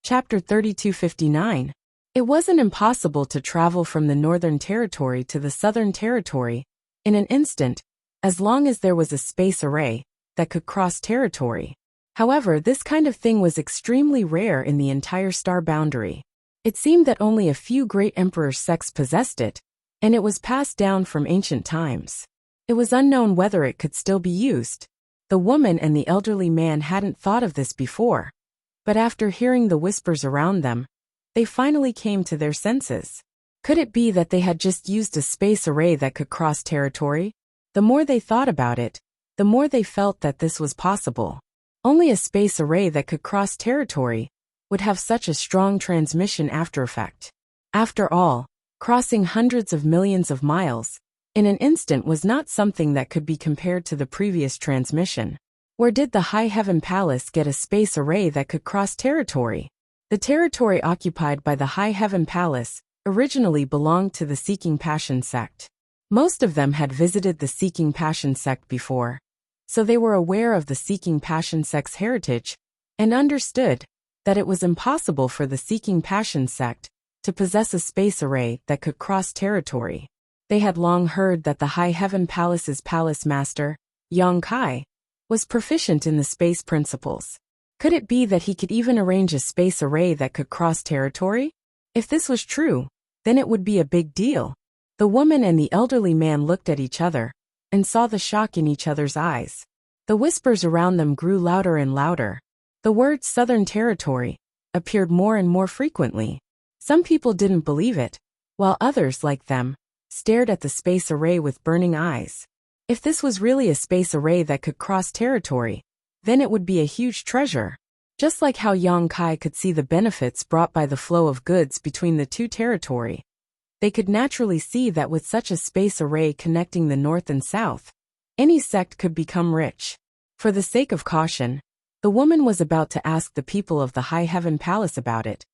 Chapter 3259. It wasn't impossible to travel from the Northern Territory to the Southern Territory in an instant, as long as there was a space array that could cross territory. However, this kind of thing was extremely rare in the entire star boundary. It seemed that only a few great emperor sects possessed it, and it was passed down from ancient times. It was unknown whether it could still be used. The woman and the elderly man hadn't thought of this before, but after hearing the whispers around them, they finally came to their senses. Could it be that they had just used a space array that could cross territory? The more they thought about it, the more they felt that this was possible. Only a space array that could cross territory would have such a strong transmission after effect. After all, crossing hundreds of millions of miles in an instant was not something that could be compared to the previous transmission. Where did the High Heaven Palace get a space array that could cross territory? The territory occupied by the High Heaven Palace originally belonged to the Seeking Passion sect. Most of them had visited the Seeking Passion sect before, so they were aware of the Seeking Passion sect's heritage and understood that it was impossible for the Seeking Passion sect to possess a space array that could cross territory. They had long heard that the High Heaven Palace's palace master, Yang Kai, was proficient in the space principles. Could it be that he could even arrange a space array that could cross territory? If this was true, then it would be a big deal. The woman and the elderly man looked at each other and saw the shock in each other's eyes. The whispers around them grew louder and louder. The word Southern Territory appeared more and more frequently. Some people didn't believe it, while others, like them, stared at the space array with burning eyes. If this was really a space array that could cross territory, then it would be a huge treasure. Just like how Yang Kai could see the benefits brought by the flow of goods between the two territory, they could naturally see that with such a space array connecting the north and south, any sect could become rich. For the sake of caution, the woman was about to ask the people of the High Heaven Palace about it,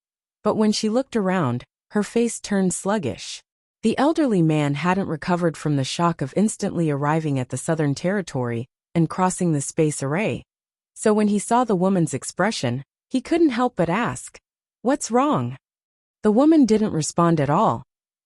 but when she looked around, her face turned sluggish. The elderly man hadn't recovered from the shock of instantly arriving at the Southern Territory and crossing the space array, so when he saw the woman's expression, he couldn't help but ask, "What's wrong?" The woman didn't respond at all,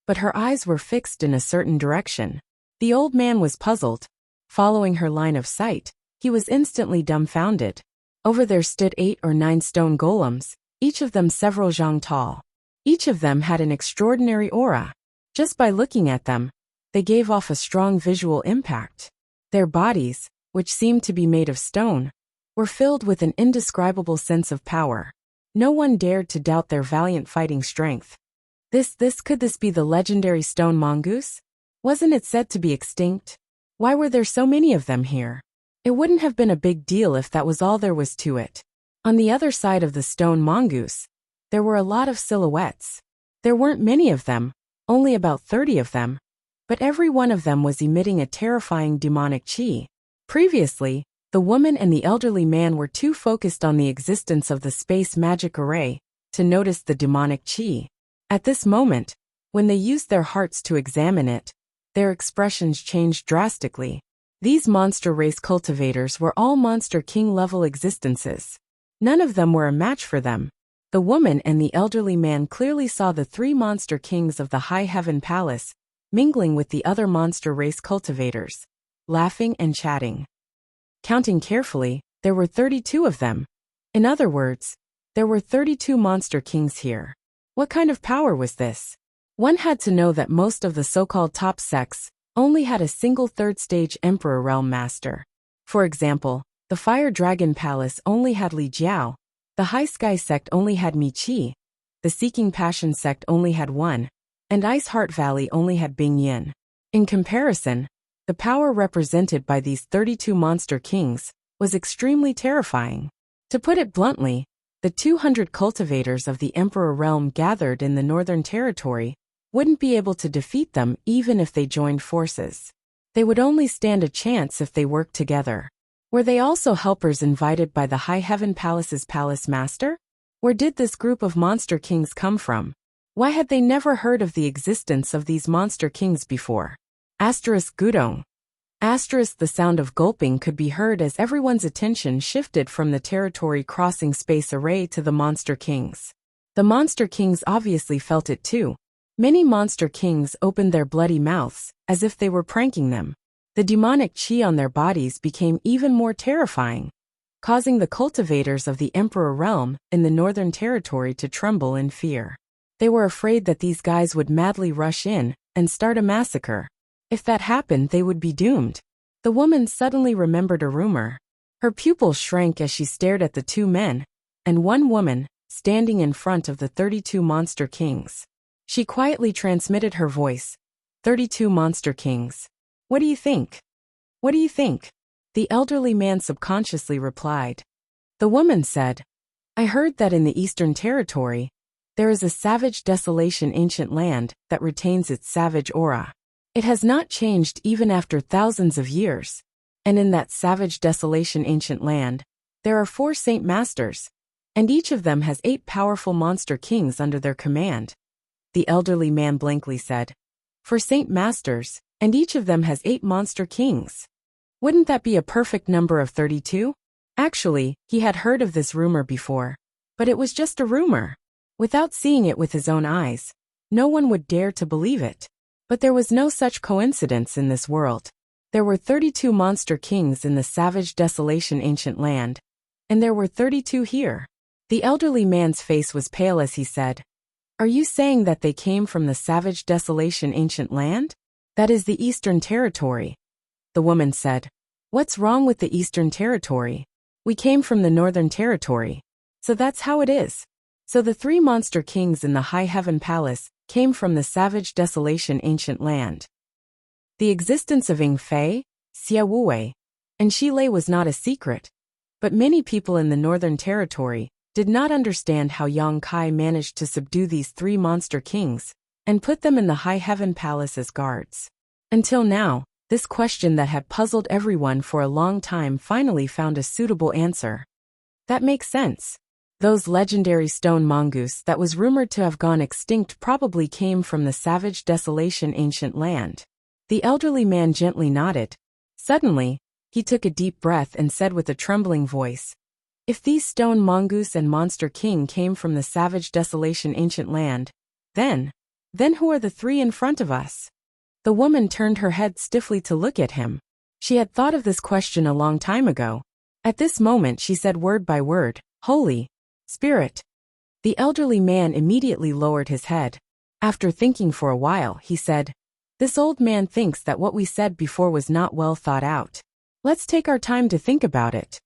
but her eyes were fixed in a certain direction. The old man was puzzled. Following her line of sight, he was instantly dumbfounded. Over there stood 8 or 9 stone golems, each of them several zhang tall. Each of them had an extraordinary aura. Just by looking at them, they gave off a strong visual impact. Their bodies, which seemed to be made of stone, were filled with an indescribable sense of power. No one dared to doubt their valiant fighting strength. Could this be the legendary stone mongoose? Wasn't it said to be extinct? Why were there so many of them here? It wouldn't have been a big deal if that was all there was to it. On the other side of the stone mongoose, there were a lot of silhouettes. There weren't many of them, only about 30 of them, but every one of them was emitting a terrifying demonic chi. Previously, the woman and the elderly man were too focused on the existence of the space magic array to notice the demonic chi. At this moment, when they used their hearts to examine it, their expressions changed drastically. These monster race cultivators were all Monster King level existences. None of them were a match for them. The woman and the elderly man clearly saw the 3 monster kings of the High Heaven Palace mingling with the other monster race cultivators, laughing and chatting. Counting carefully, there were 32 of them. In other words, there were 32 monster kings here. What kind of power was this? One had to know that most of the so-called top sects only had a single 3rd-stage Emperor Realm Master. For example, the Fire Dragon Palace only had Li Jiao, the High Sky Sect only had Mi Qi, the Seeking Passion Sect only had 1, and Ice Heart Valley only had Bing Yin. In comparison, the power represented by these 32 monster kings was extremely terrifying. To put it bluntly, the 200 cultivators of the Emperor Realm gathered in the Northern Territory wouldn't be able to defeat them even if they joined forces. They would only stand a chance if they worked together. Were they also helpers invited by the High Heaven Palace's palace master? Where did this group of monster kings come from? Why had they never heard of the existence of these monster kings before? Gudong. Asterisk the sound of gulping could be heard as everyone's attention shifted from the territory crossing space array to the Monster Kings. The Monster Kings obviously felt it too. Many Monster Kings opened their bloody mouths, as if they were pranking them. The demonic chi on their bodies became even more terrifying, causing the cultivators of the Emperor realm in the Northern Territory to tremble in fear. They were afraid that these guys would madly rush in and start a massacre. If that happened, they would be doomed. The woman suddenly remembered a rumor. Her pupils shrank as she stared at the two men and one woman standing in front of the 32 Monster Kings. She quietly transmitted her voice. 32 Monster Kings. What do you think? What do you think? The elderly man subconsciously replied. The woman said, I heard that in the Eastern Territory, there is a savage desolation ancient land that retains its savage aura. It has not changed even after thousands of years. And in that savage desolation ancient land, there are 4 Saint Masters, and each of them has 8 powerful Monster Kings under their command. The elderly man blankly said, For Saint Masters, and each of them has 8 Monster Kings. Wouldn't that be a perfect number of 32? Actually, he had heard of this rumor before. But it was just a rumor. Without seeing it with his own eyes, no one would dare to believe it. But there was no such coincidence in this world. There were 32 Monster Kings in the savage desolation ancient land, and there were 32 here. The elderly man's face was pale as he said, Are you saying that they came from the savage desolation ancient land? That is the Eastern Territory. The woman said, What's wrong with the Eastern Territory? We came from the Northern Territory. So that's how it is. So the 3 Monster Kings in the High Heaven Palace came from the savage desolation ancient land. The existence of Ying Fei, Xia Wuwei, and Shi Lei was not a secret, but many people in the Northern Territory did not understand how Yang Kai managed to subdue these 3 Monster Kings and put them in the High Heaven Palace as guards. Until now, this question that had puzzled everyone for a long time finally found a suitable answer. That makes sense. Those legendary stone mongoose that was rumored to have gone extinct probably came from the savage desolation ancient land. The elderly man gently nodded. Suddenly, he took a deep breath and said with a trembling voice, If these stone mongoose and Monster King came from the savage desolation ancient land, then who are the 3 in front of us? The woman turned her head stiffly to look at him. She had thought of this question a long time ago. At this moment she said word by word, Holy Spirit. The elderly man immediately lowered his head. After thinking for a while, he said, This old man thinks that what we said before was not well thought out. Let's take our time to think about it.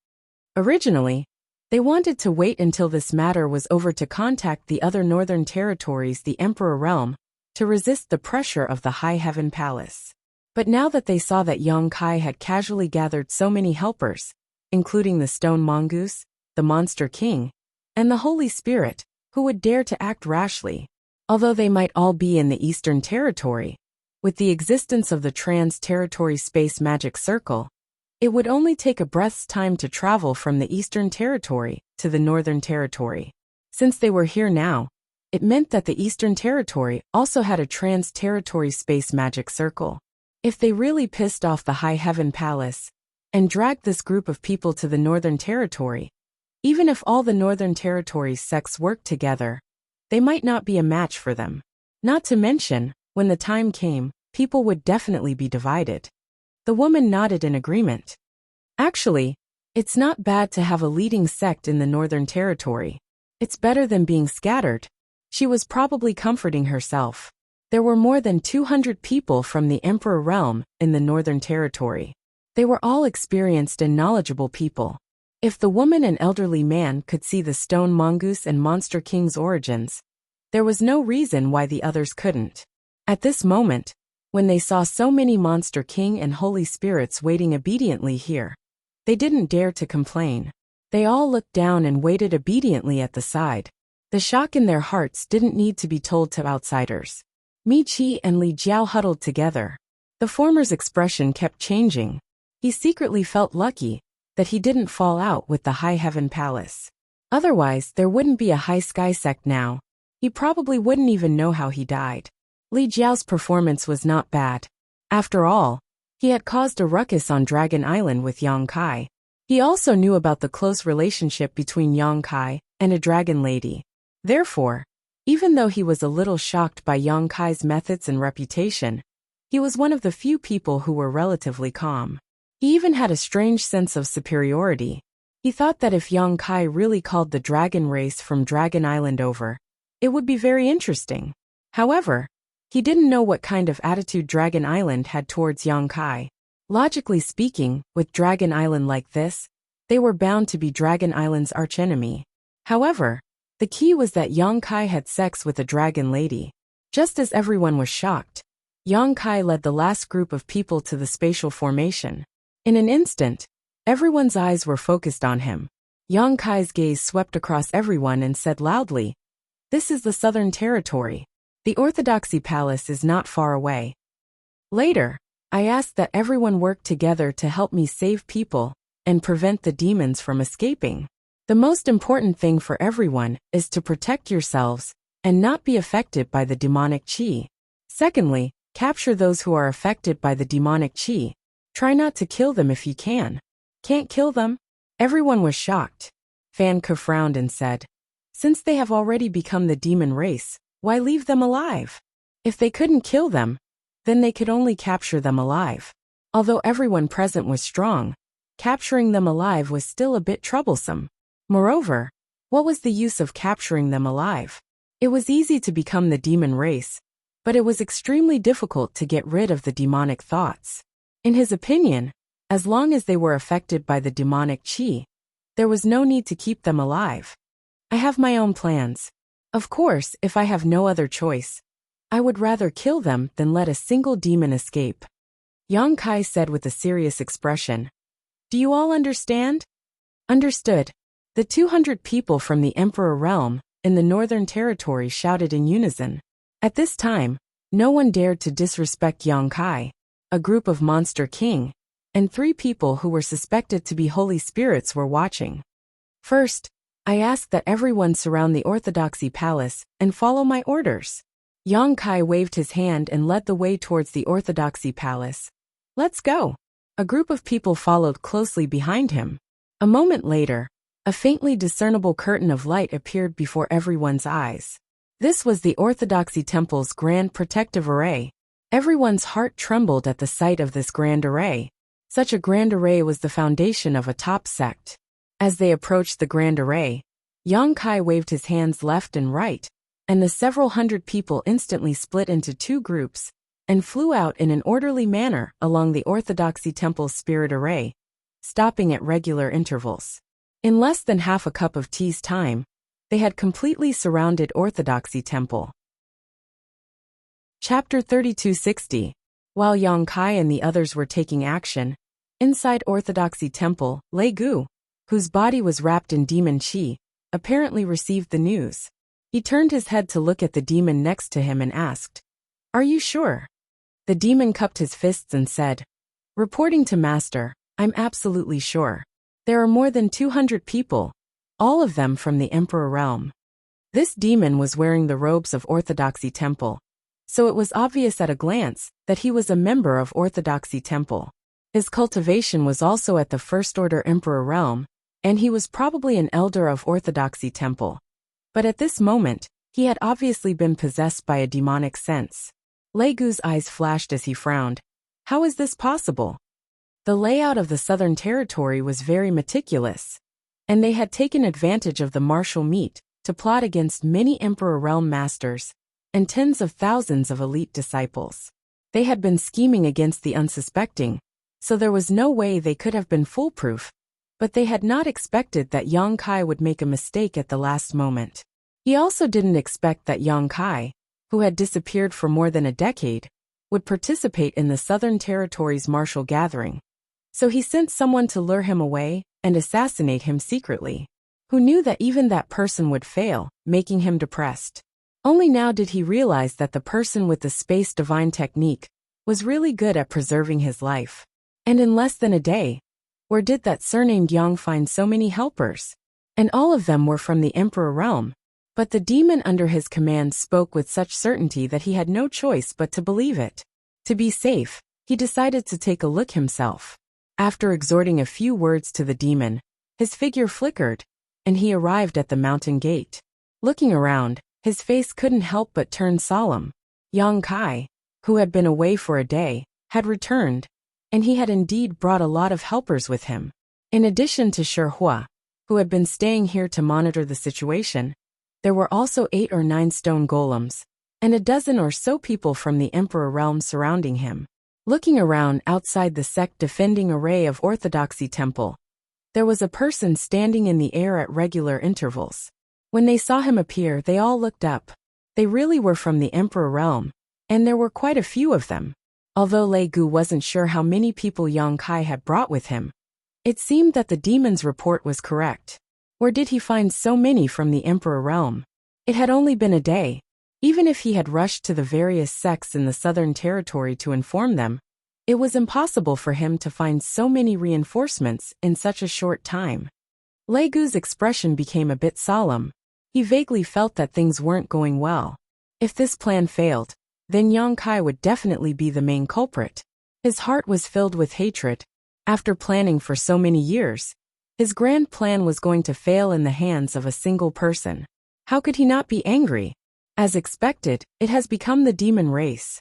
Originally, they wanted to wait until this matter was over to contact the other northern territories, the Emperor realm, to resist the pressure of the High Heaven Palace. But now that they saw that Yang Kai had casually gathered so many helpers, including the Stone Mongoose, the Monster King, and the Holy Spirit, who would dare to act rashly, although they might all be in the Eastern Territory, with the existence of the Trans-Territory Space Magic Circle, it would only take a breath's time to travel from the Eastern Territory to the Northern Territory. Since they were here now, it meant that the Eastern Territory also had a Trans-Territory Space Magic Circle. If they really pissed off the High Heaven Palace and dragged this group of people to the Northern Territory, even if all the Northern Territory's sects worked together, they might not be a match for them. Not to mention, when the time came, people would definitely be divided. The woman nodded in agreement. Actually, it's not bad to have a leading sect in the Northern Territory. It's better than being scattered. She was probably comforting herself. There were more than 200 people from the Emperor realm in the Northern Territory. They were all experienced and knowledgeable people. If the woman and elderly man could see the Stone Mongoose and Monster King's origins, there was no reason why the others couldn't. At this moment, when they saw so many Monster King and Holy Spirits waiting obediently here, they didn't dare to complain. They all looked down and waited obediently at the side. The shock in their hearts didn't need to be told to outsiders. Mi Qi and Li Jiao huddled together. The former's expression kept changing. He secretly felt lucky that he didn't fall out with the High Heaven Palace. Otherwise, there wouldn't be a High Sky sect now. He probably wouldn't even know how he died. Li Jiao's performance was not bad. After all, He had caused a ruckus on Dragon Island with Yang Kai. He also knew about the close relationship between Yang Kai and a dragon lady. Therefore, even though he was a little shocked by Yang Kai's methods and reputation, he was one of the few people who were relatively calm. He even had a strange sense of superiority. He thought that if Yang Kai really called the dragon race from Dragon Island over, it would be very interesting. However, he didn't know what kind of attitude Dragon Island had towards Yang Kai. Logically speaking, with Dragon Island like this, they were bound to be Dragon Island's archenemy. However, the key was that Yang Kai had sex with a dragon lady. Just as everyone was shocked, Yang Kai led the last group of people to the spatial formation. In an instant, everyone's eyes were focused on him. Yang Kai's gaze swept across everyone and said loudly, "This is the Southern Territory. The Orthodoxy Palace is not far away." Later, I asked that everyone work together to help me save people and prevent the demons from escaping. The most important thing for everyone is to protect yourselves and not be affected by the demonic qi. Secondly, capture those who are affected by the demonic qi. Try not to kill them if you can. Can't kill them? Everyone was shocked. Fan Ke frowned and said, "Since they have already become the demon race, why leave them alive? If they couldn't kill them, then they could only capture them alive." Although everyone present was strong, capturing them alive was still a bit troublesome. Moreover, what was the use of capturing them alive? It was easy to become the demon race, but it was extremely difficult to get rid of the demonic thoughts. In his opinion, as long as they were affected by the demonic qi, there was no need to keep them alive. "I have my own plans. Of course, if I have no other choice, I would rather kill them than let a single demon escape," Yang Kai said with a serious expression. "Do you all understand?" "Understood." The 200 people from the Emperor realm in the Northern Territory shouted in unison. At this time, no one dared to disrespect Yang Kai, a group of Monster King, and 3 people who were suspected to be holy spirits were watching. First, I asked that everyone surround the Orthodoxy Palace and follow my orders. Yang Kai waved his hand and led the way towards the Orthodoxy Palace. "Let's go." A group of people followed closely behind him. A moment later, a faintly discernible curtain of light appeared before everyone's eyes. This was the Orthodoxy Temple's grand protective array. Everyone's heart trembled at the sight of this grand array. Such a grand array was the foundation of a top sect. As they approached the grand array, Yang Kai waved his hands left and right, and the several hundred people instantly split into 2 groups and flew out in an orderly manner along the Orthodoxy Temple's spirit array, stopping at regular intervals. In less than half a cup of tea's time, they had completely surrounded Orthodoxy Temple. Chapter 3260. While Yang Kai and the others were taking action, inside Orthodoxy Temple, Lei Gu, whose body was wrapped in demon qi, apparently received the news. He turned his head to look at the demon next to him and asked, "Are you sure?" The demon cupped his fists and said, "Reporting to Master, I'm absolutely sure. There are more than 200 people, all of them from the Emperor realm." This demon was wearing the robes of Orthodoxy Temple, so it was obvious at a glance that he was a member of Orthodoxy Temple. His cultivation was also at the First Order Emperor realm, and he was probably an elder of Orthodoxy Temple. But at this moment, he had obviously been possessed by a demonic sense. Lei Gu's eyes flashed as he frowned. How is this possible? The layout of the Southern Territory was very meticulous, and they had taken advantage of the martial meet to plot against many Emperor realm masters and tens of thousands of elite disciples. They had been scheming against the unsuspecting, so there was no way they could have been foolproof, but they had not expected that Yang Kai would make a mistake at the last moment. He also didn't expect that Yang Kai, who had disappeared for more than a decade, would participate in the Southern Territory's martial gathering. So he sent someone to lure him away and assassinate him secretly. Who knew that even that person would fail, making him depressed? Only now did he realize that the person with the space divine technique was really good at preserving his life. And in less than a day, where did that surnamed Yang find so many helpers? And all of them were from the Emperor realm. But the demon under his command spoke with such certainty that he had no choice but to believe it. To be safe, he decided to take a look himself. After exhorting a few words to the demon, his figure flickered, and he arrived at the mountain gate. Looking around, his face couldn't help but turn solemn. Yang Kai, who had been away for a day, had returned, and he had indeed brought a lot of helpers with him. In addition to Shi Hua, who had been staying here to monitor the situation, there were also 8 or 9 stone golems, and a dozen or so people from the Emperor realm surrounding him. Looking around outside the sect-defending array of Orthodoxy Temple, there was a person standing in the air at regular intervals. When they saw him appear, they all looked up. They really were from the Emperor realm, and there were quite a few of them. Although Lei Gu wasn't sure how many people Yang Kai had brought with him, it seemed that the demon's report was correct. Where did he find so many from the Emperor realm? It had only been a day. Even if he had rushed to the various sects in the Southern Territory to inform them, it was impossible for him to find so many reinforcements in such a short time. Lei Gu's expression became a bit solemn. He vaguely felt that things weren't going well. If this plan failed, then Yang Kai would definitely be the main culprit. His heart was filled with hatred. After planning for so many years, his grand plan was going to fail in the hands of a single person. How could he not be angry? As expected, it has become the demon race.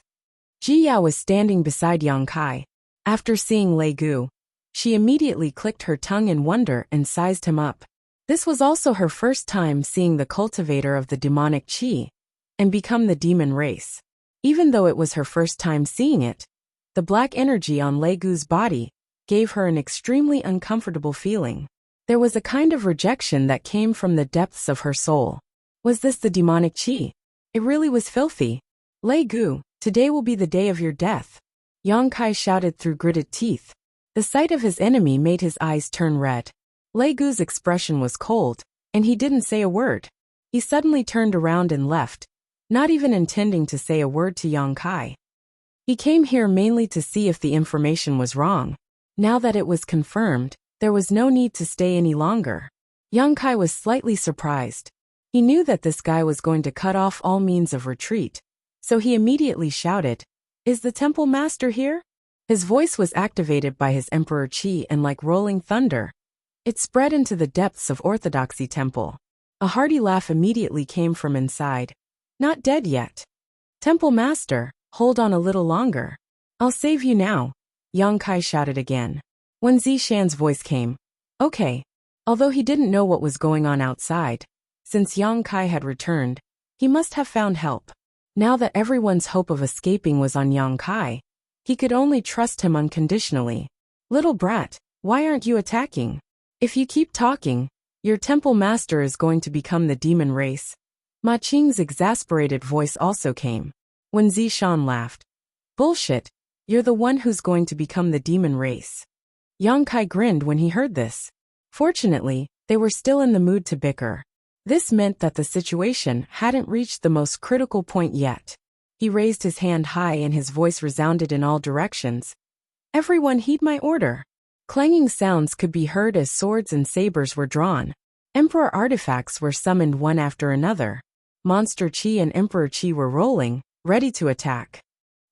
Ji Yao was standing beside Yang Kai. After seeing Lei Gu, she immediately clicked her tongue in wonder and sized him up. This was also her first time seeing the cultivator of the demonic qi and become the demon race. Even though it was her first time seeing it, the black energy on Lei Gu's body gave her an extremely uncomfortable feeling. There was a kind of rejection that came from the depths of her soul. Was this the demonic qi? It really was filthy. Lei Gu, today will be the day of your death, Yang Kai shouted through gritted teeth. The sight of his enemy made his eyes turn red. Lei Gu's expression was cold, and he didn't say a word. He suddenly turned around and left, not even intending to say a word to Yang Kai. He came here mainly to see if the information was wrong. Now that it was confirmed, there was no need to stay any longer. Yang Kai was slightly surprised. He knew that this guy was going to cut off all means of retreat, so he immediately shouted, "Is the temple master here?" His voice was activated by his emperor qi, and like rolling thunder, it spread into the depths of Orthodoxy Temple. A hearty laugh immediately came from inside. "Not dead yet. Temple master, hold on a little longer. I'll save you now," Yang Kai shouted again. When Zishan's voice came, "Okay." Although he didn't know what was going on outside, since Yang Kai had returned, he must have found help. Now that everyone's hope of escaping was on Yang Kai, he could only trust him unconditionally. "Little brat, why aren't you attacking? If you keep talking, your temple master is going to become the demon race." Ma Qing's exasperated voice also came. When Zishan laughed, "Bullshit, you're the one who's going to become the demon race." Yang Kai grinned when he heard this. Fortunately, they were still in the mood to bicker. This meant that the situation hadn't reached the most critical point yet. He raised his hand high and his voice resounded in all directions. "Everyone heed my order." Clanging sounds could be heard as swords and sabers were drawn. Emperor artifacts were summoned one after another. Monster Qi and Emperor Qi were rolling, ready to attack.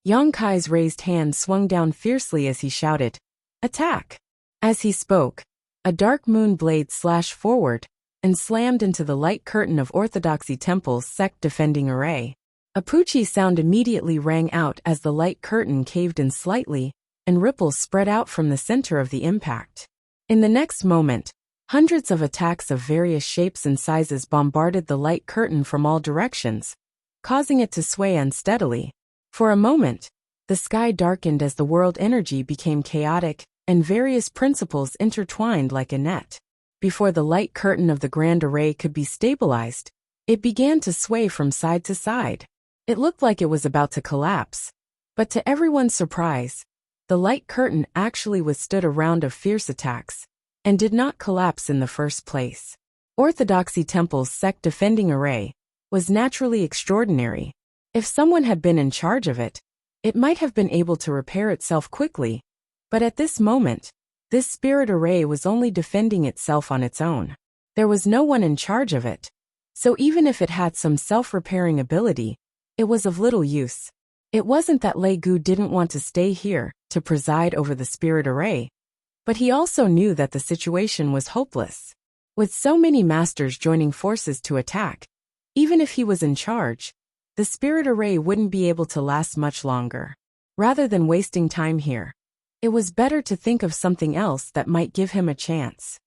Yang Kai's raised hand swung down fiercely as he shouted, "Attack!" As he spoke, a dark moon blade slashed forward and slammed into the light curtain of Orthodoxy Temple's sect-defending array. A poochie sound immediately rang out as the light curtain caved in slightly, and ripples spread out from the center of the impact. In the next moment, hundreds of attacks of various shapes and sizes bombarded the light curtain from all directions, causing it to sway unsteadily. For a moment, the sky darkened as the world energy became chaotic, and various principles intertwined like a net. Before the light curtain of the grand array could be stabilized, it began to sway from side to side. It looked like it was about to collapse. But to everyone's surprise, the light curtain actually withstood a round of fierce attacks, and did not collapse in the first place. Orthodoxy Temple's sect-defending array was naturally extraordinary. If someone had been in charge of it, it might have been able to repair itself quickly, but at this moment, this spirit array was only defending itself on its own. There was no one in charge of it, so even if it had some self-repairing ability, it was of little use. It wasn't that Lei Gu didn't want to stay here to preside over the spirit array, but he also knew that the situation was hopeless. With so many masters joining forces to attack, even if he was in charge, the spirit array wouldn't be able to last much longer. Rather than wasting time here, it was better to think of something else that might give him a chance.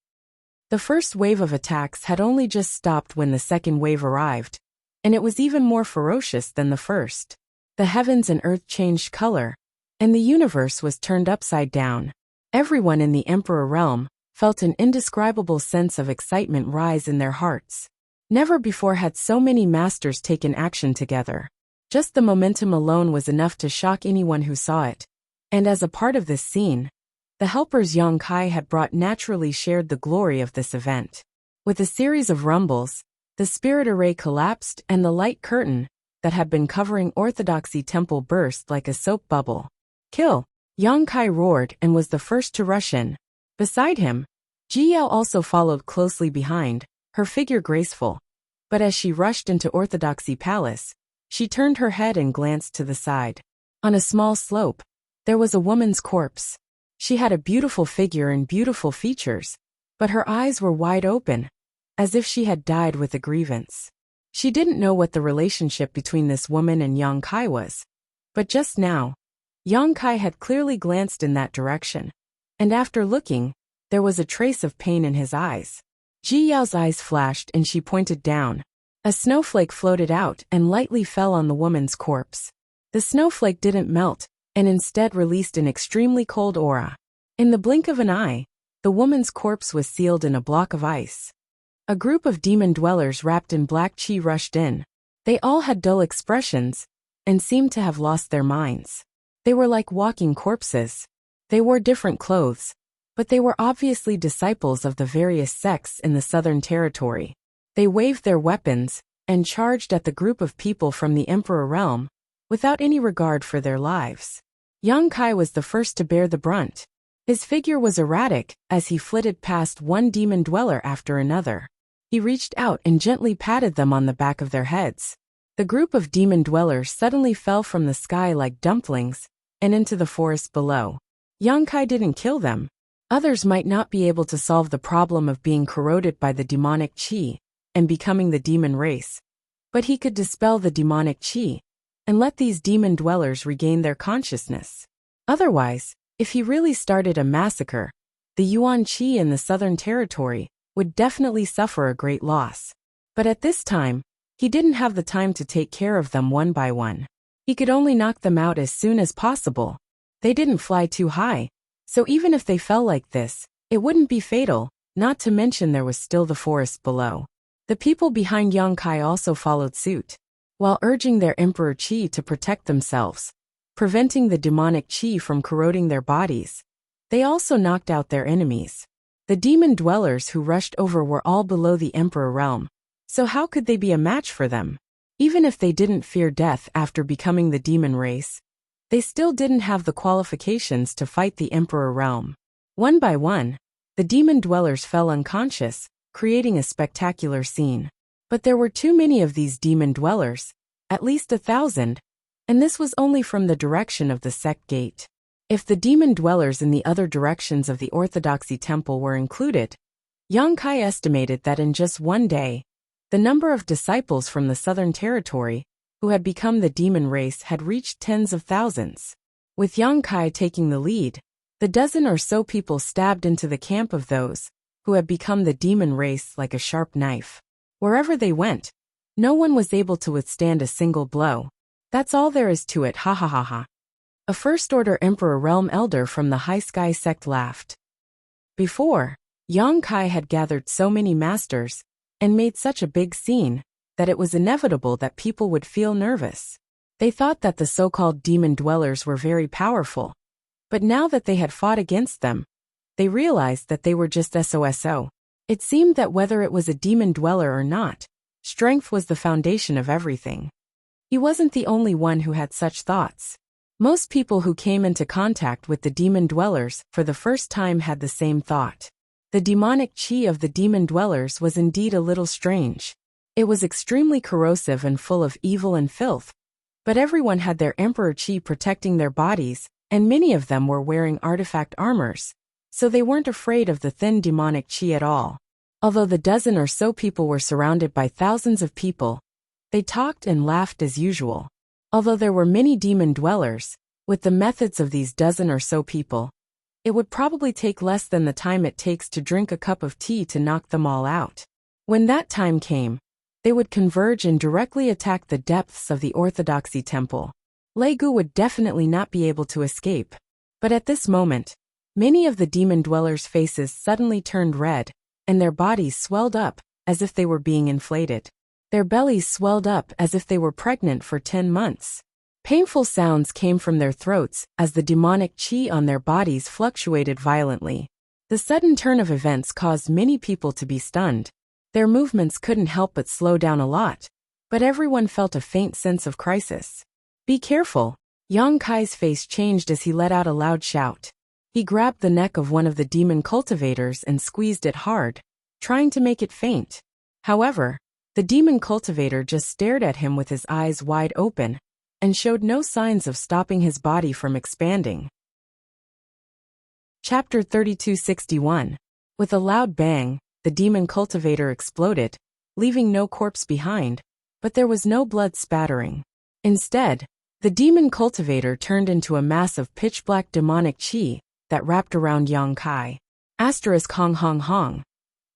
The first wave of attacks had only just stopped when the second wave arrived, and it was even more ferocious than the first. The heavens and earth changed color, and the universe was turned upside down. Everyone in the Emperor realm felt an indescribable sense of excitement rise in their hearts. Never before had so many masters taken action together. Just the momentum alone was enough to shock anyone who saw it. And as a part of this scene, the helpers Yang Kai had brought naturally shared the glory of this event. With a series of rumbles, the spirit array collapsed and the light curtain that had been covering Orthodoxy Temple burst like a soap bubble. Kill! Yang Kai roared and was the first to rush in. Beside him, Ji Yao also followed closely behind, her figure graceful. But as she rushed into Orthodoxy Palace, she turned her head and glanced to the side. On a small slope, there was a woman's corpse. She had a beautiful figure and beautiful features, but her eyes were wide open, as if she had died with a grievance. She didn't know what the relationship between this woman and Yang Kai was, but just now, Yang Kai had clearly glanced in that direction, and after looking, there was a trace of pain in his eyes. Ji Yao's eyes flashed and she pointed down. A snowflake floated out and lightly fell on the woman's corpse. The snowflake didn't melt, and instead released an extremely cold aura. In the blink of an eye, the woman's corpse was sealed in a block of ice. A group of demon dwellers wrapped in black qi rushed in. They all had dull expressions, and seemed to have lost their minds. They were like walking corpses. They wore different clothes, but they were obviously disciples of the various sects in the Southern Territory. They waved their weapons, and charged at the group of people from the Emperor realm, without any regard for their lives. Yang Kai was the first to bear the brunt. His figure was erratic as he flitted past one demon dweller after another. He reached out and gently patted them on the back of their heads. The group of demon dwellers suddenly fell from the sky like dumplings and into the forest below. Yang Kai didn't kill them. Others might not be able to solve the problem of being corroded by the demonic qi and becoming the demon race, but he could dispel the demonic qi and let these demon dwellers regain their consciousness. Otherwise, if he really started a massacre, the Yuan Qi in the Southern Territory would definitely suffer a great loss. But at this time, he didn't have the time to take care of them one by one. He could only knock them out as soon as possible. They didn't fly too high, so even if they fell like this, it wouldn't be fatal, not to mention there was still the forest below. The people behind Yang Kai also followed suit, while urging their Emperor Qi to protect themselves, preventing the demonic qi from corroding their bodies. They also knocked out their enemies. The demon dwellers who rushed over were all below the Emperor realm, so how could they be a match for them? Even if they didn't fear death after becoming the demon race, they still didn't have the qualifications to fight the Emperor realm. One by one, the demon dwellers fell unconscious, creating a spectacular scene. But there were too many of these demon dwellers, at least 1,000, and this was only from the direction of the sect gate. If the demon dwellers in the other directions of the Orthodoxy Temple were included, Yang Kai estimated that in just one day, the number of disciples from the Southern Territory who had become the demon race had reached tens of thousands. With Yang Kai taking the lead, the dozen or so people stabbed into the camp of those who had become the demon race like a sharp knife. Wherever they went, no one was able to withstand a single blow. That's all there is to it, ha ha ha ha. A First-Order Emperor Realm Elder from the High Sky sect laughed. Before, Yang Kai had gathered so many masters and made such a big scene that it was inevitable that people would feel nervous. They thought that the so-called demon dwellers were very powerful, but now that they had fought against them, they realized that they were just SOSO. It seemed that whether it was a demon dweller or not, strength was the foundation of everything. He wasn't the only one who had such thoughts. Most people who came into contact with the demon dwellers for the first time had the same thought. The demonic qi of the demon dwellers was indeed a little strange. It was extremely corrosive and full of evil and filth, But everyone had their emperor chi protecting their bodies, and many of them were wearing artifact armors, so they weren't afraid of the thin demonic chi at all. Although the dozen or so people were surrounded by thousands of people, they talked and laughed as usual. Although there were many demon dwellers, with the methods of these dozen or so people, it would probably take less than the time it takes to drink a cup of tea to knock them all out. When that time came, they would converge and directly attack the depths of the Orthodoxy temple. Lei Gu would definitely not be able to escape. But at this moment, many of the demon dwellers' faces suddenly turned red, and their bodies swelled up, as if they were being inflated. Their bellies swelled up as if they were pregnant for 10 months. Painful sounds came from their throats as the demonic chi on their bodies fluctuated violently. The sudden turn of events caused many people to be stunned. Their movements couldn't help but slow down a lot, but everyone felt a faint sense of crisis. "Be careful." Yang Kai's face changed as he let out a loud shout. He grabbed the neck of one of the demon cultivators and squeezed it hard, trying to make it faint. However, the demon cultivator just stared at him with his eyes wide open and showed no signs of stopping his body from expanding. Chapter 3261. With a loud bang, the demon cultivator exploded, leaving no corpse behind, but there was no blood spattering. Instead, the demon cultivator turned into a mass of pitch-black demonic chi that wrapped around Yang Kai. Asterisk hong hong hong.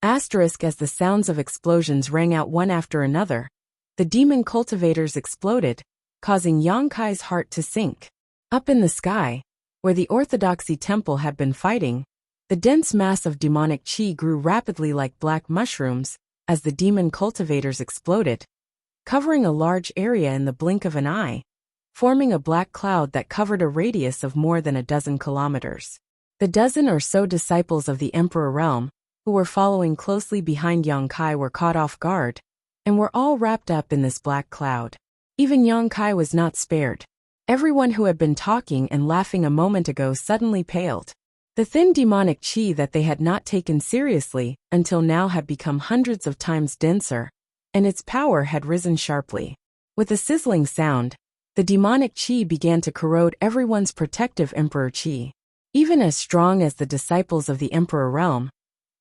Asterisk as the sounds of explosions rang out one after another, the demon cultivators exploded, causing Yang Kai's heart to sink. Up in the sky, where the Orthodoxy temple had been fighting, the dense mass of demonic chi grew rapidly like black mushrooms as the demon cultivators exploded, covering a large area in the blink of an eye, forming a black cloud that covered a radius of more than a dozen kilometers. The dozen or so disciples of the Emperor Realm, who were following closely behind Yang Kai, were caught off guard, and were all wrapped up in this black cloud. Even Yang Kai was not spared. Everyone who had been talking and laughing a moment ago suddenly paled. The thin demonic chi that they had not taken seriously until now had become hundreds of times denser, and its power had risen sharply. With a sizzling sound, the demonic chi began to corrode everyone's protective emperor chi. Even as strong as the disciples of the Emperor Realm,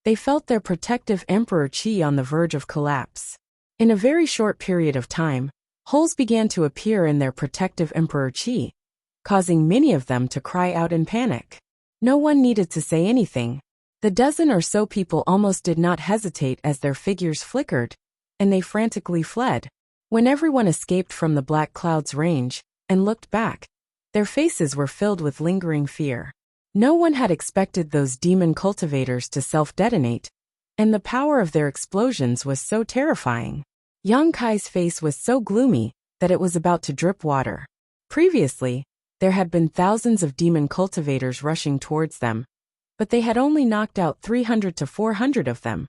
they felt their protective emperor chi on the verge of collapse. In a very short period of time, holes began to appear in their protective emperor chi, causing many of them to cry out in panic. No one needed to say anything. The dozen or so people almost did not hesitate as their figures flickered, and they frantically fled. When everyone escaped from the black cloud's range and looked back, their faces were filled with lingering fear. No one had expected those demon cultivators to self-detonate, and the power of their explosions was so terrifying. Yang Kai's face was so gloomy that it was about to drip water. Previously, there had been thousands of demon cultivators rushing towards them, but they had only knocked out 300 to 400 of them.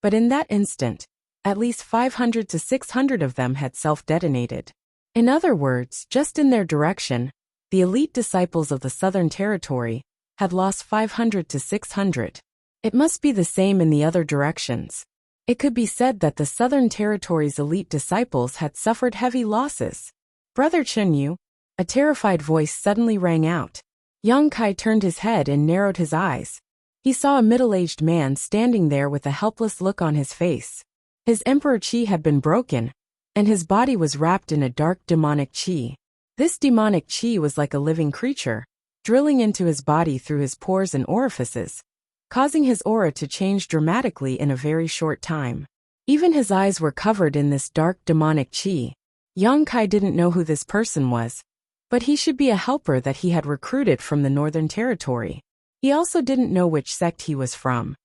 But in that instant, at least 500 to 600 of them had self-detonated. In other words, just in their direction, the elite disciples of the Southern Territory had lost 500 to 600. It must be the same in the other directions. It could be said that the Southern Territory's elite disciples had suffered heavy losses. "Brother Chunyu," a terrified voice suddenly rang out. Yang Kai turned his head and narrowed his eyes. He saw a middle-aged man standing there with a helpless look on his face. His emperor chi had been broken, and his body was wrapped in a dark demonic chi. This demonic chi was like a living creature, drilling into his body through his pores and orifices, causing his aura to change dramatically in a very short time. Even his eyes were covered in this dark demonic chi. Yang Kai didn't know who this person was, but he should be a helper that he had recruited from the Northern Territory. He also didn't know which sect he was from.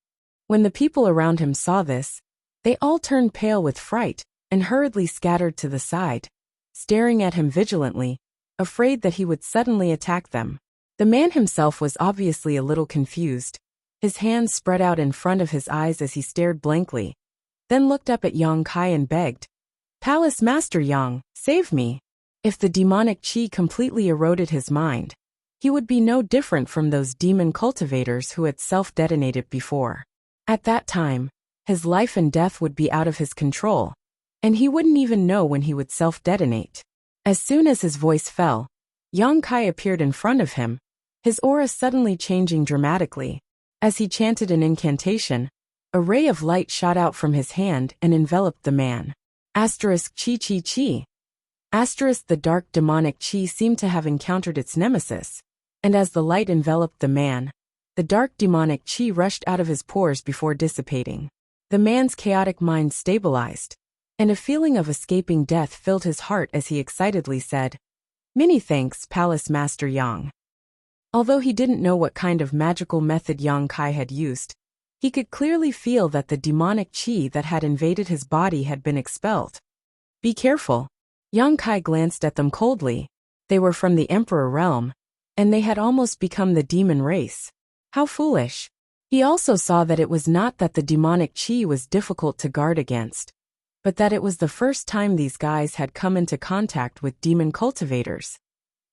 When the people around him saw this, they all turned pale with fright and hurriedly scattered to the side, staring at him vigilantly, afraid that he would suddenly attack them. The man himself was obviously a little confused. His hands spread out in front of his eyes as he stared blankly, then looked up at Yang Kai and begged, "Palace Master Yang, save me." If the demonic chi completely eroded his mind, he would be no different from those demon cultivators who had self-detonated before. At that time, his life and death would be out of his control, and he wouldn't even know when he would self-detonate. As soon as his voice fell, Yang Kai appeared in front of him, his aura suddenly changing dramatically. As he chanted an incantation, a ray of light shot out from his hand and enveloped the man. Asterisk chi chi chi. Asterisk the dark demonic chi seemed to have encountered its nemesis, and as the light enveloped the man, the dark demonic chi rushed out of his pores before dissipating. The man's chaotic mind stabilized, and a feeling of escaping death filled his heart as he excitedly said, "Many thanks, Palace Master Yang." Although he didn't know what kind of magical method Yang Kai had used, he could clearly feel that the demonic chi that had invaded his body had been expelled. "Be careful." Yang Kai glanced at them coldly. They were from the Emperor realm, and they had almost become the demon race. How foolish. He also saw that it was not that the demonic chi was difficult to guard against, but that it was the first time these guys had come into contact with demon cultivators.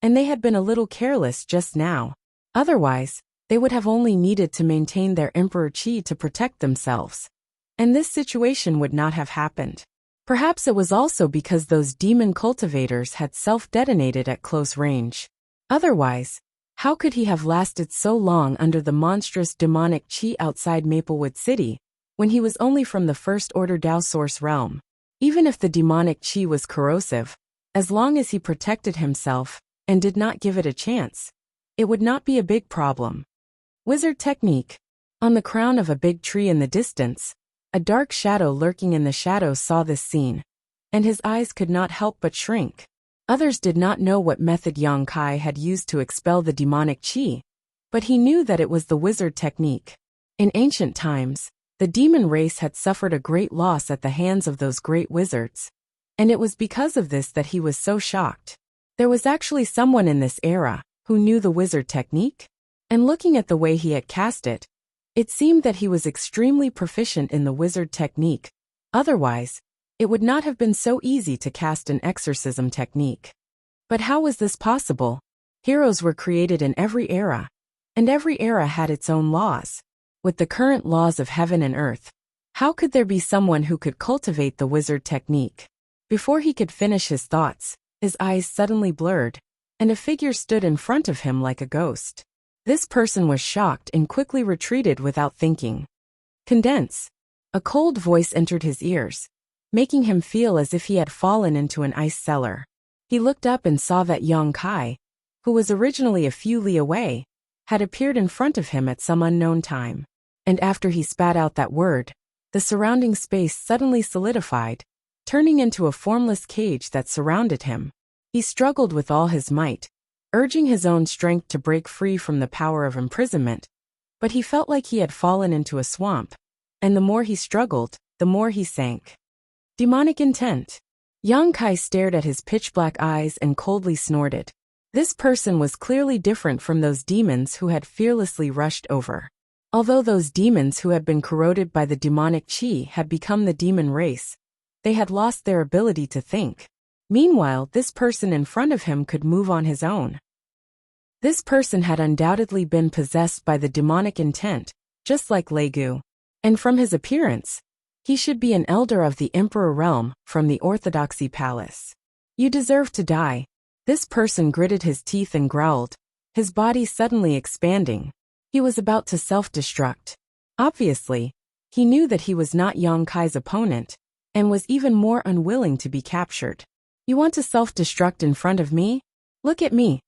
And they had been a little careless just now. Otherwise, they would have only needed to maintain their Emperor Chi to protect themselves. And this situation would not have happened. Perhaps it was also because those demon cultivators had self-detonated at close range. Otherwise, how could he have lasted so long under the monstrous demonic Chi outside Maplewood City, when he was only from the First Order Dao Source realm? Even if the demonic Chi was corrosive, as long as he protected himself and did not give it a chance, it would not be a big problem. Wizard technique. On the crown of a big tree in the distance, a dark shadow lurking in the shadows saw this scene, and his eyes could not help but shrink. Others did not know what method Yang Kai had used to expel the demonic chi, but he knew that it was the wizard technique. In ancient times, the demon race had suffered a great loss at the hands of those great wizards, and it was because of this that he was so shocked. There was actually someone in this era who knew the wizard technique, and looking at the way he had cast it, it seemed that he was extremely proficient in the wizard technique. Otherwise, it would not have been so easy to cast an exorcism technique. But how was this possible? Heroes were created in every era, and every era had its own laws. With the current laws of heaven and earth, how could there be someone who could cultivate the wizard technique? Before he could finish his thoughts, his eyes suddenly blurred, and a figure stood in front of him like a ghost. This person was shocked and quickly retreated without thinking. Condense. A cold voice entered his ears, making him feel as if he had fallen into an ice cellar. He looked up and saw that Yang Kai, who was originally a few li away, had appeared in front of him at some unknown time. And after he spat out that word, the surrounding space suddenly solidified, turning into a formless cage that surrounded him. He struggled with all his might, urging his own strength to break free from the power of imprisonment, but he felt like he had fallen into a swamp, and the more he struggled, the more he sank. Demonic intent. Yang Kai stared at his pitch-black eyes and coldly snorted. This person was clearly different from those demons who had fearlessly rushed over. Although those demons who had been corroded by the demonic chi had become the demon race, they had lost their ability to think. Meanwhile, this person in front of him could move on his own. This person had undoubtedly been possessed by the demonic intent, just like Legu. And from his appearance, he should be an elder of the Emperor realm from the Orthodoxy Palace. You deserve to die. This person gritted his teeth and growled, his body suddenly expanding. He was about to self-destruct. Obviously, he knew that he was not Yang Kai's opponent, and was even more unwilling to be captured. You want to self-destruct in front of me? Look at me.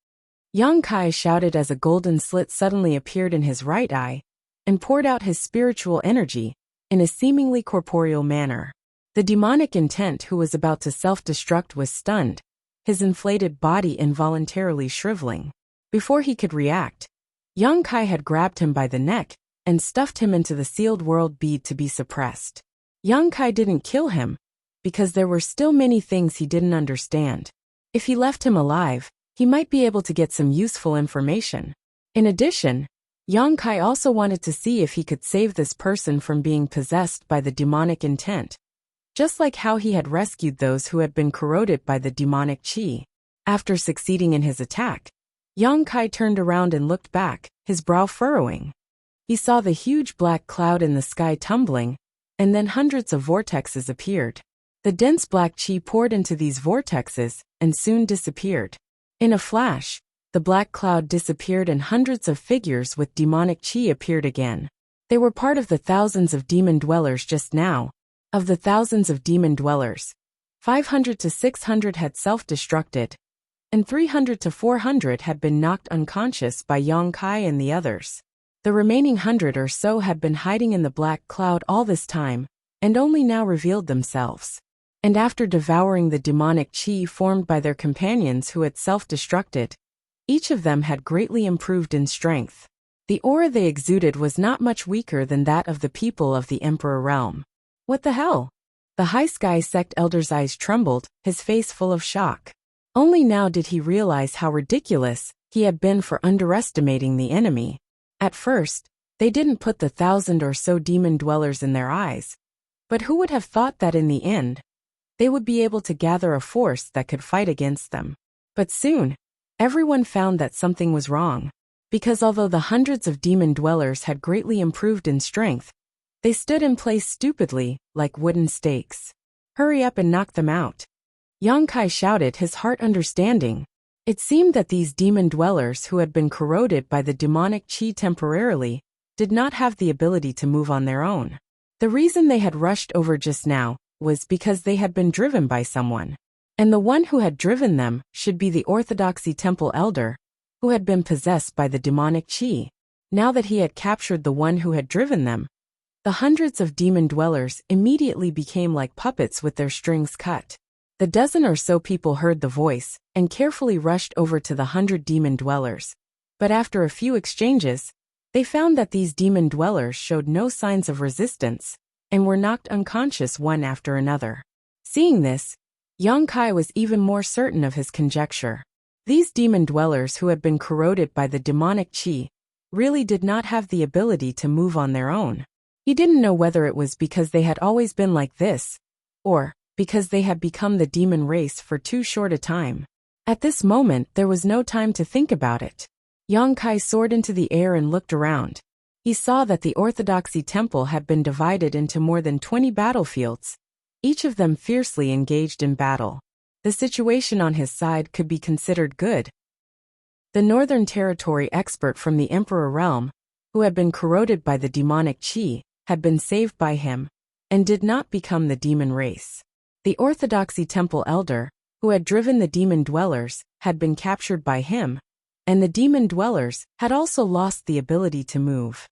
Yang Kai shouted as a golden slit suddenly appeared in his right eye, and poured out his spiritual energy, in a seemingly corporeal manner. The demonic intent who was about to self-destruct was stunned, his inflated body involuntarily shriveling. Before he could react, Yang Kai had grabbed him by the neck, and stuffed him into the sealed world bead to be suppressed. Yang Kai didn't kill him, because there were still many things he didn't understand. If he left him alive, he might be able to get some useful information. In addition, Yang Kai also wanted to see if he could save this person from being possessed by the demonic intent, just like how he had rescued those who had been corroded by the demonic chi. After succeeding in his attack, Yang Kai turned around and looked back, his brow furrowing. He saw the huge black cloud in the sky tumbling, and then hundreds of vortexes appeared. The dense black qi poured into these vortexes and soon disappeared. In a flash, the black cloud disappeared and hundreds of figures with demonic qi appeared again. They were part of the thousands of demon dwellers just now. Of the thousands of demon dwellers, 500 to 600 had self-destructed, and 300 to 400 had been knocked unconscious by Yang Kai and the others. The remaining 100 or so had been hiding in the black cloud all this time, and only now revealed themselves. And after devouring the demonic qi formed by their companions who had self-destructed, each of them had greatly improved in strength. The aura they exuded was not much weaker than that of the people of the Emperor Realm. What the hell? The High Sky Sect elder's eyes trembled, his face full of shock. Only now did he realize how ridiculous he had been for underestimating the enemy. At first, they didn't put the 1,000 or so demon dwellers in their eyes. But who would have thought that in the end, they would be able to gather a force that could fight against them? But soon, everyone found that something was wrong. Because although the hundreds of demon dwellers had greatly improved in strength, they stood in place stupidly, like wooden stakes. Hurry up and knock them out. Yang Kai shouted, his heart understanding. It seemed that these demon dwellers who had been corroded by the demonic qi temporarily did not have the ability to move on their own. The reason they had rushed over just now was because they had been driven by someone. And the one who had driven them should be the Orthodoxy Temple Elder, who had been possessed by the demonic qi. Now that he had captured the one who had driven them, the hundreds of demon dwellers immediately became like puppets with their strings cut. The dozen or so people heard the voice and carefully rushed over to the 100 demon dwellers. But after a few exchanges, they found that these demon dwellers showed no signs of resistance and were knocked unconscious one after another. Seeing this, Yang Kai was even more certain of his conjecture. These demon dwellers who had been corroded by the demonic qi really did not have the ability to move on their own. He didn't know whether it was because they had always been like this, or because they had become the demon race for too short a time. At this moment, there was no time to think about it. Yang Kai soared into the air and looked around. He saw that the Orthodoxy Temple had been divided into more than 20 battlefields, each of them fiercely engaged in battle. The situation on his side could be considered good. The Northern Territory expert from the Emperor Realm, who had been corroded by the demonic qi, had been saved by him, and did not become the demon race. The Orthodoxy Temple Elder, who had driven the demon dwellers, had been captured by him, and the demon dwellers had also lost the ability to move.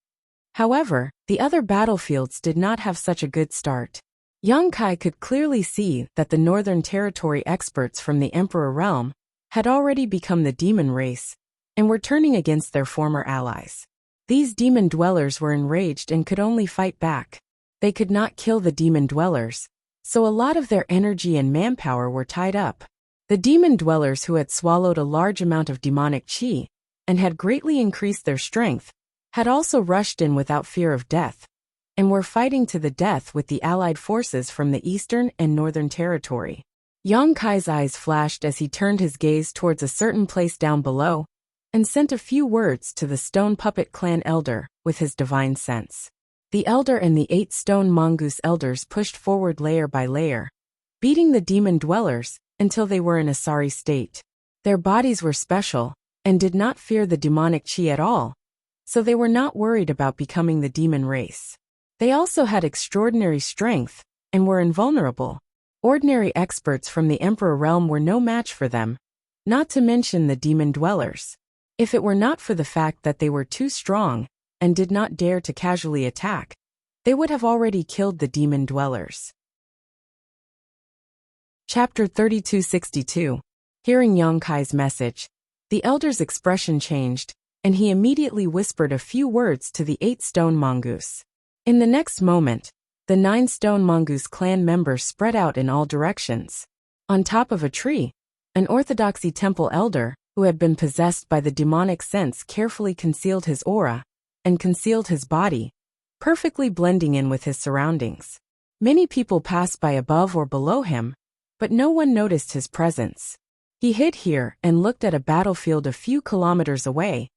However, the other battlefields did not have such a good start. Yang Kai could clearly see that the Northern Territory experts from the Emperor Realm had already become the demon race, and were turning against their former allies. These demon dwellers were enraged and could only fight back. They could not kill the demon dwellers, so a lot of their energy and manpower were tied up. The demon dwellers who had swallowed a large amount of demonic qi, and had greatly increased their strength, had also rushed in without fear of death, and were fighting to the death with the allied forces from the Eastern and Northern Territory. Yang Kai's eyes flashed as he turned his gaze towards a certain place down below, and sent a few words to the Stone Puppet Clan Elder with his divine sense. The Elder and the 8 Stone Mongoose Elders pushed forward layer by layer, beating the demon dwellers until they were in a sorry state. Their bodies were special, and did not fear the demonic qi at all, so they were not worried about becoming the demon race. They also had extraordinary strength, and were invulnerable. Ordinary experts from the Emperor Realm were no match for them, not to mention the demon dwellers. If it were not for the fact that they were too strong, and did not dare to casually attack, they would have already killed the demon dwellers. Chapter 3262. Hearing Yang Kai's message, the elder's expression changed, and he immediately whispered a few words to the 8 Stone Mongoose. In the next moment, the 9 Stone Mongoose clan members spread out in all directions. On top of a tree, an Orthodoxy Temple Elder, who had been possessed by the demonic sense, carefully concealed his aura, and concealed his body, perfectly blending in with his surroundings. Many people passed by above or below him, but no one noticed his presence. He hid here and looked at a battlefield a few kilometers away,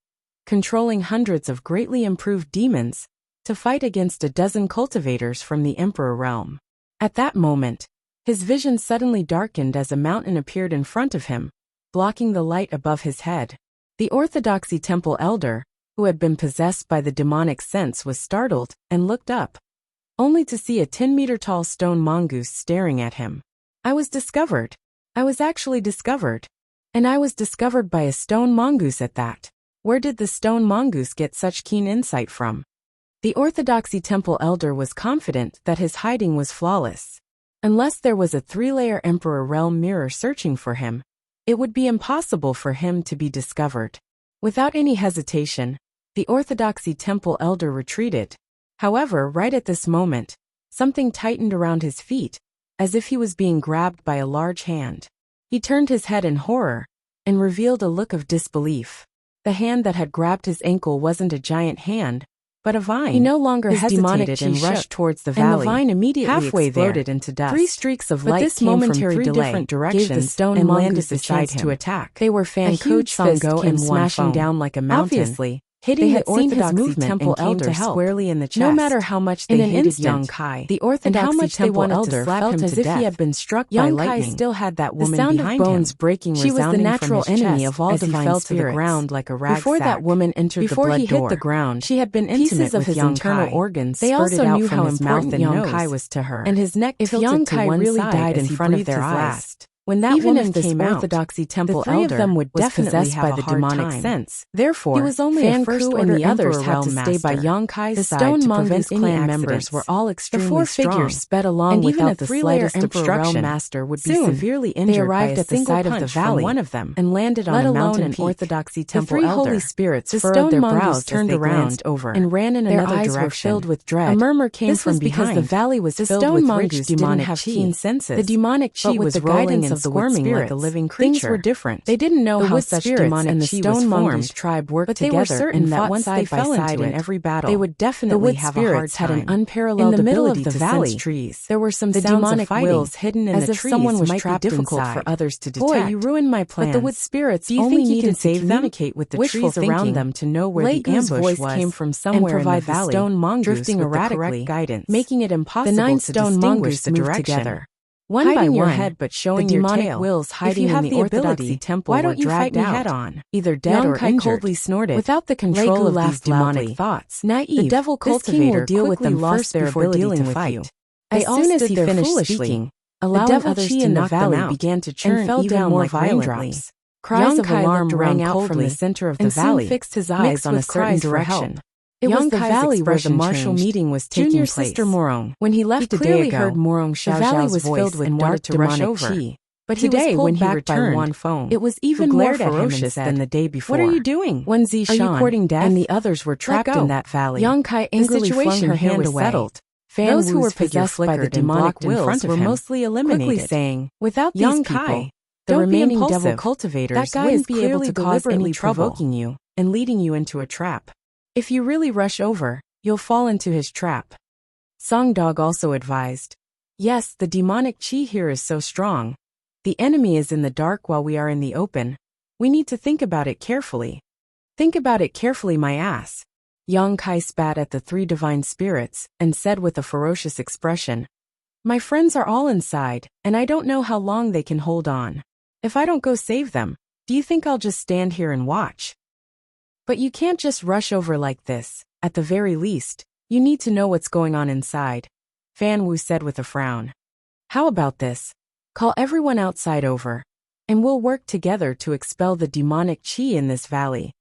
controlling hundreds of greatly improved demons, to fight against a dozen cultivators from the Emperor Realm. At that moment, His vision suddenly darkened as a mountain appeared in front of him, blocking the light above his head. The Orthodoxy temple elder, who had been possessed by the demonic sense, was startled and looked up, only to see a 10-meter-tall stone mongoose staring at him. I was discovered. I was actually discovered. And I was discovered by a stone mongoose at that. Where did the stone mongoose get such keen insight from? The Orthodoxy temple elder was confident that his hiding was flawless. Unless there was a 3-layer Emperor realm mirror searching for him, it would be impossible for him to be discovered. Without any hesitation, the Orthodoxy temple elder retreated. However, right at this moment, something tightened around his feet, as if he was being grabbed by a large hand. He turned his head in horror and revealed a look of disbelief. The hand that had grabbed his ankle wasn't a giant hand, but a vine. He no longer hesitated and rushed towards the valley. And the vine immediately exploded into dust. 3 streaks of light came from 3 different directions, gave the stone mongoose a chance to attack. They were Fan Ku's Sango and smashing down like a mountain. Obviously, hitting the Orthodoxy temple elder squarely in the chest. No matter how much they hated young Kai, the Orthodoxy temple elder felt as if he had been struck by lightning. Kai still had that woman behind him. The sound of bones breaking resounding from his chest. She was the natural enemy of all divine spirits. As he fell to the ground like a rag sack. Before that woman entered the blood door, hit the ground, she had been intimate with young Kai. Internal organs spurted out from his mouth and young Kai was to her, and his neck tilted to one side died in front of their eyes. When that woman came out, Orthodoxy temple elder of them would definitely have by the demonic sense. Therefore, he was only Fan Ku and the others had to stay by young Kai's side to prevent any clan members were all extremely strong. The 4 figures sped along, and even the 3-layer obstruction master would be severely injured. They arrived at the side of the valley, one of them, and landed on a mountain peak. Orthodoxy temple elder. The 3 holy spirits furrowed their brows, turned around over, and ran in another direction. Their eyes were filled with dread. A murmur came from behind. This was because the valley was filled with rich demonic chi. Keen senses. The demonic chi was rolling and squirming like a living creature. Things were different. They didn't know how such demonic chi was formed, tribe worked together, but they were certain that once they fell into it in every battle, they would definitely have a hard time. Had an unparalleled in the middle of the valley, trees. There were some demonic wills hidden in the trees, someone was trapped difficult for others to detect. Boy, you ruined my plans. But the wood spirits only needed to communicate with the trees around them to know where the ambush was, came from somewhere in the valley, stone mongoose drifting erratically, guidance, making it impossible to distinguish the direction. One by your head, but showing your tail. Wills hiding if you have in the Orthodoxy temple, why don't you fight me head on? Either dead or injured. Coldly snorted. Without the control of these demonic thoughts, naive, the devil cultivator will deal with them first before dealing with you. As soon as he finished speaking, allowing others to knock them out, began to churn and fell down more violently. Cries of alarm rang out from the center of the valley, fixed his eyes on a certain direction. It was the valley where the martial meeting was taking place. Junior sister Morong. When he left a day ago, heard Morong Xiao Zhao's was filled with dark to rush over. But today, when he returned, by Feng, it was even more ferocious than the day before. What are you doing? Wen Zishan, are you courting death? And the others were trapped in that valley. Yang Kai angrily flung her hand away. Those who were possessed by the demonic wills were mostly eliminated, quickly saying, without these people, the remaining devil cultivators that guy wouldn't be able to cause any trouble, provoking you and leading you into a trap. If you really rush over, you'll fall into his trap. Song Dog also advised. Yes, the demonic chi here is so strong. The enemy is in the dark while we are in the open. We need to think about it carefully. Think about it carefully, my ass. Yang Kai spat at the 3 divine spirits and said with a ferocious expression, my friends are all inside, and I don't know how long they can hold on. If I don't go save them, do you think I'll just stand here and watch? But you can't just rush over like this. At the very least, you need to know what's going on inside, Fan Wu said with a frown. How about this? Call everyone outside over, and we'll work together to expel the demonic chi in this valley.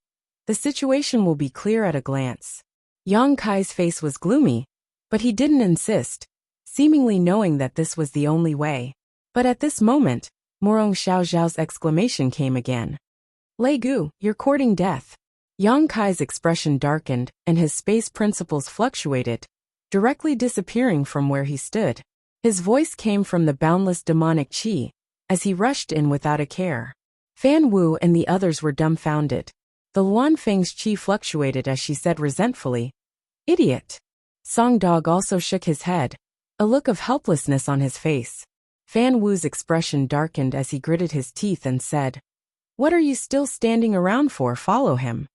The situation will be clear at a glance. Yang Kai's face was gloomy, but he didn't insist, seemingly knowing that this was the only way. But at this moment, Morong Xiao Zhao's exclamation came again. Lei Gu, you're courting death. Yang Kai's expression darkened, and his space principles fluctuated, directly disappearing from where he stood. His voice came from the boundless demonic chi, as he rushed in without a care. Fan Wu and the others were dumbfounded. The Luan Feng's chi fluctuated as she said resentfully, idiot. Song Dog also shook his head, a look of helplessness on his face. Fan Wu's expression darkened as he gritted his teeth and said, what are you still standing around for? Follow him.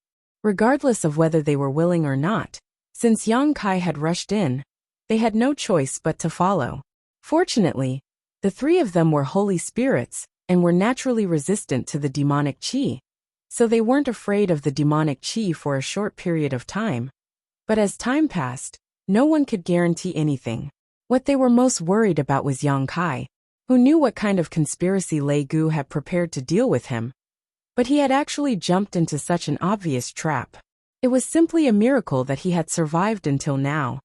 Regardless of whether they were willing or not, since Yang Kai had rushed in, they had no choice but to follow. Fortunately, The three of them were holy spirits and were naturally resistant to the demonic chi, so they weren't afraid of the demonic chi for a short period of time. But as time passed, no one could guarantee anything. What they were most worried about was Yang Kai, who knew what kind of conspiracy Lei Gu had prepared to deal with him. But he had actually jumped into such an obvious trap. It was simply a miracle that he had survived until now.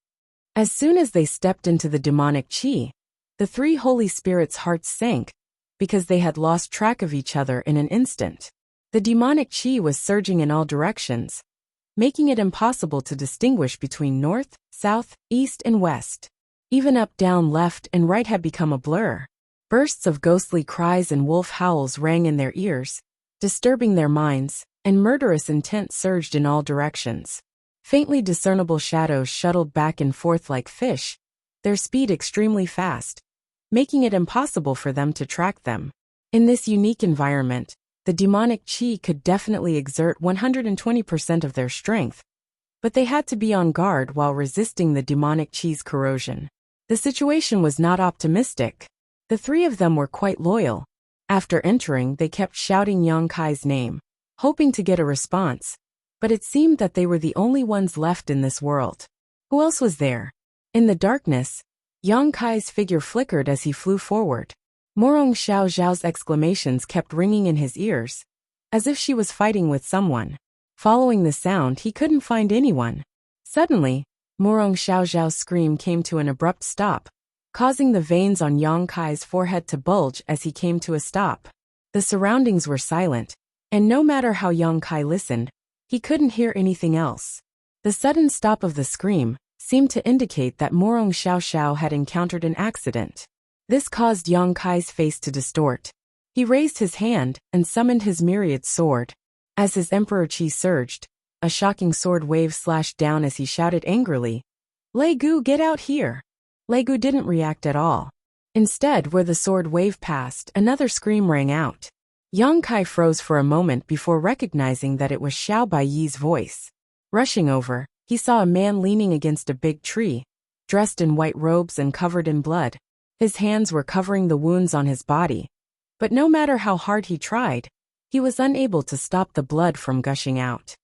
As soon as they stepped into the demonic chi, the three holy spirits' hearts sank, because they had lost track of each other in an instant. The demonic chi was surging in all directions, making it impossible to distinguish between north, south, east, and west. Even up, down, left, and right had become a blur. Bursts of ghostly cries and wolf howls rang in their ears, disturbing their minds, and murderous intent surged in all directions. Faintly discernible shadows shuttled back and forth like fish, their speed extremely fast, making it impossible for them to track them. In this unique environment, the demonic chi could definitely exert 120% of their strength, but they had to be on guard while resisting the demonic chi's corrosion. The situation was not optimistic. The three of them were quite loyal. After entering, they kept shouting Yang Kai's name, hoping to get a response, but it seemed that they were the only ones left in this world. Who else was there? In the darkness, Yang Kai's figure flickered as he flew forward. Morong Xiao Zhao's exclamations kept ringing in his ears, as if she was fighting with someone. Following the sound, he couldn't find anyone. Suddenly, Morong Xiao Zhao's scream came to an abrupt stop, causing the veins on Yang Kai's forehead to bulge as he came to a stop. The surroundings were silent, and no matter how Yang Kai listened, he couldn't hear anything else. The sudden stop of the scream seemed to indicate that Morong Xiao Xiao had encountered an accident. This caused Yang Kai's face to distort. He raised his hand and summoned his myriad sword. As his emperor chi surged, a shocking sword wave slashed down as he shouted angrily, "Lei Gu, get out here!" Lei Gu didn't react at all. Instead, where the sword wave passed, another scream rang out. Yang Kai froze for a moment before recognizing that it was Xiao Baiyi's voice. Rushing over, he saw a man leaning against a big tree, dressed in white robes and covered in blood. His hands were covering the wounds on his body, but no matter how hard he tried, he was unable to stop the blood from gushing out.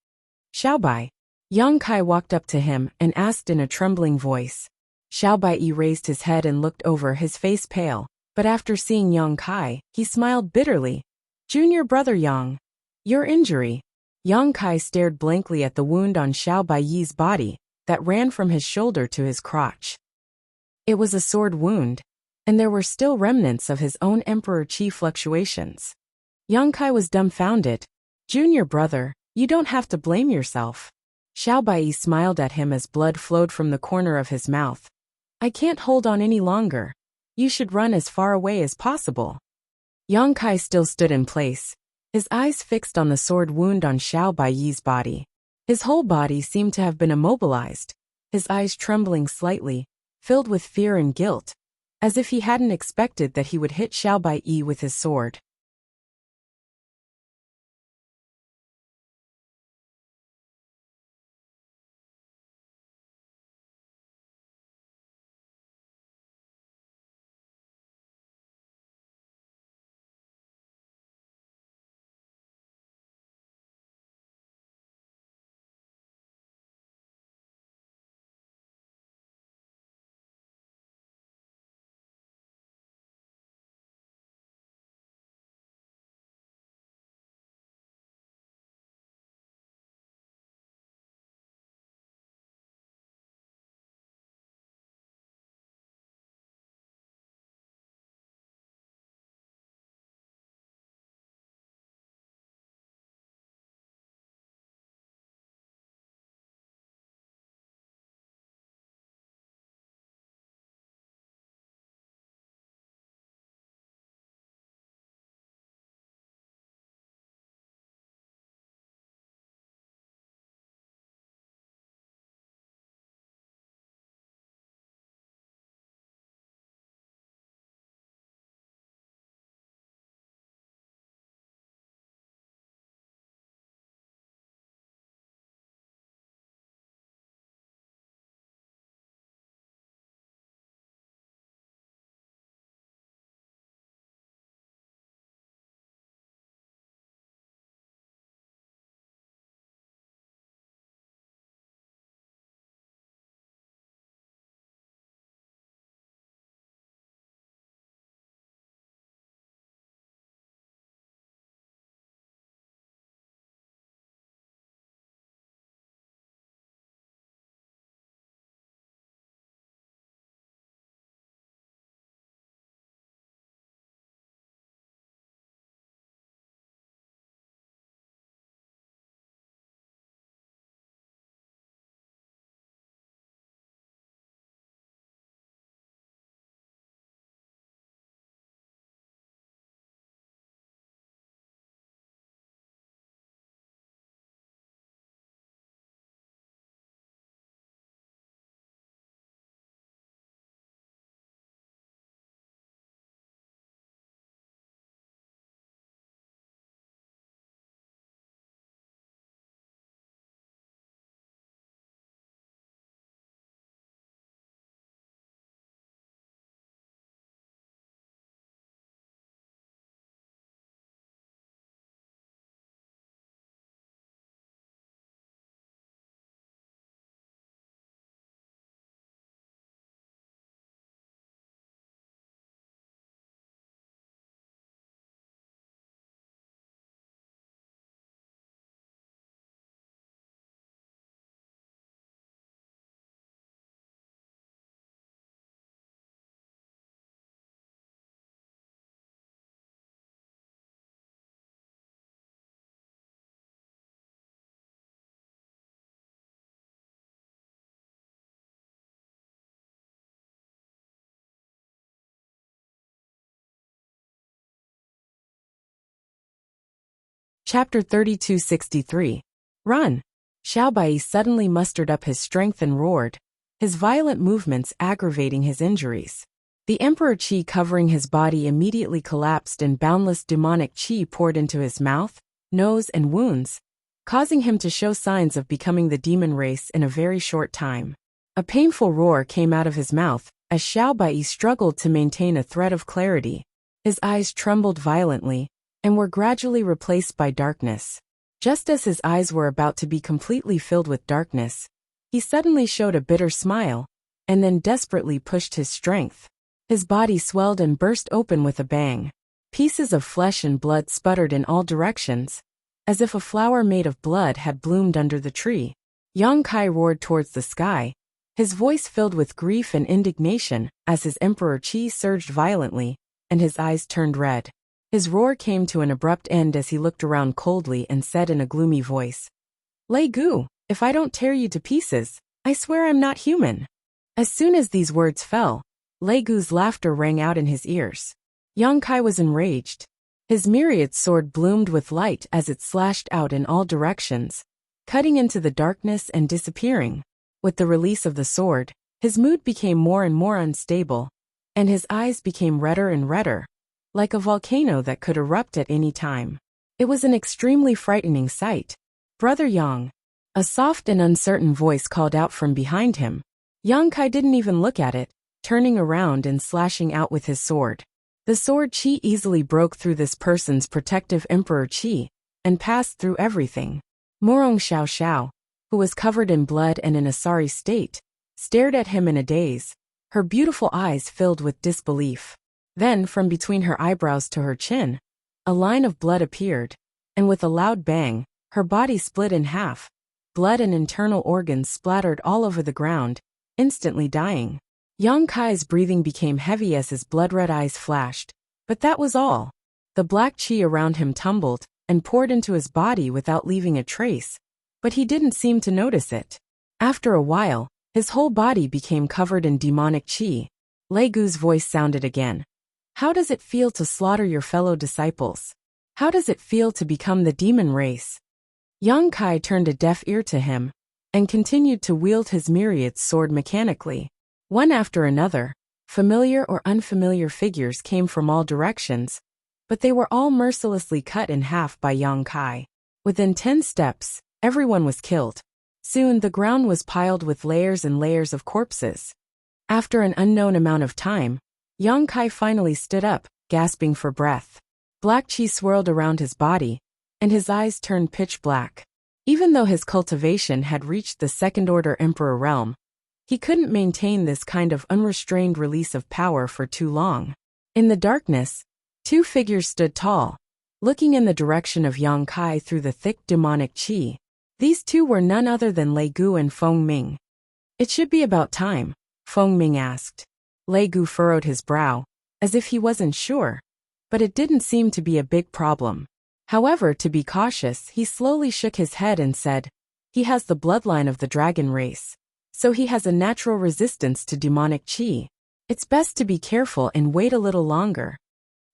"Xiao Bai." Yang Kai walked up to him and asked in a trembling voice. Xiao Baiyi raised his head and looked over, his face pale, but after seeing Yang Kai, he smiled bitterly. "Junior brother Yang, your injury." Yang Kai stared blankly at the wound on Xiao Baiyi's body that ran from his shoulder to his crotch. It was a sword wound, and there were still remnants of his own emperor chi fluctuations. Yang Kai was dumbfounded. "Junior brother, you don't have to blame yourself." Xiao Baiyi smiled at him as blood flowed from the corner of his mouth. "I can't hold on any longer. You should run as far away as possible." Yang Kai still stood in place, his eyes fixed on the sword wound on Xiao Baiyi's body. His whole body seemed to have been immobilized, his eyes trembling slightly, filled with fear and guilt, as if he hadn't expected that he would hit Xiao Baiyi with his sword. Chapter 3263. Run! Xiaobai suddenly mustered up his strength and roared, his violent movements aggravating his injuries. The Emperor Qi covering his body immediately collapsed and boundless demonic qi poured into his mouth, nose and wounds, causing him to show signs of becoming the demon race in a very short time. A painful roar came out of his mouth as Xiaobai struggled to maintain a thread of clarity. His eyes trembled violently and were gradually replaced by darkness. Just as his eyes were about to be completely filled with darkness, he suddenly showed a bitter smile and then desperately pushed his strength. His body swelled and burst open with a bang. Pieces of flesh and blood sputtered in all directions, as if a flower made of blood had bloomed under the tree. Yang Kai roared towards the sky, his voice filled with grief and indignation as his Emperor Qi surged violently, and his eyes turned red. His roar came to an abrupt end as he looked around coldly and said in a gloomy voice, "Lei Gu, if I don't tear you to pieces, I swear I'm not human." As soon as these words fell, Lei Gu's laughter rang out in his ears. Yang Kai was enraged. His myriad sword bloomed with light as it slashed out in all directions, cutting into the darkness and disappearing. With the release of the sword, his mood became more and more unstable, and his eyes became redder and redder, like a volcano that could erupt at any time. It was an extremely frightening sight. "Brother Yang," a soft and uncertain voice called out from behind him. Yang Kai didn't even look at it, turning around and slashing out with his sword. The sword qi easily broke through this person's protective Emperor Qi and passed through everything. Morong Xiao Xiao, who was covered in blood and in a sorry state, stared at him in a daze, her beautiful eyes filled with disbelief. Then, from between her eyebrows to her chin, a line of blood appeared, and with a loud bang, her body split in half. Blood and internal organs splattered all over the ground, instantly dying. Yang Kai's breathing became heavy as his blood-red eyes flashed, but that was all. The black qi around him tumbled and poured into his body without leaving a trace, but he didn't seem to notice it. After a while, his whole body became covered in demonic qi. Lei Gu's voice sounded again. "How does it feel to slaughter your fellow disciples? How does it feel to become the demon race?" Yang Kai turned a deaf ear to him and continued to wield his myriad sword mechanically. One after another, familiar or unfamiliar figures came from all directions, but they were all mercilessly cut in half by Yang Kai. Within 10 steps, everyone was killed. Soon the ground was piled with layers and layers of corpses. After an unknown amount of time, Yang Kai finally stood up, gasping for breath. Black qi swirled around his body, and his eyes turned pitch black. Even though his cultivation had reached the second-order emperor realm, he couldn't maintain this kind of unrestrained release of power for too long. In the darkness, two figures stood tall, looking in the direction of Yang Kai through the thick demonic qi. These two were none other than Lei Gu and Feng Ming. "It should be about time," Feng Ming asked. Lei Gu furrowed his brow, as if he wasn't sure, but it didn't seem to be a big problem. However, to be cautious, he slowly shook his head and said, "He has the bloodline of the dragon race, so he has a natural resistance to demonic qi. It's best to be careful and wait a little longer."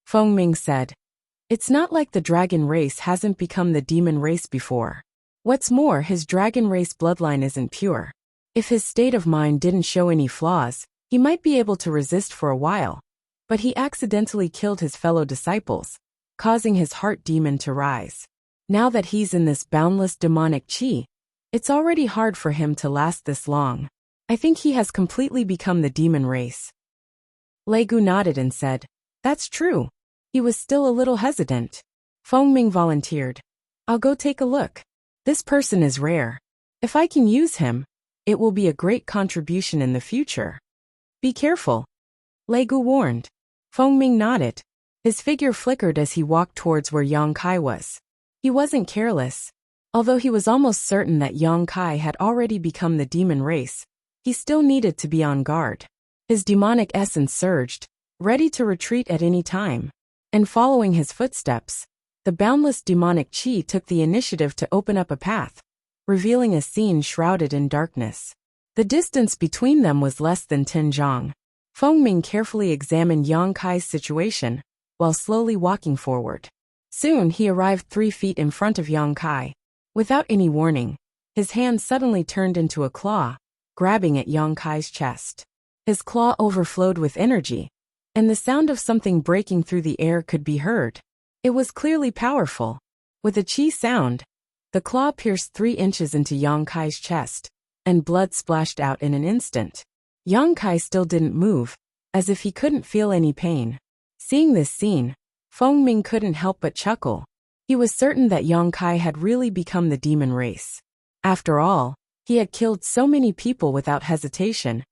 Feng Ming said, "It's not like the dragon race hasn't become the demon race before. What's more, his dragon race bloodline isn't pure. If his state of mind didn't show any flaws, he might be able to resist for a while, but he accidentally killed his fellow disciples, causing his heart demon to rise. Now that he's in this boundless demonic qi, it's already hard for him to last this long. I think he has completely become the demon race." Lei Gu nodded and said, "That's true." He was still a little hesitant. Feng Ming volunteered, "I'll go take a look. This person is rare. If I can use him, it will be a great contribution in the future." "Be careful," Lei Gu warned. Feng Ming nodded. His figure flickered as he walked towards where Yang Kai was. He wasn't careless. Although he was almost certain that Yang Kai had already become the demon race, he still needed to be on guard. His demonic essence surged, ready to retreat at any time. And following his footsteps, the boundless demonic qi took the initiative to open up a path, revealing a scene shrouded in darkness. The distance between them was less than 10 zhang. Feng Ming carefully examined Yang Kai's situation, while slowly walking forward. Soon he arrived 3 feet in front of Yang Kai. Without any warning, his hand suddenly turned into a claw, grabbing at Yang Kai's chest. His claw overflowed with energy, and the sound of something breaking through the air could be heard. It was clearly powerful. With a chi sound, the claw pierced 3 inches into Yang Kai's chest, and blood splashed out in an instant. Yang Kai still didn't move, as if he couldn't feel any pain. Seeing this scene, Feng Ming couldn't help but chuckle. He was certain that Yang Kai had really become the demon race. After all, he had killed so many people without hesitation,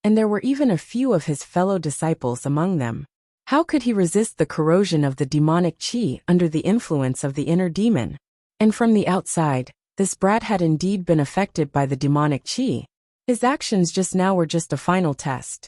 and there were even a few of his fellow disciples among them. How could he resist the corrosion of the demonic chi under the influence of the inner demon? And from the outside, this brat had indeed been affected by the demonic chi. His actions just now were just a final test.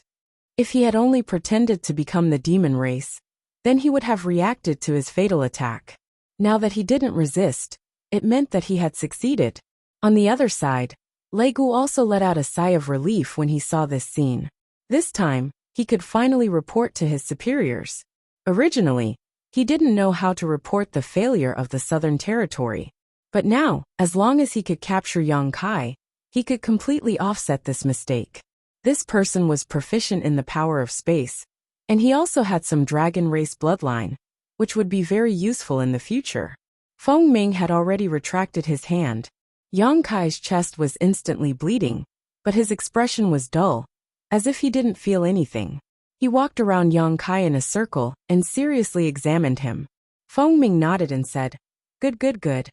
If he had only pretended to become the demon race, then he would have reacted to his fatal attack. Now that he didn't resist, it meant that he had succeeded. On the other side, Lei Gu also let out a sigh of relief when he saw this scene. This time, he could finally report to his superiors. Originally, he didn't know how to report the failure of the Southern Territory. But now, as long as he could capture Yang Kai, he could completely offset this mistake. This person was proficient in the power of space, and he also had some dragon race bloodline, which would be very useful in the future. Feng Ming had already retracted his hand. Yang Kai's chest was instantly bleeding, but his expression was dull, as if he didn't feel anything. He walked around Yang Kai in a circle and seriously examined him. Feng Ming nodded and said, Good.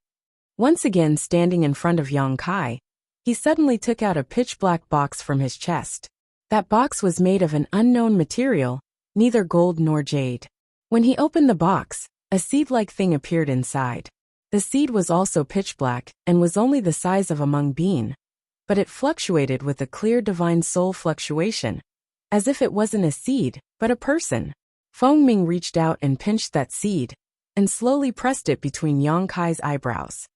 Once again standing in front of Yang Kai, he suddenly took out a pitch-black box from his chest. That box was made of an unknown material, neither gold nor jade. When he opened the box, a seed-like thing appeared inside. The seed was also pitch-black and was only the size of a mung bean, but it fluctuated with a clear divine soul fluctuation, as if it wasn't a seed, but a person. Feng Ming reached out and pinched that seed, and slowly pressed it between Yang Kai's eyebrows.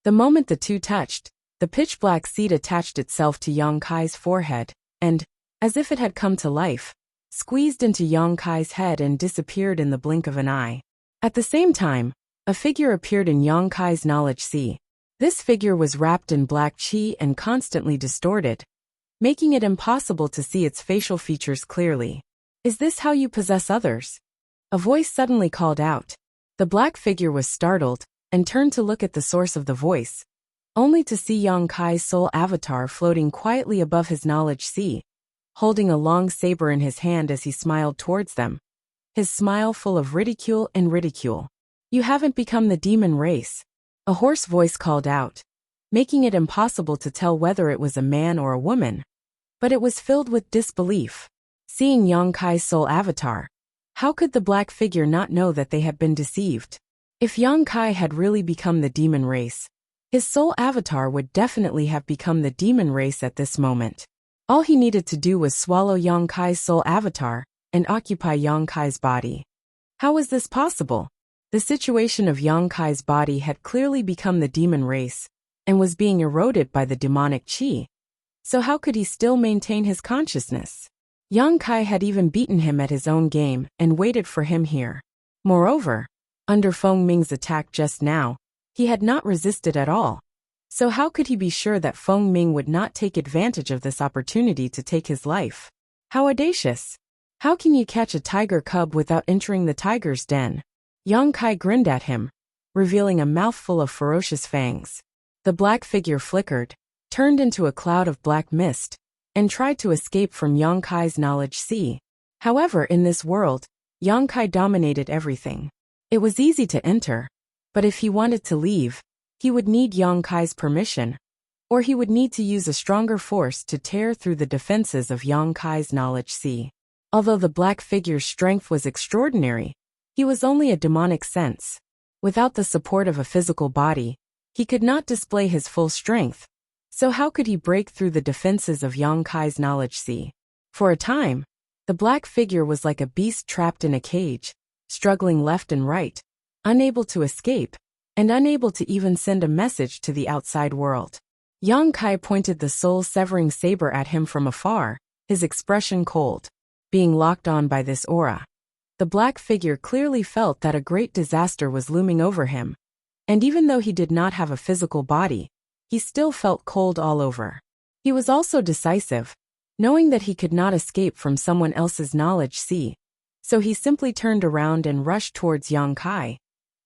The moment the two touched, the pitch-black seed attached itself to Yang Kai's forehead, and, as if it had come to life, squeezed into Yang Kai's head and disappeared in the blink of an eye. At the same time, a figure appeared in Yang Kai's knowledge sea. This figure was wrapped in black chi and constantly distorted, making it impossible to see its facial features clearly. Is this how you possess others? A voice suddenly called out. The black figure was startled, and turned to look at the source of the voice, only to see Yang Kai's soul avatar floating quietly above his knowledge sea, holding a long saber in his hand as he smiled towards them, his smile full of ridicule and ridicule. You haven't become the demon race. A hoarse voice called out, making it impossible to tell whether it was a man or a woman, but it was filled with disbelief. Seeing Yang Kai's soul avatar, how could the black figure not know that they had been deceived? If Yang Kai had really become the demon race, his soul avatar would definitely have become the demon race at this moment. All he needed to do was swallow Yang Kai's soul avatar and occupy Yang Kai's body. How was this possible? The situation of Yang Kai's body had clearly become the demon race and was being eroded by the demonic chi. So how could he still maintain his consciousness? Yang Kai had even beaten him at his own game and waited for him here. Moreover, under Feng Ming's attack just now, he had not resisted at all. So how could he be sure that Feng Ming would not take advantage of this opportunity to take his life? How audacious! How can you catch a tiger cub without entering the tiger's den? Yang Kai grinned at him, revealing a mouthful of ferocious fangs. The black figure flickered, turned into a cloud of black mist, and tried to escape from Yang Kai's knowledge sea. However, in this world, Yang Kai dominated everything. It was easy to enter, but if he wanted to leave, he would need Yang Kai's permission, or he would need to use a stronger force to tear through the defenses of Yang Kai's knowledge sea. Although the black figure's strength was extraordinary, he was only a demonic sense. Without the support of a physical body, he could not display his full strength. So how could he break through the defenses of Yang Kai's knowledge sea? For a time, the black figure was like a beast trapped in a cage, struggling left and right, unable to escape, and unable to even send a message to the outside world. Yang Kai pointed the soul-severing saber at him from afar, his expression cold. Being locked on by this aura, the black figure clearly felt that a great disaster was looming over him. And even though he did not have a physical body, he still felt cold all over. He was also decisive, knowing that he could not escape from someone else's knowledge sea. So he simply turned around and rushed towards Yang Kai,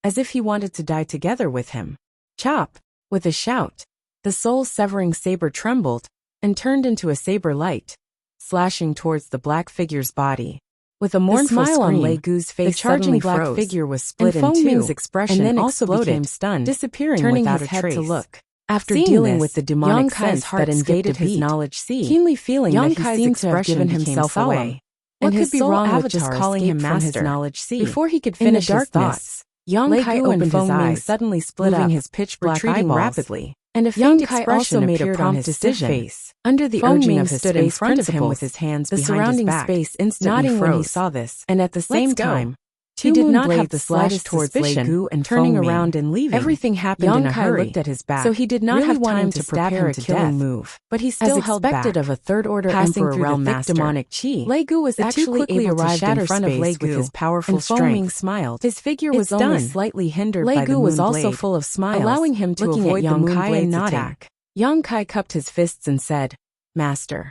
as if he wanted to die together with him. Chop! With a shout, the soul-severing saber trembled and turned into a saber light, slashing towards the black figure's body. With a mournful smile on Lei Gu's face, the charging black figure was split in two, expression and then also became stunned, disappearing turning without his head to look. After dealing with the demonic sense that invaded his knowledge sea, keenly feeling that he seemed to have given himself away. What could be wrong with just calling him master? Knowledge sea. Before he could finish his thoughts, Yang Kai opened his eyes, suddenly split up, his pitch black eyeballs rapidly, and a faint expression appeared on his stiff face. Under the urging of his stood in front of him with his hands behind his back, the surrounding space instantly nodding froze when he saw this, and at the same time, he did not have the slightest suspicion and turning around and leaving. Everything happened in a hurry. Looked at his back, so he did not have time to prepare a killing move. But he still held back. As expected of a third-order emperor realm master, demonic chi, Lei Gu was actually able to shatter in front of Lei Gu with his powerful strength. Smiled. His figure was only slightly hindered by the moon blade. Lei Gu was also full of smiles, allowing him to avoid the moon blade's attack. Yang Kai cupped his fists and said, "Master."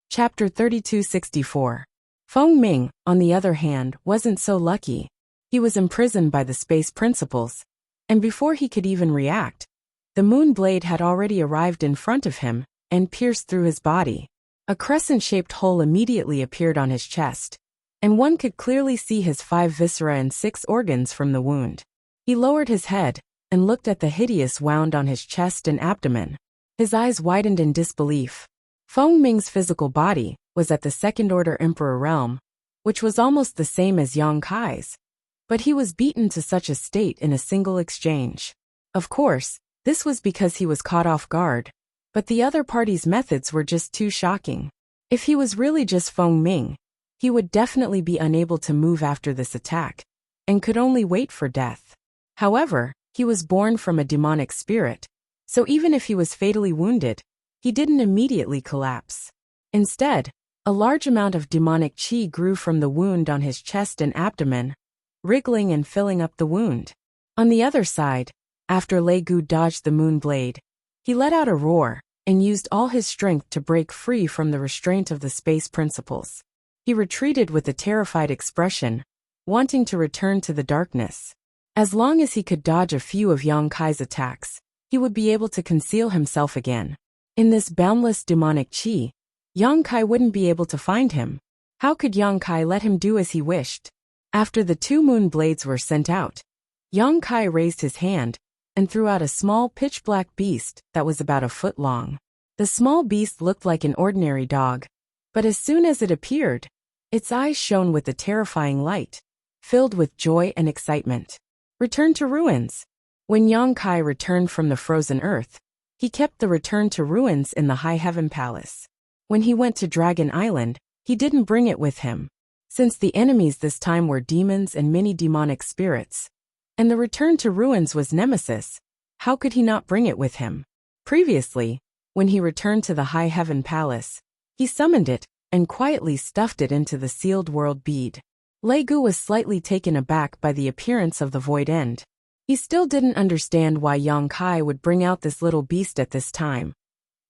Chapter 3264. Feng Ming, on the other hand, wasn't so lucky. He was imprisoned by the space principles, and before he could even react, the moon blade had already arrived in front of him and pierced through his body. A crescent-shaped hole immediately appeared on his chest, and one could clearly see his 5 viscera and 6 organs from the wound. He lowered his head and looked at the hideous wound on his chest and abdomen. His eyes widened in disbelief. Feng Ming's physical body was at the second-order Emperor realm, which was almost the same as Yang Kai's, but he was beaten to such a state in a single exchange. Of course, this was because he was caught off guard, but the other party's methods were just too shocking. If he was really just Feng Ming, he would definitely be unable to move after this attack, and could only wait for death. However, he was born from a demonic spirit, so even if he was fatally wounded, he didn't immediately collapse. Instead, a large amount of demonic qi grew from the wound on his chest and abdomen, wriggling and filling up the wound. On the other side, after Lei Gu dodged the moon blade, he let out a roar and used all his strength to break free from the restraint of the space principles. He retreated with a terrified expression, wanting to return to the darkness. As long as he could dodge a few of Yang Kai's attacks, he would be able to conceal himself again. In this boundless demonic qi, Yang Kai wouldn't be able to find him. How could Yang Kai let him do as he wished? After the 2 moon blades were sent out, Yang Kai raised his hand and threw out a small pitch-black beast that was about a foot long. The small beast looked like an ordinary dog, but as soon as it appeared, its eyes shone with a terrifying light, filled with joy and excitement. Return to ruins. When Yang Kai returned from the frozen earth, he kept the return to ruins in the High Heaven Palace. When he went to Dragon Island, he didn't bring it with him, since the enemies this time were demons and many demonic spirits, and the return to ruins was Nemesis. How could he not bring it with him? Previously, when he returned to the High Heaven Palace, he summoned it and quietly stuffed it into the sealed world bead. Lei Gu was slightly taken aback by the appearance of the void end. He still didn't understand why Yang Kai would bring out this little beast at this time,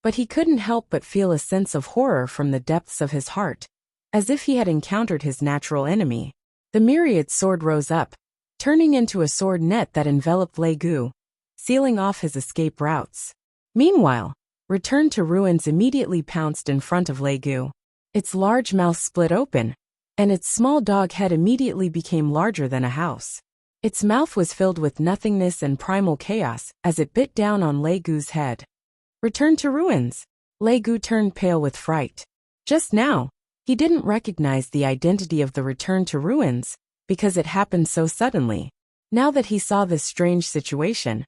but he couldn't help but feel a sense of horror from the depths of his heart, as if he had encountered his natural enemy. The myriad sword rose up, turning into a sword net that enveloped Lei Gu, sealing off his escape routes. Meanwhile, Return to Ruins immediately pounced in front of Lei Gu. Its large mouth split open, and its small dog head immediately became larger than a house. Its mouth was filled with nothingness and primal chaos as it bit down on Lei Gu's head. Return to Ruins. Lei Gu turned pale with fright. Just now, he didn't recognize the identity of the Return to Ruins because it happened so suddenly. Now that he saw this strange situation,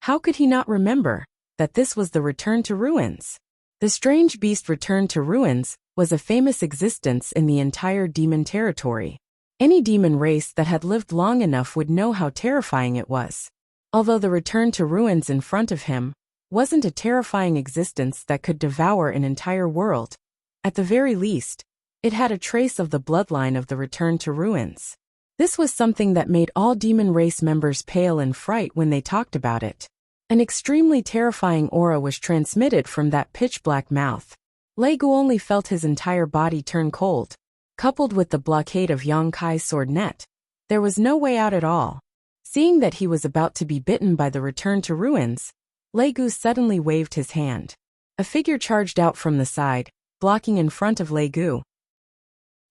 how could he not remember that this was the Return to Ruins? The strange beast Return to Ruins was a famous existence in the entire demon territory. Any demon race that had lived long enough would know how terrifying it was. Although the Return to Ruins in front of him wasn't a terrifying existence that could devour an entire world, at the very least, it had a trace of the bloodline of the Return to Ruins. This was something that made all demon race members pale in fright when they talked about it. An extremely terrifying aura was transmitted from that pitch-black mouth. Lei Gu only felt his entire body turn cold. Coupled with the blockade of Yang Kai's sword net, there was no way out at all. Seeing that he was about to be bitten by the Return to Ruins, Lei Gu suddenly waved his hand. A figure charged out from the side, blocking in front of Lei Gu.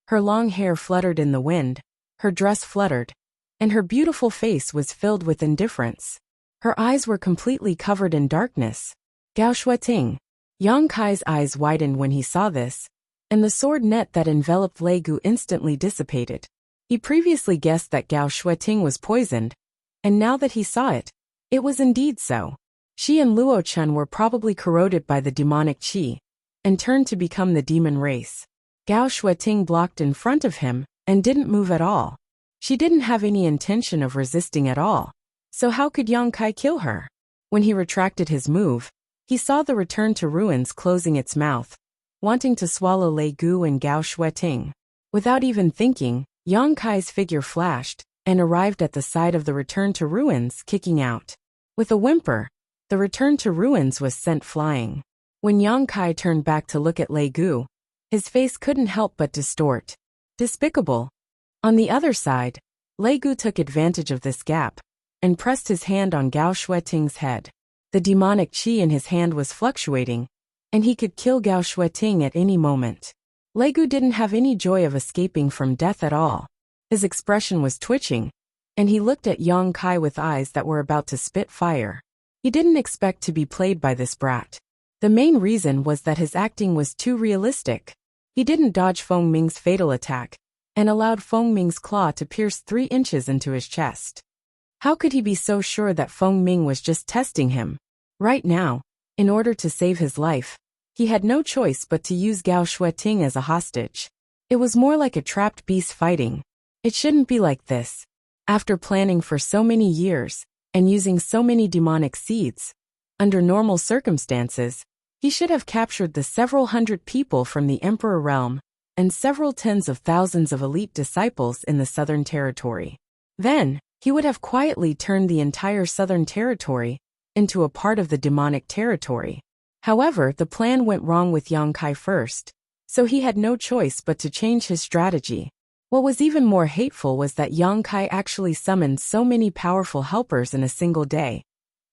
Her long hair fluttered in the wind, her dress fluttered, and her beautiful face was filled with indifference. Her eyes were completely covered in darkness. Gao Shueting. Yang Kai's eyes widened when he saw this, and the sword net that enveloped Lei Gu instantly dissipated. He previously guessed that Gao Shueting was poisoned, and now that he saw it, it was indeed so. She and Luo Chun were probably corroded by the demonic qi, and turned to become the demon race. Gao Shueting blocked in front of him, and didn't move at all. She didn't have any intention of resisting at all, so how could Yang Kai kill her? When he retracted his move, he saw the Return to Ruins closing its mouth, wanting to swallow Lei Gu and Gao Shueting. Without even thinking, Yang Kai's figure flashed, and arrived at the side of the Return to Ruins, kicking out. With a whimper, the Return to Ruins was sent flying. When Yang Kai turned back to look at Lei Gu, His face couldn't help but distort. Despicable. On the other side, Lei Gu took advantage of this gap and pressed his hand on Gao Shueting's head. The demonic qi in his hand was fluctuating, and he could kill Gao Shueting at any moment. Lei Gu didn't have any joy of escaping from death at all. His expression was twitching, and he looked at Yang Kai with eyes that were about to spit fire. He didn't expect to be played by this brat. The main reason was that his acting was too realistic. He didn't dodge Feng Ming's fatal attack, and allowed Feng Ming's claw to pierce 3 inches into his chest. How could he be so sure that Feng Ming was just testing him? Right now, in order to save his life, he had no choice but to use Gao Shueting as a hostage. It was more like a trapped beast fighting. It shouldn't be like this. After planning for so many years, and using so many demonic seeds, under normal circumstances, he should have captured the several hundred people from the Emperor realm, and several tens of thousands of elite disciples in the Southern Territory. Then, he would have quietly turned the entire Southern Territory into a part of the demonic territory. However, the plan went wrong with Yang Kai first, so he had no choice but to change his strategy. What was even more hateful was that Yang Kai actually summoned so many powerful helpers in a single day,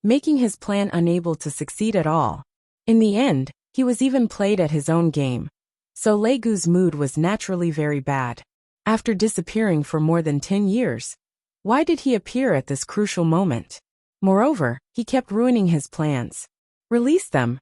making his plan unable to succeed at all. In the end, he was even played at his own game. So Lei Gu's mood was naturally very bad. After disappearing for more than 10 years, why did he appear at this crucial moment? Moreover, he kept ruining his plans. Release them.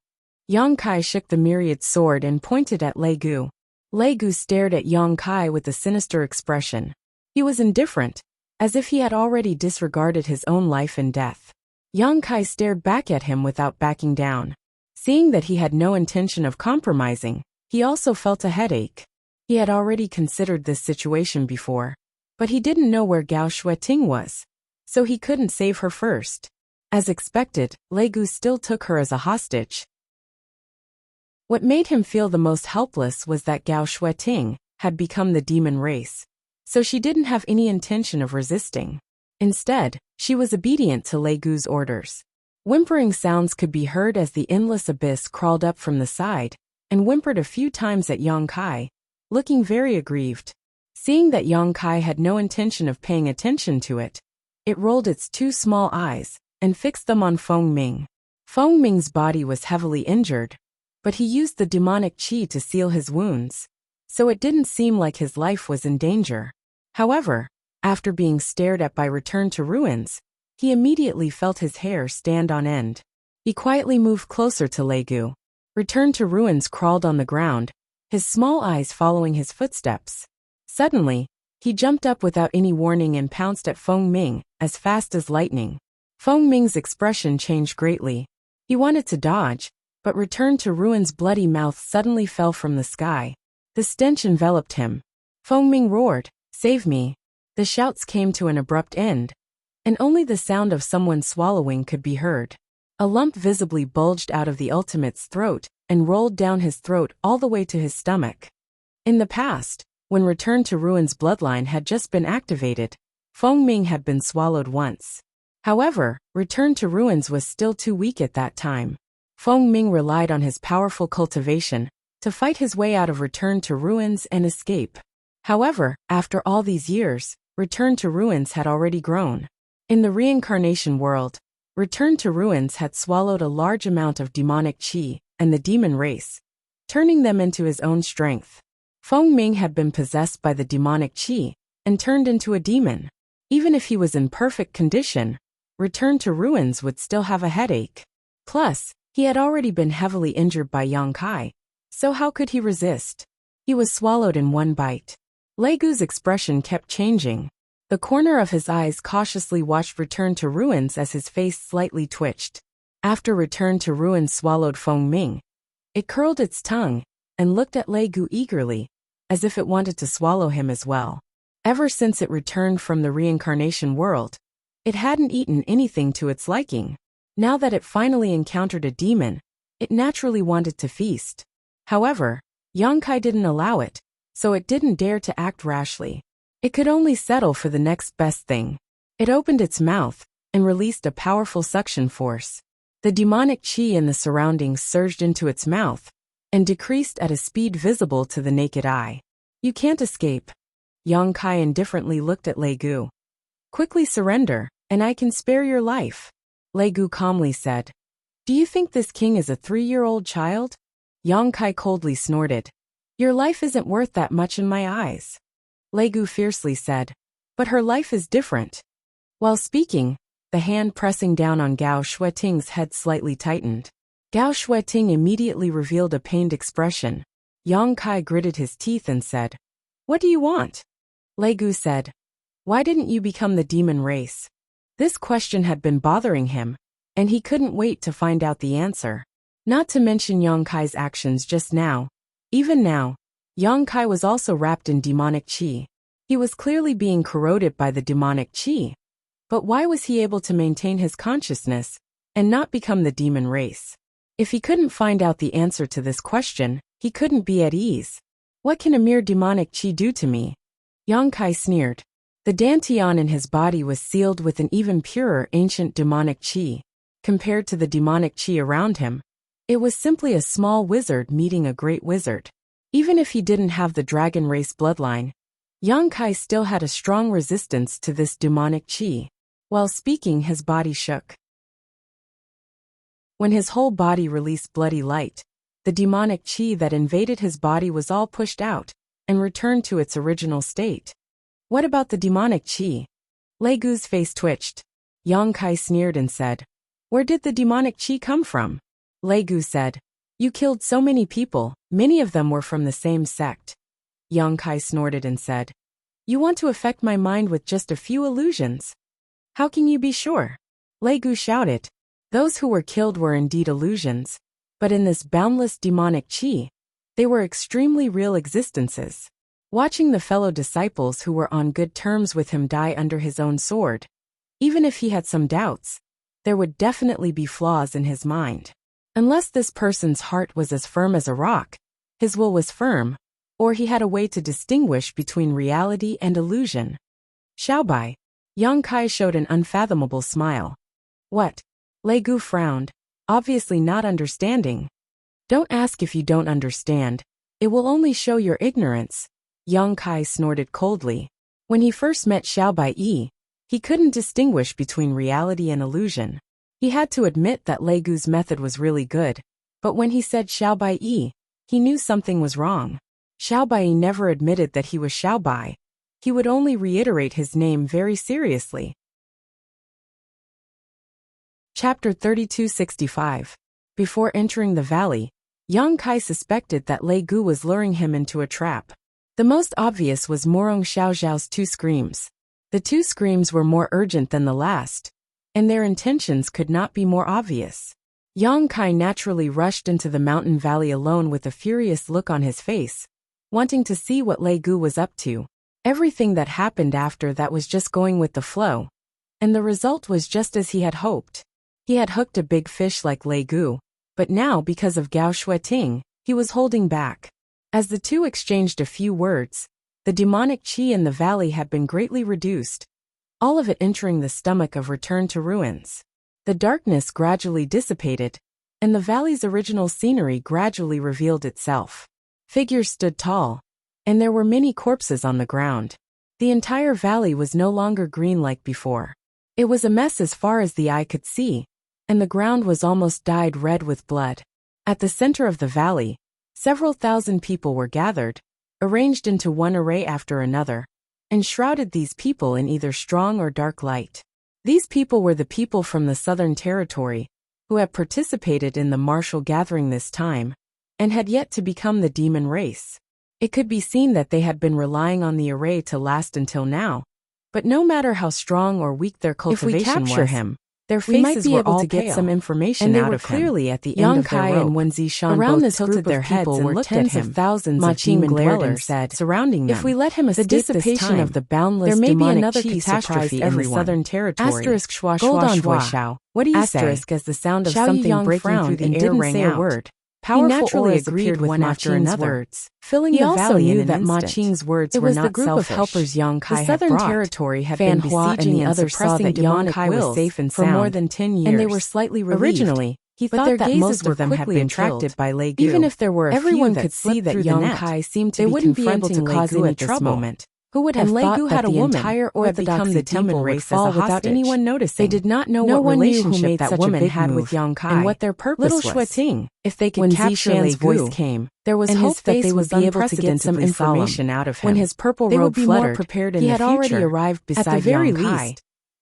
Yang Kai shook the myriad sword and pointed at Lei Gu. Lei Gu stared at Yang Kai with a sinister expression. He was indifferent, as if he had already disregarded his own life and death. Yang Kai stared back at him without backing down. Seeing that he had no intention of compromising, he also felt a headache. He had already considered this situation before, but he didn't know where Gao Shueting was, so he couldn't save her first. As expected, Lei Gu still took her as a hostage. What made him feel the most helpless was that Gao Shueting had become the demon race, so she didn't have any intention of resisting. Instead, she was obedient to Lei Gu's orders. Whimpering sounds could be heard as the endless abyss crawled up from the side, and whimpered a few times at Yang Kai, looking very aggrieved. Seeing that Yang Kai had no intention of paying attention to it, it rolled its 2 small eyes, and fixed them on Feng Ming. Feng Ming's body was heavily injured, but he used the demonic qi to seal his wounds, so it didn't seem like his life was in danger. However, after being stared at by Return to Ruins, he immediately felt his hair stand on end. He quietly moved closer to Lei Gu. Return to Ruins crawled on the ground, his small eyes following his footsteps. Suddenly, he jumped up without any warning and pounced at Feng Ming, as fast as lightning. Feng Ming's expression changed greatly. He wanted to dodge, but Return to Ruins' bloody mouth suddenly fell from the sky. The stench enveloped him. Feng Ming roared, "Save me!" The shouts came to an abrupt end, and only the sound of someone swallowing could be heard. A lump visibly bulged out of the ultimate's throat and rolled down his throat all the way to his stomach. In the past, when Return to Ruins' bloodline had just been activated, Feng Ming had been swallowed once. However, Return to Ruins was still too weak at that time. Feng Ming relied on his powerful cultivation to fight his way out of Return to Ruins and escape. However, after all these years, Return to Ruins had already grown. In the reincarnation world, Return to Ruins had swallowed a large amount of demonic qi and the demon race, turning them into his own strength. Feng Ming had been possessed by the demonic qi and turned into a demon. Even if he was in perfect condition, Return to Ruins would still have a headache. Plus, he had already been heavily injured by Yang Kai, so how could he resist? He was swallowed in one bite. Lei Gu's expression kept changing. The corner of his eyes cautiously watched Return to Ruins as his face slightly twitched. After Return to Ruins swallowed Feng Ming, it curled its tongue and looked at Lei Gu eagerly, as if it wanted to swallow him as well. Ever since it returned from the reincarnation world, it hadn't eaten anything to its liking. Now that it finally encountered a demon, it naturally wanted to feast. However, Yang Kai didn't allow it, so it didn't dare to act rashly. It could only settle for the next best thing. It opened its mouth and released a powerful suction force. The demonic qi in the surroundings surged into its mouth, and decreased at a speed visible to the naked eye. You can't escape. Yang Kai indifferently looked at Lei Gu. Quickly surrender, and I can spare your life. Lei Gu calmly said. Do you think this king is a 3-year-old child? Yang Kai coldly snorted. Your life isn't worth that much in my eyes. Lei Gu fiercely said. But her life is different. While speaking, the hand pressing down on Gao Shueting's head slightly tightened. Gao Shueting immediately revealed a pained expression. Yang Kai gritted his teeth and said, What do you want? Lei Gu said, Why didn't you become the demon race? This question had been bothering him, and he couldn't wait to find out the answer. Not to mention Yang Kai's actions just now. Even now, Yang Kai was also wrapped in demonic qi. He was clearly being corroded by the demonic qi. But why was he able to maintain his consciousness and not become the demon race? If he couldn't find out the answer to this question, he couldn't be at ease. What can a mere demonic qi do to me? Yang Kai sneered. The dantian in his body was sealed with an even purer ancient demonic qi. Compared to the demonic qi around him, it was simply a small wizard meeting a great wizard. Even if he didn't have the dragon race bloodline, Yang Kai still had a strong resistance to this demonic qi. While speaking, his body shook. When his whole body released bloody light, the demonic qi that invaded his body was all pushed out and returned to its original state. What about the demonic qi? Lei Gu's face twitched. Yang Kai sneered and said, Where did the demonic qi come from? Lei Gu said, You killed so many people, many of them were from the same sect. Yang Kai snorted and said, You want to affect my mind with just a few illusions? How can you be sure? Lei Gu shouted. Those who were killed were indeed illusions, but in this boundless demonic qi, they were extremely real existences. Watching the fellow disciples who were on good terms with him die under his own sword, even if he had some doubts, there would definitely be flaws in his mind. Unless this person's heart was as firm as a rock, his will was firm, or he had a way to distinguish between reality and illusion. Xiaobai. Yang Kai showed an unfathomable smile. What? Lei Gu frowned, obviously not understanding. Don't ask if you don't understand. It will only show your ignorance. Yang Kai snorted coldly. When he first met Xiaobai Yi, he couldn't distinguish between reality and illusion. He had to admit that Lei Gu's method was really good, but when he said Xiaobai Yi, he knew something was wrong. Xiaobai Yi never admitted that he was Xiaobai. He would only reiterate his name very seriously. Chapter 3265. Before entering the valley, Yang Kai suspected that Lei Gu was luring him into a trap. The most obvious was Morong Xiaozhao's 2 screams. The 2 screams were more urgent than the last, and their intentions could not be more obvious. Yang Kai naturally rushed into the mountain valley alone with a furious look on his face, wanting to see what Lei Gu was up to. Everything that happened after that was just going with the flow, and the result was just as he had hoped. He had hooked a big fish like Lei Gu, but now because of Gao Shueting, he was holding back. As the two exchanged a few words, the demonic qi in the valley had been greatly reduced, all of it entering the stomach of Return to Ruins. The darkness gradually dissipated, and the valley's original scenery gradually revealed itself. Figures stood tall, and there were many corpses on the ground. The entire valley was no longer green like before. It was a mess as far as the eye could see, and the ground was almost dyed red with blood. At the center of the valley, several thousand people were gathered, arranged into one array after another, and shrouded these people in either strong or dark light. These people were the people from the Southern Territory, who had participated in the martial gathering this time, and had yet to become the demon race. It could be seen that they had been relying on the array to last until now, but no matter how strong or weak their cultivation was, if we capture him, their faces were all pale, get some information out of him. And they were clearly at the end of their rope. Yang Kai and Wen Zishan around this tilted their heads and looked at him. Thousands of demon dwellers said, surrounding them, if we let him escape the dissipation of the boundless there may be another catastrophe in the Southern Territory. Asterisk schwa schwa schwa. What do you say? Asterisk as the sound of something breaking through the air rang out. Powerful he naturally agreed with one after another, filling the valley in an instant. Ma Qing's words were not selfish. It was the group of helpers Yang Kai had brought. The Southern Territory had been besieging and others saw that Yang Kai was safe and sound, for more than 10 years, and they were slightly relieved. Originally, He thought that most of them had been attracted by Lei Gu. Even if there were everyone could see that young Kai seemed to be confronting Lei Gu at this moment. Who would have thought that the entire Orthodox temple would fall without anyone noticing? They did not know what relationship that woman had with Yang Kai and what their purpose was. Little Shuating, if they could capture Lei Gu's voice came, there was hope that they would be able to get some information out of him. When his purple robe fluttered, he had already arrived beside Yang Kai.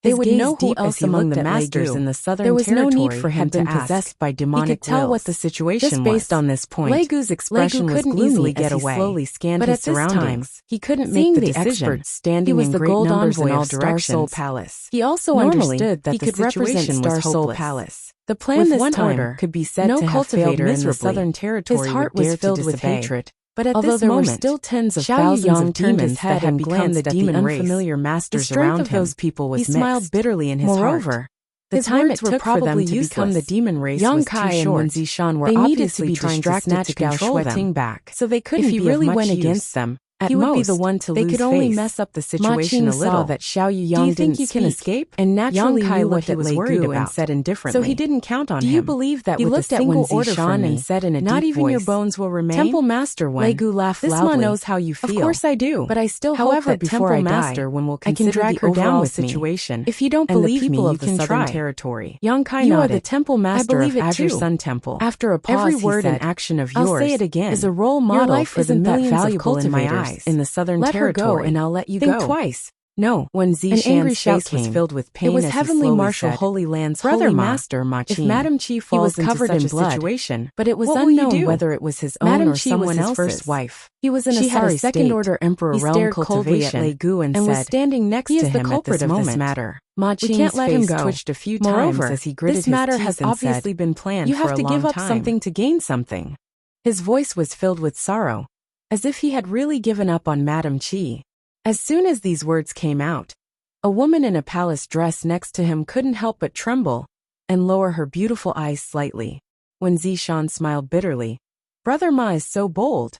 They would know who else among the masters in the southern territory there was no need for him to possessed by demonic. He could tell what the situation was. Just based on this point, Lei Gu's expression was gloomy as he slowly scanned his surroundings. He couldn't make the decision. He was the gold envoy of Star Soul Palace. He also understood that the situation was hopeless. The plan this time could be said to have failed miserably. In the southern territory, his heart was filled with hatred. But at this moment, there were still tens of thousands of demons that had become the demon race. Unfamiliar masters around him. Those people was he smiled bitterly in his heart. The time it took for them to become the demon race was too short. And Wen Zishan were obviously trying to snatch Gao Shueting back, so they couldn't be of much use. If he really went against them, he would be the one to lose face. They could only mess up the situation a little. Saw that Xiao Yuyang didn't speak, escape? And naturally Yang Kai knew what he was worried about and said indifferently. So he didn't count on him. Do you believe that he looked at Wen Zishan and said in a deep voice, "Not even your bones will remain"? Temple Master Wen. Lei Gu laughed loudly. This one knows how you feel. Of course I do. But I still hope that Temple Master Wen will consider I can drag her down with situation. If you don't believe me, you can try. Territory. Yang Kai nodded. You are the Temple Master of Azure Sun Temple. After a pause, every word and action of yours, I'll say it again, is a role model for the millions of cultivators in the southern territory. Let her go and I'll let you go. Think twice. No. When Zishan's angry shout was filled with pain, it was Heavenly Marshal Holy Land's Brother Master Ma Qing. If Madame Qi falls into such a situation, but it was unknown whether it was his own or someone else's first wife. He was in a sorry second-order Emperor realm cultivation, Lei Gu and was standing next to him at this moment. Ma Qing's face twitched a few times as he gritted his teeth and said, "This matter has obviously been planned for a long time. You have to give up something to gain something." His voice was filled with sorrow, as if he had really given up on Madame Qi. As soon as these words came out, a woman in a palace dress next to him couldn't help but tremble and lower her beautiful eyes slightly. When Zishan smiled bitterly, "Brother Ma is so bold.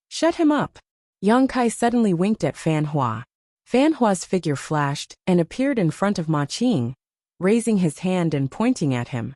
Shut him up." Yang Kai suddenly winked at Fan Hua. Fan Hua's figure flashed and appeared in front of Ma Qing, raising his hand and pointing at him.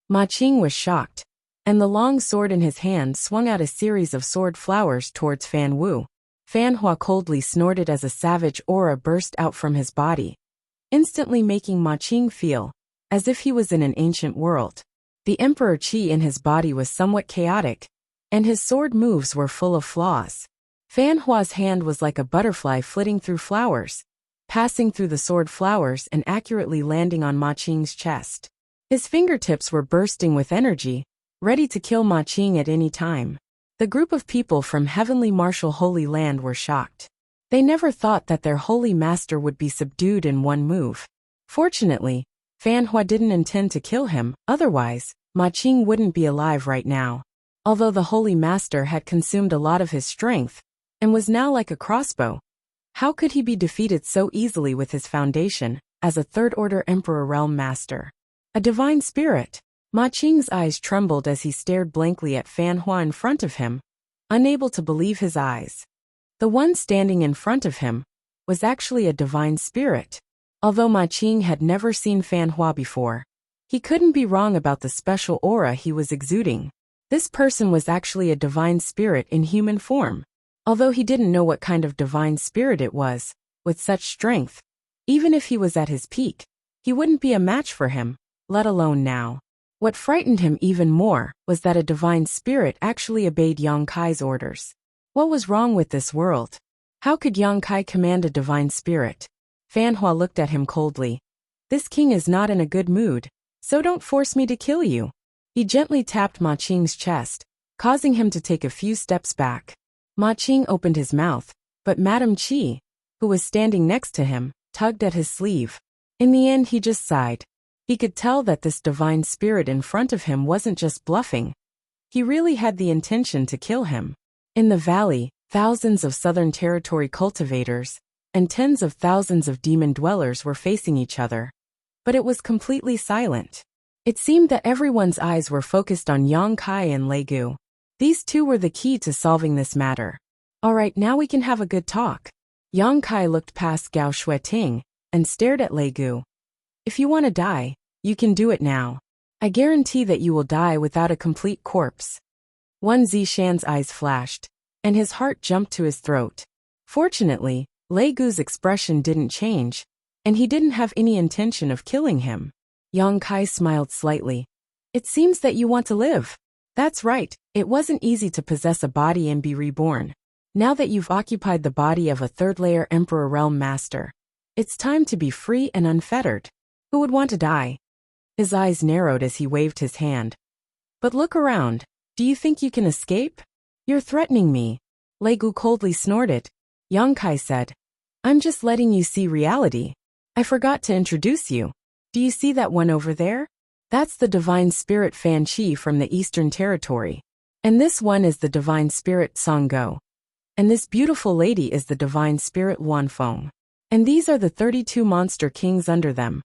Ma Qing was shocked, and the long sword in his hand swung out a series of sword flowers towards Fan Wu. Fan Hua coldly snorted as a savage aura burst out from his body, instantly making Ma Qing feel as if he was in an ancient world. The Emperor Qi in his body was somewhat chaotic, and his sword moves were full of flaws. Fan Hua's hand was like a butterfly flitting through flowers, passing through the sword flowers and accurately landing on Ma Qing's chest. His fingertips were bursting with energy, ready to kill Ma Qing at any time. The group of people from Heavenly Marshal Holy Land were shocked. They never thought that their holy master would be subdued in one move. Fortunately, Fan Hua didn't intend to kill him, otherwise, Ma Qing wouldn't be alive right now. Although the holy master had consumed a lot of his strength, and was now like a crossbow, how could he be defeated so easily with his foundation, as a third-order Emperor Realm Master? A divine spirit. Ma Qing's eyes trembled as he stared blankly at Fan Hua in front of him, unable to believe his eyes. The one standing in front of him was actually a divine spirit. Although Ma Qing had never seen Fan Hua before, he couldn't be wrong about the special aura he was exuding. This person was actually a divine spirit in human form. Although he didn't know what kind of divine spirit it was, with such strength, even if he was at his peak, he wouldn't be a match for him, let alone now. What frightened him even more was that a divine spirit actually obeyed Yang Kai's orders. What was wrong with this world? How could Yang Kai command a divine spirit? Fan Hua looked at him coldly. This king is not in a good mood, so don't force me to kill you. He gently tapped Ma Qing's chest, causing him to take a few steps back. Ma Qing opened his mouth, but Madame Qi, who was standing next to him, tugged at his sleeve. In the end, he just sighed. He could tell that this divine spirit in front of him wasn't just bluffing. He really had the intention to kill him. In the valley, thousands of Southern Territory cultivators and tens of thousands of demon dwellers were facing each other. But it was completely silent. It seemed that everyone's eyes were focused on Yang Kai and Lei Gu. These two were the key to solving this matter. All right, now we can have a good talk. Yang Kai looked past Gao Shueting and stared at Lei Gu. If you want to die, you can do it now. I guarantee that you will die without a complete corpse. Wen Zishan's eyes flashed, and his heart jumped to his throat. Fortunately, Lei Gu's expression didn't change, and he didn't have any intention of killing him. Yang Kai smiled slightly. It seems that you want to live. That's right, it wasn't easy to possess a body and be reborn. Now that you've occupied the body of a third-layer Emperor Realm Master, it's time to be free and unfettered. Who would want to die? His eyes narrowed as he waved his hand. But look around. Do you think you can escape? You're threatening me. Lei Gu coldly snorted. Yang Kai said, I'm just letting you see reality. I forgot to introduce you. Do you see that one over there? That's the divine spirit Fan Qi from the Eastern Territory. And this one is the divine spirit Song Go. And this beautiful lady is the divine spirit Luan Feng. And these are the 32 monster kings under them.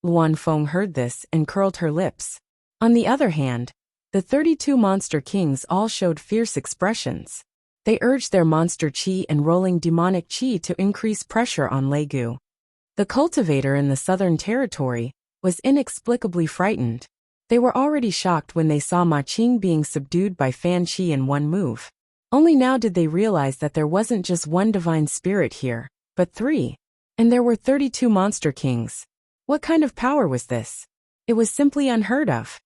Luan Feng heard this and curled her lips. On the other hand, the 32 monster kings all showed fierce expressions. They urged their monster qi and rolling demonic qi to increase pressure on Lei Gu. The cultivator in the Southern Territory was inexplicably frightened. They were already shocked when they saw Ma Qing being subdued by Fan Qi in one move. Only now did they realize that there wasn't just one divine spirit here, but 3. And there were 32 monster kings. What kind of power was this? It was simply unheard of.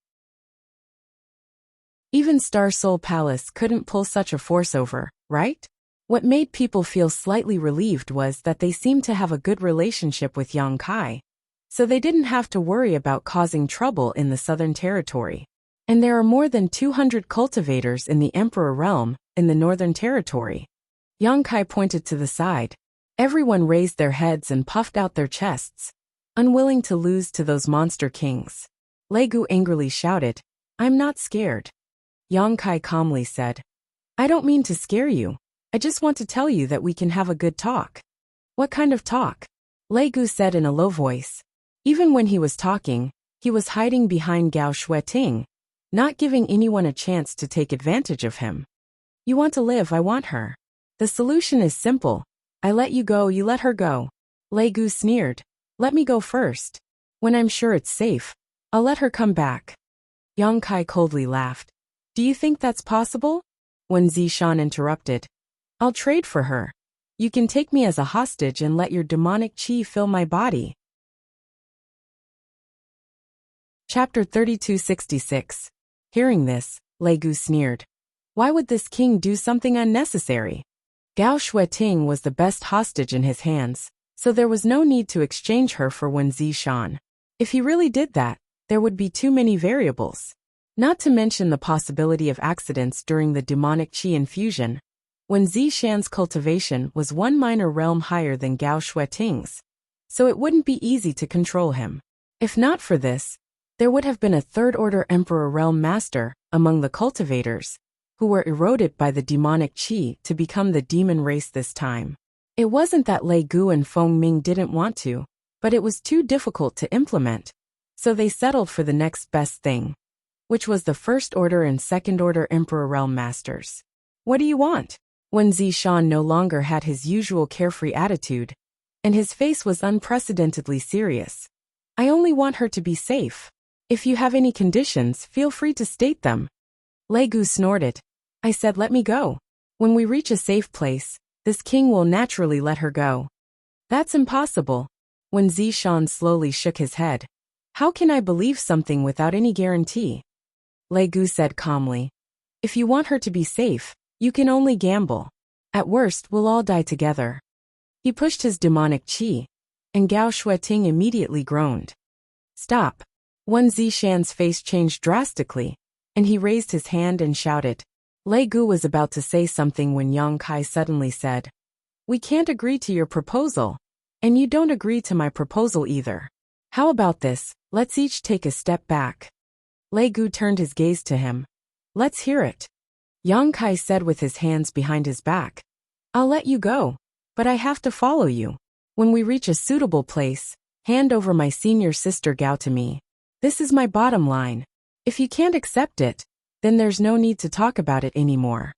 Even Star Soul Palace couldn't pull such a force over, right? What made people feel slightly relieved was that they seemed to have a good relationship with Yang Kai, so they didn't have to worry about causing trouble in the Southern Territory. And there are more than 200 cultivators in the Emperor Realm in the Northern Territory. Yang Kai pointed to the side. Everyone raised their heads and puffed out their chests, unwilling to lose to those monster kings. Lei Gu angrily shouted, I'm not scared. Yang Kai calmly said, I don't mean to scare you. I just want to tell you that we can have a good talk. What kind of talk? Lei Gu said in a low voice. Even when he was talking, he was hiding behind Gao Shueting, not giving anyone a chance to take advantage of him. You want to live, I want her. The solution is simple. I let you go, you let her go. Lei Gu sneered. Let me go first. When I'm sure it's safe, I'll let her come back. Yang Kai coldly laughed. Do you think that's possible? Wen Zishan interrupted. I'll trade for her. You can take me as a hostage and let your demonic qi fill my body. Chapter 3266. Hearing this, Lei Gu sneered. Why would this king do something unnecessary? Gao Shueting was the best hostage in his hands, so there was no need to exchange her for Wen Zishan. If he really did that, there would be too many variables. Not to mention the possibility of accidents during the demonic qi infusion. Wen Zishan's cultivation was one minor realm higher than Gao Shueting's, so it wouldn't be easy to control him. If not for this, there would have been a third-order Emperor Realm Master among the cultivators, who were eroded by the demonic qi to become the demon race this time. It wasn't that Lei Gu and Feng Ming didn't want to, but it was too difficult to implement, so they settled for the next best thing, which was the first-order and second-order Emperor Realm Masters. What do you want? Wen Zishan no longer had his usual carefree attitude, and his face was unprecedentedly serious. I only want her to be safe. If you have any conditions, feel free to state them. Lei Gu snorted. I said let me go. When we reach a safe place, this king will naturally let her go. That's impossible. Wen Zishan slowly shook his head. How can I believe something without any guarantee? Lei Gu said calmly. If you want her to be safe, you can only gamble. At worst, we'll all die together. He pushed his demonic qi, and Gao Shueting immediately groaned. Stop. Wen Zishan's face changed drastically, and he raised his hand and shouted. Lei Gu was about to say something when Yang Kai suddenly said, We can't agree to your proposal, and you don't agree to my proposal either. How about this, let's each take a step back. Lei Gu turned his gaze to him. Let's hear it. Yang Kai said with his hands behind his back. I'll let you go, but I have to follow you. When we reach a suitable place, hand over my senior sister Gao to me. This is my bottom line. If you can't accept it, then there's no need to talk about it anymore.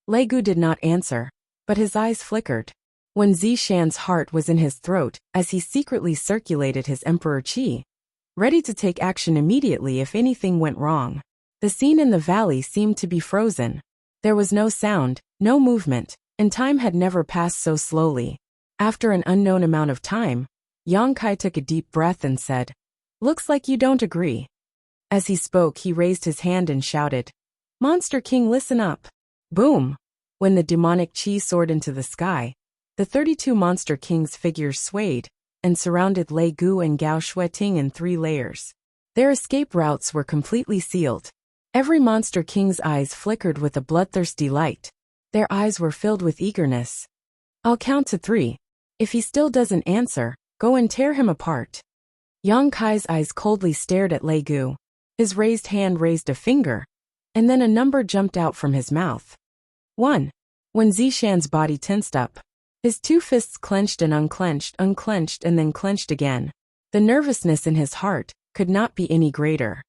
Lei Gu did not answer, but his eyes flickered. When Zishan's heart was in his throat as he secretly circulated his emperor qi, ready to take action immediately if anything went wrong. The scene in the valley seemed to be frozen. There was no sound, no movement, and time had never passed so slowly. After an unknown amount of time, Yang Kai took a deep breath and said, Looks like you don't agree. As he spoke, he raised his hand and shouted, Monster King, listen up. Boom! When the demonic qi soared into the sky, the 32 Monster Kings' figures swayed and surrounded Lei Gu and Gao Shueting in 3 layers. Their escape routes were completely sealed. Every Monster King's eyes flickered with a bloodthirsty light. Their eyes were filled with eagerness. I'll count to 3. If he still doesn't answer, go and tear him apart. Yang Kai's eyes coldly stared at Lei Gu. His raised hand raised a finger, and then a number jumped out from his mouth. 1. When Zishan's body tensed up, his 2 fists clenched and unclenched, and then clenched again. The nervousness in his heart could not be any greater.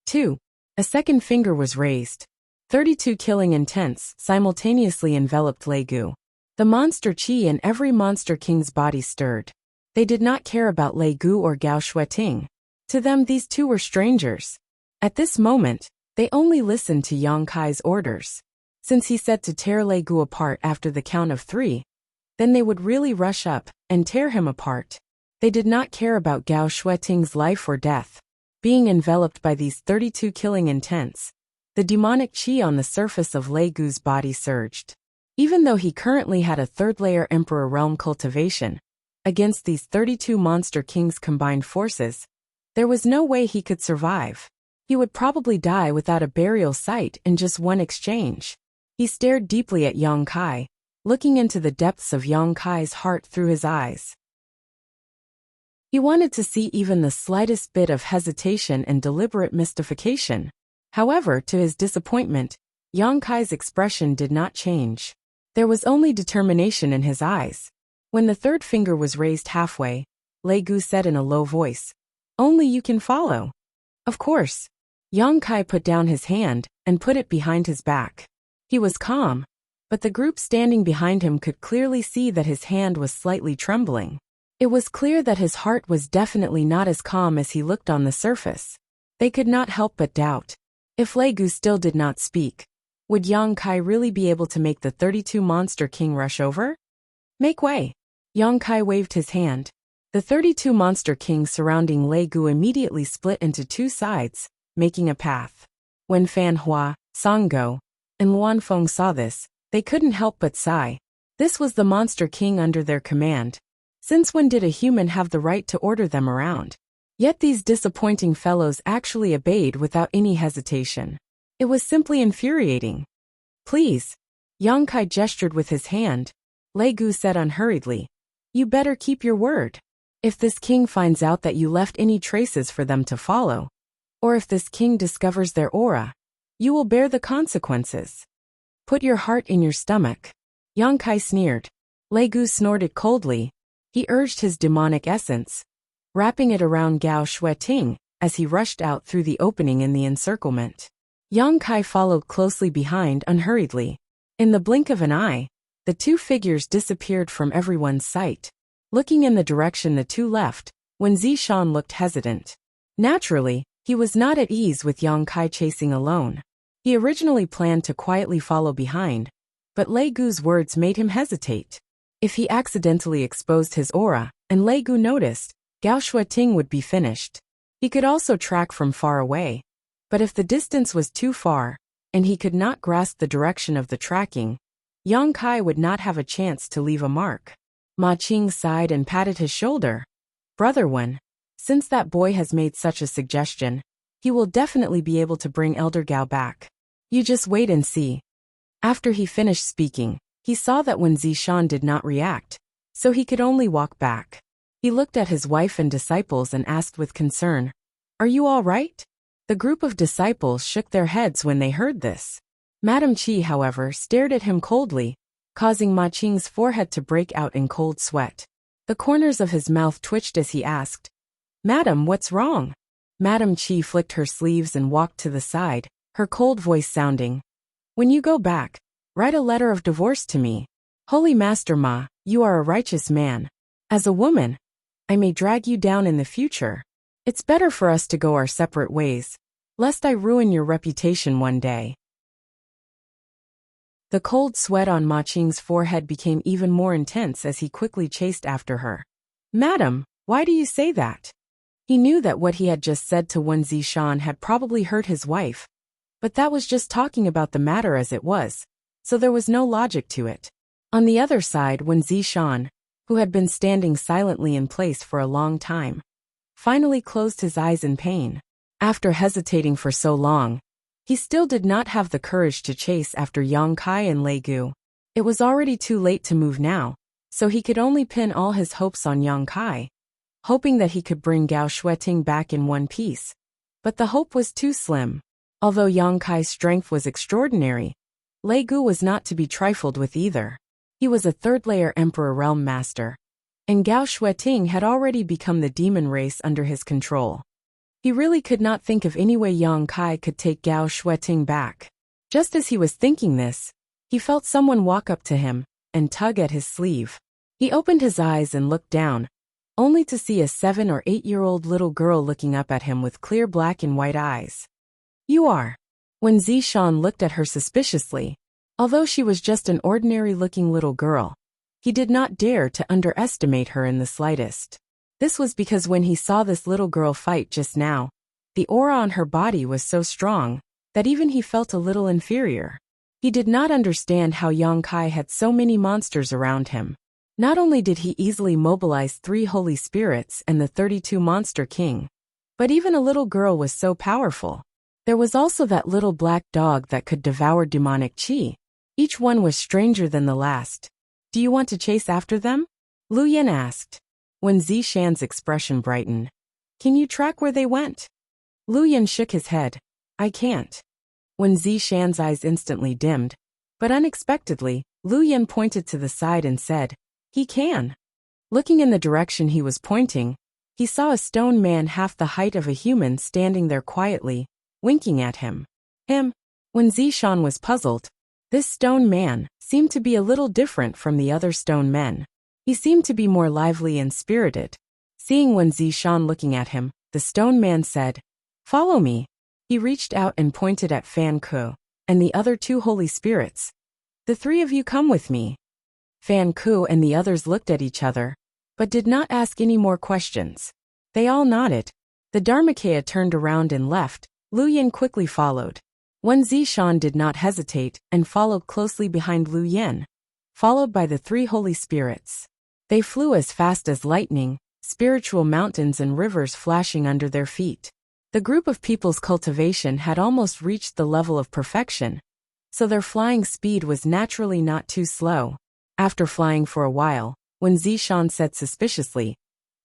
2. A second finger was raised. 32 killing intents simultaneously enveloped Lei Gu. The monster qi in every Monster King's body stirred. They did not care about Lei Gu or Gao Shueting. To them, these two were strangers. At this moment, they only listened to Yang Kai's orders. Since he said to tear Lei Gu apart after the count of 3, then they would really rush up and tear him apart. They did not care about Gao Shueting's life or death. Being enveloped by these 32 killing intents, the demonic qi on the surface of Lei Gu's body surged. Even though he currently had a 3rd-layer Emperor Realm cultivation, against these 32 Monster Kings' combined forces, there was no way he could survive. He would probably die without a burial site in just one exchange. He stared deeply at Yang Kai, looking into the depths of Yang Kai's heart through his eyes. He wanted to see even the slightest bit of hesitation and deliberate mystification. However, to his disappointment, Yang Kai's expression did not change. There was only determination in his eyes. When the 3rd finger was raised halfway, Lei Gu said in a low voice, Only you can follow. Of course. Yang Kai put down his hand and put it behind his back. He was calm, but the group standing behind him could clearly see that his hand was slightly trembling. It was clear that his heart was definitely not as calm as he looked on the surface. They could not help but doubt. If Lei Gu still did not speak, would Yang Kai really be able to make the 32 Monster King rush over? Make way. Yang Kai waved his hand. The 32 Monster Kings surrounding Lei Gu immediately split into 2 sides, making a path. When Fan Hua, Song Go, and Luan Feng saw this, they couldn't help but sigh. This was the Monster King under their command. Since when did a human have the right to order them around? Yet these disappointing fellows actually obeyed without any hesitation. It was simply infuriating. Please. Yang Kai gestured with his hand. Lei Gu said unhurriedly, You better keep your word. If this king finds out that you left any traces for them to follow, or if this king discovers their aura, you will bear the consequences. Put your heart in your stomach. Yang Kai sneered. Lei Gu snorted coldly. He urged his demonic essence, wrapping it around Gao Shueting as he rushed out through the opening in the encirclement. Yang Kai followed closely behind unhurriedly. In the blink of an eye, the 2 figures disappeared from everyone's sight. Looking in the direction the 2 left, Wen Zishan looked hesitant. Naturally, he was not at ease with Yang Kai chasing alone. He originally planned to quietly follow behind, but Lei Gu's words made him hesitate. If he accidentally exposed his aura, and Lei Gu noticed, Gao Shueting would be finished. He could also track from far away. But if the distance was too far, and he could not grasp the direction of the tracking, Yang Kai would not have a chance to leave a mark. Ma Qing sighed and patted his shoulder. Brother Wen, since that boy has made such a suggestion, he will definitely be able to bring Elder Gao back. You just wait and see. After he finished speaking, he saw that Wen Zishan did not react, so he could only walk back. He looked at his wife and disciples and asked with concern, "Are you all right?" The group of disciples shook their heads when they heard this. Madame Qi, however, stared at him coldly, causing Ma Qing's forehead to break out in cold sweat. The corners of his mouth twitched as he asked, "Madam, what's wrong?" Madame Qi flicked her sleeves and walked to the side, her cold voice sounding, "When you go back, write a letter of divorce to me. Holy Master Ma, you are a righteous man. As a woman, I may drag you down in the future. It's better for us to go our separate ways, lest I ruin your reputation one day." The cold sweat on Ma Qing's forehead became even more intense as he quickly chased after her. "Madam, why do you say that?" He knew that what he had just said to Wen Zishan had probably hurt his wife, but that was just talking about the matter as it was, so there was no logic to it. On the other side, Wen Zishan, who had been standing silently in place for a long time, finally closed his eyes in pain. After hesitating for so long, he still did not have the courage to chase after Yang Kai and Lei Gu. It was already too late to move now, so he could only pin all his hopes on Yang Kai, hoping that he could bring Gao Shueting back in one piece. But the hope was too slim. Although Yang Kai's strength was extraordinary, Lei Gu was not to be trifled with either. He was a third-layer Emperor Realm Master, and Gao Shueting had already become the demon race under his control. He really could not think of any way Yang Kai could take Gao Shueting back. Just as he was thinking this, he felt someone walk up to him and tug at his sleeve. He opened his eyes and looked down, only to see a 7 or 8-year-old little girl looking up at him with clear black and white eyes. "You are." When Zishan looked at her suspiciously, although she was just an ordinary-looking little girl, he did not dare to underestimate her in the slightest. This was because when he saw this little girl fight just now, the aura on her body was so strong that even he felt a little inferior. He did not understand how Yang Kai had so many monsters around him. Not only did he easily mobilize 3 holy spirits and the 32 monster king, but even a little girl was so powerful. There was also that little black dog that could devour demonic qi. Each one was stranger than the last. "Do you want to chase after them?" Lu Yin asked. When Zishan's expression brightened, "Can you track where they went?" Lu Yin shook his head. "I can't." When Zishan's eyes instantly dimmed, but unexpectedly, Lu Yin pointed to the side and said, "He can." Looking in the direction he was pointing, he saw a stone man half the height of a human standing there quietly, winking at him. When Zishan was puzzled, this stone man seemed to be a little different from the other stone men. He seemed to be more lively and spirited. Seeing Wen Zishan looking at him, the stone man said, "Follow me." He reached out and pointed at Fan Ku and the other 2 holy spirits. "The 3 of you come with me." Fan Ku and the others looked at each other, but did not ask any more questions. They all nodded. The Dharmakaya turned around and left. Lu Yin quickly followed. Wen Zishan did not hesitate and followed closely behind Lu Yin, followed by the 3 holy spirits. They flew as fast as lightning, spiritual mountains and rivers flashing under their feet. The group of people's cultivation had almost reached the level of perfection, so their flying speed was naturally not too slow. After flying for a while, when Zishan said suspiciously,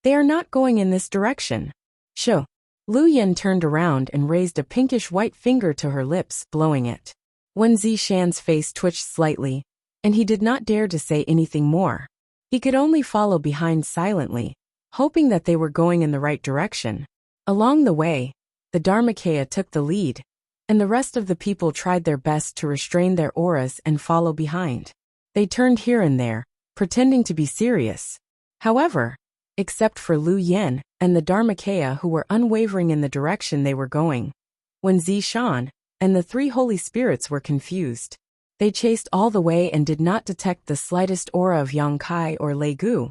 "They are not going in this direction." "Sho." Lu Yin turned around and raised a pinkish-white finger to her lips, blowing it. When Zishan's face twitched slightly, and he did not dare to say anything more. He could only follow behind silently, hoping that they were going in the right direction. Along the way, the Dharmakaya took the lead, and the rest of the people tried their best to restrain their auras and follow behind. They turned here and there, pretending to be serious. However, except for Lu Yin and the Dharmakaya who were unwavering in the direction they were going, when Zishan and the 3 holy spirits were confused. They chased all the way and did not detect the slightest aura of Yang Kai or Lei Gu,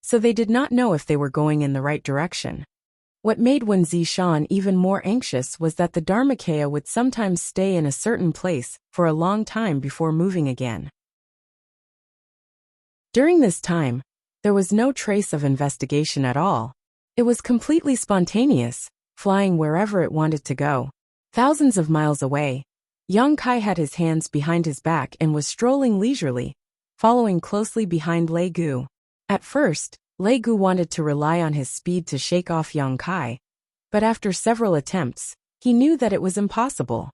so they did not know if they were going in the right direction. What made Wen Zishan even more anxious was that the Dharmakaya would sometimes stay in a certain place for a long time before moving again. During this time, there was no trace of investigation at all. It was completely spontaneous, flying wherever it wanted to go. Thousands of miles away, Yang Kai had his hands behind his back and was strolling leisurely, following closely behind Lei Gu. At first, Lei Gu wanted to rely on his speed to shake off Yang Kai, but after several attempts, he knew that it was impossible.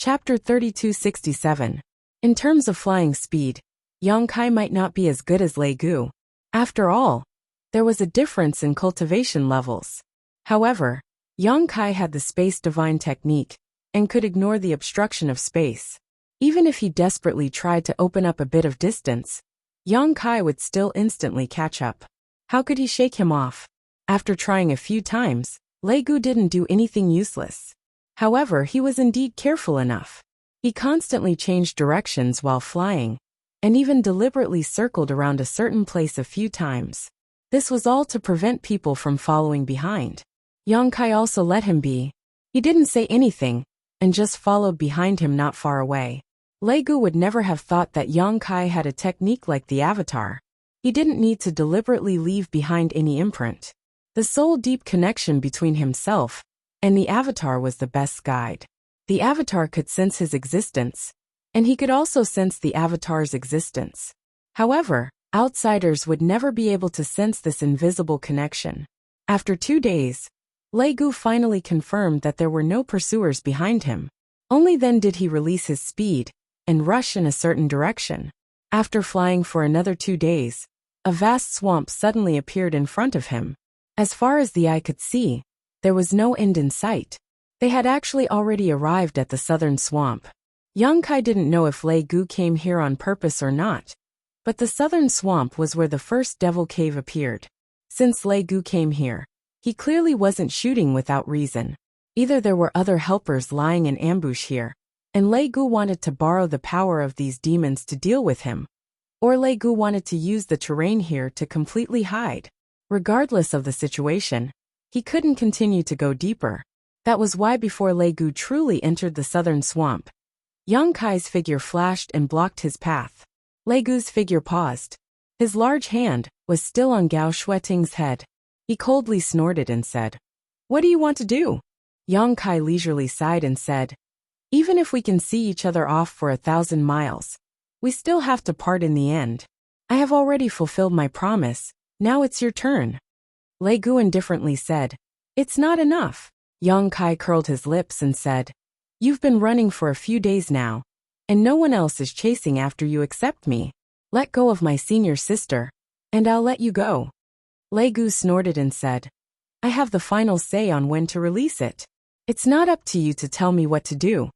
Chapter 3267. In terms of flying speed, Yang Kai might not be as good as Lei Gu. After all, there was a difference in cultivation levels. However, Yang Kai had the space divine technique and could ignore the obstruction of space. Even if he desperately tried to open up a bit of distance, Yang Kai would still instantly catch up. How could he shake him off? After trying a few times, Lei Gu didn't do anything useless. However, he was indeed careful enough. He constantly changed directions while flying, and even deliberately circled around a certain place a few times. This was all to prevent people from following behind. Yang Kai also let him be. He didn't say anything, and just followed behind him not far away. Lei Gu would never have thought that Yang Kai had a technique like the Avatar. He didn't need to deliberately leave behind any imprint. The sole deep connection between himself and the Avatar was the best guide. The Avatar could sense his existence, and he could also sense the Avatar's existence. However, outsiders would never be able to sense this invisible connection. After 2 days, Lei Gu finally confirmed that there were no pursuers behind him. Only then did he release his speed and rush in a certain direction. After flying for another 2 days, a vast swamp suddenly appeared in front of him. As far as the eye could see, there was no end in sight. They had actually already arrived at the southern swamp. Yang Kai didn't know if Lei Gu came here on purpose or not, but the southern swamp was where the first devil cave appeared. Since Lei Gu came here, he clearly wasn't shooting without reason. Either there were other helpers lying in ambush here, and Lei Gu wanted to borrow the power of these demons to deal with him, or Lei Gu wanted to use the terrain here to completely hide. Regardless of the situation, he couldn't continue to go deeper. That was why before Lei Gu truly entered the southern swamp, Yang Kai's figure flashed and blocked his path. Lei Gu's figure paused. His large hand was still on Gao Shueting's head. He coldly snorted and said, "What do you want to do?" Yang Kai leisurely sighed and said, "Even if we can see each other off for 1,000 miles, we still have to part in the end. I have already fulfilled my promise, now it's your turn." Lei Gu indifferently said, "It's not enough." Yang Kai curled his lips and said, "You've been running for a few days now, and no one else is chasing after you except me. Let go of my senior sister, and I'll let you go." Lei Gu snorted and said, "I have the final say on when to release it. It's not up to you to tell me what to do."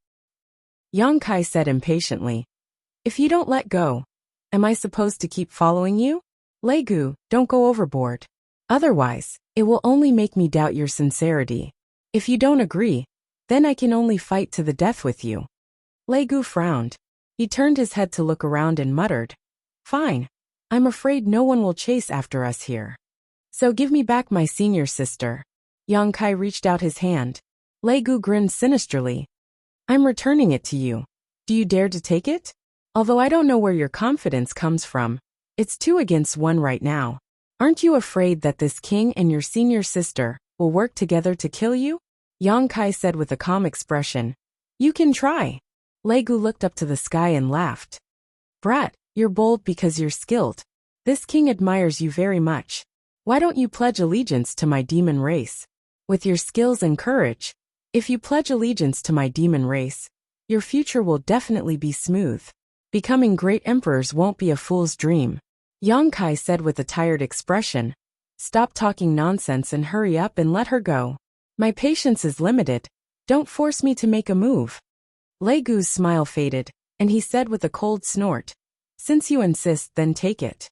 Yang Kai said impatiently, "If you don't let go, am I supposed to keep following you?" Lei Gu, don't go overboard. Otherwise, it will only make me doubt your sincerity. If you don't agree, then I can only fight to the death with you. Lei Gu frowned. He turned his head to look around and muttered, "Fine. I'm afraid no one will chase after us here. So give me back my senior sister." Yang Kai reached out his hand. Lei Gu grinned sinisterly. "I'm returning it to you. Do you dare to take it? Although I don't know where your confidence comes from, it's 2 against 1 right now. Aren't you afraid that this king and your senior sister will work together to kill you?" Yang Kai said with a calm expression, "You can try." Lei Gu looked up to the sky and laughed. "Brat, you're bold because you're skilled. This king admires you very much. Why don't you pledge allegiance to my demon race? With your skills and courage, if you pledge allegiance to my demon race, your future will definitely be smooth. Becoming great emperors won't be a fool's dream." Yang Kai said with a tired expression, "Stop talking nonsense and hurry up and let her go. My patience is limited. Don't force me to make a move." Lei Gu's smile faded, and he said with a cold snort, "Since you insist, then take it."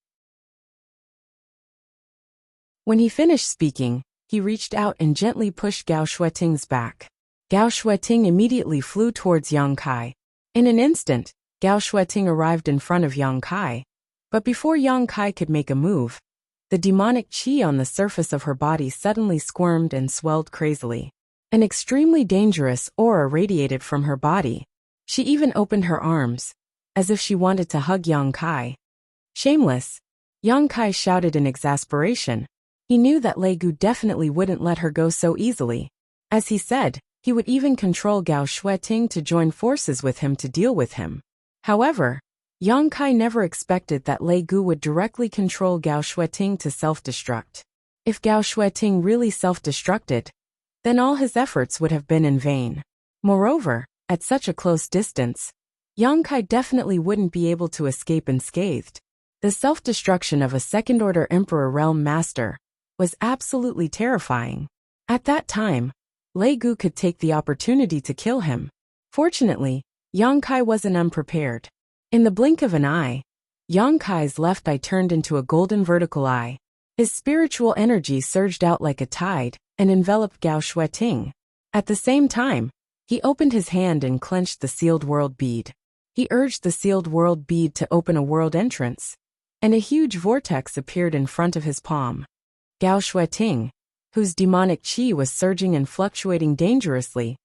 When he finished speaking, he reached out and gently pushed Gao Shueting's back. Gao Shueting immediately flew towards Yang Kai. In an instant, Gao Shueting arrived in front of Yang Kai. But before Yang Kai could make a move, the demonic qi on the surface of her body suddenly squirmed and swelled crazily. An extremely dangerous aura radiated from her body. She even opened her arms, as if she wanted to hug Yang Kai. Shameless, Yang Kai shouted in exasperation. He knew that Lei Gu definitely wouldn't let her go so easily. As he said, he would even control Gao Shueting to join forces with him to deal with him. However, Yang Kai never expected that Lei Gu would directly control Gao Shueting to self-destruct. If Gao Shueting really self-destructed, then all his efforts would have been in vain. Moreover, at such a close distance, Yang Kai definitely wouldn't be able to escape unscathed. The self-destruction of a second-order Emperor Realm Master was absolutely terrifying. At that time, Lei Gu could take the opportunity to kill him. Fortunately, Yang Kai wasn't unprepared. In the blink of an eye, Yang Kai's left eye turned into a golden vertical eye. His spiritual energy surged out like a tide and enveloped Gao Shueting. At the same time, he opened his hand and clenched the sealed world bead. He urged the sealed world bead to open a world entrance, and a huge vortex appeared in front of his palm. Gao Shueting, whose demonic qi was surging and fluctuating dangerously,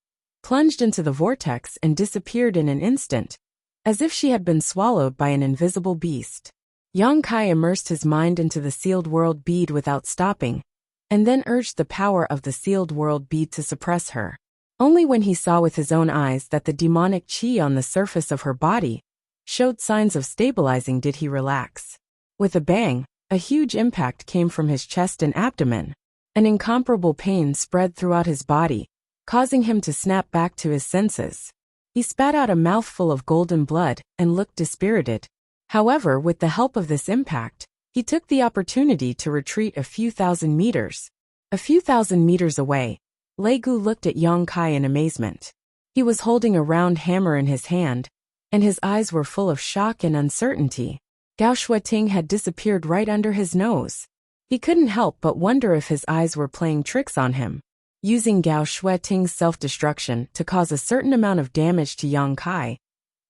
plunged into the vortex and disappeared in an instant, as if she had been swallowed by an invisible beast. Yang Kai immersed his mind into the sealed world bead without stopping, and then urged the power of the sealed world bead to suppress her. Only when he saw with his own eyes that the demonic chi on the surface of her body showed signs of stabilizing did he relax. With a bang, a huge impact came from his chest and abdomen. An incomparable pain spread throughout his body, causing him to snap back to his senses. He spat out a mouthful of golden blood and looked dispirited. However, with the help of this impact, he took the opportunity to retreat a few thousand meters. A few thousand meters away, Lei Gu looked at Yang Kai in amazement. He was holding a round hammer in his hand, and his eyes were full of shock and uncertainty. Gao Shueting had disappeared right under his nose. He couldn't help but wonder if his eyes were playing tricks on him, using Gao Shueting's self-destruction to cause a certain amount of damage to Yang Kai,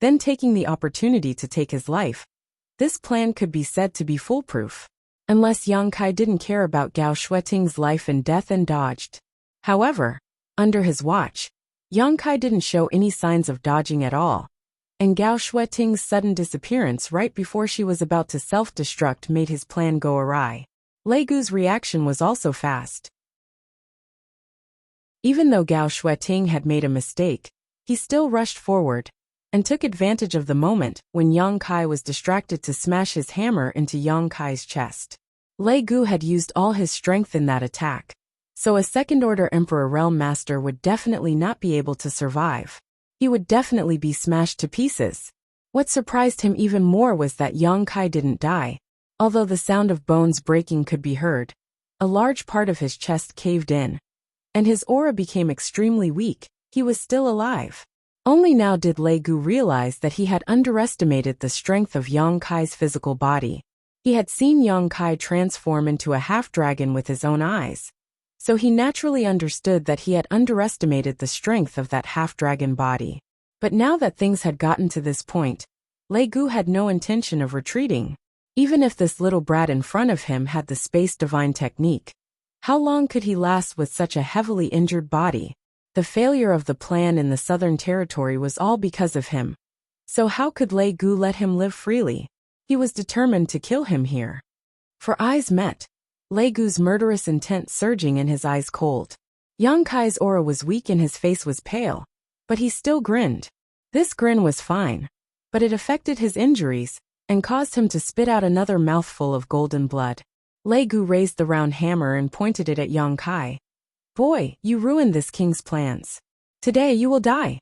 then taking the opportunity to take his life. This plan could be said to be foolproof, unless Yang Kai didn't care about Gao Shueting's life and death and dodged. However, under his watch, Yang Kai didn't show any signs of dodging at all, and Gao Shueting's sudden disappearance right before she was about to self-destruct made his plan go awry. Lei Gu's reaction was also fast. Even though Gao Shueting had made a mistake, he still rushed forward and took advantage of the moment when Yang Kai was distracted to smash his hammer into Yang Kai's chest. Lei Gu had used all his strength in that attack, so a second-order Emperor Realm Master would definitely not be able to survive. He would definitely be smashed to pieces. What surprised him even more was that Yang Kai didn't die. Although the sound of bones breaking could be heard, a large part of his chest caved in, and his aura became extremely weak. He was still alive. Only now did Lei Gu realize that he had underestimated the strength of Yang Kai's physical body. He had seen Yang Kai transform into a half-dragon with his own eyes, so he naturally understood that he had underestimated the strength of that half-dragon body. But now that things had gotten to this point, Lei Gu had no intention of retreating. Even if this little brat in front of him had the space divine technique, how long could he last with such a heavily injured body? The failure of the plan in the Southern Territory was all because of him. So how could Lei Gu let him live freely? He was determined to kill him here. For eyes met, Lei Gu's murderous intent surging in his eyes cold. Yang Kai's aura was weak and his face was pale, but he still grinned. This grin was fine, but it affected his injuries and caused him to spit out another mouthful of golden blood. Lei Gu raised the round hammer and pointed it at Yang Kai. "Boy, you ruined this king's plans. Today you will die."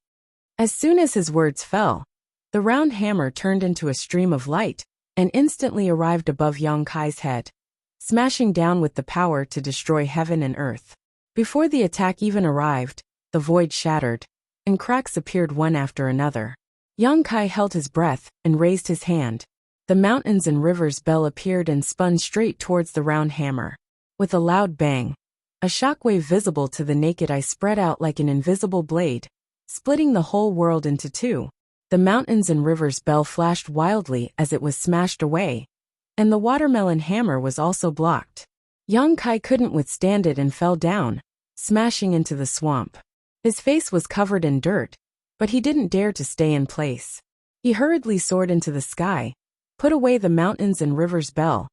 As soon as his words fell, the round hammer turned into a stream of light and instantly arrived above Yang Kai's head, smashing down with the power to destroy heaven and earth. Before the attack even arrived, the void shattered, and cracks appeared one after another. Yang Kai held his breath and raised his hand. The mountains and rivers bell appeared and spun straight towards the round hammer. With a loud bang, a shockwave visible to the naked eye spread out like an invisible blade, splitting the whole world into two. The mountains and rivers bell flashed wildly as it was smashed away, and the watermelon hammer was also blocked. Yang Kai couldn't withstand it and fell down, smashing into the swamp. His face was covered in dirt, but he didn't dare to stay in place. He hurriedly soared into the sky, put away the mountains and rivers bell,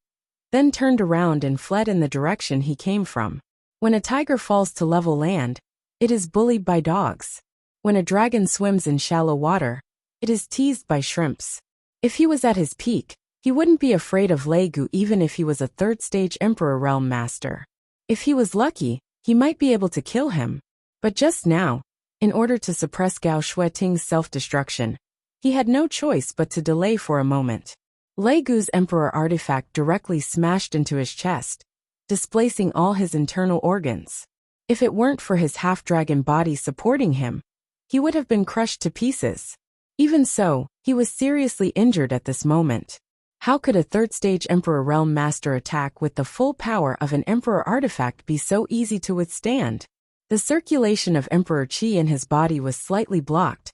then turned around and fled in the direction he came from. When a tiger falls to level land, it is bullied by dogs. When a dragon swims in shallow water, it is teased by shrimps. If he was at his peak, he wouldn't be afraid of Lei Gu even if he was a third-stage Emperor Realm Master. If he was lucky, he might be able to kill him. But just now, in order to suppress Gao Shueting's self-destruction, he had no choice but to delay for a moment. Lei Gu's Emperor artifact directly smashed into his chest, displacing all his internal organs. If it weren't for his half-dragon body supporting him, he would have been crushed to pieces. Even so, he was seriously injured at this moment. How could a third-stage Emperor Realm Master attack with the full power of an Emperor artifact be so easy to withstand? The circulation of Emperor Qi in his body was slightly blocked,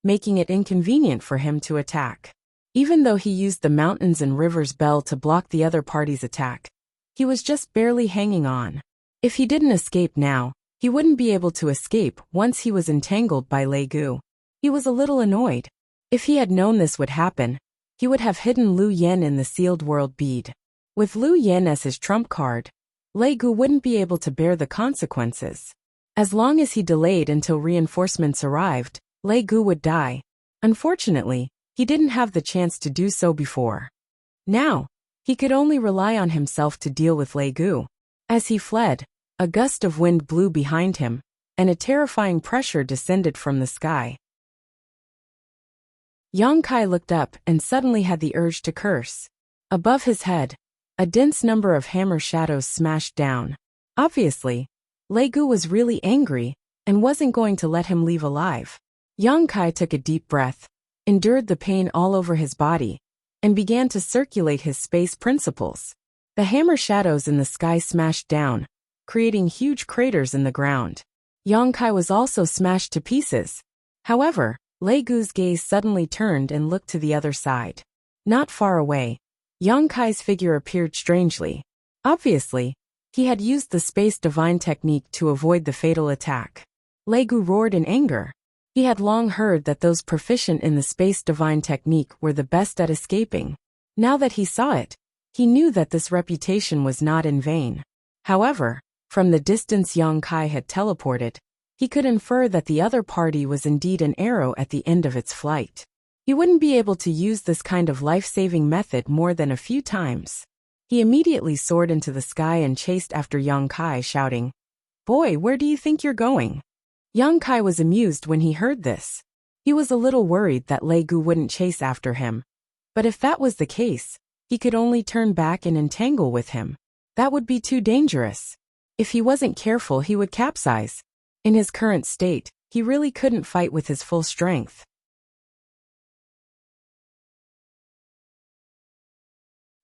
making it inconvenient for him to attack. Even though he used the mountains and rivers bell to block the other party's attack, he was just barely hanging on. If he didn't escape now, He wouldn't be able to escape once he was entangled by Lei Gu. He was a little annoyed. If he had known this would happen, he would have hidden Lu Yen in the sealed world bead. With Lu Yen as his trump card, Lei Gu wouldn't be able to bear the consequences. As long as he delayed until reinforcements arrived, Lei Gu would die. Unfortunately, he didn't have the chance to do so before. Now, he could only rely on himself to deal with Lei Gu. As he fled, a gust of wind blew behind him, and a terrifying pressure descended from the sky. Yang Kai looked up and suddenly had the urge to curse. Above his head, a dense number of hammer shadows smashed down. Obviously, Lei Gu was really angry and wasn't going to let him leave alive. Yang Kai took a deep breath, endured the pain all over his body, and began to circulate his space principles. The hammer shadows in the sky smashed down, creating huge craters in the ground. Yang Kai was also smashed to pieces. However, Lei Gu's gaze suddenly turned and looked to the other side. Not far away, Yang Kai's figure appeared strangely. Obviously, he had used the space divine technique to avoid the fatal attack. Lei Gu roared in anger. He had long heard that those proficient in the space divine technique were the best at escaping. Now that he saw it, he knew that this reputation was not in vain. However, from the distance Yang Kai had teleported, he could infer that the other party was indeed an arrow at the end of its flight. He wouldn't be able to use this kind of life-saving method more than a few times. He immediately soared into the sky and chased after Yang Kai, shouting, "Boy, where do you think you're going?" Yang Kai was amused when he heard this. He was a little worried that Lei Gu wouldn't chase after him. But if that was the case, he could only turn back and entangle with him. That would be too dangerous. If he wasn't careful, he would capsize. In his current state, he really couldn't fight with his full strength.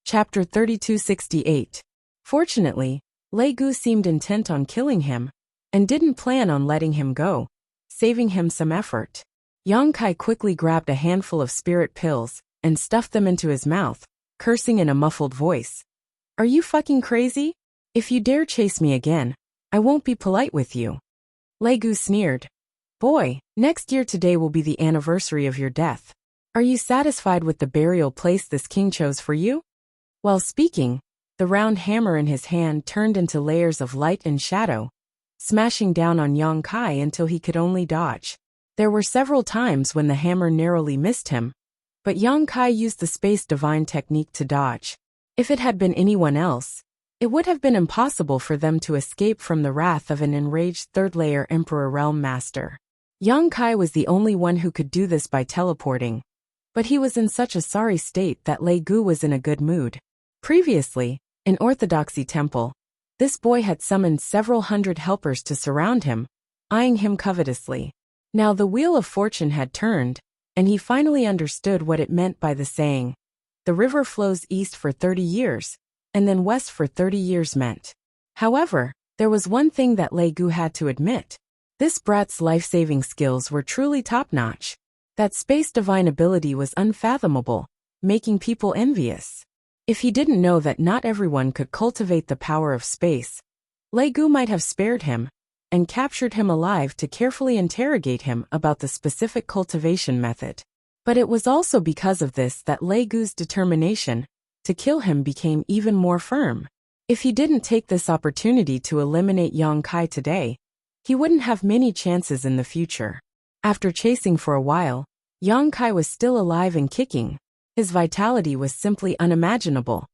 Chapter 3268. Fortunately, Lei Gu seemed intent on killing him, and didn't plan on letting him go, saving him some effort. Yang Kai quickly grabbed a handful of spirit pills and stuffed them into his mouth, cursing in a muffled voice. "Are you fucking crazy? If you dare chase me again, I won't be polite with you." Lei Gu sneered. "Boy, next year today will be the anniversary of your death. Are you satisfied with the burial place this king chose for you?" While speaking, the round hammer in his hand turned into layers of light and shadow, smashing down on Yang Kai until he could only dodge. There were several times when the hammer narrowly missed him, but Yang Kai used the space divine technique to dodge. If it had been anyone else, it would have been impossible for them to escape from the wrath of an enraged third-layer Emperor Realm Master. Yang Kai was the only one who could do this by teleporting, but he was in such a sorry state that Lei Gu was in a good mood. Previously, in Orthodoxy Temple, this boy had summoned several hundred helpers to surround him, eyeing him covetously. Now the wheel of fortune had turned, and he finally understood what it meant by the saying, "The river flows east for 30 years, and then west for 30 years" meant. However, there was one thing that Lei Gu had to admit. This brat's life-saving skills were truly top-notch. That space divine ability was unfathomable, making people envious. If he didn't know that not everyone could cultivate the power of space, Lei Gu might have spared him and captured him alive to carefully interrogate him about the specific cultivation method. But it was also because of this that Lei Gu's determination to kill him became even more firm. If he didn't take this opportunity to eliminate Yang Kai today, he wouldn't have many chances in the future. After chasing for a while, Yang Kai was still alive and kicking. His vitality was simply unimaginable.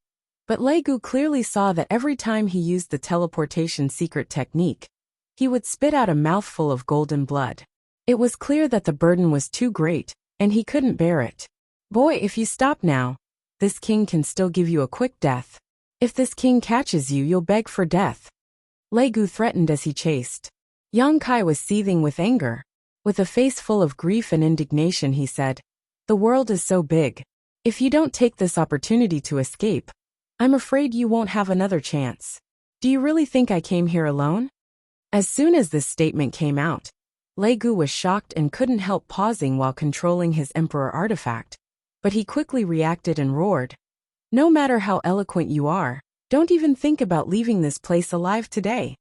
But Lei Gu clearly saw that every time he used the teleportation secret technique, he would spit out a mouthful of golden blood. It was clear that the burden was too great, and he couldn't bear it. "Boy, if you stop now, this king can still give you a quick death. If this king catches you, you'll beg for death," Lei Gu threatened as he chased. Yang Kai was seething with anger. With a face full of grief and indignation, he said, "The world is so big. If you don't take this opportunity to escape, I'm afraid you won't have another chance. Do you really think I came here alone?" As soon as this statement came out, Lei Gu was shocked and couldn't help pausing while controlling his Emperor artifact, but he quickly reacted and roared, "No matter how eloquent you are, don't even think about leaving this place alive today."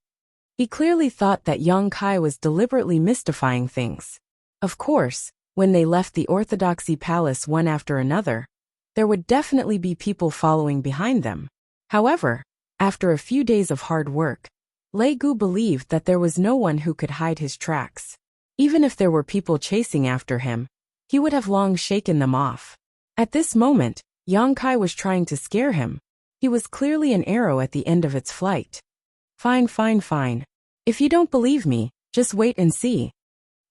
He clearly thought that Yang Kai was deliberately mystifying things. Of course, when they left the Orthodoxy Palace one after another, there would definitely be people following behind them. However, after a few days of hard work, Lei Gu believed that there was no one who could hide his tracks. Even if there were people chasing after him, he would have long shaken them off. At this moment, Yang Kai was trying to scare him. He was clearly an arrow at the end of its flight. Fine, fine, fine. If you don't believe me, just wait and see.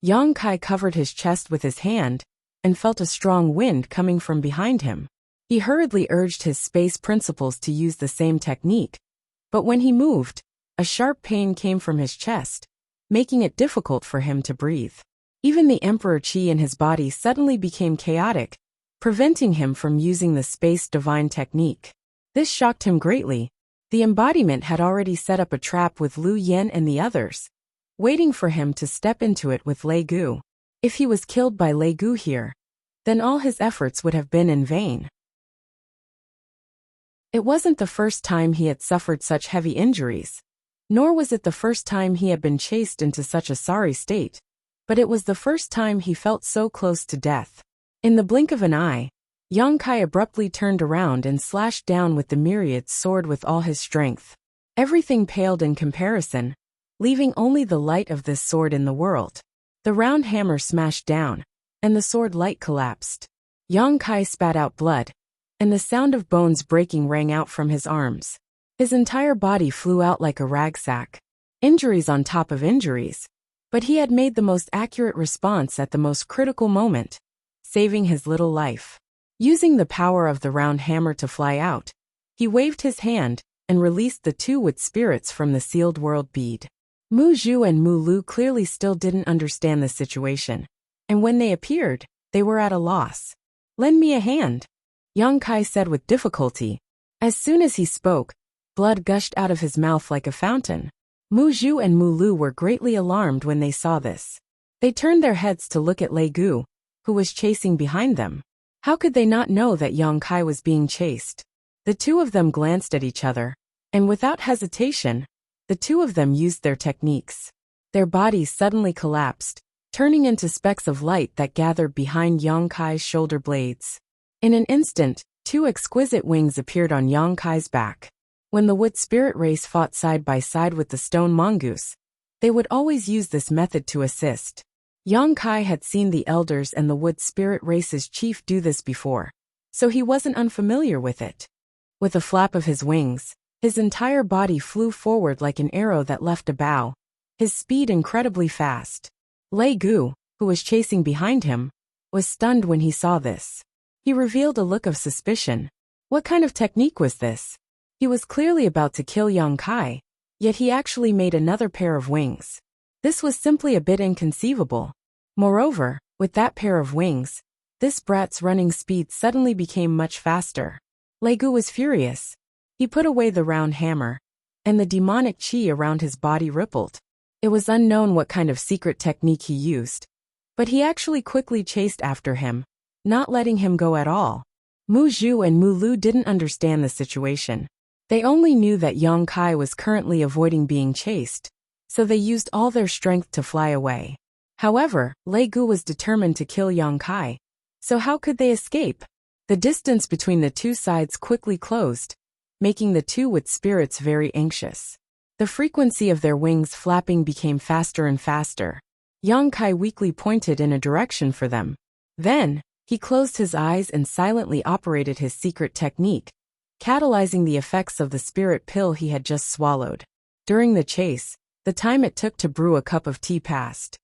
Yang Kai covered his chest with his hand and felt a strong wind coming from behind him. He hurriedly urged his space principles to use the same technique, but when he moved, a sharp pain came from his chest, making it difficult for him to breathe. Even the Emperor Qi in his body suddenly became chaotic, preventing him from using the space divine technique. This shocked him greatly. The embodiment had already set up a trap with Lu Yen and the others, waiting for him to step into it with Lei Gu. If he was killed by Lei Gu here, then all his efforts would have been in vain. It wasn't the first time he had suffered such heavy injuries, nor was it the first time he had been chased into such a sorry state, but it was the first time he felt so close to death. In the blink of an eye, Yang Kai abruptly turned around and slashed down with the myriad sword with all his strength. Everything paled in comparison, leaving only the light of this sword in the world. The round hammer smashed down, and the sword light collapsed. Yang Kai spat out blood, and the sound of bones breaking rang out from his arms. His entire body flew out like a ragsack. Injuries on top of injuries, but he had made the most accurate response at the most critical moment, saving his little life. Using the power of the round hammer to fly out, he waved his hand and released the two wood spirits from the sealed world bead. Mu Zhu and Mu Lu clearly still didn't understand the situation, and when they appeared, they were at a loss. "Lend me a hand," Yang Kai said with difficulty. As soon as he spoke, blood gushed out of his mouth like a fountain. Mu Zhu and Mu Lu were greatly alarmed when they saw this. They turned their heads to look at Lei Gu, who was chasing behind them. How could they not know that Yang Kai was being chased? The two of them glanced at each other, and without hesitation, the two of them used their techniques. Their bodies suddenly collapsed, turning into specks of light that gathered behind Yang Kai's shoulder blades. In an instant, two exquisite wings appeared on Yang Kai's back. When the wood spirit race fought side by side with the stone mongoose, they would always use this method to assist. Yang Kai had seen the elders and the wood spirit race's chief do this before, so he wasn't unfamiliar with it. With a flap of his wings, his entire body flew forward like an arrow that left a bow, his speed incredibly fast. Lei Gu, who was chasing behind him, was stunned when he saw this. He revealed a look of suspicion. What kind of technique was this? He was clearly about to kill Yang Kai, yet he actually made another pair of wings. This was simply a bit inconceivable. Moreover, with that pair of wings, this brat's running speed suddenly became much faster. Lei Gu was furious. He put away the round hammer, and the demonic qi around his body rippled. It was unknown what kind of secret technique he used, but he actually quickly chased after him, not letting him go at all. Mu Zhu and Mu Lu didn't understand the situation. They only knew that Yang Kai was currently avoiding being chased, so they used all their strength to fly away. However, Lei Gu was determined to kill Yang Kai, so how could they escape? The distance between the two sides quickly closed, making the two wood spirits very anxious. The frequency of their wings flapping became faster and faster. Yang Kai weakly pointed in a direction for them. Then, he closed his eyes and silently operated his secret technique, catalyzing the effects of the spirit pill he had just swallowed. During the chase, the time it took to brew a cup of tea passed.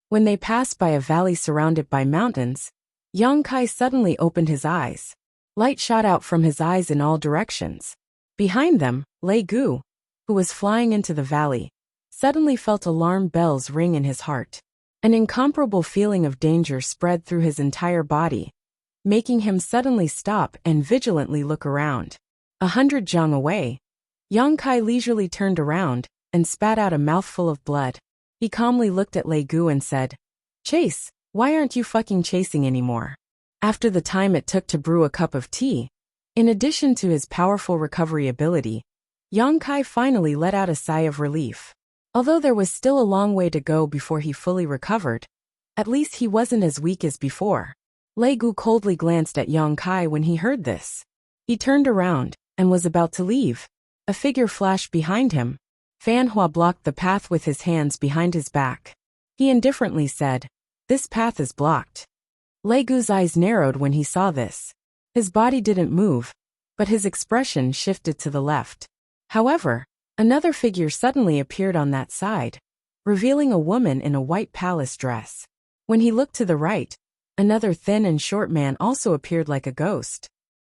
When they passed by a valley surrounded by mountains, Yang Kai suddenly opened his eyes. Light shot out from his eyes in all directions. Behind them, Lei Gu, who was flying into the valley, suddenly felt alarm bells ring in his heart. An incomparable feeling of danger spread through his entire body, making him suddenly stop and vigilantly look around. 100 zhang away, Yang Kai leisurely turned around and spat out a mouthful of blood. He calmly looked at Lei Gu and said, "Chase, why aren't you fucking chasing anymore?" After the time it took to brew a cup of tea, in addition to his powerful recovery ability, Yang Kai finally let out a sigh of relief. Although there was still a long way to go before he fully recovered, at least he wasn't as weak as before. Lei Gu coldly glanced at Yang Kai when he heard this. He turned around and was about to leave. A figure flashed behind him. Fan Hua blocked the path with his hands behind his back. He indifferently said, "This path is blocked." Lei Gu's eyes narrowed when he saw this. His body didn't move, but his expression shifted to the left. However, another figure suddenly appeared on that side, revealing a woman in a white palace dress. When he looked to the right, another thin and short man also appeared like a ghost.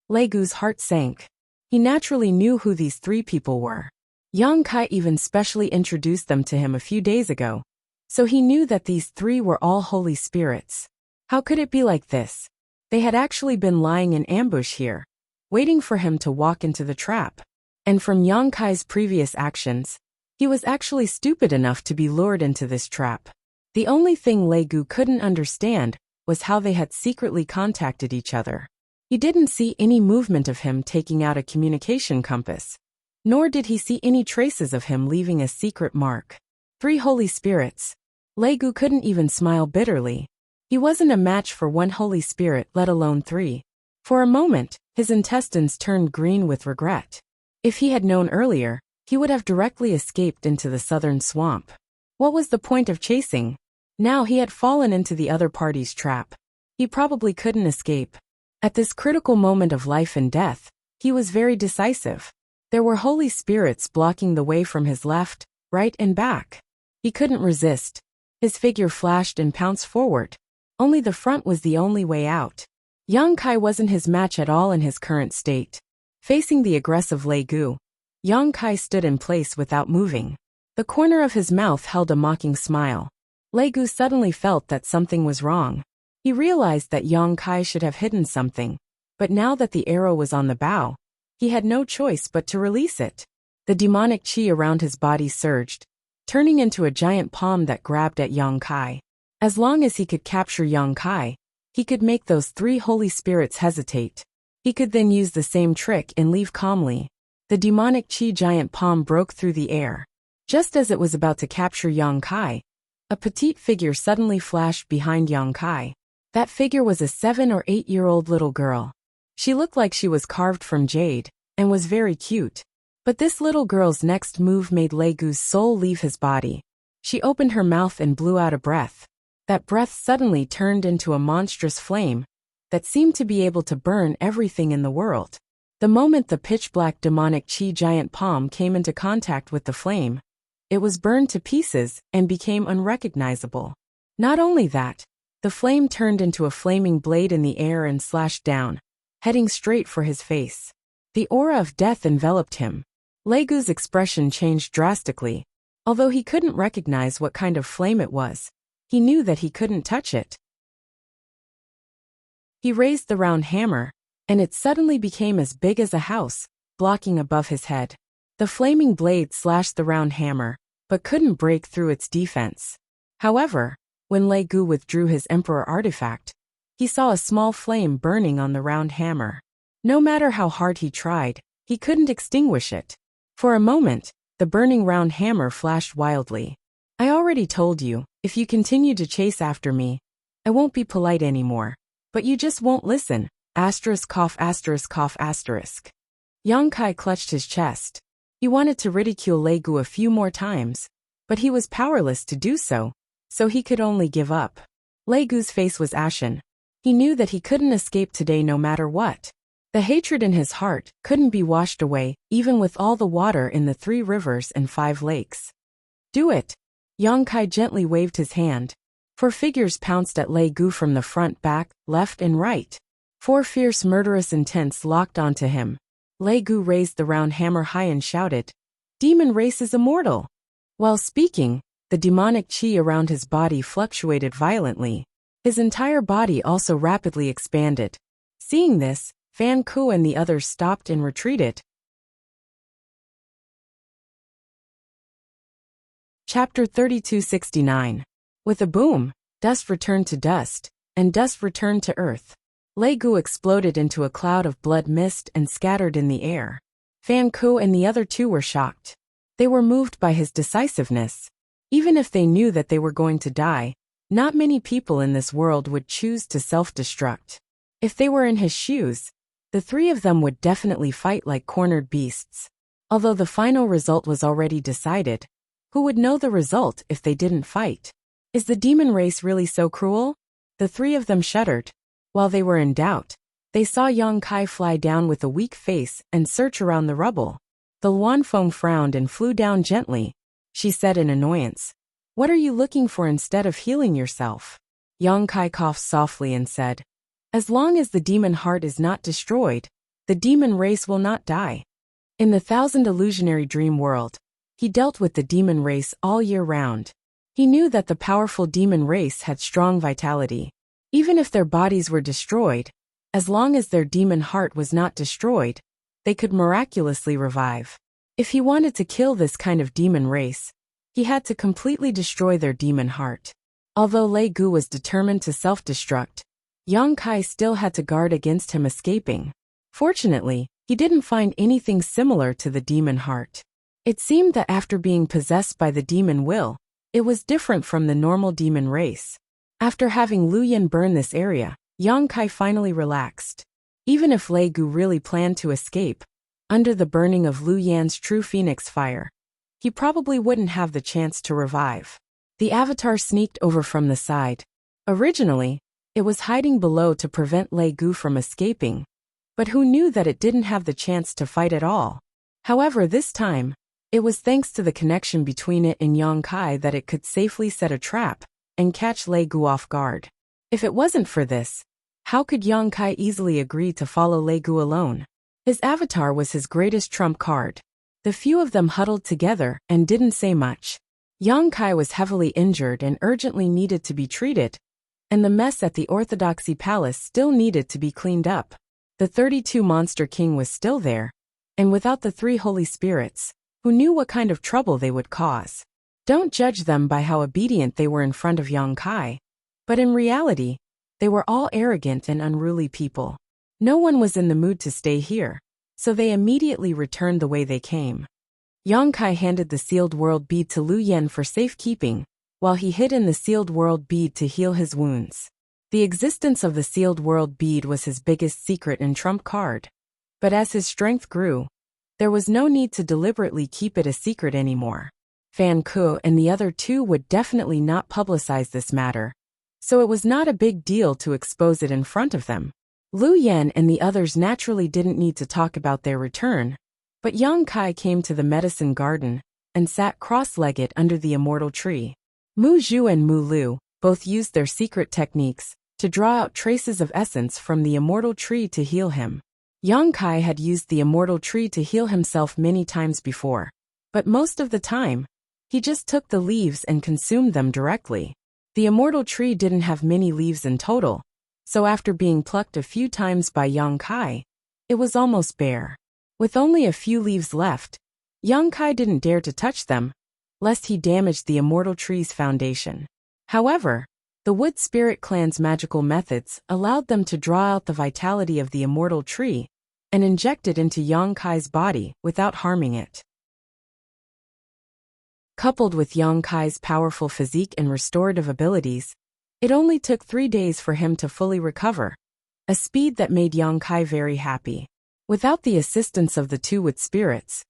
Lei Gu's heart sank. He naturally knew who these three people were. Yang Kai even specially introduced them to him a few days ago, so he knew that these three were all holy spirits. How could it be like this? They had actually been lying in ambush here, waiting for him to walk into the trap. And from Yang Kai's previous actions, he was actually stupid enough to be lured into this trap. The only thing Lei Gu couldn't understand was how they had secretly contacted each other. He didn't see any movement of him taking out a communication compass, nor did he see any traces of him leaving a secret mark. Three holy spirits. Lei Gu couldn't even smile bitterly. He wasn't a match for one holy spirit, let alone three. For a moment, his intestines turned green with regret. If he had known earlier, he would have directly escaped into the southern swamp. What was the point of chasing? Now he had fallen into the other party's trap. He probably couldn't escape. At this critical moment of life and death, he was very decisive. There were holy spirits blocking the way from his left, right, and back. He couldn't resist. His figure flashed and pounced forward. Only the front was the only way out. Yang Kai wasn't his match at all in his current state. Facing the aggressive Lei Gu, Yang Kai stood in place without moving. The corner of his mouth held a mocking smile. Lei Gu suddenly felt that something was wrong. He realized that Yang Kai should have hidden something, but now that the arrow was on the bow, he had no choice but to release it. The demonic chi around his body surged, turning into a giant palm that grabbed at Yang Kai. As long as he could capture Yang Kai, he could make those three holy spirits hesitate. He could then use the same trick and leave calmly. The demonic chi giant palm broke through the air. Just as it was about to capture Yang Kai, a petite figure suddenly flashed behind Yang Kai. That figure was a 7 or 8-year-old little girl. She looked like she was carved from jade, and was very cute. But this little girl's next move made Lei Gu's soul leave his body. She opened her mouth and blew out a breath. That breath suddenly turned into a monstrous flame that seemed to be able to burn everything in the world. The moment the pitch-black demonic chi giant palm came into contact with the flame, it was burned to pieces and became unrecognizable. Not only that, the flame turned into a flaming blade in the air and slashed down, heading straight for his face. The aura of death enveloped him. Lei Gu's expression changed drastically. Although he couldn't recognize what kind of flame it was, he knew that he couldn't touch it. He raised the round hammer, and it suddenly became as big as a house, blocking above his head. The flaming blade slashed the round hammer, but couldn't break through its defense. However, when Lei Gu withdrew his emperor artifact, he saw a small flame burning on the round hammer. No matter how hard he tried, he couldn't extinguish it. For a moment, the burning round hammer flashed wildly. "I already told you, if you continue to chase after me, I won't be polite anymore. But you just won't listen. Asterisk cough asterisk cough asterisk." Yang Kai clutched his chest. He wanted to ridicule Lei Gu a few more times, but he was powerless to do so, so he could only give up. Lei Gu's face was ashen. He knew that he couldn't escape today no matter what. The hatred in his heart couldn't be washed away, even with all the water in the 3 rivers and 5 lakes. "Do it." Yang Kai gently waved his hand. 4 figures pounced at Lei Gu from the front, back, left, and right. 4 fierce murderous intents locked onto him. Lei Gu raised the round hammer high and shouted, "Demon race is immortal." While speaking, the demonic chi around his body fluctuated violently. His entire body also rapidly expanded. Seeing this, Fan Ku and the others stopped and retreated. Chapter 3269. With a boom, dust returned to dust, and dust returned to earth. Lei Gu exploded into a cloud of blood mist and scattered in the air. Fan Ku and the other two were shocked. They were moved by his decisiveness. Even if they knew that they were going to die, not many people in this world would choose to self-destruct. If they were in his shoes, the three of them would definitely fight like cornered beasts. Although the final result was already decided, who would know the result if they didn't fight? Is the demon race really so cruel? The three of them shuddered. While they were in doubt, they saw Yang Kai fly down with a weak face and search around the rubble. The Luanfeng frowned and flew down gently. She said in annoyance, "What are you looking for instead of healing yourself?" Yang Kai coughed softly and said, "As long as the demon heart is not destroyed, the demon race will not die." In the thousand illusionary dream world, he dealt with the demon race all year round. He knew that the powerful demon race had strong vitality. Even if their bodies were destroyed, as long as their demon heart was not destroyed, they could miraculously revive. If he wanted to kill this kind of demon race, he had to completely destroy their demon heart. Although Lei Gu was determined to self-destruct, Yang Kai still had to guard against him escaping. Fortunately, he didn't find anything similar to the demon heart. It seemed that after being possessed by the demon will, it was different from the normal demon race. After having Lu Yan burn this area, Yang Kai finally relaxed. Even if Lei Gu really planned to escape, under the burning of Lu Yan's true phoenix fire, he probably wouldn't have the chance to revive. The avatar sneaked over from the side. Originally, it was hiding below to prevent Lei Gu from escaping, but who knew that it didn't have the chance to fight at all? However, this time, it was thanks to the connection between it and Yang Kai that it could safely set a trap and catch Lei Gu off guard. If it wasn't for this, how could Yang Kai easily agree to follow Lei Gu alone? His avatar was his greatest trump card. The few of them huddled together and didn't say much. Yang Kai was heavily injured and urgently needed to be treated, and the mess at the Orthodoxy Palace still needed to be cleaned up. The 32 Monster King was still there, and without the 3 Holy Spirits, who knew what kind of trouble they would cause. Don't judge them by how obedient they were in front of Yang Kai, but in reality, they were all arrogant and unruly people. No one was in the mood to stay here, so they immediately returned the way they came. Yang Kai handed the sealed world bead to Lu Yan for safekeeping, while he hid in the sealed world bead to heal his wounds. The existence of the sealed world bead was his biggest secret and trump card. But as his strength grew, there was no need to deliberately keep it a secret anymore. Fan Ku and the other two would definitely not publicize this matter, so it was not a big deal to expose it in front of them. Lu Yan and the others naturally didn't need to talk about their return, but Yang Kai came to the medicine garden and sat cross-legged under the immortal tree. Mu Zhu and Mu Lu both used their secret techniques to draw out traces of essence from the immortal tree to heal him. Yang Kai had used the immortal tree to heal himself many times before, but most of the time, he just took the leaves and consumed them directly. The immortal tree didn't have many leaves in total, so after being plucked a few times by Yang Kai, it was almost bare. With only a few leaves left, Yang Kai didn't dare to touch them, lest he damaged the immortal tree's foundation. However, the Wood Spirit Clan's magical methods allowed them to draw out the vitality of the immortal tree and inject it into Yang Kai's body without harming it. Coupled with Yang Kai's powerful physique and restorative abilities, it only took 3 days for him to fully recover, a speed that made Yang Kai very happy. Without the assistance of the 2 Wood Spirits,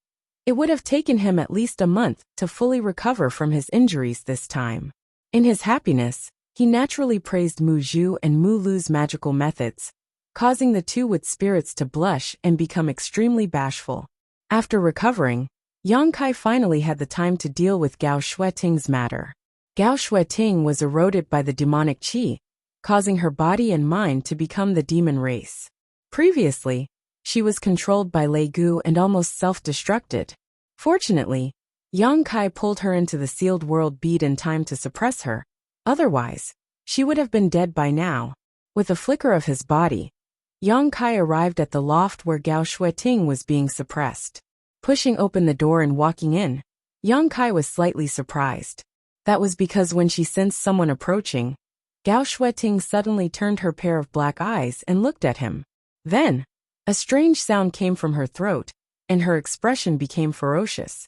it would have taken him at least a month to fully recover from his injuries this time. In his happiness, he naturally praised Mu Zhu and Mu Lu's magical methods, causing the 2 Wood Spirits to blush and become extremely bashful. After recovering, Yang Kai finally had the time to deal with Gao Shueting's matter. Gao Shueting was eroded by the demonic qi, causing her body and mind to become the demon race. Previously, she was controlled by Lei Gu and almost self-destructed. Fortunately, Yang Kai pulled her into the sealed world bead in time to suppress her. Otherwise, she would have been dead by now. With a flicker of his body, Yang Kai arrived at the loft where Gao Shueting was being suppressed. Pushing open the door and walking in, Yang Kai was slightly surprised. That was because when she sensed someone approaching, Gao Shueting suddenly turned her pair of black eyes and looked at him. Then, a strange sound came from her throat, and her expression became ferocious,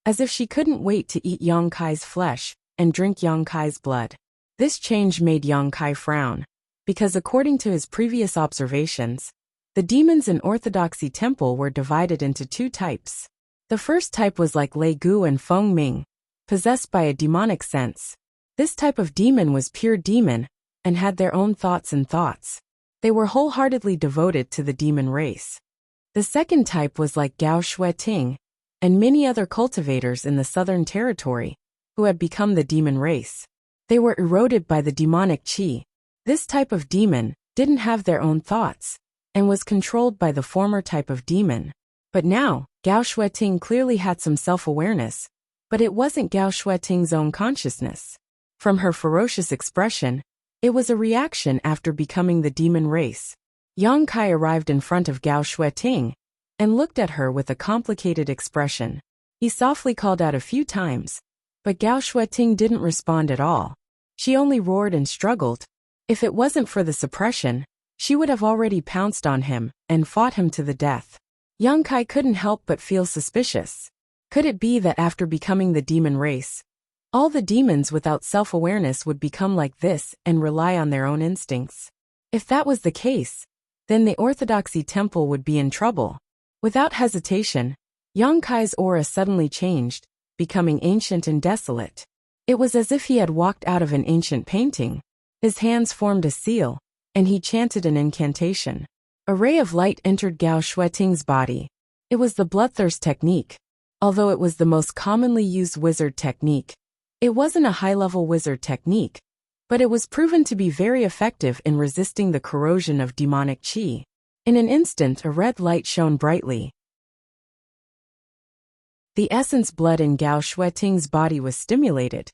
as if she couldn't wait to eat Yang Kai's flesh and drink Yang Kai's blood. This change made Yang Kai frown, because according to his previous observations, the demons in Orthodoxy Temple were divided into two types. The first type was like Lei Gu and Feng Ming, possessed by a demonic sense. This type of demon was pure demon, and had their own thoughts and thoughts. They were wholeheartedly devoted to the demon race. The second type was like Gao Shui Ting, and many other cultivators in the Southern Territory, who had become the demon race. They were eroded by the demonic qi. This type of demon didn't have their own thoughts, and was controlled by the former type of demon. But now, Gao Shuiting clearly had some self-awareness, but it wasn't Gao Shuiting's own consciousness. From her ferocious expression, it was a reaction after becoming the demon race. Yang Kai arrived in front of Gao Shuiting, and looked at her with a complicated expression. He softly called out a few times, but Gao Shuiting didn't respond at all. She only roared and struggled. If it wasn't for the suppression, she would have already pounced on him and fought him to the death. Yang Kai couldn't help but feel suspicious. Could it be that after becoming the demon race, all the demons without self-awareness would become like this and rely on their own instincts? If that was the case, then the Orthodoxy Temple would be in trouble. Without hesitation, Yang Kai's aura suddenly changed, becoming ancient and desolate. It was as if he had walked out of an ancient painting. His hands formed a seal, and he chanted an incantation. A ray of light entered Gao Shuiting's body. It was the bloodthirst technique. Although it was the most commonly used wizard technique, it wasn't a high-level wizard technique, but it was proven to be very effective in resisting the corrosion of demonic qi. In an instant, a red light shone brightly. The essence blood in Gao Shuiting's body was stimulated,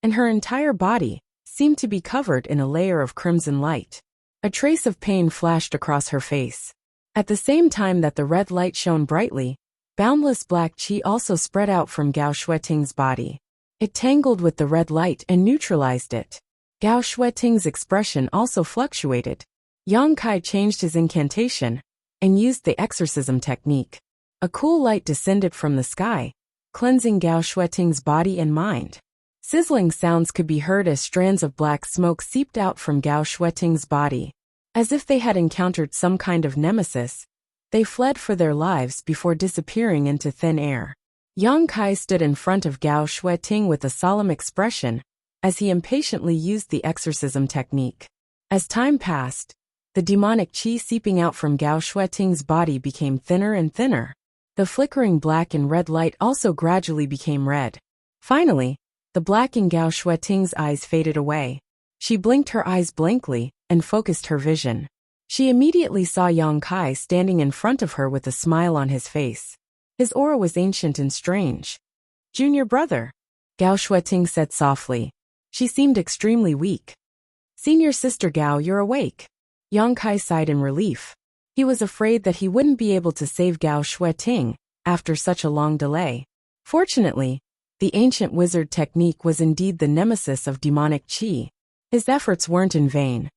and her entire body seemed to be covered in a layer of crimson light. A trace of pain flashed across her face. At the same time that the red light shone brightly, boundless black qi also spread out from Gao Shuiting's body. It tangled with the red light and neutralized it. Gao Shuiting's expression also fluctuated. Yang Kai changed his incantation and used the exorcism technique. A cool light descended from the sky, cleansing Gao Shuiting's body and mind. Sizzling sounds could be heard as strands of black smoke seeped out from Gao Shuiting's body. As if they had encountered some kind of nemesis, they fled for their lives before disappearing into thin air. Yang Kai stood in front of Gao Shuiting with a solemn expression, as he impatiently used the exorcism technique. As time passed, the demonic qi seeping out from Gao Shuiting's body became thinner and thinner. The flickering black and red light also gradually became red. Finally, the black in Gao Shuiting's eyes faded away. She blinked her eyes blankly and focused her vision. She immediately saw Yang Kai standing in front of her with a smile on his face. His aura was ancient and strange. "Junior brother," Gao Shuiting said softly. She seemed extremely weak. "Senior sister Gao, you're awake." Yang Kai sighed in relief. He was afraid that he wouldn't be able to save Gao Shuiting after such a long delay. Fortunately, the ancient wizard technique was indeed the nemesis of demonic qi. His efforts weren't in vain.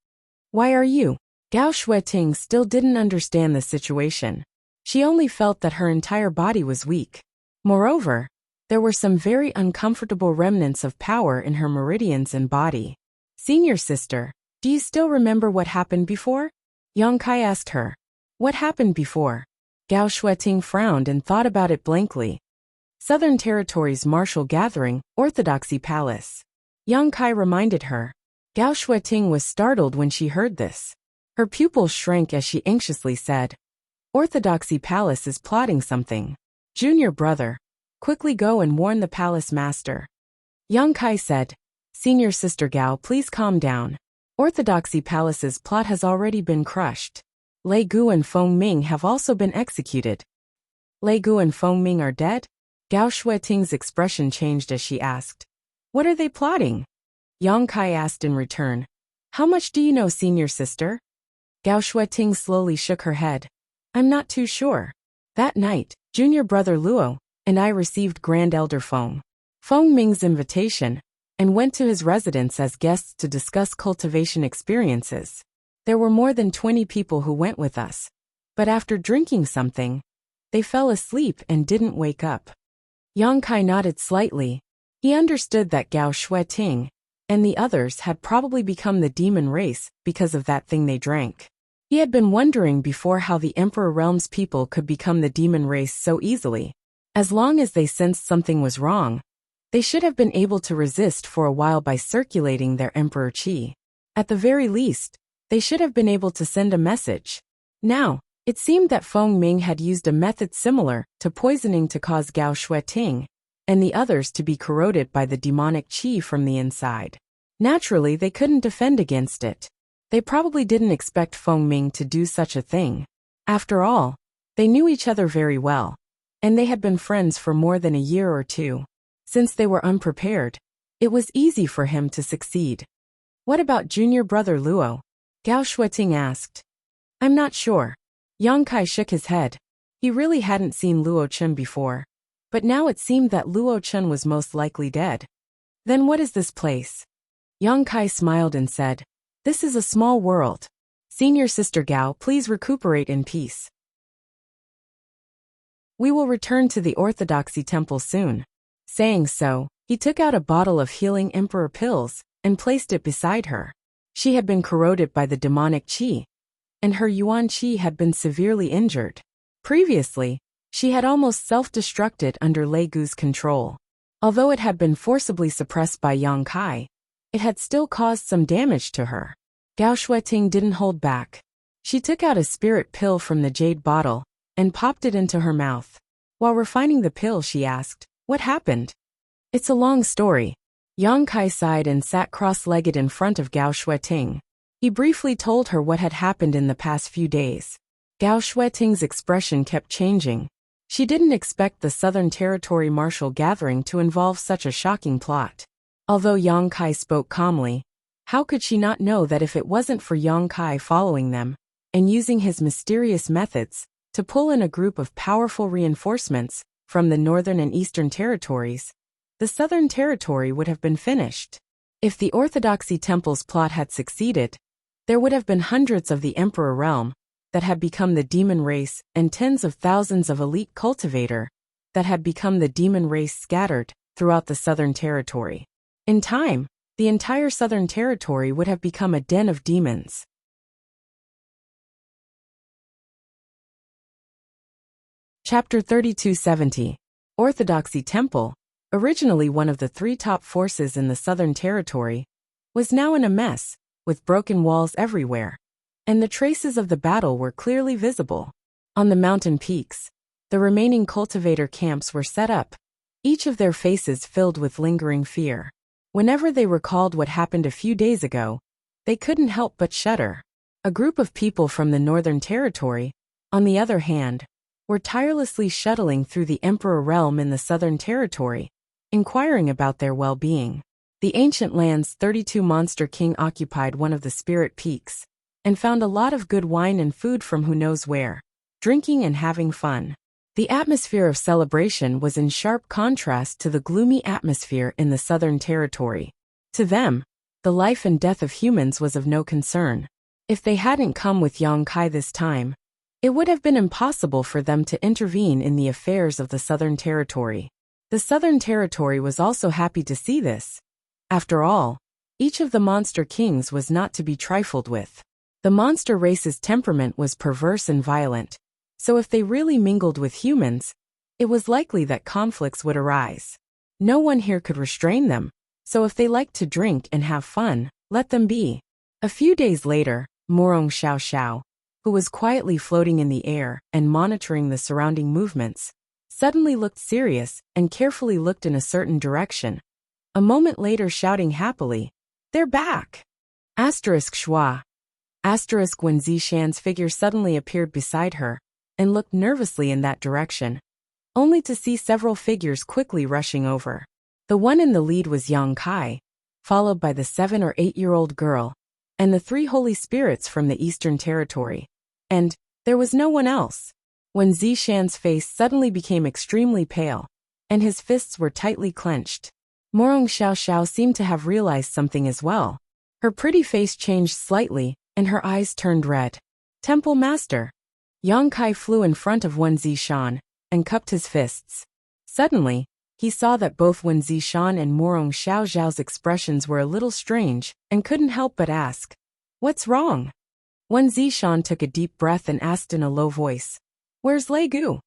"Why are you?" Gao Shuiting still didn't understand the situation. She only felt that her entire body was weak. Moreover, there were some very uncomfortable remnants of power in her meridians and body. "Senior sister, do you still remember what happened before?" Yang Kai asked her. "What happened before?" Gao Shuiting frowned and thought about it blankly. "Southern Territory's martial gathering, Orthodoxy Palace." Yang Kai reminded her. Gao Shuiting was startled when she heard this. Her pupils shrank as she anxiously said, "Orthodoxy Palace is plotting something. Junior brother, quickly go and warn the palace master." Yang Kai said, "Senior sister Gao, please calm down. Orthodoxy Palace's plot has already been crushed. Lei Gu and Feng Ming have also been executed." "Lei Gu and Feng Ming are dead?" Gao Shuiting's expression changed as she asked. "What are they plotting?" Yang Kai asked in return. "How much do you know, senior sister?" Gao Shuiting slowly shook her head. "I'm not too sure. That night, junior brother Luo and I received Grand Elder Feng Ming's invitation and went to his residence as guests to discuss cultivation experiences. There were more than 20 people who went with us. But after drinking something, they fell asleep and didn't wake up. Yang Kai nodded slightly. He understood that Gao Shueting and the others had probably become the demon race because of that thing they drank. He had been wondering before how the Emperor Realm's people could become the demon race so easily. As long as they sensed something was wrong, they should have been able to resist for a while by circulating their Emperor Qi. At the very least, they should have been able to send a message. Now, it seemed that Feng Ming had used a method similar to poisoning to cause Gao Shueting and the others to be corroded by the demonic qi from the inside. Naturally, they couldn't defend against it. They probably didn't expect Feng Ming to do such a thing. After all, they knew each other very well, and they had been friends for more than a year or two. Since they were unprepared, it was easy for him to succeed. What about junior brother Luo? Gao Shueting asked. I'm not sure. Yang Kai shook his head. He really hadn't seen Luo Chen before. But now it seemed that Luo Chen was most likely dead. Then what is this place? Yang Kai smiled and said, This is a small world. Senior Sister Gao, please recuperate in peace. We will return to the Orthodoxy Temple soon. Saying so, he took out a bottle of healing emperor pills and placed it beside her. She had been corroded by the demonic qi, and her yuan qi had been severely injured. Previously, she had almost self-destructed under Lei Gu's control. Although it had been forcibly suppressed by Yang Kai, it had still caused some damage to her. Gao Shueting didn't hold back. She took out a spirit pill from the jade bottle and popped it into her mouth. While refining the pill, she asked, What happened? It's a long story. Yang Kai sighed and sat cross-legged in front of Gao Shueting. He briefly told her what had happened in the past few days. Gao Shueting's expression kept changing. She didn't expect the Southern Territory martial gathering to involve such a shocking plot. Although Yang Kai spoke calmly, how could she not know that if it wasn't for Yang Kai following them and using his mysterious methods to pull in a group of powerful reinforcements from the Northern and Eastern Territories, the Southern Territory would have been finished. If the Orthodoxy Temple's plot had succeeded, there would have been hundreds of the Emperor Realm that had become the demon race and tens of thousands of elite cultivator that had become the demon race scattered throughout the Southern Territory. In time, the entire Southern Territory would have become a den of demons. Chapter 3270. Orthodoxy Temple, originally one of the three top forces in the Southern Territory, was now in a mess, with broken walls everywhere, and the traces of the battle were clearly visible. On the mountain peaks, the remaining cultivator camps were set up, each of their faces filled with lingering fear. Whenever they recalled what happened a few days ago, they couldn't help but shudder. A group of people from the Northern Territory, on the other hand, were tirelessly shuttling through the Emperor Realm in the Southern Territory, inquiring about their well-being. The ancient land's 32 Monster King occupied one of the spirit peaks, and found a lot of good wine and food from who knows where, drinking and having fun. The atmosphere of celebration was in sharp contrast to the gloomy atmosphere in the Southern Territory. To them, the life and death of humans was of no concern. If they hadn't come with Yang Kai this time, it would have been impossible for them to intervene in the affairs of the Southern Territory. The Southern Territory was also happy to see this. After all, each of the Monster Kings was not to be trifled with. The monster race's temperament was perverse and violent, so if they really mingled with humans, it was likely that conflicts would arise. No one here could restrain them, so if they liked to drink and have fun, let them be. A few days later, Morong Xiao Xiao, who was quietly floating in the air and monitoring the surrounding movements, suddenly looked serious and carefully looked in a certain direction. A moment later, shouting happily, "They're back!" Asterisk schwa. Asterisk when Zishan's figure suddenly appeared beside her and looked nervously in that direction, only to see several figures quickly rushing over. The one in the lead was Yang Kai, followed by the 7 or 8-year-old girl, and the 3 holy spirits from the Eastern Territory. And there was no one else. When Zishan's face suddenly became extremely pale, and his fists were tightly clenched, Morong Xiao Xiao seemed to have realized something as well. Her pretty face changed slightly, and her eyes turned red. Temple Master. Yang Kai flew in front of Wen Zishan and cupped his fists. Suddenly, he saw that both Wen Zishan and Morong Xiaoxiao's expressions were a little strange and couldn't help but ask, "What's wrong?" Wen Zishan took a deep breath and asked in a low voice, "Where's Lei Gu?"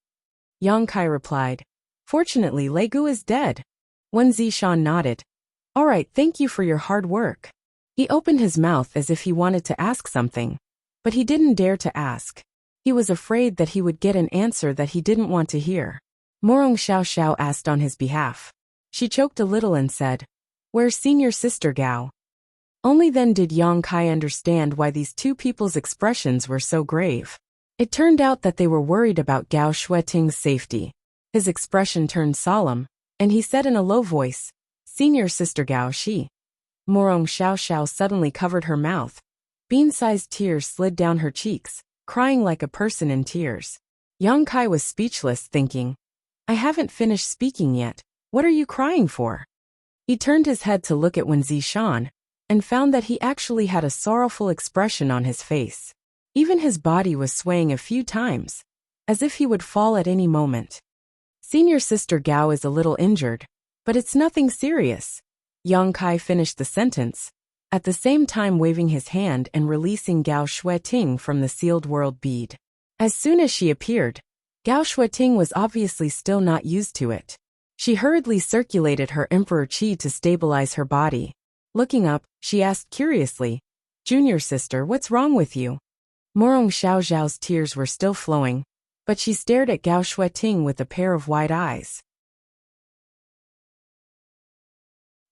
Yang Kai replied, "Fortunately, Lei Gu is dead." Wen Zishan nodded. "All right, thank you for your hard work." He opened his mouth as if he wanted to ask something, but he didn't dare to ask. He was afraid that he would get an answer that he didn't want to hear. Morong Xiaoxiao asked on his behalf. She choked a little and said, "Where's senior sister Gao?" Only then did Yang Kai understand why these two people's expressions were so grave. It turned out that they were worried about Gao Shueting's safety. His expression turned solemn, and he said in a low voice, "Senior sister Gao she." Morong Xiaoxiao suddenly covered her mouth. Bean-sized tears slid down her cheeks, crying like a person in tears. Yang Kai was speechless, thinking, "I haven't finished speaking yet. What are you crying for?" He turned his head to look at Wen Zishan, and found that he actually had a sorrowful expression on his face. Even his body was swaying a few times, as if he would fall at any moment. "Senior sister Gao is a little injured, but it's nothing serious." Yang Kai finished the sentence, at the same time waving his hand and releasing Gao Shueting from the sealed world bead. As soon as she appeared, Gao Shueting was obviously still not used to it. She hurriedly circulated her emperor qi to stabilize her body. Looking up, she asked curiously, "Junior sister, what's wrong with you?" Morong Xiaoxiao's tears were still flowing, but she stared at Gao Shueting with a pair of wide eyes.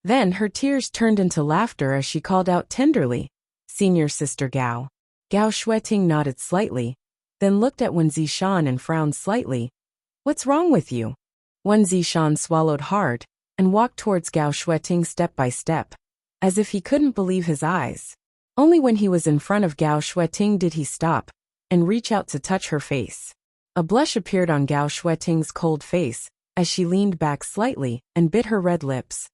Then her tears turned into laughter as she called out tenderly, "Senior sister Gao." Gao Shueting nodded slightly, then looked at Wen Zishan and frowned slightly. "What's wrong with you?" Wen Zishan swallowed hard and walked towards Gao Shueting step by step, as if he couldn't believe his eyes. Only when he was in front of Gao Shueting did he stop and reach out to touch her face. A blush appeared on Gao Shueting's cold face as she leaned back slightly and bit her red lips.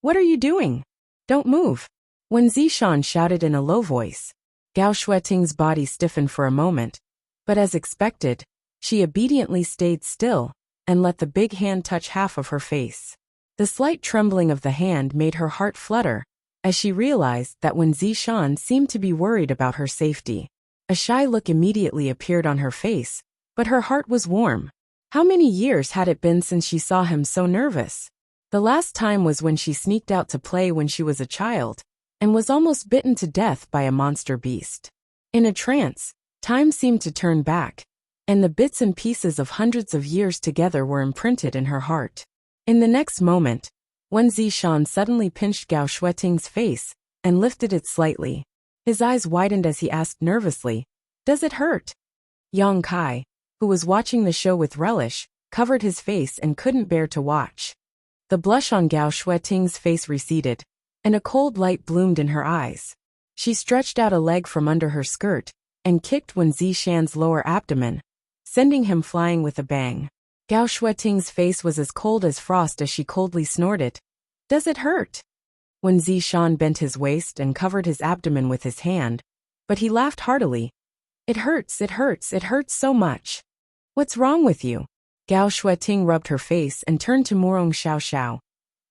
"What are you doing? Don't move!" Wen Zishan shouted in a low voice. Gao Shueting's body stiffened for a moment, but as expected, she obediently stayed still and let the big hand touch half of her face. The slight trembling of the hand made her heart flutter, as she realized that Wen Zishan seemed to be worried about her safety. A shy look immediately appeared on her face, but her heart was warm. How many years had it been since she saw him so nervous? The last time was when she sneaked out to play when she was a child, and was almost bitten to death by a monster beast. In a trance, time seemed to turn back, and the bits and pieces of hundreds of years together were imprinted in her heart. In the next moment, Wen Zishan suddenly pinched Gao Shueting's face and lifted it slightly. His eyes widened as he asked nervously, "Does it hurt?" Yang Kai, who was watching the show with relish, covered his face and couldn't bear to watch. The blush on Gao Shueting's face receded, and a cold light bloomed in her eyes. She stretched out a leg from under her skirt and kicked Wen Zishan's lower abdomen, sending him flying with a bang. Gao Shueting's face was as cold as frost as she coldly snorted, "Does it hurt?" Wen Zishan bent his waist and covered his abdomen with his hand, but he laughed heartily. "It hurts, it hurts, it hurts so much." "What's wrong with you?" Gao Shueting rubbed her face and turned to Morong Xiaoxiao.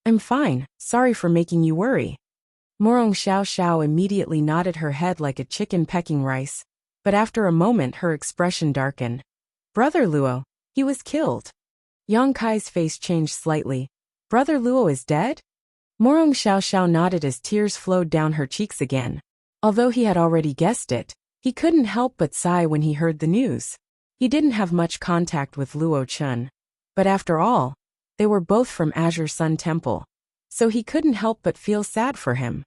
"I'm fine, sorry for making you worry." Morong Xiaoxiao immediately nodded her head like a chicken pecking rice, but after a moment her expression darkened. "Brother Luo, he was killed." Yang Kai's face changed slightly. "Brother Luo is dead?" Morong Xiaoxiao nodded as tears flowed down her cheeks again. Although he had already guessed it, he couldn't help but sigh when he heard the news. He didn't have much contact with Luo Chun, but after all, they were both from Azure Sun Temple, so he couldn't help but feel sad for him.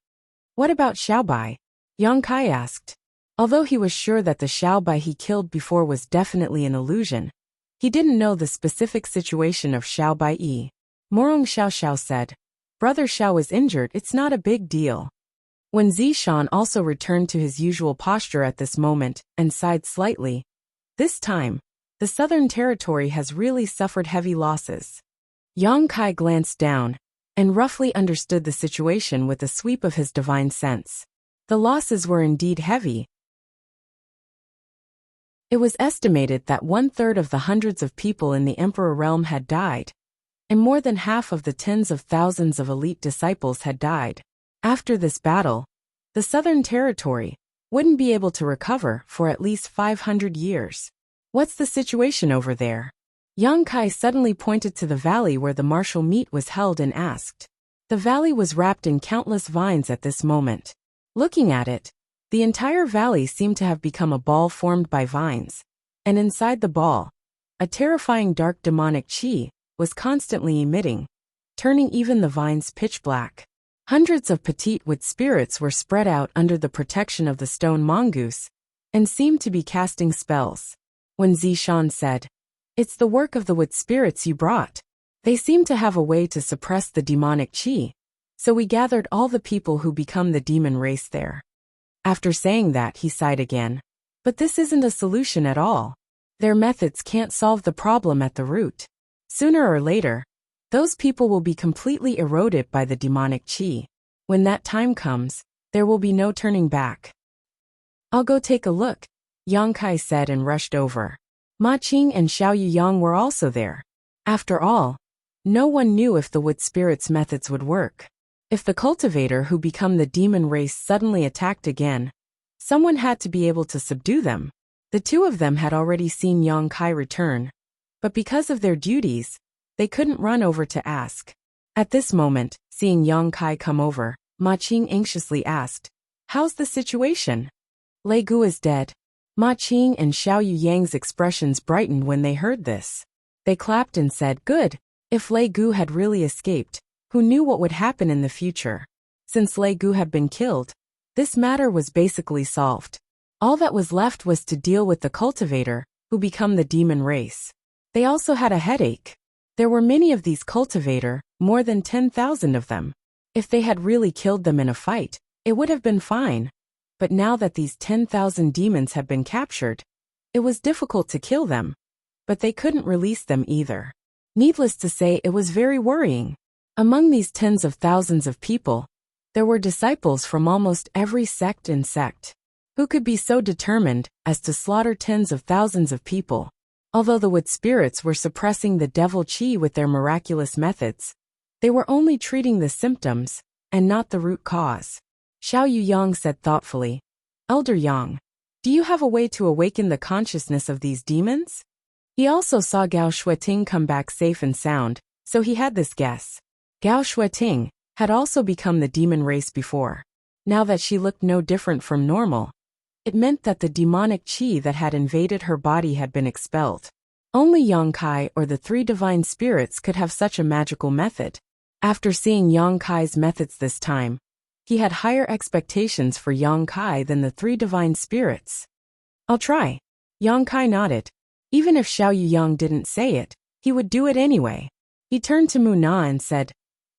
"What about Xiaobai?" Yang Kai asked. Although he was sure that the Xiaobai he killed before was definitely an illusion, he didn't know the specific situation of Xiaobai Yi. Morong Xiaoxiao said, "Brother Xiao was injured, it's not a big deal." When Zishan also returned to his usual posture at this moment and sighed slightly. This time, the Southern Territory has really suffered heavy losses. Yang Kai glanced down and roughly understood the situation with a sweep of his divine sense. The losses were indeed heavy, It was estimated that 1/3 of the hundreds of people in the Emperor realm had died, and more than half of the tens of thousands of elite disciples had died. After this battle, the Southern Territory wouldn't be able to recover for at least 500 years. What's the situation over there? Yang Kai suddenly pointed to the valley where the martial meet was held and asked. The valley was wrapped in countless vines at this moment. Looking at it, the entire valley seemed to have become a ball formed by vines, and inside the ball, a terrifying dark demonic chi was constantly emitting, turning even the vines pitch black. Hundreds of petite wood spirits were spread out under the protection of the stone mongoose, and seemed to be casting spells. When Zishan said, "It's the work of the wood spirits you brought. They seem to have a way to suppress the demonic chi, so we gathered all the people who become the demon race there." After saying that, he sighed again. But this isn't a solution at all. Their methods can't solve the problem at the root. Sooner or later, those people will be completely eroded by the demonic chi. When that time comes, there will be no turning back. "I'll go take a look," Yang Kai said and rushed over. Ma Qing and Xiao Yuyang were also there. After all, no one knew if the wood spirit's methods would work. If the cultivator who become the demon race suddenly attacked again, someone had to be able to subdue them. The two of them had already seen Yang Kai return, but because of their duties, they couldn't run over to ask. At this moment, seeing Yang Kai come over, Ma Qing anxiously asked, "How's the situation?" "Lei Gu is dead." Ma Qing and Xiao Yuyang's expressions brightened when they heard this. They clapped and said, "Good. If Lei Gu had really escaped, who knew what would happen in the future?" Since Lei Gu had been killed, this matter was basically solved. All that was left was to deal with the cultivator, who become the demon race. They also had a headache. There were many of these cultivator, more than 10,000 of them. If they had really killed them in a fight, it would have been fine. But now that these 10,000 demons had been captured, it was difficult to kill them. But they couldn't release them either. Needless to say, it was very worrying. Among these tens of thousands of people, there were disciples from almost every sect and sect. Who could be so determined as to slaughter tens of thousands of people? Although the wood spirits were suppressing the devil chi with their miraculous methods, they were only treating the symptoms, and not the root cause. Xiao Yuyang said thoughtfully, "Elder Yang, do you have a way to awaken the consciousness of these demons?" He also saw Gao Shueting come back safe and sound, so he had this guess. Gao Shueting had also become the demon race before. Now that she looked no different from normal, it meant that the demonic chi that had invaded her body had been expelled. Only Yang Kai or the three divine spirits could have such a magical method. After seeing Yang Kai's methods this time, he had higher expectations for Yang Kai than the three divine spirits. "I'll try." Yang Kai nodded. Even if Xiao Yuyang didn't say it, he would do it anyway. He turned to Muna and said,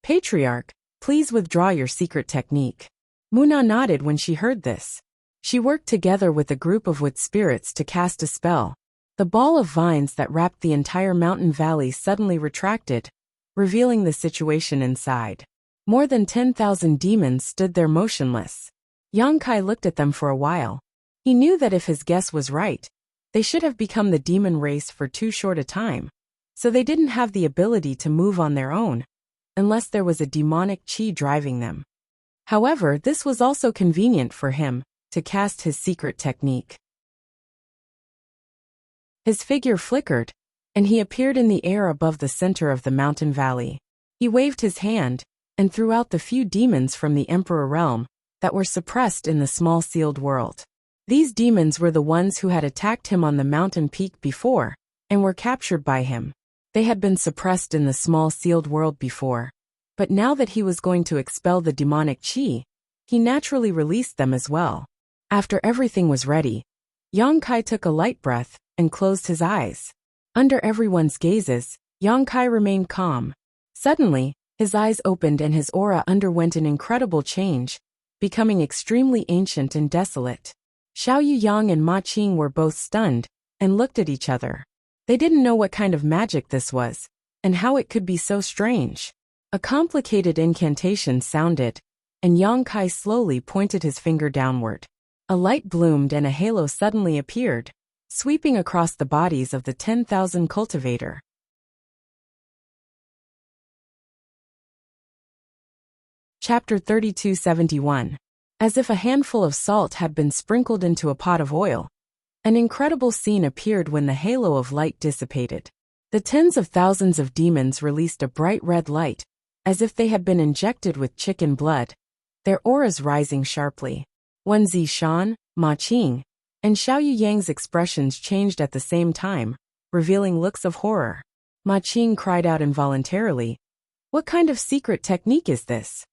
"Patriarch, please withdraw your secret technique." Muna nodded when she heard this. She worked together with a group of wood spirits to cast a spell. The ball of vines that wrapped the entire mountain valley suddenly retracted, revealing the situation inside. More than 10,000 demons stood there motionless. Yang Kai looked at them for a while. He knew that if his guess was right, they should have become the demon race for too short a time, so they didn't have the ability to move on their own, unless there was a demonic chi driving them. However, this was also convenient for him to cast his secret technique. His figure flickered, and he appeared in the air above the center of the mountain valley. He waved his hand, and threw out the few demons from the Emperor realm that were suppressed in the small sealed world. These demons were the ones who had attacked him on the mountain peak before, and were captured by him. They had been suppressed in the small sealed world before, but now that he was going to expel the demonic chi, he naturally released them as well. After everything was ready, Yang Kai took a light breath and closed his eyes. Under everyone's gazes, Yang Kai remained calm. Suddenly, his eyes opened and his aura underwent an incredible change, becoming extremely ancient and desolate. Xiao Yuyang and Ma Qing were both stunned, and looked at each other. They didn't know what kind of magic this was, and how it could be so strange. A complicated incantation sounded, and Yang Kai slowly pointed his finger downward. A light bloomed and a halo suddenly appeared, sweeping across the bodies of the 10,000 cultivator. Chapter 3271. As if a handful of salt had been sprinkled into a pot of oil, an incredible scene appeared when the halo of light dissipated. The tens of thousands of demons released a bright red light, as if they had been injected with chicken blood, their auras rising sharply. Wen Zishan, Ma Qing, and Xiao Yuyang's expressions changed at the same time, revealing looks of horror. Ma Qing cried out involuntarily, "What kind of secret technique is this?"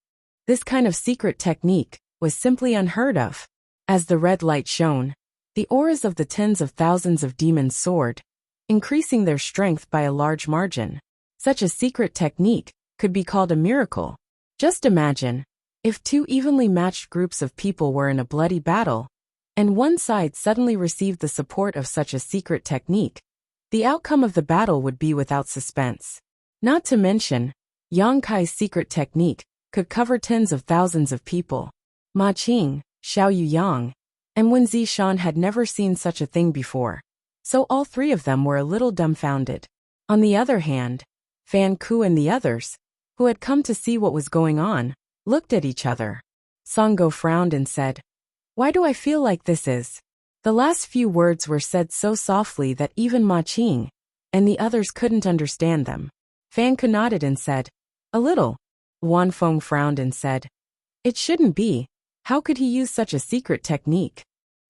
This kind of secret technique was simply unheard of. As the red light shone, the auras of the tens of thousands of demons soared, increasing their strength by a large margin. Such a secret technique could be called a miracle. Just imagine, if two evenly matched groups of people were in a bloody battle, and one side suddenly received the support of such a secret technique, the outcome of the battle would be without suspense. Not to mention, Yang Kai's secret technique could cover tens of thousands of people. Ma Qing, Xiao Yuyang, and Wen Zishan had never seen such a thing before, so all three of them were a little dumbfounded. On the other hand, Fan Ku and the others, who had come to see what was going on, looked at each other. Songo frowned and said, "Why do I feel like this is?" The last few words were said so softly that even Ma Qing and the others couldn't understand them. Fan Ku nodded and said, "A little." Wan Feng frowned and said, "It shouldn't be. How could he use such a secret technique?"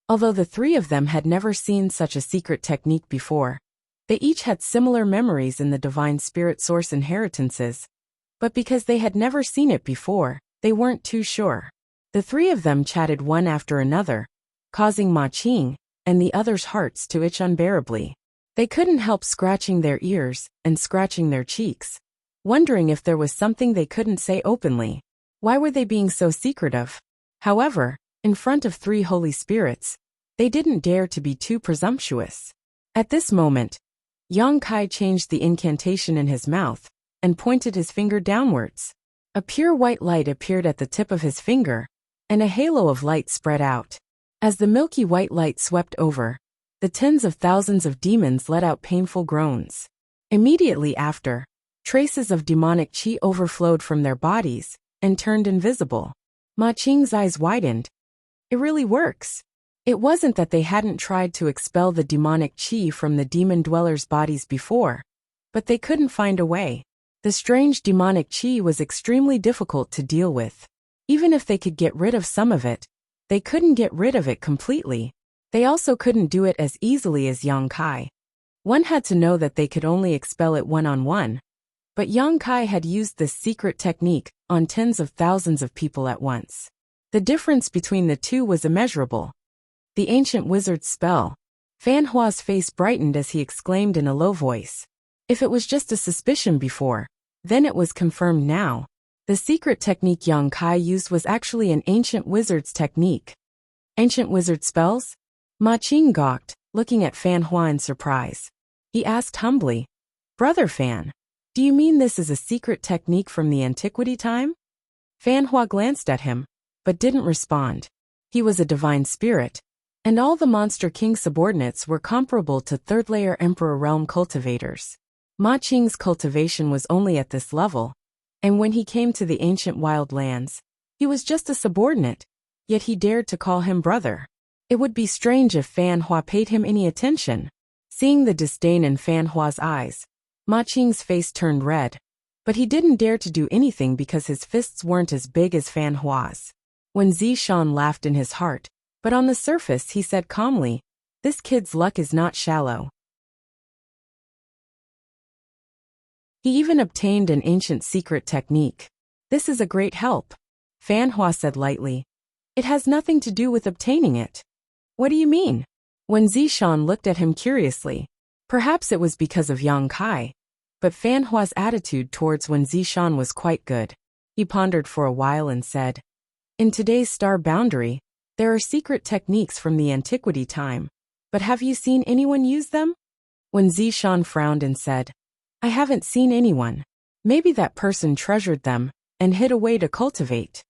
Although the three of them had never seen such a secret technique before, they each had similar memories in the divine spirit source inheritances, but because they had never seen it before, they weren't too sure. The three of them chatted one after another, causing Ma Qing and the others' hearts to itch unbearably. They couldn't help scratching their ears and scratching their cheeks, wondering if there was something they couldn't say openly. Why were they being so secretive? However, in front of three holy spirits, they didn't dare to be too presumptuous. At this moment, Yang Kai changed the incantation in his mouth and pointed his finger downwards. A pure white light appeared at the tip of his finger, and a halo of light spread out. As the milky white light swept over, the tens of thousands of demons let out painful groans. Immediately after, traces of demonic qi overflowed from their bodies and turned invisible. Ma Qing's eyes widened. It really works. It wasn't that they hadn't tried to expel the demonic qi from the demon dwellers' bodies before, but they couldn't find a way. The strange demonic qi was extremely difficult to deal with. Even if they could get rid of some of it, they couldn't get rid of it completely. They also couldn't do it as easily as Yang Kai. One had to know that they could only expel it one-on-one. But Yang Kai had used this secret technique on tens of thousands of people at once. The difference between the two was immeasurable. The ancient wizard's spell. Fan Hua's face brightened as he exclaimed in a low voice. If it was just a suspicion before, then it was confirmed now. The secret technique Yang Kai used was actually an ancient wizard's technique. Ancient wizard spells? Ma Qing gawked, looking at Fan Hua in surprise. He asked humbly, "Brother Fan, do you mean this is a secret technique from the antiquity time?" Fan Hua glanced at him, but didn't respond. He was a divine spirit, and all the Monster King subordinates were comparable to third-layer Emperor Realm cultivators. Ma Qing's cultivation was only at this level, and when he came to the ancient wild lands, he was just a subordinate, yet he dared to call him brother. It would be strange if Fan Hua paid him any attention. Seeing the disdain in Fan Hua's eyes, Ma Qing's face turned red, but he didn't dare to do anything because his fists weren't as big as Fan Hua's. Wen Zishan laughed in his heart, but on the surface he said calmly, "This kid's luck is not shallow." He even obtained an ancient secret technique. "This is a great help," Fan Hua said lightly. "It has nothing to do with obtaining it." "What do you mean?" Wen Zishan looked at him curiously. Perhaps it was because of Yang Kai, but Fan Hua's attitude towards Wen Zishan was quite good. He pondered for a while and said, "In today's star boundary, there are secret techniques from the antiquity time, but have you seen anyone use them?" Wen Zishan frowned and said, "I haven't seen anyone. Maybe that person treasured them and hid a way to cultivate."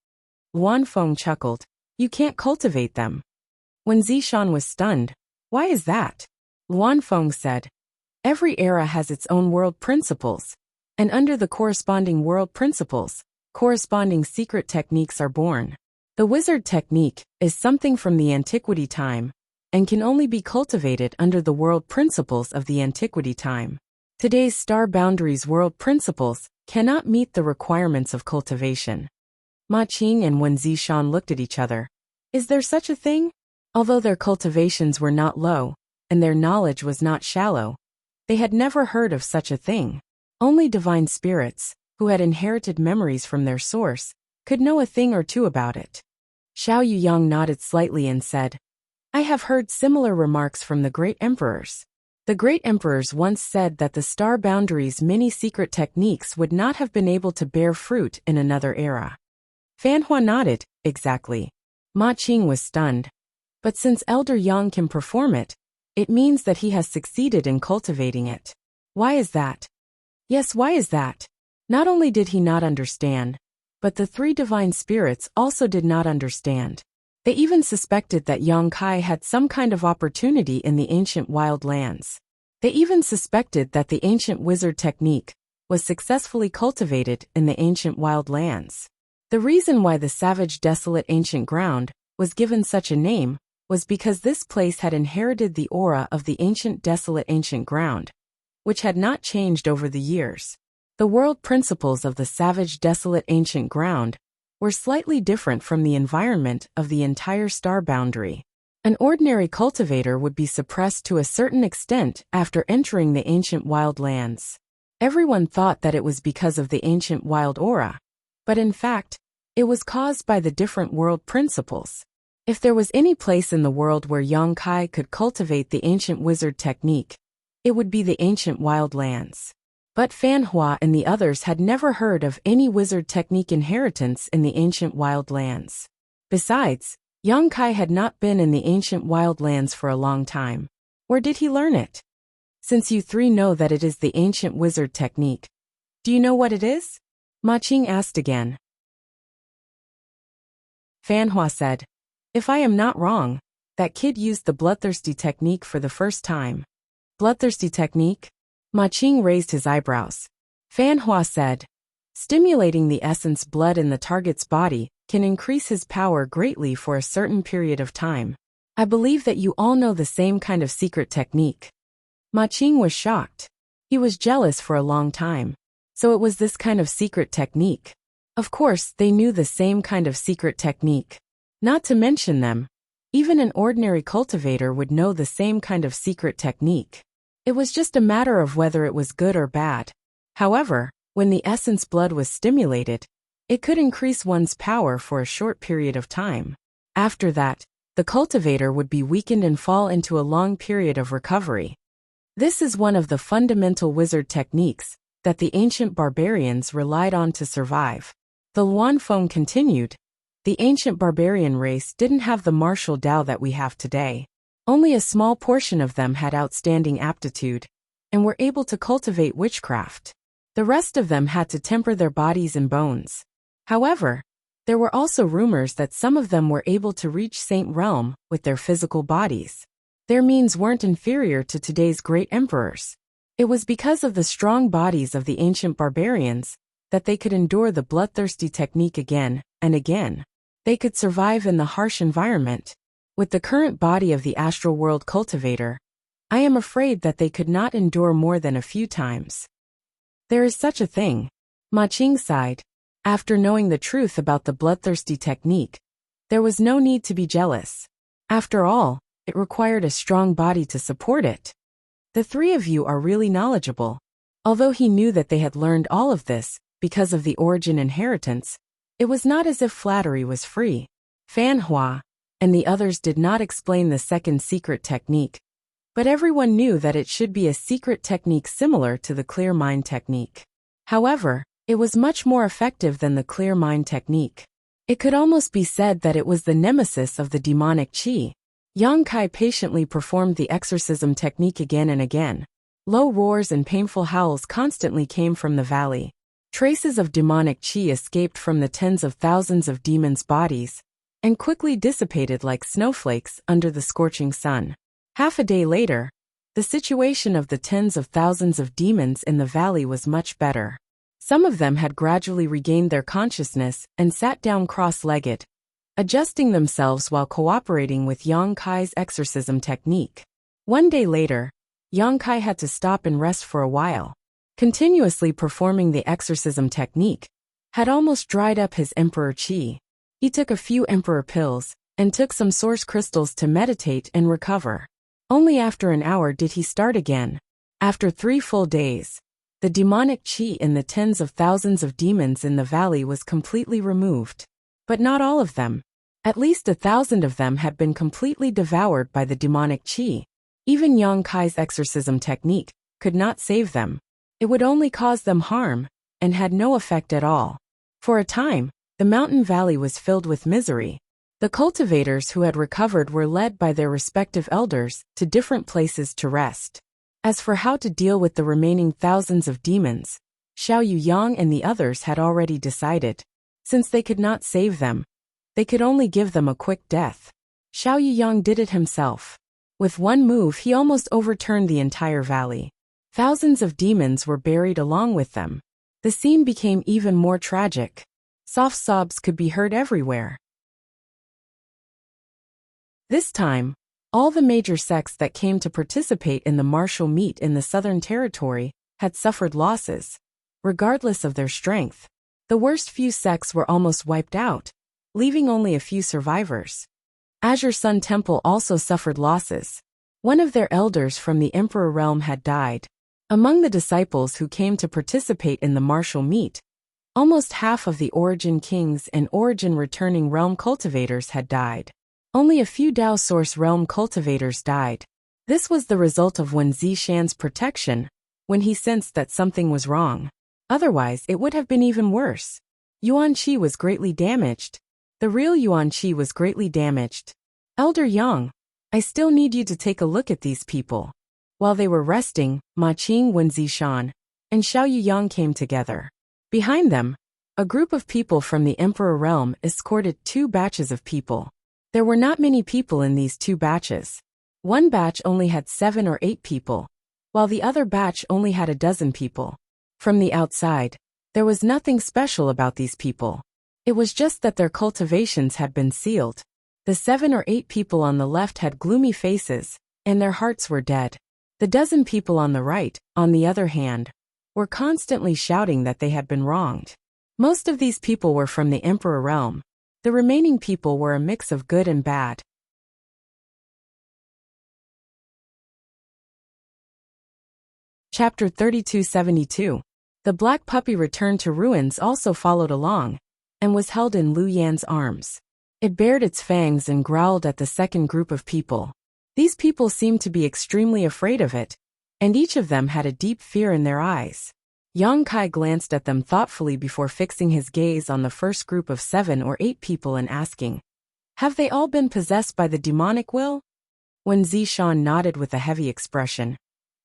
Wan Feng chuckled, "You can't cultivate them." Wen Zishan was stunned. "Why is that?" Luanfeng said. Every era has its own world principles, and under the corresponding world principles, corresponding secret techniques are born. The wizard technique is something from the antiquity time, and can only be cultivated under the world principles of the antiquity time. Today's star boundaries world principles cannot meet the requirements of cultivation. Ma Qing and Wen Zishan looked at each other. Is there such a thing? Although their cultivations were not low, and their knowledge was not shallow, they had never heard of such a thing. Only divine spirits, who had inherited memories from their source, could know a thing or two about it. Xiao Yuyang nodded slightly and said, I have heard similar remarks from the great emperors. The great emperors once said that the star boundaries many secret techniques would not have been able to bear fruit in another era. Fanhua nodded, exactly. Ma Qing was stunned. But since Elder Yang can perform it, it means that he has succeeded in cultivating it. Why is that? Yes, why is that? Not only did he not understand, but the three divine spirits also did not understand. They even suspected that Yang Kai had some kind of opportunity in the ancient wild lands. They even suspected that the ancient wizard technique was successfully cultivated in the ancient wild lands. The reason why the savage desolate ancient ground was given such a name was because this place had inherited the aura of the ancient desolate ancient ground, which had not changed over the years. The world principles of the savage desolate ancient ground were slightly different from the environment of the entire star boundary. An ordinary cultivator would be suppressed to a certain extent after entering the ancient wild lands. Everyone thought that it was because of the ancient wild aura, but in fact, it was caused by the different world principles. If there was any place in the world where Yang Kai could cultivate the ancient wizard technique, it would be the ancient wild lands. But Fanhua and the others had never heard of any wizard technique inheritance in the ancient wild lands. Besides, Yang Kai had not been in the ancient wild lands for a long time. Where did he learn it? Since you three know that it is the ancient wizard technique, do you know what it is? Ma Qing asked again. Fanhua said, if I am not wrong, that kid used the bloodthirsty technique for the first time. Bloodthirsty technique? Ma Qing raised his eyebrows. Fanhua said, stimulating the essence blood in the target's body can increase his power greatly for a certain period of time. I believe that you all know the same kind of secret technique. Ma Qing was shocked. He was jealous for a long time. So it was this kind of secret technique. Of course, they knew the same kind of secret technique. Not to mention them, even an ordinary cultivator would know the same kind of secret technique. It was just a matter of whether it was good or bad. However, when the essence blood was stimulated, it could increase one's power for a short period of time. After that, the cultivator would be weakened and fall into a long period of recovery. This is one of the fundamental wizard techniques that the ancient barbarians relied on to survive. The Luanfeng continued. The ancient barbarian race didn't have the martial Tao that we have today. Only a small portion of them had outstanding aptitude, and were able to cultivate witchcraft. The rest of them had to temper their bodies and bones. However, there were also rumors that some of them were able to reach Saint Realm with their physical bodies. Their means weren't inferior to today's great emperors. It was because of the strong bodies of the ancient barbarians that they could endure the bloodthirsty technique again and again. They could survive in the harsh environment. With the current body of the astral world cultivator, I am afraid that they could not endure more than a few times. There is such a thing. Ma Qing sighed. After knowing the truth about the bloodthirsty technique, there was no need to be jealous. After all, it required a strong body to support it. The three of you are really knowledgeable. Although he knew that they had learned all of this because of the origin inheritance, it was not as if flattery was free. Fanhua and the others did not explain the second secret technique, but everyone knew that it should be a secret technique similar to the clear mind technique. However, it was much more effective than the clear mind technique. It could almost be said that it was the nemesis of the demonic qi. Yang Kai patiently performed the exorcism technique again and again. Low roars and painful howls constantly came from the valley. Traces of demonic qi escaped from the tens of thousands of demons' bodies, and quickly dissipated like snowflakes under the scorching sun. Half a day later, the situation of the tens of thousands of demons in the valley was much better. Some of them had gradually regained their consciousness and sat down cross-legged, adjusting themselves while cooperating with Yang Kai's exorcism technique. One day later, Yang Kai had to stop and rest for a while. Continuously performing the exorcism technique had almost dried up his emperor chi. He took a few emperor pills and took some source crystals to meditate and recover. Only after an hour did he start again. After 3 full days, the demonic chi in the tens of thousands of demons in the valley was completely removed. But not all of them. At least 1,000 of them had been completely devoured by the demonic chi. Even Yang Kai's exorcism technique could not save them. It would only cause them harm, and had no effect at all. For a time, the mountain valley was filled with misery. The cultivators who had recovered were led by their respective elders to different places to rest. As for how to deal with the remaining thousands of demons, Xiao Yuyang and the others had already decided. Since they could not save them, they could only give them a quick death. Xiao Yuyang did it himself. With one move he almost overturned the entire valley. Thousands of demons were buried along with them. The scene became even more tragic. Soft sobs could be heard everywhere. This time, all the major sects that came to participate in the martial meet in the Southern Territory had suffered losses, regardless of their strength. The worst few sects were almost wiped out, leaving only a few survivors. Azure Sun Temple also suffered losses. One of their elders from the Emperor realm had died. Among the disciples who came to participate in the martial meet, almost half of the Origin Kings and Origin Returning Realm cultivators had died. Only a few Dao Source Realm cultivators died. This was the result of Wen Zishan's protection, when he sensed that something was wrong. Otherwise, it would have been even worse. Yuan Qi was greatly damaged. The real Yuan Qi was greatly damaged. Elder Yang, I still need you to take a look at these people. While they were resting, Ma Qing, Wen Zishan, and Xiao Yuyang came together. Behind them, a group of people from the Emperor realm escorted 2 batches of people. There were not many people in these 2 batches. One batch only had 7 or 8 people, while the other batch only had a dozen people. From the outside, there was nothing special about these people. It was just that their cultivations had been sealed. The 7 or 8 people on the left had gloomy faces, and their hearts were dead. The dozen people on the right, on the other hand, were constantly shouting that they had been wronged. Most of these people were from the Emperor realm. The remaining people were a mix of good and bad. Chapter 3272. The black puppy returned to ruins also followed along, and was held in Lu Yan's arms. It bared its fangs and growled at the second group of people. These people seemed to be extremely afraid of it, and each of them had a deep fear in their eyes. Yang Kai glanced at them thoughtfully before fixing his gaze on the first group of 7 or 8 people and asking, "Have they all been possessed by the demonic will?" Wen Zishan nodded with a heavy expression.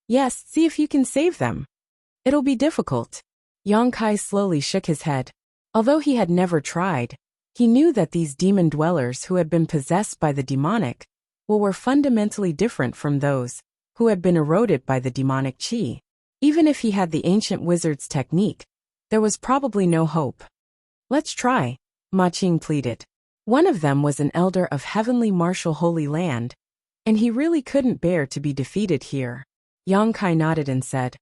"Yes, see if you can save them." "It'll be difficult." Yang Kai slowly shook his head. Although he had never tried, he knew that these demon dwellers who had been possessed by the demonic were fundamentally different from those who had been eroded by the demonic chi. Even if he had the ancient wizard's technique, there was probably no hope. "Let's try," Ma Qing pleaded. One of them was an elder of heavenly martial holy land, and he really couldn't bear to be defeated here. Yang Kai nodded and said,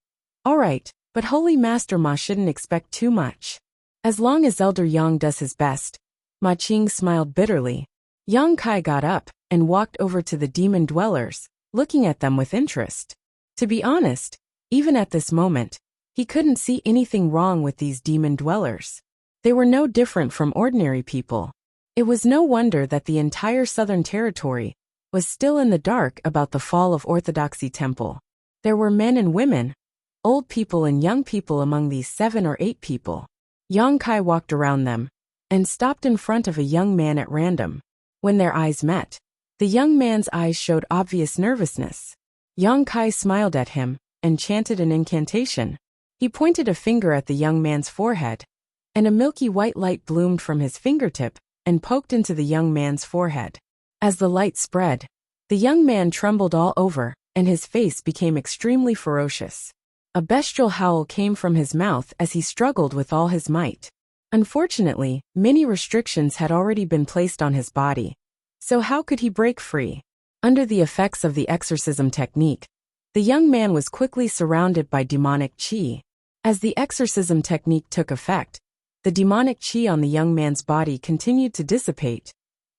"All right, but Holy Master Ma shouldn't expect too much. As long as Elder Yang does his best." Ma Qing smiled bitterly. Yang Kai got up and walked over to the demon dwellers, looking at them with interest. To be honest, even at this moment, he couldn't see anything wrong with these demon dwellers. They were no different from ordinary people. It was no wonder that the entire Southern Territory was still in the dark about the fall of Orthodoxy Temple. There were men and women, old people and young people among these 7 or 8 people. Yang Kai walked around them and stopped in front of a young man at random. When their eyes met, the young man's eyes showed obvious nervousness. Yang Kai smiled at him and chanted an incantation. He pointed a finger at the young man's forehead, and a milky white light bloomed from his fingertip and poked into the young man's forehead. As the light spread, the young man trembled all over and his face became extremely ferocious. A bestial howl came from his mouth as he struggled with all his might. Unfortunately, many restrictions had already been placed on his body. So how could he break free? Under the effects of the exorcism technique, the young man was quickly surrounded by demonic chi. As the exorcism technique took effect, the demonic chi on the young man's body continued to dissipate,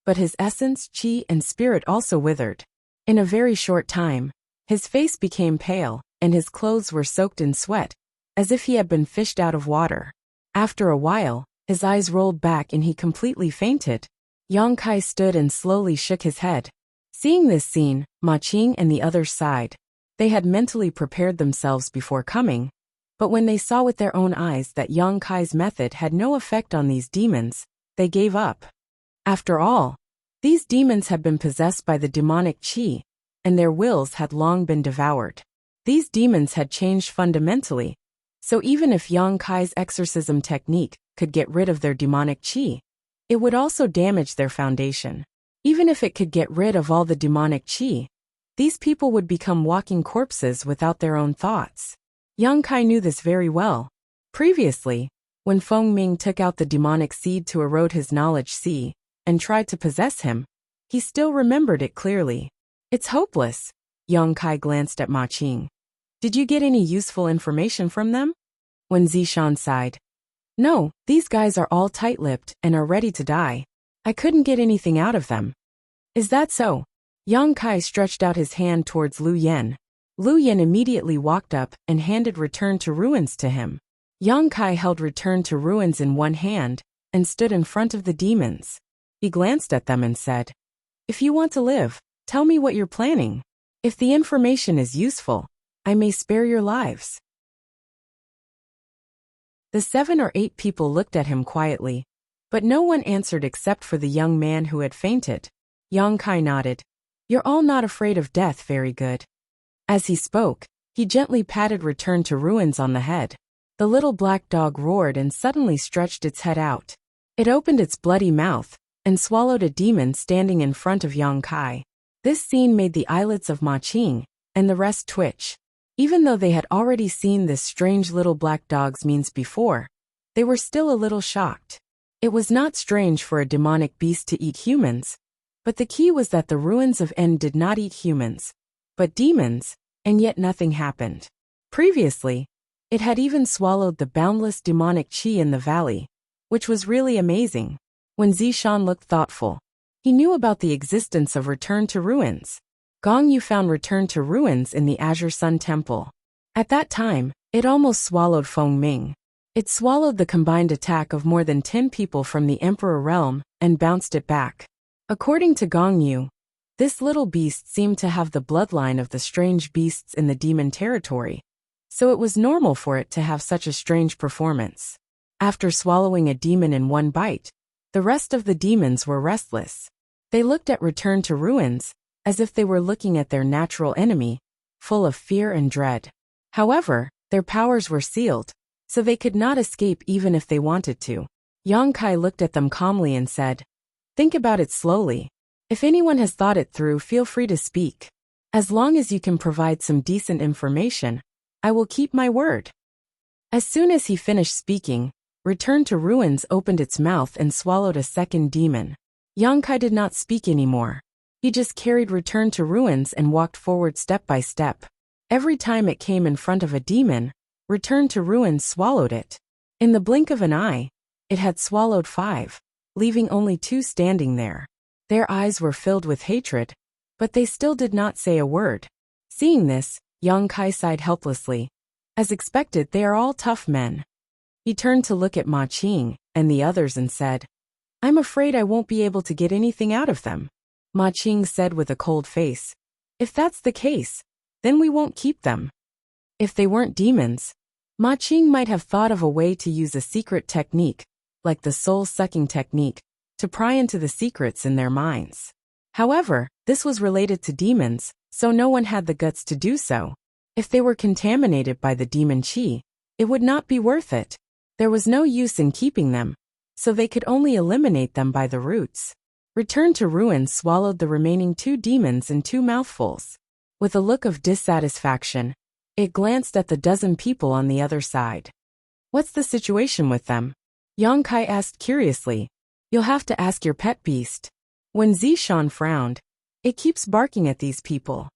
but his essence, chi, and spirit also withered. In a very short time, his face became pale, and his clothes were soaked in sweat, as if he had been fished out of water. After a while, his eyes rolled back and he completely fainted. Yang Kai stood and slowly shook his head. Seeing this scene, Ma Qing and the others sighed. They had mentally prepared themselves before coming, but when they saw with their own eyes that Yang Kai's method had no effect on these demons, they gave up. After all, these demons had been possessed by the demonic chi, and their wills had long been devoured. These demons had changed fundamentally, so even if Yang Kai's exorcism technique could get rid of their demonic chi, it would also damage their foundation. Even if it could get rid of all the demonic chi, these people would become walking corpses without their own thoughts. Yang Kai knew this very well. Previously, when Feng Ming took out the demonic seed to erode his knowledge seed and tried to possess him, he still remembered it clearly. It's hopeless. Yang Kai glanced at Ma Qing. Did you get any useful information from them? When Zishan sighed. No, these guys are all tight-lipped and are ready to die. I couldn't get anything out of them. Is that so? Yang Kai stretched out his hand towards Lu Yen. Lu Yen immediately walked up and handed Return to Ruins to him. Yang Kai held Return to Ruins in one hand and stood in front of the demons. He glanced at them and said, "If you want to live, tell me what you're planning. If the information is useful, I may spare your lives." The 7 or 8 people looked at him quietly, but no one answered except for the young man who had fainted. Yang Kai nodded. "You're all not afraid of death, very good." As he spoke, he gently patted Return to Ruins on the head. The little black dog roared and suddenly stretched its head out. It opened its bloody mouth and swallowed a demon standing in front of Yang Kai. This scene made the eyelids of Ma Qing and the rest twitch. Even though they had already seen this strange little black dog's means before, they were still a little shocked. It was not strange for a demonic beast to eat humans, but the key was that the ruins of N did not eat humans, but demons, and yet nothing happened. Previously, it had even swallowed the boundless demonic chi in the valley, which was really amazing. When Zishan looked thoughtful, he knew about the existence of Return to Ruins. Gong Yu found Return to Ruins in the Azure Sun Temple. At that time, it almost swallowed Feng Ming. It swallowed the combined attack of more than 10 people from the Emperor realm and bounced it back. According to Gong Yu, this little beast seemed to have the bloodline of the strange beasts in the demon territory, so it was normal for it to have such a strange performance. After swallowing a demon in one bite, the rest of the demons were restless. They looked at Return to Ruins as if they were looking at their natural enemy, full of fear and dread. However, their powers were sealed, so they could not escape even if they wanted to. Yang Kai looked at them calmly and said, "Think about it slowly. If anyone has thought it through, feel free to speak. As long as you can provide some decent information, I will keep my word." As soon as he finished speaking, Return to Ruins opened its mouth and swallowed a second demon. Yang Kai did not speak anymore. He just carried Return to Ruins and walked forward step by step. Every time it came in front of a demon, Return to Ruins swallowed it. In the blink of an eye, it had swallowed 5, leaving only 2 standing there. Their eyes were filled with hatred, but they still did not say a word. Seeing this, Yang Kai sighed helplessly. As expected, they are all tough men. He turned to look at Ma Qing and the others and said, "I'm afraid I won't be able to get anything out of them." Ma Qing said with a cold face, "If that's the case, then we won't keep them." If they weren't demons, Ma Qing might have thought of a way to use a secret technique, like the soul-sucking technique, to pry into the secrets in their minds. However, this was related to demons, so no one had the guts to do so. If they were contaminated by the demon chi, it would not be worth it. There was no use in keeping them, so they could only eliminate them by the roots. Return to Ruins swallowed the remaining 2 demons in 2 mouthfuls. With a look of dissatisfaction, it glanced at the dozen people on the other side. What's the situation with them? Yang Kai asked curiously. You'll have to ask your pet beast. When Zishan frowned, it keeps barking at these people.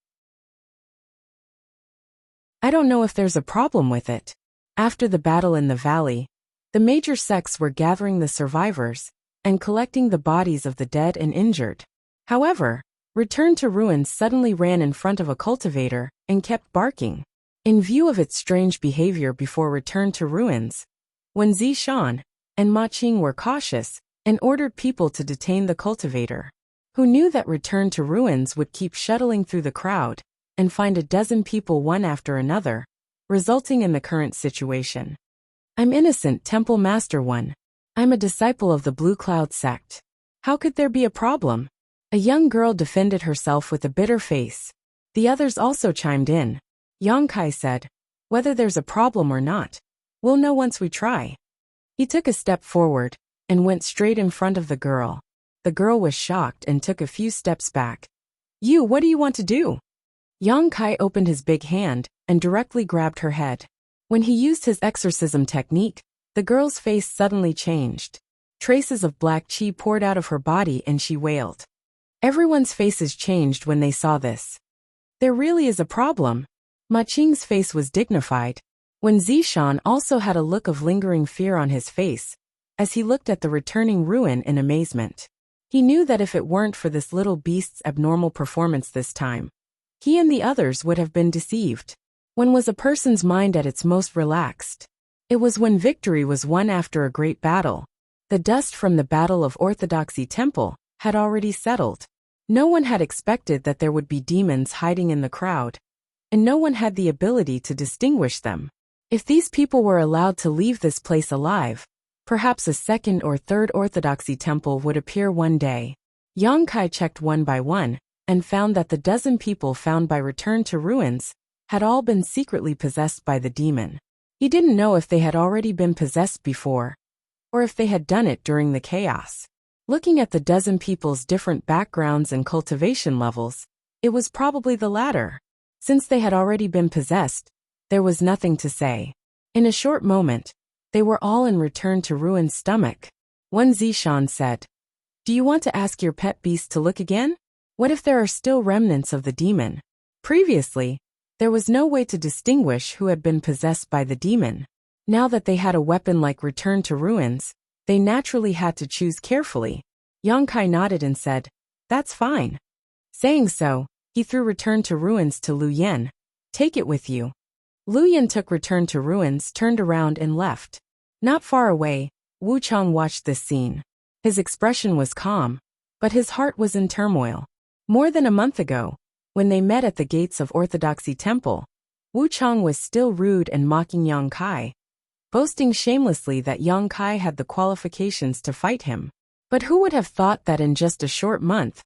I don't know if there's a problem with it. After the battle in the valley, the major sects were gathering the survivors and collecting the bodies of the dead and injured. However, Return to Ruins suddenly ran in front of a cultivator and kept barking. In view of its strange behavior before Return to Ruins, when Zishan and Ma Qing were cautious and ordered people to detain the cultivator, who knew that Return to Ruins would keep shuttling through the crowd and find a dozen people one after another, resulting in the current situation. I'm innocent, Temple Master One. I'm a disciple of the Blue Cloud sect. How could there be a problem? A young girl defended herself with a bitter face. The others also chimed in. Yang Kai said, whether there's a problem or not, we'll know once we try. He took a step forward and went straight in front of the girl. The girl was shocked and took a few steps back. What do you want to do? Yang Kai opened his big hand and directly grabbed her head. When he used his exorcism technique, the girl's face suddenly changed. Traces of black qi poured out of her body and she wailed. Everyone's faces changed when they saw this. There really is a problem. Ma Qing's face was dignified, when Zishan also had a look of lingering fear on his face, as he looked at the returning ruin in amazement. He knew that if it weren't for this little beast's abnormal performance this time, he and the others would have been deceived. When was a person's mind at its most relaxed? It was when victory was won after a great battle. The dust from the Battle of Orthodoxy Temple had already settled. No one had expected that there would be demons hiding in the crowd, and no one had the ability to distinguish them. If these people were allowed to leave this place alive, perhaps a second or third Orthodoxy temple would appear one day. Yang Kai checked one by one, and found that the dozen people found by Return to Ruins had all been secretly possessed by the demon. He didn't know if they had already been possessed before, or if they had done it during the chaos. Looking at the dozen people's different backgrounds and cultivation levels, it was probably the latter. Since they had already been possessed, there was nothing to say. In a short moment, they were all in Return to Ruins' stomach. One Zishan said, do you want to ask your pet beast to look again? What if there are still remnants of the demon? Previously, there was no way to distinguish who had been possessed by the demon. Now that they had a weapon like Return to Ruins, they naturally had to choose carefully. Yang Kai nodded and said, that's fine. Saying so, he threw Return to Ruins to Lu Yen. Take it with you. Lu Yen took Return to Ruins, turned around and left. Not far away, Wu Chang watched this scene. His expression was calm, but his heart was in turmoil. More than a month ago, when they met at the gates of Orthodoxy Temple, Wu Chang was still rude and mocking Yang Kai, boasting shamelessly that Yang Kai had the qualifications to fight him. But who would have thought that in just a short month,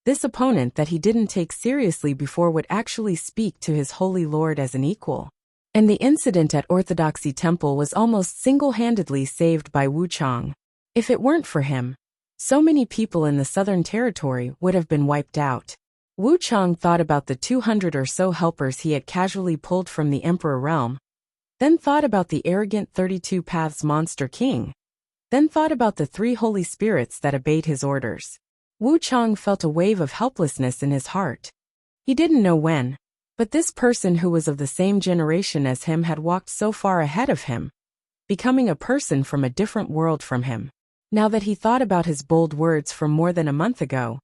this opponent that he didn't take seriously before would actually speak to his holy lord as an equal? And the incident at Orthodoxy Temple was almost single-handedly saved by Wu Chang. If it weren't for him, so many people in the Southern Territory would have been wiped out. Wu Chang thought about the 200 or so helpers he had casually pulled from the Emperor realm, then thought about the arrogant 32 Paths Monster King, then thought about the 3 holy spirits that obeyed his orders. Wu Chang felt a wave of helplessness in his heart. He didn't know when, but this person who was of the same generation as him had walked so far ahead of him, becoming a person from a different world from him. Now that he thought about his bold words from more than a month ago,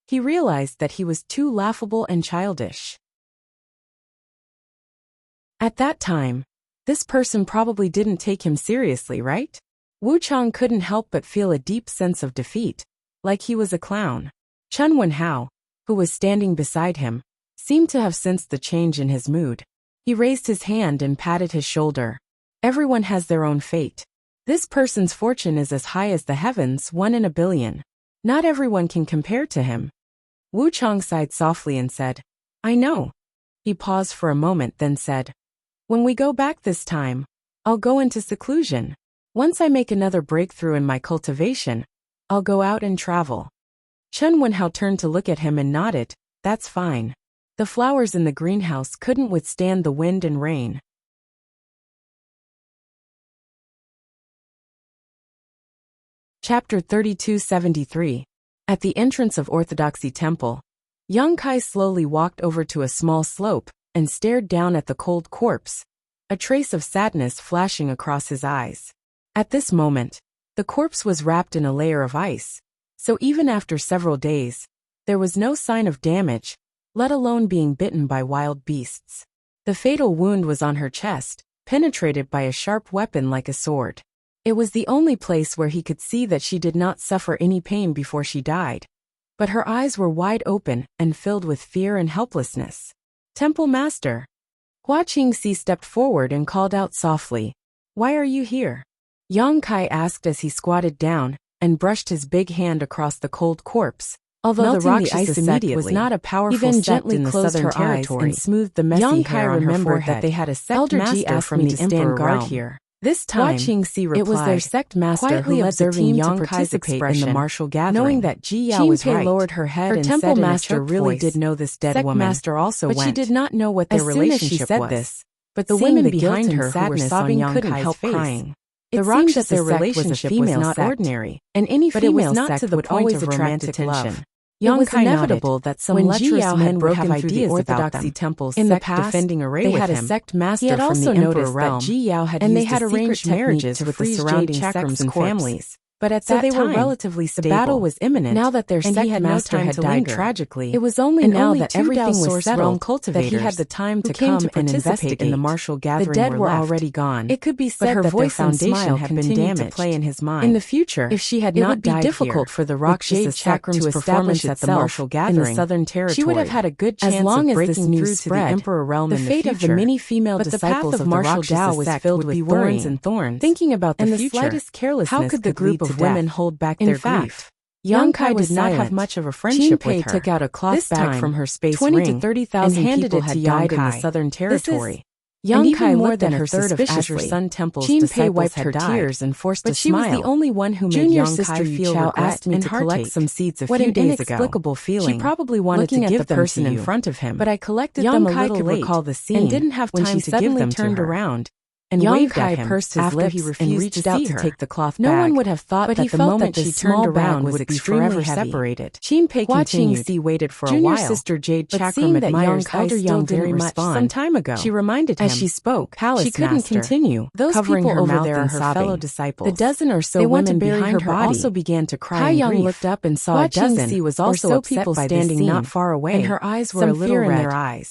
he realized that he was too laughable and childish. At that time, this person probably didn't take him seriously, right? Wu Chang couldn't help but feel a deep sense of defeat, like he was a clown. Chen Wenhao, who was standing beside him, seemed to have sensed the change in his mood. He raised his hand and patted his shoulder. Everyone has their own fate. This person's fortune is as high as the heavens, 1 in a billion. Not everyone can compare to him. Wu Chang sighed softly and said, I know. He paused for a moment, then said, when we go back this time, I'll go into seclusion. Once I make another breakthrough in my cultivation, I'll go out and travel. Chen Wenhao turned to look at him and nodded, that's fine. The flowers in the greenhouse couldn't withstand the wind and rain. Chapter 3273. At the entrance of Orthodoxy Temple, young Kai slowly walked over to a small slope and stared down at the cold corpse, a trace of sadness flashing across his eyes. At this moment, the corpse was wrapped in a layer of ice, so even after several days, there was no sign of damage, let alone being bitten by wild beasts. The fatal wound was on her chest, penetrated by a sharp weapon like a sword. It was the only place where he could see that she did not suffer any pain before she died, but her eyes were wide open and filled with fear and helplessness. Temple Master. Hua Qingxi stepped forward and called out softly, "Why are you here?" Yang Kai asked as he squatted down and brushed his big hand across the cold corpse. Although the Rakshasa sect was not a powerful sect in the southern territory and smoothed the messy hair on her forehead, that they had a sect master from the Emperor realm here. This time, it was their sect master who led the team to participate in the martial gathering. Knowing that Ji Yao was right, lowered her head and temple master really did know this dead woman, master also but she did not know what their relationship was. But the women behind her who were sobbing couldn't help crying. The Rakshasa their relationship was not ordinary, and any female sect would always attract attention. It was inevitable that some lecherous men would have ideas about them. In the past, defending array they had a sect master from the Emperor realm, and they had arranged marriages with the surrounding chakrams and families. But at that time, they were relatively stable. The battle was imminent. Now that their sect master had died tragically, it was only now that everything was settled that he had the time to come and investigate in the martial gathering. The dead were already gone. It could be said that her voice and smile had been damaged to play in his mind. In the future, if she had not died, it would be difficult for the Rakshasa sect to establish at the martial gathering in the southern territory. She would have had a good chance of breaking through to the Emperor realm in the future. The fate of the many female disciples of the Rakshasa was filled with thorns and thorns. Thinking about the future, how could the group of women hold back their grief? Yang Kai did not have much of a friendship with her. Took out a cloth bag from her space ring 20 to 30,000 and handed it to Yang Kai in the southern territory. Yang Kai more than a third of Azure Sun Temple's disciples wiped her tears and forced a smile. But she was the only one who made Yang Kai feel regret asked me to collect some seeds a few days ago. Inexplicable feeling. She probably wanted to give the person in front of him, but I collected them a little late recall the scene and didn't have time to give them to her. Turned around and waved at him pursed his lips he refused and reached out to take the cloth bag. No one would have thought but that the moment she turned around would be forever separated. Qingpei continued. Waited for a while. Junior sister Jade Chakram admires elder Yang very much some time ago. She reminded him as she spoke. She couldn't continue. Those covering her mouth there are her fellow disciples. The dozen or so women behind her also began to cry. Kai Yang looked up and saw a dozen was also upset by standing not far away, and her eyes were a little red.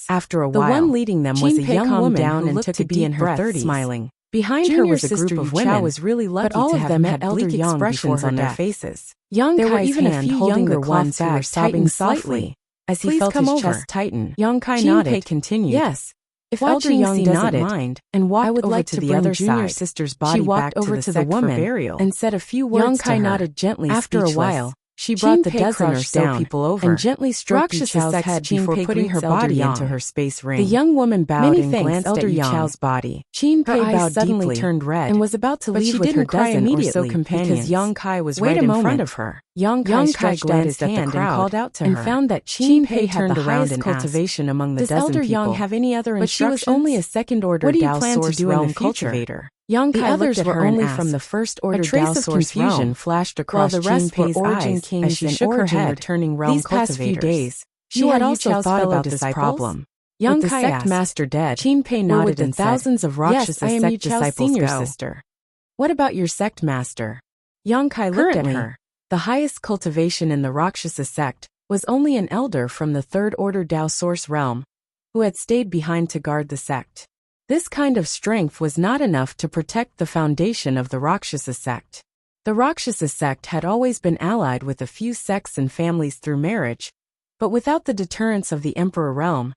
After a while, the one leading them was a young woman who looked to be in her 30s. Smiling. Behind her was a group of women, was really lucky but all of them had elder expressions on their faces. Young Kai's there were even a few younger ones who were sobbing slightly as he felt his chest tighten. Young Kai nodded. Continued. Yes. If Elder Young doesn't mind, and walked over to the other side, sister's body she walked over to the woman and said a few words. Young Kai nodded gently. After a while, she brought the dozen or so people over and gently stroked Yu Chao's head before putting her body into her space ring. The young woman bowed and glanced at Yu Chao's body. Qingpei bowed suddenly turned red and was about to leave with her dozen or so companions because Yang Kai was right in front of her. Yang Kai stretched out his hand and called out to her and found that Qingpei had the highest cultivation among the dozen people. Does Elder Yang have any other instructions? But she was only a second-order Dao Source realm cultivator. Young Kai the others were only from the first order. A trace of confusion flashed across the rest were origin kings as she shook her head. Returning realm these past few days, she had also thought about this problem. Young Kai sect master dead, Qingpei nodded and thousands of Rakshasa sect disciples go. Sister. What about your sect master? Young Kai looked at her. The highest cultivation in the Rakshasa sect was only an elder from the third order Dao Source realm, who had stayed behind to guard the sect. This kind of strength was not enough to protect the foundation of the Rakshasa sect. The Rakshasa sect had always been allied with a few sects and families through marriage, but without the deterrence of the Emperor realm,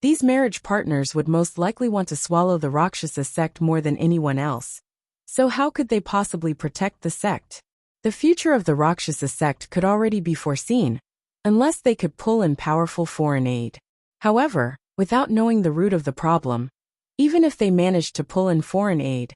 these marriage partners would most likely want to swallow the Rakshasa sect more than anyone else. So how could they possibly protect the sect? The future of the Rakshasa sect could already be foreseen, unless they could pull in powerful foreign aid. However, without knowing the root of the problem, even if they managed to pull in foreign aid,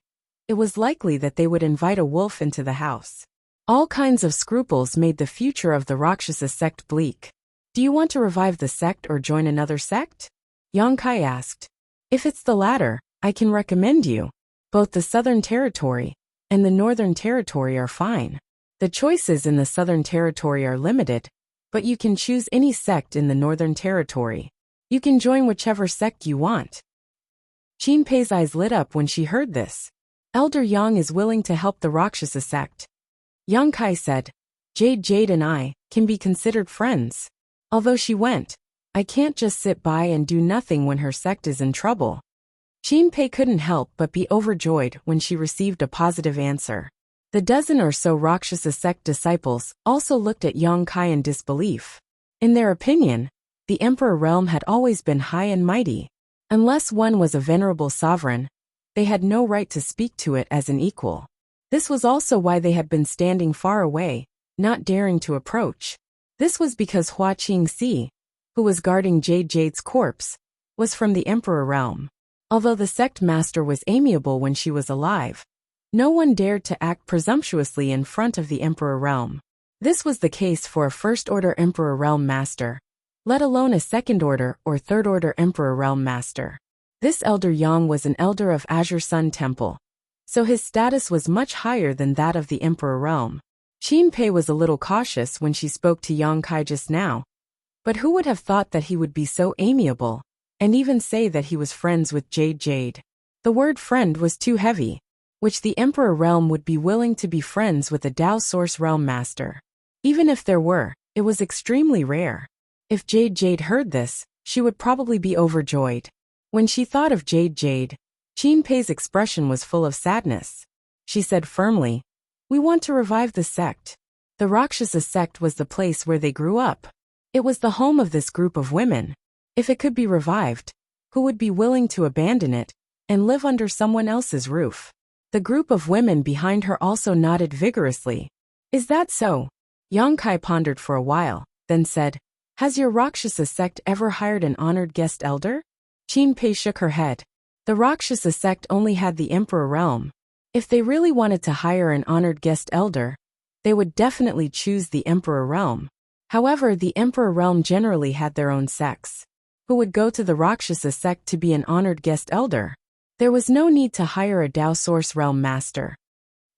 it was likely that they would invite a wolf into the house. All kinds of scruples made the future of the Rakshasa sect bleak. Do you want to revive the sect or join another sect? Yang Kai asked. If it's the latter, I can recommend you. Both the Southern Territory and the Northern Territory are fine. The choices in the Southern Territory are limited, but you can choose any sect in the Northern Territory. You can join whichever sect you want. Qin Pei's eyes lit up when she heard this. Elder Yang is willing to help the Rakshasa sect. Yang Kai said, Jade and I can be considered friends. Although she went, I can't just sit by and do nothing when her sect is in trouble. Qin Pei couldn't help but be overjoyed when she received a positive answer. The dozen or so Rakshasa sect disciples also looked at Yang Kai in disbelief. In their opinion, the Emperor realm had always been high and mighty. Unless one was a venerable sovereign, they had no right to speak to it as an equal. This was also why they had been standing far away, not daring to approach. This was because Hua Qingxi, who was guarding Jade's corpse, was from the Emperor realm. Although the sect master was amiable when she was alive, no one dared to act presumptuously in front of the Emperor realm. This was the case for a first-order Emperor realm master, let alone a second-order or third-order Emperor realm master. This Elder Yang was an elder of Azure Sun Temple, so his status was much higher than that of the Emperor realm. Qin Pei was a little cautious when she spoke to Yang Kai just now, but who would have thought that he would be so amiable, and even say that he was friends with Jade? The word friend was too heavy, which the Emperor realm would be willing to be friends with a Dao Source realm master. Even if there were, it was extremely rare. If Jade heard this, she would probably be overjoyed. When she thought of Jade, Qin Pei's expression was full of sadness. She said firmly, We want to revive the sect. The Rakshasa sect was the place where they grew up. It was the home of this group of women. If it could be revived, who would be willing to abandon it and live under someone else's roof? The group of women behind her also nodded vigorously. Is that so? Yang Kai pondered for a while, then said, Has your Rakshasa sect ever hired an honored guest elder? Qin Pei shook her head. The Rakshasa sect only had the Emperor realm. If they really wanted to hire an honored guest elder, they would definitely choose the Emperor realm. However, the Emperor realm generally had their own sects. Who would go to the Rakshasa sect to be an honored guest elder? There was no need to hire a Dao Source realm master.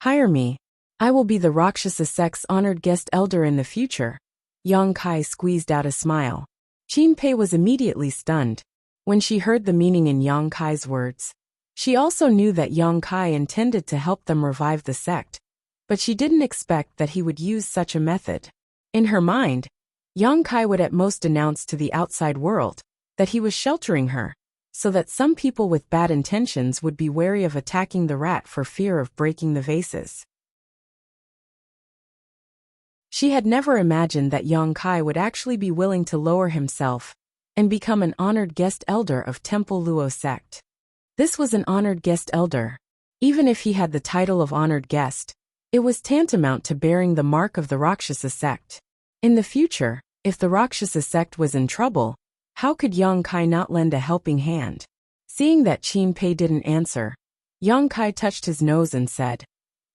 Hire me. I will be the Rakshasa sect's honored guest elder in the future. Yang Kai squeezed out a smile. Qin Pei was immediately stunned when she heard the meaning in Yang Kai's words. She also knew that Yang Kai intended to help them revive the sect, but she didn't expect that he would use such a method. In her mind, Yang Kai would at most announce to the outside world that he was sheltering her, so that some people with bad intentions would be wary of attacking the rat for fear of breaking the vases. She had never imagined that Yang Kai would actually be willing to lower himself and become an honored guest elder of Temple Luo sect. This was an honored guest elder. Even if he had the title of honored guest, it was tantamount to bearing the mark of the Rakshasa sect. In the future, if the Rakshasa sect was in trouble, how could Yang Kai not lend a helping hand? Seeing that Qin Pei didn't answer, Yang Kai touched his nose and said,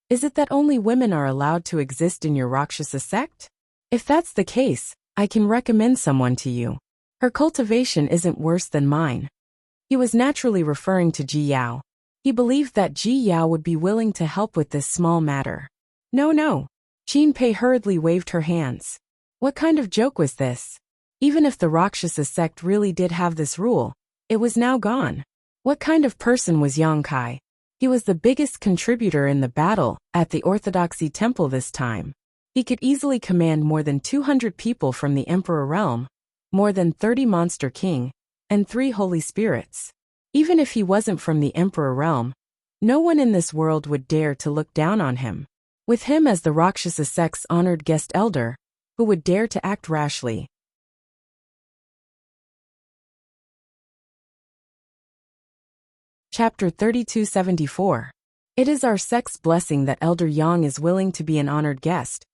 Is it that only women are allowed to exist in your Rakshasa sect? If that's the case, I can recommend someone to you. Her cultivation isn't worse than mine. He was naturally referring to Ji Yao. He believed that Ji Yao would be willing to help with this small matter. No. Qin Pei hurriedly waved her hands. What kind of joke was this? Even if the Rakshasa sect really did have this rule, it was now gone. What kind of person was Yang Kai? He was the biggest contributor in the battle at the Orthodoxy Temple this time. He could easily command more than 200 people from the Emperor realm, more than 30 Monster King, and 3 Holy Spirits. Even if he wasn't from the Emperor realm, no one in this world would dare to look down on him. With him as the Rakshasa sect's honored guest elder, who would dare to act rashly? Chapter 3274. It is our sect's blessing that Elder Yang is willing to be an honored guest,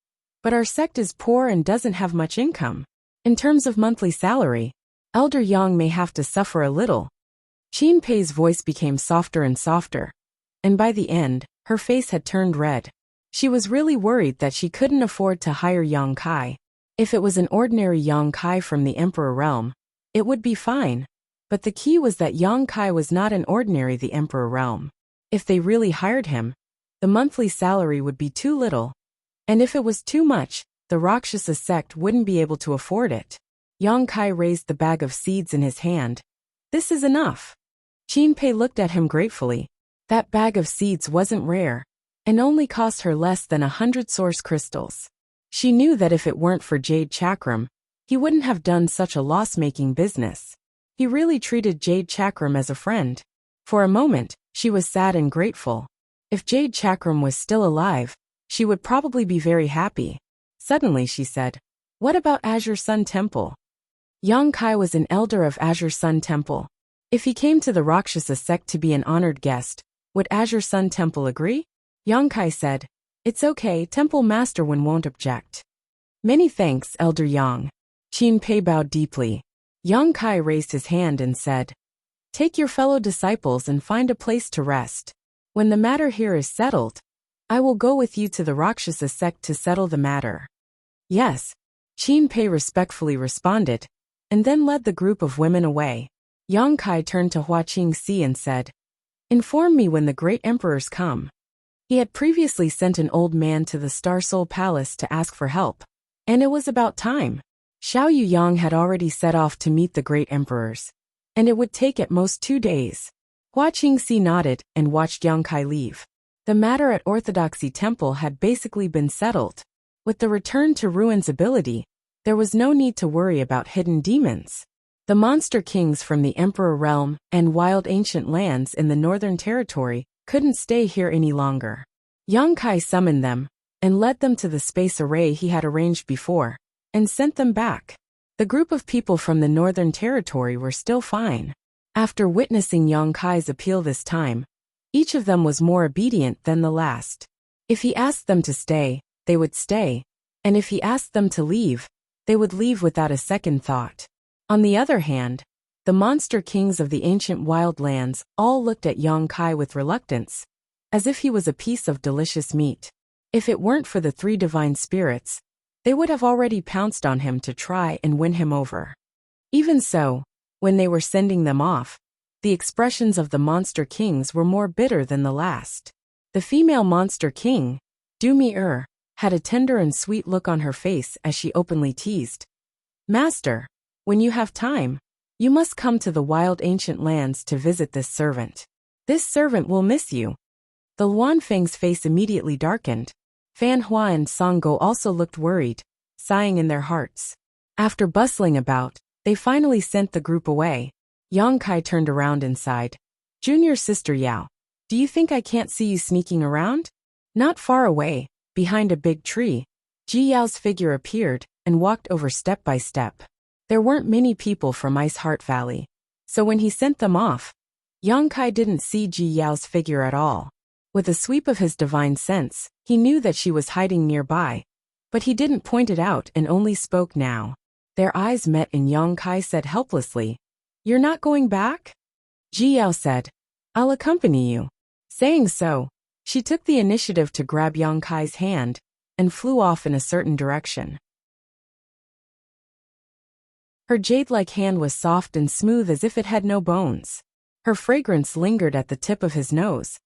but our sect is poor and doesn't have much income. In terms of monthly salary, Elder Yang may have to suffer a little. Qin Pei's voice became softer and softer, and by the end, her face had turned red. She was really worried that she couldn't afford to hire Yang Kai. If it was an ordinary Yong-kai from the Emperor realm, it would be fine. But the key was that Yong-kai was not an ordinary the Emperor realm. If they really hired him, the monthly salary would be too little. And if it was too much, the Rakshasa sect wouldn't be able to afford it. Yong-kai raised the bag of seeds in his hand. This is enough. Qin looked at him gratefully. That bag of seeds wasn't rare, and only cost her less than 100 source crystals. She knew that if it weren't for Jade Chakram, he wouldn't have done such a loss-making business. He really treated Jade Chakram as a friend. For a moment, she was sad and grateful. If Jade Chakram was still alive, she would probably be very happy. Suddenly she said, "What about Azure Sun Temple?" Yong-kai was an elder of Azure Sun Temple. If he came to the Rakshasa sect to be an honored guest, would Azure Sun Temple agree? Yong-kai said, "It's okay, Temple Master Wen won't object." "Many thanks, Elder Yang." Qin bowed deeply. Yong-kai raised his hand and said, "Take your fellow disciples and find a place to rest. When the matter here is settled, I will go with you to the Rakshasa sect to settle the matter." "Yes," Qin respectfully responded, and then led the group of women away. Yong-kai turned to Hua Qingxi and said, "Inform me when the great emperors come." He had previously sent an old man to the Star Soul Palace to ask for help, and it was about time. Xiao Yuyang had already set off to meet the great emperors, and it would take at most 2 days. Hua Qingxi nodded and watched Yong-kai leave. The matter at Orthodoxy Temple had basically been settled. With the return to Ruin's ability, there was no need to worry about hidden demons. The monster kings from the Emperor Realm and wild ancient lands in the Northern Territory couldn't stay here any longer. Yong-kai summoned them and led them to the space array he had arranged before, and sent them back. The group of people from the Northern Territory were still fine. After witnessing Yong-kai's appeal this time, each of them was more obedient than the last. If he asked them to stay, they would stay, and if he asked them to leave, they would leave without a second thought. On the other hand, the monster kings of the ancient wild lands all looked at Yong-kai with reluctance, as if he was a piece of delicious meat. If it weren't for the 3 divine spirits, they would have already pounced on him to try and win him over. Even so, when they were sending them off, the expressions of the monster kings were more bitter than the last. The female monster king, Dumi had a tender and sweet look on her face as she openly teased, "Master, when you have time, you must come to the wild ancient lands to visit this servant. This servant will miss you." The Luanfeng's face immediately darkened. Fan Hua and Songgo also looked worried, sighing in their hearts. After bustling about, they finally sent the group away. Yong-kai turned around and sighed. "Junior sister Yao, do you think I can't see you sneaking around?" Not far away, behind a big tree, Ji Yao's figure appeared and walked over step by step. There weren't many people from Ice Heart Valley, so when he sent them off, Yong-kai didn't see Ji Yao's figure at all. With a sweep of his divine sense, he knew that she was hiding nearby, but he didn't point it out and only spoke now. Their eyes met and Yong-kai said helplessly, "You're not going back?" Ji Yao said, "I'll accompany you." Saying so, she took the initiative to grab Yong-kai's hand and flew off in a certain direction. Her jade-like hand was soft and smooth as if it had no bones. Her fragrance lingered at the tip of his nose,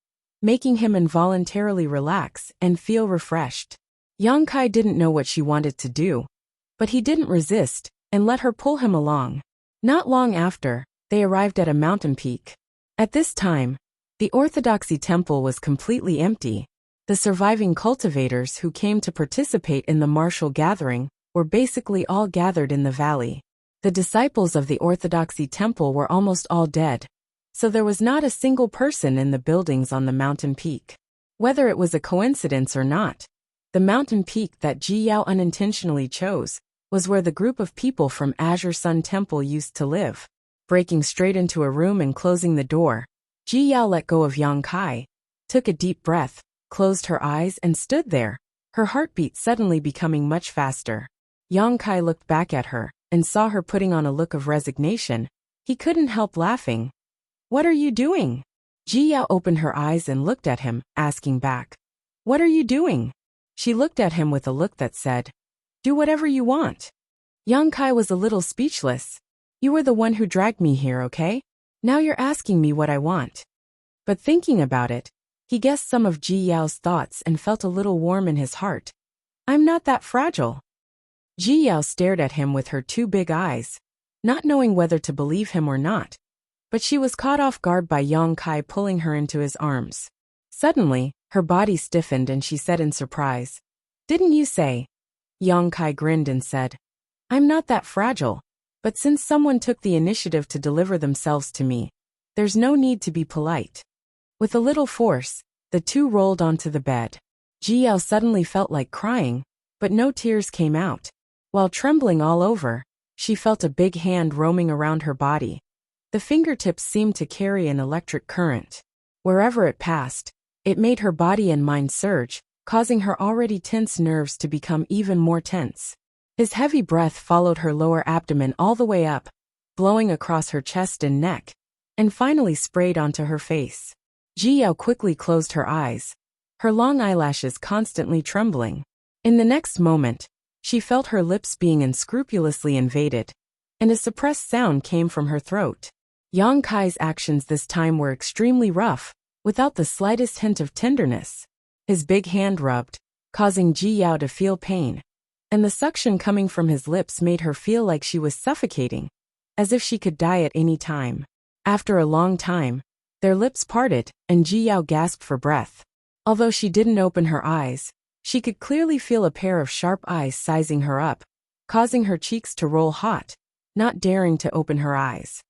making him involuntarily relax and feel refreshed. Yong-kai didn't know what she wanted to do, but he didn't resist and let her pull him along. Not long after, they arrived at a mountain peak. At this time, the Orthodoxy Temple was completely empty. The surviving cultivators who came to participate in the martial gathering were basically all gathered in the valley. The disciples of the Orthodoxy Temple were almost all dead, so there was not a single person in the buildings on the mountain peak. Whether it was a coincidence or not, the mountain peak that Ji Yao unintentionally chose was where the group of people from Azure Sun Temple used to live. Breaking straight into a room and closing the door, Ji Yao let go of Yong-kai, took a deep breath, closed her eyes and stood there, her heartbeat suddenly becoming much faster. Yong-kai looked back at her and saw her putting on a look of resignation. He couldn't help laughing. "What are you doing?" Ji Yao opened her eyes and looked at him, asking back, "What are you doing?" She looked at him with a look that said, Do whatever you want. Yang Kai was a little speechless. You were the one who dragged me here, okay? Now you're asking me what I want. But thinking about it, he guessed some of Ji Yao's thoughts and felt a little warm in his heart. I'm not that fragile. Ji Yao stared at him with her two big eyes, not knowing whether to believe him or not. But she was caught off guard by Yang Kai pulling her into his arms. Suddenly, her body stiffened and she said in surprise, Didn't you say? Yang Kai grinned and said, I'm not that fragile, but since someone took the initiative to deliver themselves to me, there's no need to be polite. With a little force, the two rolled onto the bed. Ji Yao suddenly felt like crying, but no tears came out. While trembling all over, she felt a big hand roaming around her body. The fingertips seemed to carry an electric current. Wherever it passed, it made her body and mind surge, causing her already tense nerves to become even more tense. His heavy breath followed her lower abdomen all the way up, blowing across her chest and neck, and finally sprayed onto her face. Ji Yao quickly closed her eyes, her long eyelashes constantly trembling. In the next moment, she felt her lips being unscrupulously invaded, and a suppressed sound came from her throat. Yang Kai's actions this time were extremely rough, without the slightest hint of tenderness. His big hand rubbed, causing Ji Yao to feel pain, and the suction coming from his lips made her feel like she was suffocating, as if she could die at any time. After a long time, their lips parted, and Ji Yao gasped for breath. Although she didn't open her eyes, she could clearly feel a pair of sharp eyes sizing her up, causing her cheeks to roll hot, not daring to open her eyes.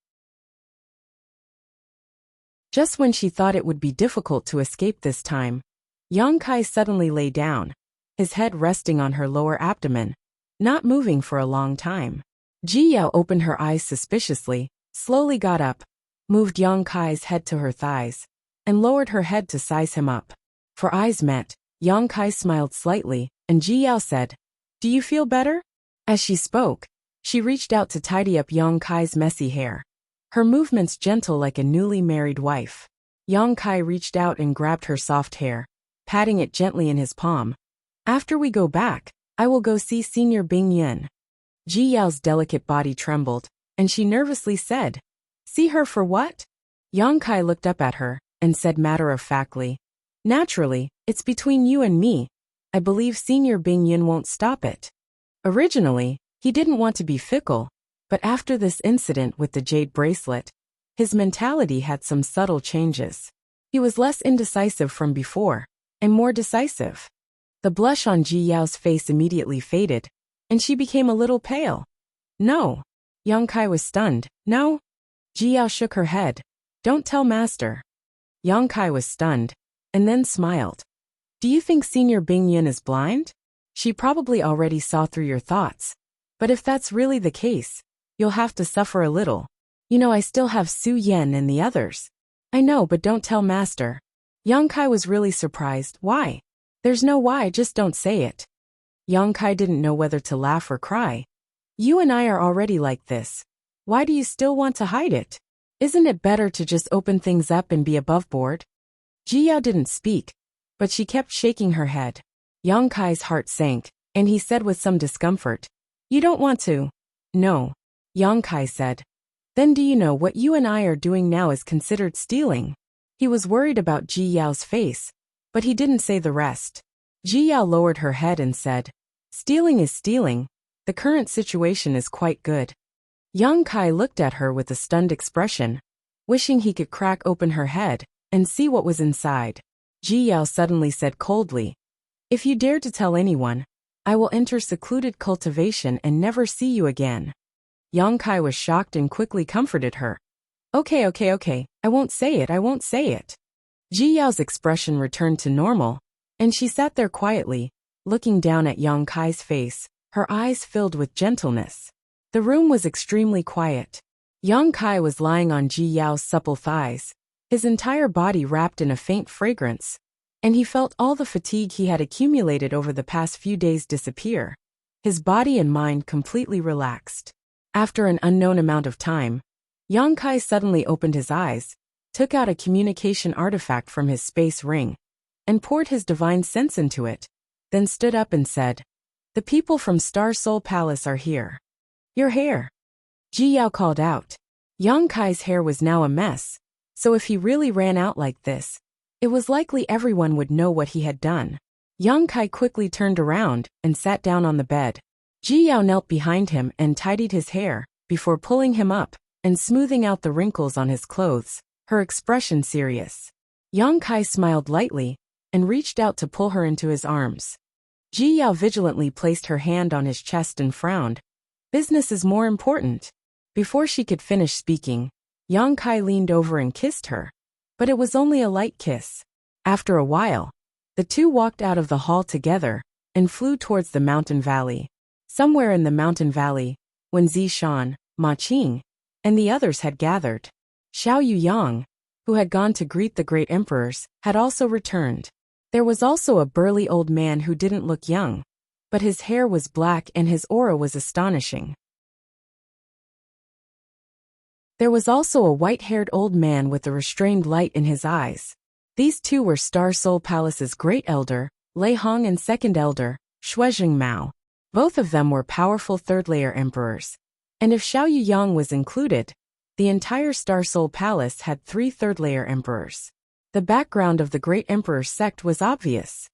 Just when she thought it would be difficult to escape this time, Yang Kai suddenly lay down, his head resting on her lower abdomen, not moving for a long time. Ji Yao opened her eyes suspiciously, slowly got up, moved Yang Kai's head to her thighs, and lowered her head to size him up. For eyes met, Yang Kai smiled slightly, and Ji Yao said, Do you feel better? As she spoke, she reached out to tidy up Yang Kai's messy hair, her movements gentle like a newly married wife. Yang Kai reached out and grabbed her soft hair, patting it gently in his palm. After we go back, I will go see Senior Bing Yun. Ji Yao's delicate body trembled, and she nervously said, See her for what? Yang Kai looked up at her, and said matter-of-factly, Naturally, it's between you and me. I believe Senior Bing Yun won't stop it. Originally, he didn't want to be fickle, but after this incident with the jade bracelet, his mentality had some subtle changes. He was less indecisive from before, and more decisive. The blush on Ji Yao's face immediately faded, and she became a little pale. No. Yang Kai was stunned. No? Ji Yao shook her head. Don't tell master. Yang Kai was stunned, and then smiled. Do you think Senior Bing Yun is blind? She probably already saw through your thoughts. But if that's really the case, you'll have to suffer a little. You know I still have Su Yen and the others. I know, but don't tell master. Yang Kai was really surprised. Why? There's no why, just don't say it. Yang Kai didn't know whether to laugh or cry. You and I are already like this. Why do you still want to hide it? Isn't it better to just open things up and be above board? Ji Yao didn't speak, but she kept shaking her head. Yang Kai's heart sank, and he said with some discomfort, You don't want to? No. Yang Kai said. Then do you know what you and I are doing now is considered stealing? He was worried about Ji Yao's face, but he didn't say the rest. Ji Yao lowered her head and said, Stealing is stealing. The current situation is quite good. Yang Kai looked at her with a stunned expression, wishing he could crack open her head and see what was inside. Ji Yao suddenly said coldly, If you dare to tell anyone, I will enter secluded cultivation and never see you again. Yang Kai was shocked and quickly comforted her. Okay, I won't say it. Ji Yao's expression returned to normal, and she sat there quietly, looking down at Yang Kai's face, her eyes filled with gentleness. The room was extremely quiet. Yang Kai was lying on Ji Yao's supple thighs, his entire body wrapped in a faint fragrance, and he felt all the fatigue he had accumulated over the past few days disappear. His body and mind completely relaxed. After an unknown amount of time, Yang Kai suddenly opened his eyes, took out a communication artifact from his space ring, and poured his divine sense into it, then stood up and said, The people from Star Soul Palace are here. Your hair. Ji Yao called out. Yang Kai's hair was now a mess, so if he really ran out like this, it was likely everyone would know what he had done. Yang Kai quickly turned around and sat down on the bed. Ji Yao knelt behind him and tidied his hair, before pulling him up and smoothing out the wrinkles on his clothes, her expression serious. Yang Kai smiled lightly and reached out to pull her into his arms. Ji Yao vigilantly placed her hand on his chest and frowned. Business is more important. Before she could finish speaking, Yang Kai leaned over and kissed her. But it was only a light kiss. After a while, the two walked out of the hall together and flew towards the mountain valley. Somewhere in the mountain valley, when Zishan, Ma Qing, and the others had gathered, Xiao Yuyang, who had gone to greet the great emperors, had also returned. There was also a burly old man who didn't look young, but his hair was black and his aura was astonishing. There was also a white-haired old man with a restrained light in his eyes. These two were Star Soul Palace's great elder, Lei Hong, and second elder, Shuizheng Mao. Both of them were powerful third-layer emperors. And if Xiao Yuyang was included, the entire Star Soul Palace had 3 third-layer emperors. The background of the great emperor's sect was obvious.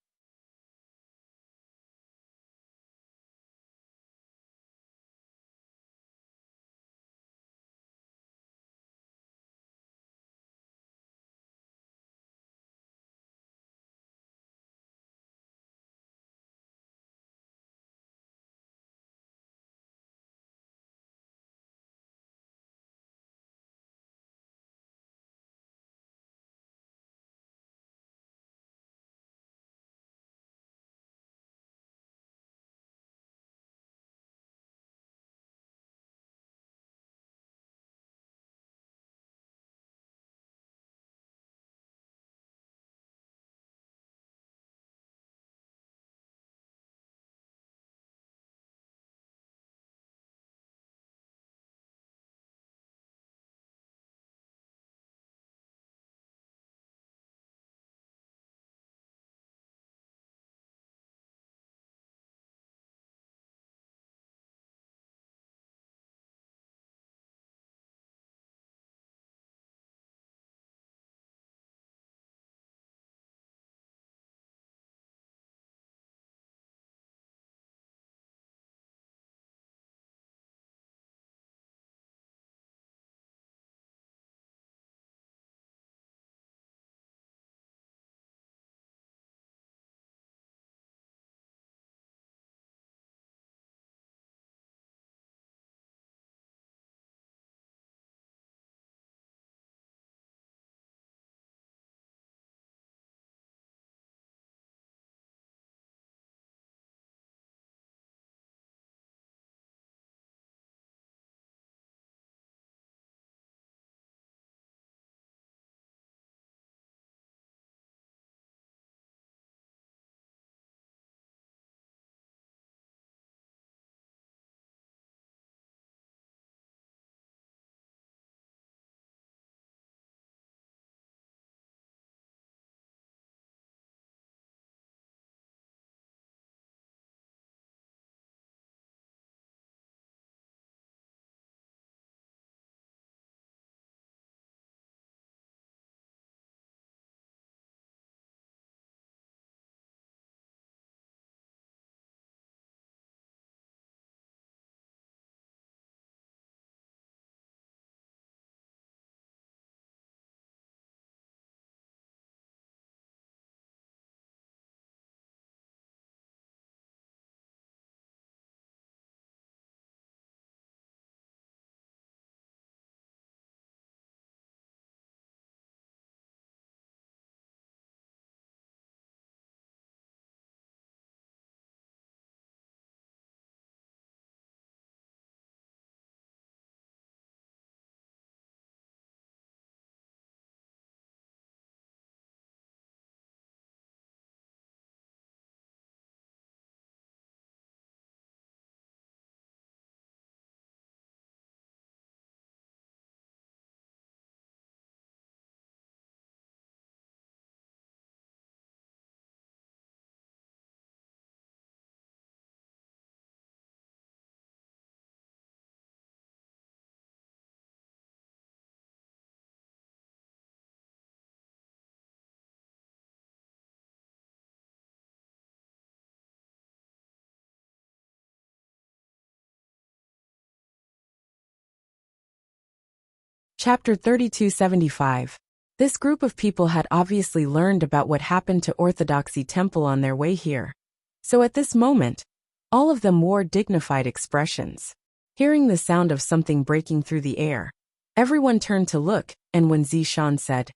Chapter 3275. This group of people had obviously learned about what happened to Orthodoxy Temple on their way here. So at this moment, all of them wore dignified expressions. Hearing the sound of something breaking through the air, everyone turned to look, and when Zishan said,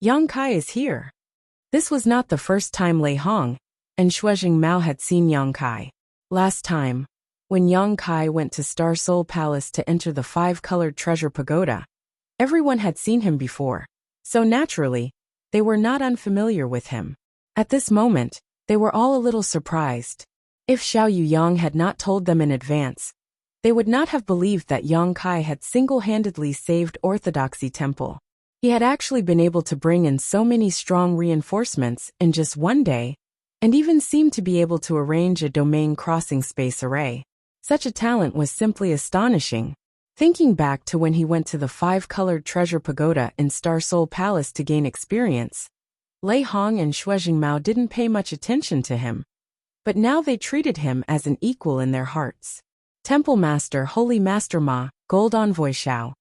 "Yang Kai is here." This was not the first time Lei Hong and Shuijing Mao had seen Yang Kai. Last time, when Yang Kai went to Star Soul Palace to enter the five-colored treasure pagoda, everyone had seen him before, so naturally, they were not unfamiliar with him. At this moment, they were all a little surprised. If Xiao Yuyang had not told them in advance, they would not have believed that Yang Kai had single-handedly saved Orthodoxy Temple. He had actually been able to bring in so many strong reinforcements in just one day, and even seemed to be able to arrange a domain-crossing space array. Such a talent was simply astonishing. Thinking back to when he went to the five-colored treasure pagoda in Star Soul Palace to gain experience, Lei Hong and Shuijing Mao didn't pay much attention to him, but now they treated him as an equal in their hearts. Temple Master Holy Master Ma, Gold Envoy Xiao.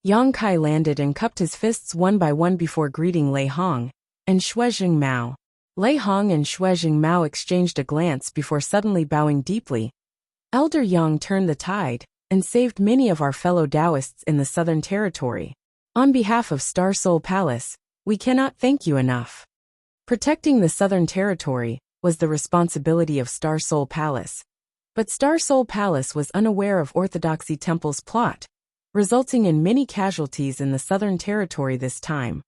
Yang Kai landed and cupped his fists one by one before greeting Lei Hong and Shuijing Mao. Lei Hong and Shuijing Mao exchanged a glance before suddenly bowing deeply. Elder Yang turned the tide and saved many of our fellow Taoists in the Southern Territory. On behalf of Star Soul Palace, we cannot thank you enough. Protecting the Southern Territory was the responsibility of Star Soul Palace, but Star Soul Palace was unaware of Orthodoxy Temple's plot, resulting in many casualties in the Southern Territory this time,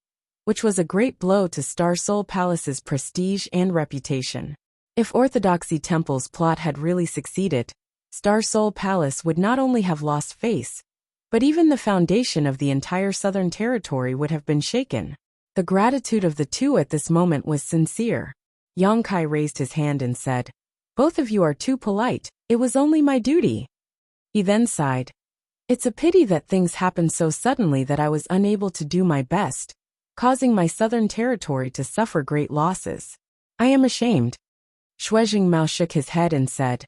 which was a great blow to Star Soul Palace's prestige and reputation. If Orthodoxy Temple's plot had really succeeded, Star Soul Palace would not only have lost face, but even the foundation of the entire Southern Territory would have been shaken. The gratitude of the two at this moment was sincere. Yang Kai raised his hand and said, "Both of you are too polite, it was only my duty." He then sighed. "It's a pity that things happened so suddenly that I was unable to do my best, causing my Southern Territory to suffer great losses. I am ashamed." Shuijing Mao shook his head and said,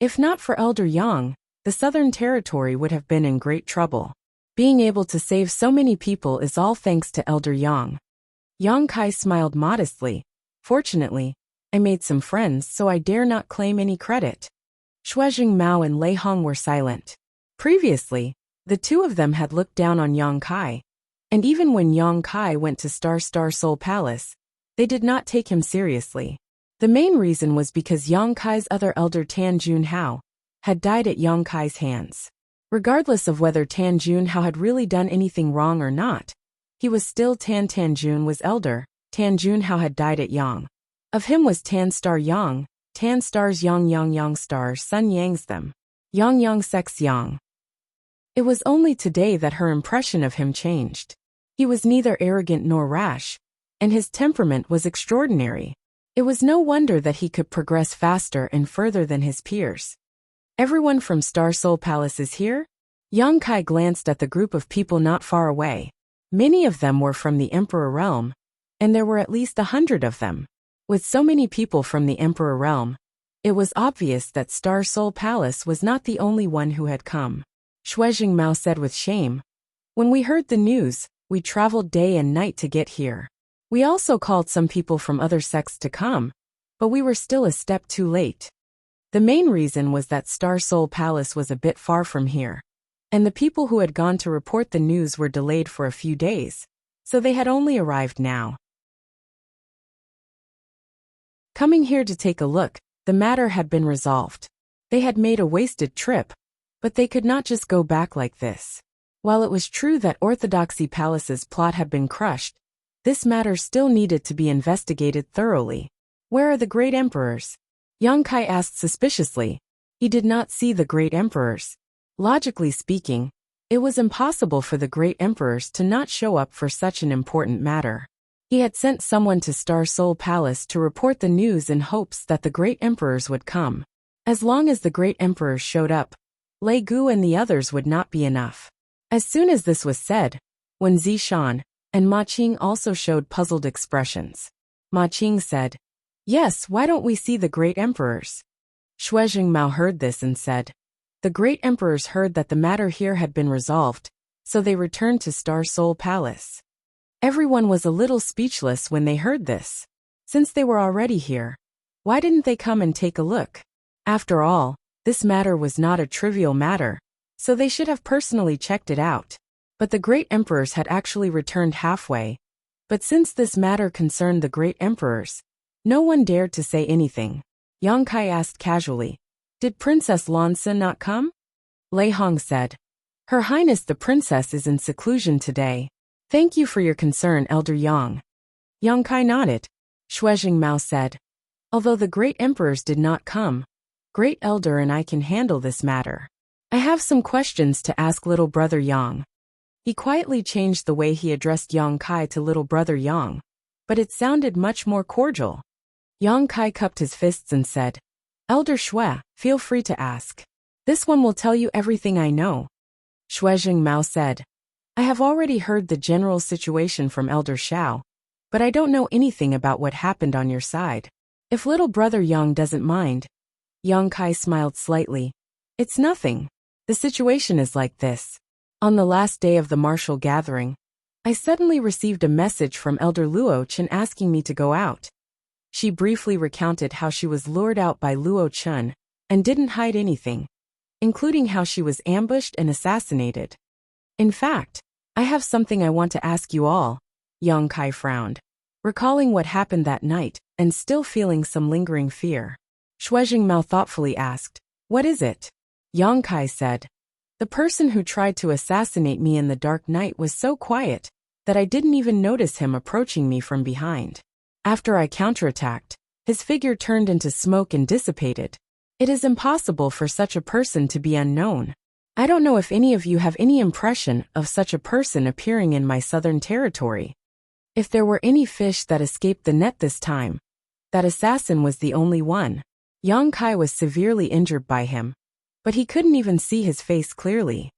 "If not for Elder Yang, the Southern Territory would have been in great trouble. Being able to save so many people is all thanks to Elder Yang." Yang Kai smiled modestly. "Fortunately, I made some friends, so I dare not claim any credit." Shuijing Mao and Lei Hong were silent. Previously, the two of them had looked down on Yang Kai, and even when Yang Kai went to Star Soul Palace, they did not take him seriously. The main reason was because Yang Kai's other elder Tan Junhao had died at Yang Kai's hands. Regardless of whether Tan Junhao had really done anything wrong or not, he was still Tan Jun was elder. Tan Junhao had died at Yang. Of him was Tan Star Yang, Tan Star's Yang Star's son Yang's them. Yang sex Yang. It was only today that her impression of him changed. He was neither arrogant nor rash, and his temperament was extraordinary. It was no wonder that he could progress faster and further than his peers. "Everyone from Star Soul Palace is here?" Yang Kai glanced at the group of people not far away. Many of them were from the Emperor Realm, and there were at least 100 of them. With so many people from the Emperor Realm, it was obvious that Star Soul Palace was not the only one who had come. Shuijing Mao said with shame, "When we heard the news, we traveled day and night to get here. We also called some people from other sects to come, but we were still a step too late. The main reason was that Star Soul Palace was a bit far from here, and the people who had gone to report the news were delayed for a few days, so they had only arrived now. Coming here to take a look, the matter had been resolved. They had made a wasted trip, but they could not just go back like this. While it was true that Orthodoxy Palace's plot had been crushed, this matter still needed to be investigated thoroughly. Where are the great emperors?" Yang Kai asked suspiciously. He did not see the great emperors. Logically speaking, it was impossible for the great emperors to not show up for such an important matter. He had sent someone to Star Soul Palace to report the news in hopes that the great emperors would come. As long as the great emperors showed up, Lei Gu and the others would not be enough. As soon as this was said, Wen Zishan and Ma Qing also showed puzzled expressions. Ma Qing said, "Yes, why don't we see the great emperors?" Shuijing Mao heard this and said, "The great emperors heard that the matter here had been resolved, so they returned to Star Soul Palace. Everyone was a little speechless when they heard this. Since they were already here, why didn't they come and take a look? After all, this matter was not a trivial matter, so they should have personally checked it out. But the great emperors had actually returned halfway. But since this matter concerned the great emperors, no one dared to say anything. Yang Kai asked casually, "Did Princess Lansa not come?" Lei Hong said, "Her Highness the Princess is in seclusion today. Thank you for your concern, Elder Yang." Yang Kai nodded. Shuijing Mao said, "Although the great emperors did not come, Great Elder and I can handle this matter. I have some questions to ask little brother Yang." He quietly changed the way he addressed Yang Kai to little brother Yang, but it sounded much more cordial. Yang Kai cupped his fists and said, "Elder Shui, feel free to ask. This one will tell you everything I know." Shuijing Mao said, "I have already heard the general situation from Elder Shao, but I don't know anything about what happened on your side. If little brother Yang doesn't mind." Yang Kai smiled slightly. "It's nothing. The situation is like this. On the last day of the martial gathering, I suddenly received a message from Elder Luo Chen asking me to go out." She briefly recounted how she was lured out by Luo Chen and didn't hide anything, including how she was ambushed and assassinated. "In fact, I have something I want to ask you all." Yang Kai frowned, recalling what happened that night and still feeling some lingering fear. Shuijing Mao thoughtfully asked, "What is it?" Yang Kai said, "The person who tried to assassinate me in the dark night was so quiet that I didn't even notice him approaching me from behind. After I counterattacked, his figure turned into smoke and dissipated. It is impossible for such a person to be unknown. I don't know if any of you have any impression of such a person appearing in my southern territory. If there were any fish that escaped the net this time, that assassin was the only one." Yang Kai was severely injured by him, but he couldn't even see his face clearly.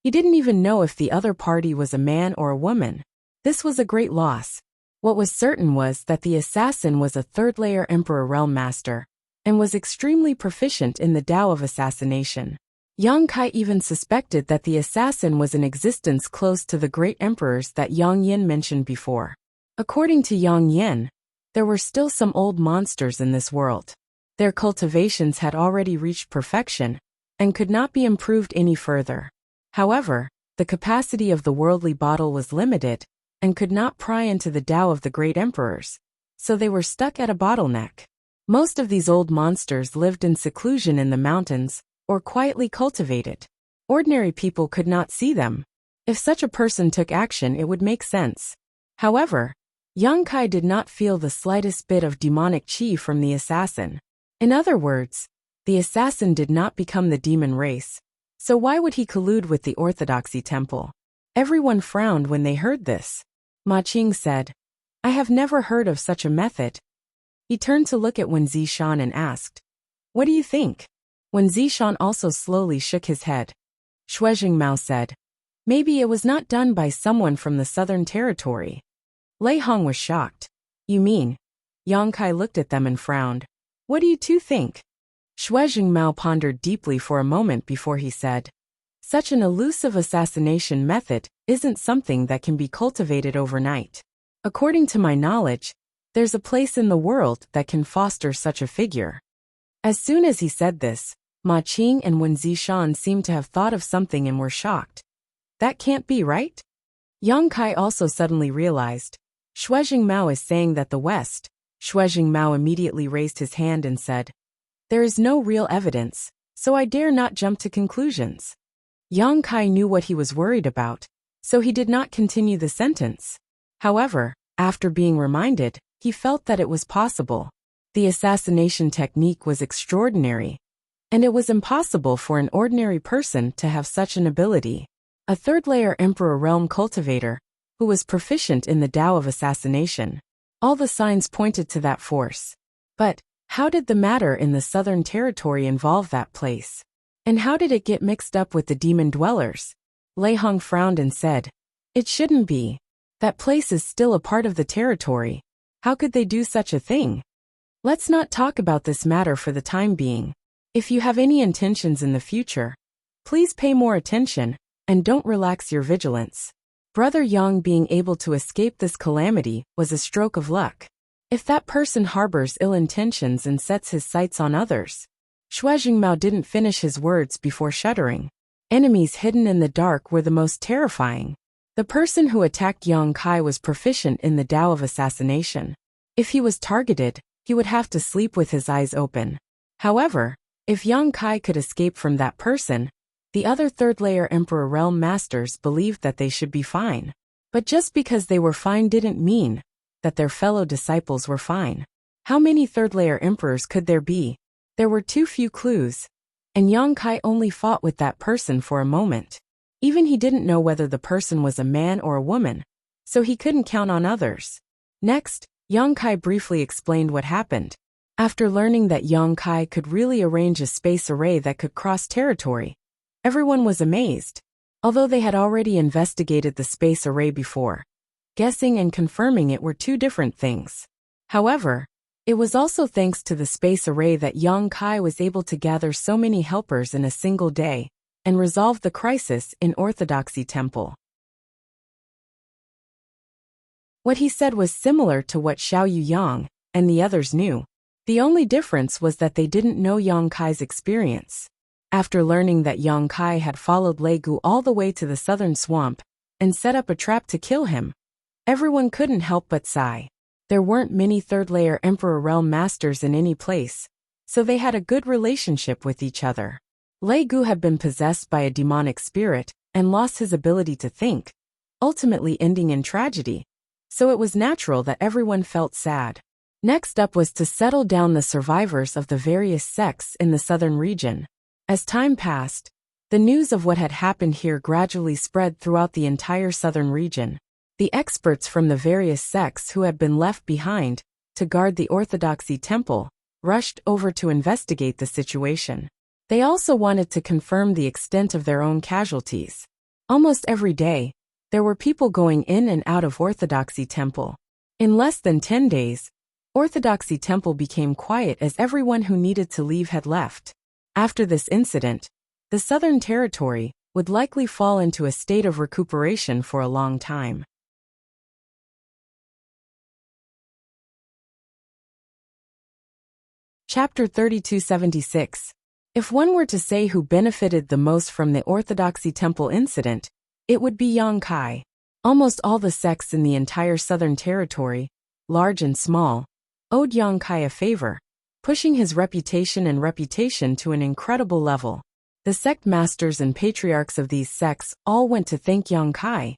He didn't even know if the other party was a man or a woman. This was a great loss. What was certain was that the assassin was a third-layer Emperor Realm Master, and was extremely proficient in the Tao of assassination. Yang Kai even suspected that the assassin was in existence close to the great emperors that Yang Yin mentioned before. According to Yang Yin, there were still some old monsters in this world. Their cultivations had already reached perfection, and could not be improved any further. However, the capacity of the worldly bottle was limited, and could not pry into the Tao of the great emperors, so they were stuck at a bottleneck. Most of these old monsters lived in seclusion in the mountains, or quietly cultivated. Ordinary people could not see them. If such a person took action, it would make sense. However, Yang Kai did not feel the slightest bit of demonic chi from the assassin. In other words, the assassin did not become the demon race. So why would he collude with the Orthodoxy Temple? Everyone frowned when they heard this. Ma Qing said, "I have never heard of such a method." He turned to look at Wen Zishan and asked, "What do you think?" Wen Zishan also slowly shook his head. Shuijing Mao said, "Maybe it was not done by someone from the Southern Territory." Lei Hong was shocked. "You mean?" Yang Kai looked at them and frowned. "What do you two think?" Shuijing Mao pondered deeply for a moment before he said, "Such an elusive assassination method isn't something that can be cultivated overnight. According to my knowledge, there's a place in the world that can foster such a figure." As soon as he said this, Ma Qing and Wen Zishan seemed to have thought of something and were shocked. "That can't be right?" Yang Kai also suddenly realized, Shuizhing Mao is saying that the West. Shuizhing Mao immediately raised his hand and said, there is no real evidence, so I dare not jump to conclusions. Yang Kai knew what he was worried about, so he did not continue the sentence. However, after being reminded, he felt that it was possible. The assassination technique was extraordinary, and it was impossible for an ordinary person to have such an ability. A third-layer Emperor realm cultivator, who was proficient in the Tao of assassination. All the signs pointed to that force. But, how did the matter in the Southern Territory involve that place? And how did it get mixed up with the demon dwellers? Lei Hong frowned and said, it shouldn't be. That place is still a part of the territory. How could they do such a thing? Let's not talk about this matter for the time being. If you have any intentions in the future, please pay more attention, and don't relax your vigilance. Brother Yang being able to escape this calamity was a stroke of luck. If that person harbors ill intentions and sets his sights on others. Shuizhing Mao didn't finish his words before shuddering. Enemies hidden in the dark were the most terrifying. The person who attacked Yang Kai was proficient in the Tao of assassination. If he was targeted, he would have to sleep with his eyes open. However, if Yang Kai could escape from that person, the other third-layer Emperor Realm Masters believed that they should be fine. But just because they were fine didn't mean that their fellow disciples were fine. How many third-layer Emperors could there be? There were too few clues, and Yang Kai only fought with that person for a moment. Even he didn't know whether the person was a man or a woman, so he couldn't count on others. Next, Yang Kai briefly explained what happened. After learning that Yang Kai could really arrange a space array that could cross territory, everyone was amazed. Although they had already investigated the space array before, guessing and confirming it were two different things. However, it was also thanks to the space array that Yang Kai was able to gather so many helpers in a single day and resolve the crisis in Orthodoxy Temple. What he said was similar to what Xiao Yang and the others knew. The only difference was that they didn't know Yang Kai's experience. After learning that Yang Kai had followed Lei Gu all the way to the southern swamp and set up a trap to kill him, everyone couldn't help but sigh. There weren't many third-layer Emperor Realm Masters in any place, so they had a good relationship with each other. Lei Gu had been possessed by a demonic spirit and lost his ability to think, ultimately ending in tragedy, so it was natural that everyone felt sad. Next up was to settle down the survivors of the various sects in the southern region. As time passed, the news of what had happened here gradually spread throughout the entire southern region. The experts from the various sects who had been left behind to guard the Orthodoxy Temple rushed over to investigate the situation. They also wanted to confirm the extent of their own casualties. Almost every day, there were people going in and out of Orthodoxy Temple. In less than 10 days, Orthodoxy Temple became quiet as everyone who needed to leave had left. After this incident, the Southern Territory would likely fall into a state of recuperation for a long time. Chapter 3276. If one were to say who benefited the most from the Orthodoxy Temple incident, it would be Yang Kai. Almost all the sects in the entire Southern Territory, large and small, owed Yang Kai a favor, pushing his reputation to an incredible level. The sect masters and patriarchs of these sects all went to thank Yang Kai,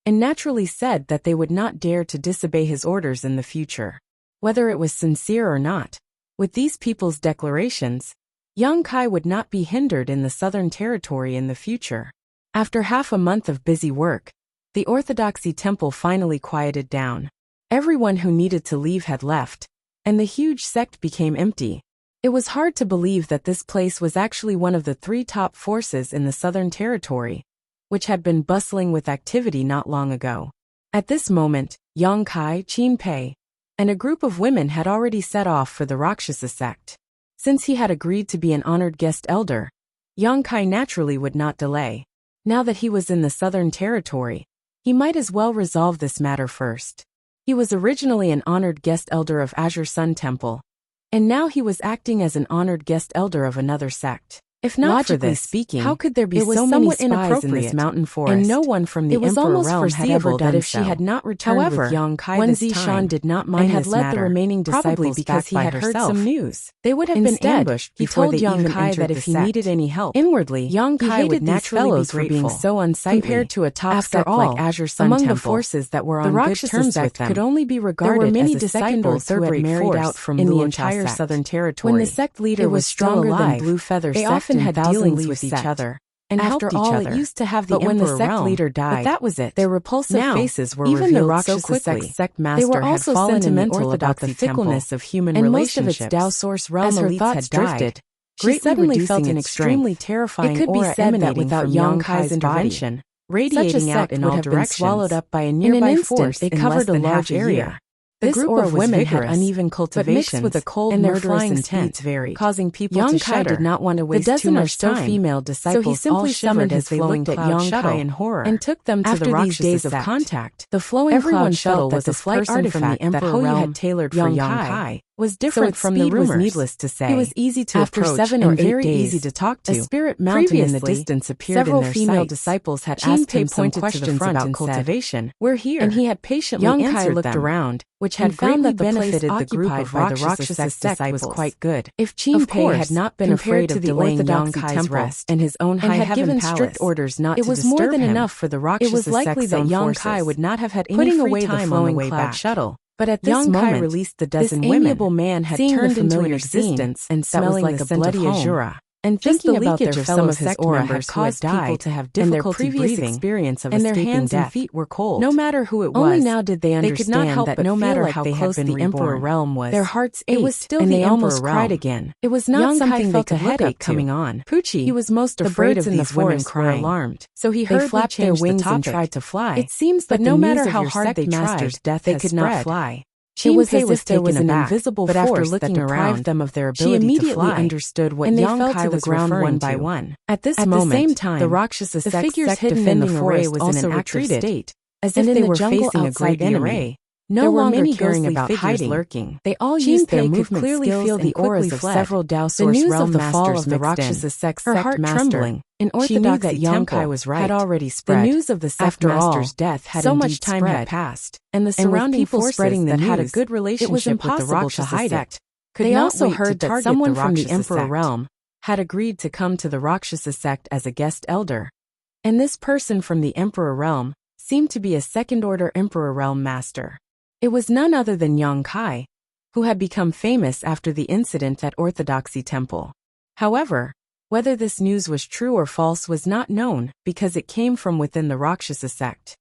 and naturally said that they would not dare to disobey his orders in the future, whether it was sincere or not. With these people's declarations, Yang Kai would not be hindered in the Southern Territory in the future. After half a month of busy work, the Orthodoxy Temple finally quieted down. Everyone who needed to leave had left, and the huge sect became empty. It was hard to believe that this place was actually one of the 3 top forces in the Southern Territory, which had been bustling with activity not long ago. At this moment, Yang Kai, Qin Pei, and a group of women had already set off for the Rakshasa sect. Since he had agreed to be an honored guest elder, Yang Kai naturally would not delay. Now that he was in the Southern Territory, he might as well resolve this matter first. He was originally an honored guest elder of Azure Sun Temple, and now he was acting as an honored guest elder of another sect. If not for this, how could there be so many spies in this mountain forest? And no one from the Emperor realm had ever done so. If she had not returned with Yang Kai this time, Zishan did not mind and had led the remaining disciples because he had heard some news. They would have been ambushed. He told Yang Kai that if he needed any help, inwardly, Yang Kai would naturally be grateful for being so unsightly. Compared to a top sect like Azure Sun Temple, among the forces that were on good terms with them, could only be regarded as a second or third-rate married out from the entire southern territory. When the sect leader was stronger than Blue Feather Sect, they often had dealings with each other and helped each other. It used to have the when the sect leader died, but that was it. Their repulsive faces were even revealed so quickly. Sect master they were also sentimental about the fickleness of human relationships. And most of its Dao Source realm elites had drifted. She suddenly felt an extremely terrifying aura emanating without Yang Kai's intervention, radiating out in all directions. Swallowed up by a nearby force. They covered a large area. The group of women had uneven cultivations, with a cold, and their flying intent varied, causing people to shudder. Did not want to waste too much time. Female disciples so he simply summoned as they looked at Yang Kai in horror and took them to the Rakshasa days of contact. The flowing cloud shuttle was a slight artifact that Hoyu had tailored for Yang Kai. Was different from the rumors. Was needless to say. It was easy to approach. After 7 or 8 very days, easy to talk to. A spirit mountain in the distance appeared. Several female disciples had asked him some questions about cultivation. We're here, and he had patiently answered them. Yang Kai looked around, which had found that the benefited the group of Rakshasa sect was quite good. If Qin Pei had not been afraid of delaying Yang Kai's rest and his own high heaven palace, strict orders not to disturb him, it was more than enough for the Rakshasa sect's own forces. It was likely that Yang Kai would not have had any free time on the flowing cloud shuttle. But at this Yang Kai released the dozen women. This amiable man had turned into an existence and smelling like a bloody azura. And thinking about their some of his aura had caused people to have difficulty breathing, experience of and their hands and feet were cold. No matter who it was, only now did they understand could not help that no matter how close the Emperor realm was, their hearts ached, it was still and they almost cried again. It was not Yang something they could look up coming on. Pucci, he was most afraid of these women crying. Alarmed, so he hurriedly flapped their wings and tried to fly. It seems that no matter how hard they tried, they could not fly. It was as if there was an invisible force that deprived them of their ability to fly. She immediately understood what Yang Kai was referring to. One. At this moment, the same time, the Rakshasa sect hidden in the forest was in an active state, as if they were facing a great enemy. No longer caring about hiding, lurking. They all used their movement clearly feel the auras of several Dao Source realm masters of the Rakshasa sect trembling. In orthodoxy, that Yang Kai was right. Had already spread. The news of the sect master's death had so much time had passed, and the surrounding people spreading the news, had a good relationship, it was impossible with the Rakshasa to hide it. They also heard that someone from the Emperor realm had agreed to come to the Rakshasa sect as a guest elder, and this person from the Emperor realm seemed to be a second-order Emperor realm master. It was none other than Yang Kai, who had become famous after the incident at Orthodoxy Temple. However, whether this news was true or false was not known because it came from within the Rakshasa sect.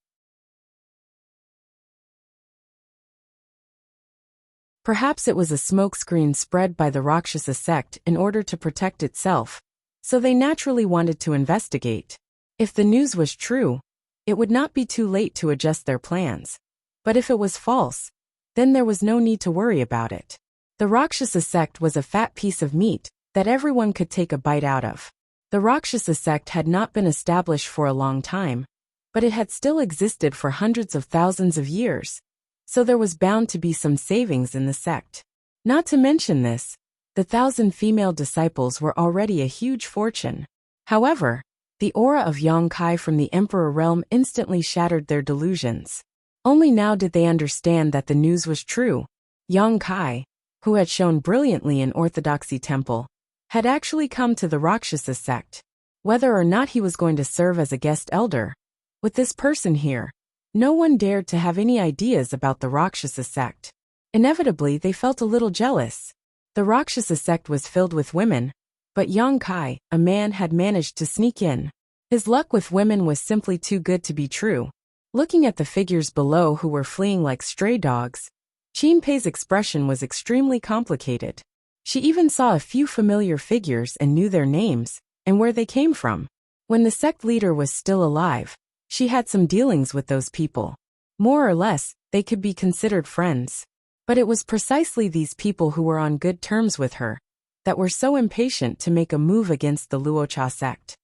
Perhaps it was a smokescreen spread by the Rakshasa sect in order to protect itself, so they naturally wanted to investigate. If the news was true, it would not be too late to adjust their plans. But if it was false, then there was no need to worry about it. The Rakshasa sect was a fat piece of meat that everyone could take a bite out of. The Rakshasa sect had not been established for a long time, but it had still existed for hundreds of thousands of years, so there was bound to be some savings in the sect. Not to mention this, the 1,000 female disciples were already a huge fortune. However, the aura of Yang Kai from the Emperor realm instantly shattered their delusions. Only now did they understand that the news was true. Yang Kai, who had shone brilliantly in Orthodoxy Temple, had actually come to the Rakshasa sect. Whether or not he was going to serve as a guest elder, with this person here, no one dared to have any ideas about the Rakshasa sect. Inevitably, they felt a little jealous. The Rakshasa sect was filled with women, but Yang Kai, a man, had managed to sneak in. His luck with women was simply too good to be true. Looking at the figures below who were fleeing like stray dogs, Qin Pei's expression was extremely complicated. She even saw a few familiar figures and knew their names and where they came from. When the sect leader was still alive, she had some dealings with those people. More or less, they could be considered friends. But it was precisely these people who were on good terms with her that were so impatient to make a move against the Luocha sect.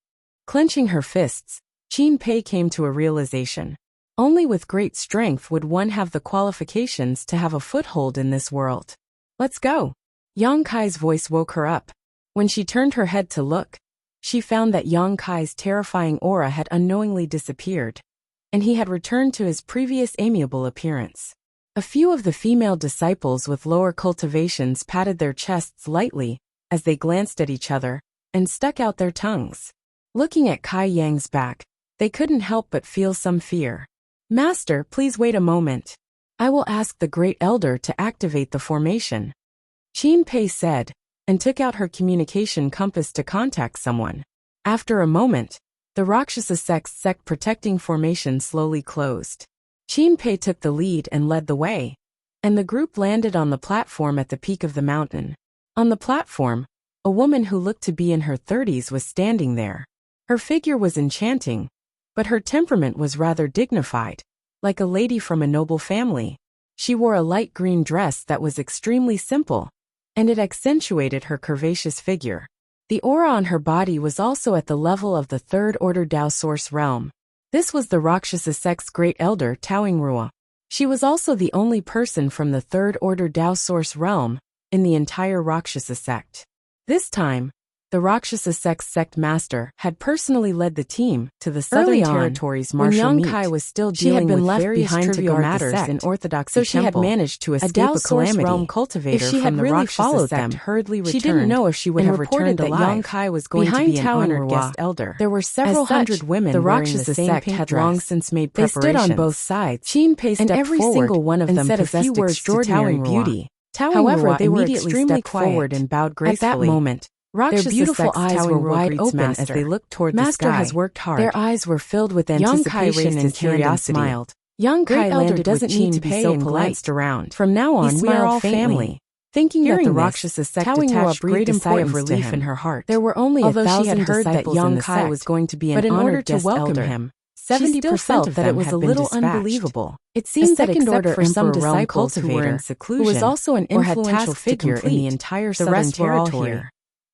Clenching her fists, Qin Pei came to a realization. Only with great strength would one have the qualifications to have a foothold in this world. Let's go. Yang Kai's voice woke her up. When she turned her head to look, she found that Yang Kai's terrifying aura had unknowingly disappeared, and he had returned to his previous amiable appearance. A few of the female disciples with lower cultivations patted their chests lightly as they glanced at each other and stuck out their tongues. Looking at Kai Yang's back, they couldn't help but feel some fear. "Master, please wait a moment. I will ask the Great Elder to activate the formation," Qin Pei said, and took out her communication compass to contact someone. After a moment, the Rakshasa sect protecting formation slowly closed. Qin Pei took the lead and led the way, and the group landed on the platform at the peak of the mountain. On the platform, a woman who looked to be in her 30s was standing there. Her figure was enchanting, but her temperament was rather dignified, like a lady from a noble family. She wore a light green dress that was extremely simple, and it accentuated her curvaceous figure. The aura on her body was also at the level of the Third Order Dao Source realm. This was the Rakshasa sect's Great Elder, Taoyingrua. She was also the only person from the Third Order Dao Source realm in the entire Rakshasa sect. This time, the Rakshasa sect's sect master had personally led the team to the Southern Territories martial meet. When Yang Kai was still dealing with various trivial matters in Orthodoxy temple, so she had managed to escape a calamity. Realm cultivator if she had really followed them, hurriedly returned. She didn't know if she would have returned alive. That Yang Kai was going to be an honored guest elder. There were several hundred women. The Rakshasa sect had long since made preparations. They stood on both sides. Qin Pei stepped forward, and every single one of them said a few words extraordinary beauty. However, they were extremely forward and bowed gracefully. At that moment, their beautiful eyes were wide open as they looked toward the sky. Master has worked hard. Their eyes were filled with anticipation and curiosity. Smiled. Yang Kai landed doesn't need to be so polite. Around. From now on, we are all family. Thinking that the Rakshasa sect attached great importance of relief in her heart. There were only 1,000 disciples that Yang Kai was going to be an honored guest elder. Him, 70% of that it was a little unbelievable. It seemed that except for some disciples who were in seclusion, who was also an influential figure in the entire Southern Territory.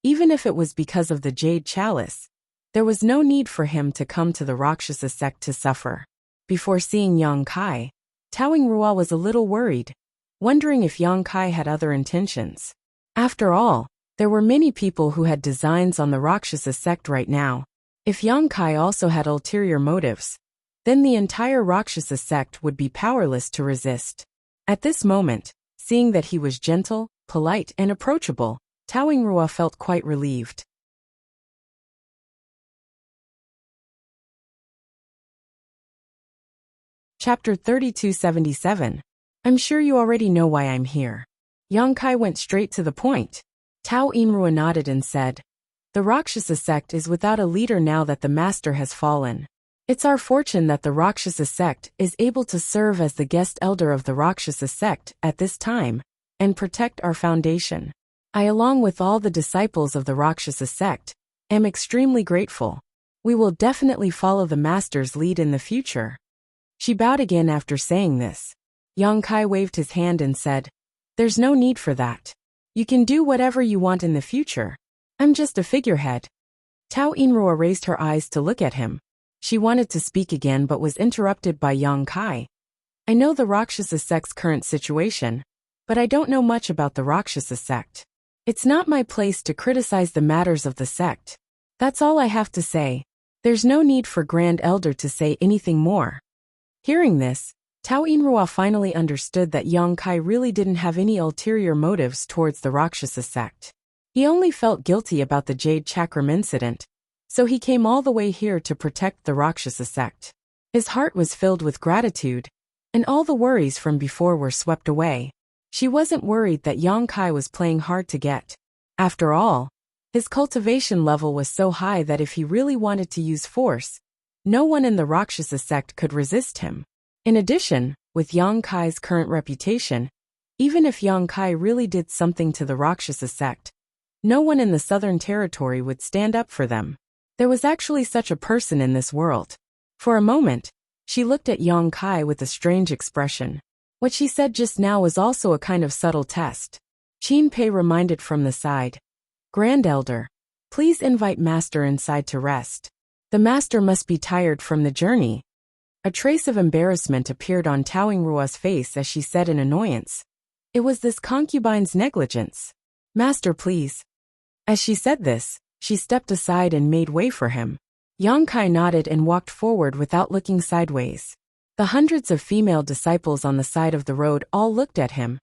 Even if it was because of the Jade Chalice, there was no need for him to come to the Rakshasa sect to suffer. Before seeing Yang Kai, Taoyingrua was a little worried, wondering if Yang Kai had other intentions. After all, there were many people who had designs on the Rakshasa sect right now. If Yang Kai also had ulterior motives, then the entire Rakshasa sect would be powerless to resist. At this moment, seeing that he was gentle, polite, and approachable, Taoyingrua felt quite relieved. Chapter 3277. I'm sure you already know why I'm here. Yang Kai went straight to the point. Taoyingrua nodded and said, "The Rakshasa sect is without a leader now that the master has fallen. It's our fortune that the Rakshasa sect is able to serve as the guest elder of the Rakshasa sect at this time and protect our foundation. I, along with all the disciples of the Rakshasa sect, am extremely grateful. We will definitely follow the master's lead in the future." She bowed again after saying this. Yang Kai waved his hand and said, "There's no need for that. You can do whatever you want in the future. I'm just a figurehead." Taoyingrua raised her eyes to look at him. She wanted to speak again but was interrupted by Yang Kai. "I know the Rakshasa sect's current situation, but I don't know much about the Rakshasa sect. It's not my place to criticize the matters of the sect. That's all I have to say. There's no need for Grand Elder to say anything more." Hearing this, Taoyingrua finally understood that Yang Kai really didn't have any ulterior motives towards the Rakshasa sect. He only felt guilty about the Jade Chakram incident, so he came all the way here to protect the Rakshasa sect. His heart was filled with gratitude, and all the worries from before were swept away. She wasn't worried that Yang Kai was playing hard to get. After all, his cultivation level was so high that if he really wanted to use force, no one in the Rakshasa sect could resist him. In addition, with Yang Kai's current reputation, even if Yang Kai really did something to the Rakshasa sect, no one in the Southern Territory would stand up for them. There was actually such a person in this world. For a moment, she looked at Yang Kai with a strange expression. What she said just now was also a kind of subtle test. Qin Pei reminded from the side, "Grand Elder, please invite Master inside to rest. The Master must be tired from the journey." A trace of embarrassment appeared on Taoyingrua's face as she said in annoyance, "It was this concubine's negligence. Master, please." As she said this, She stepped aside and made way for him. Yang Kai nodded and walked forward without looking sideways. The hundreds of female disciples on the side of the road all looked at him,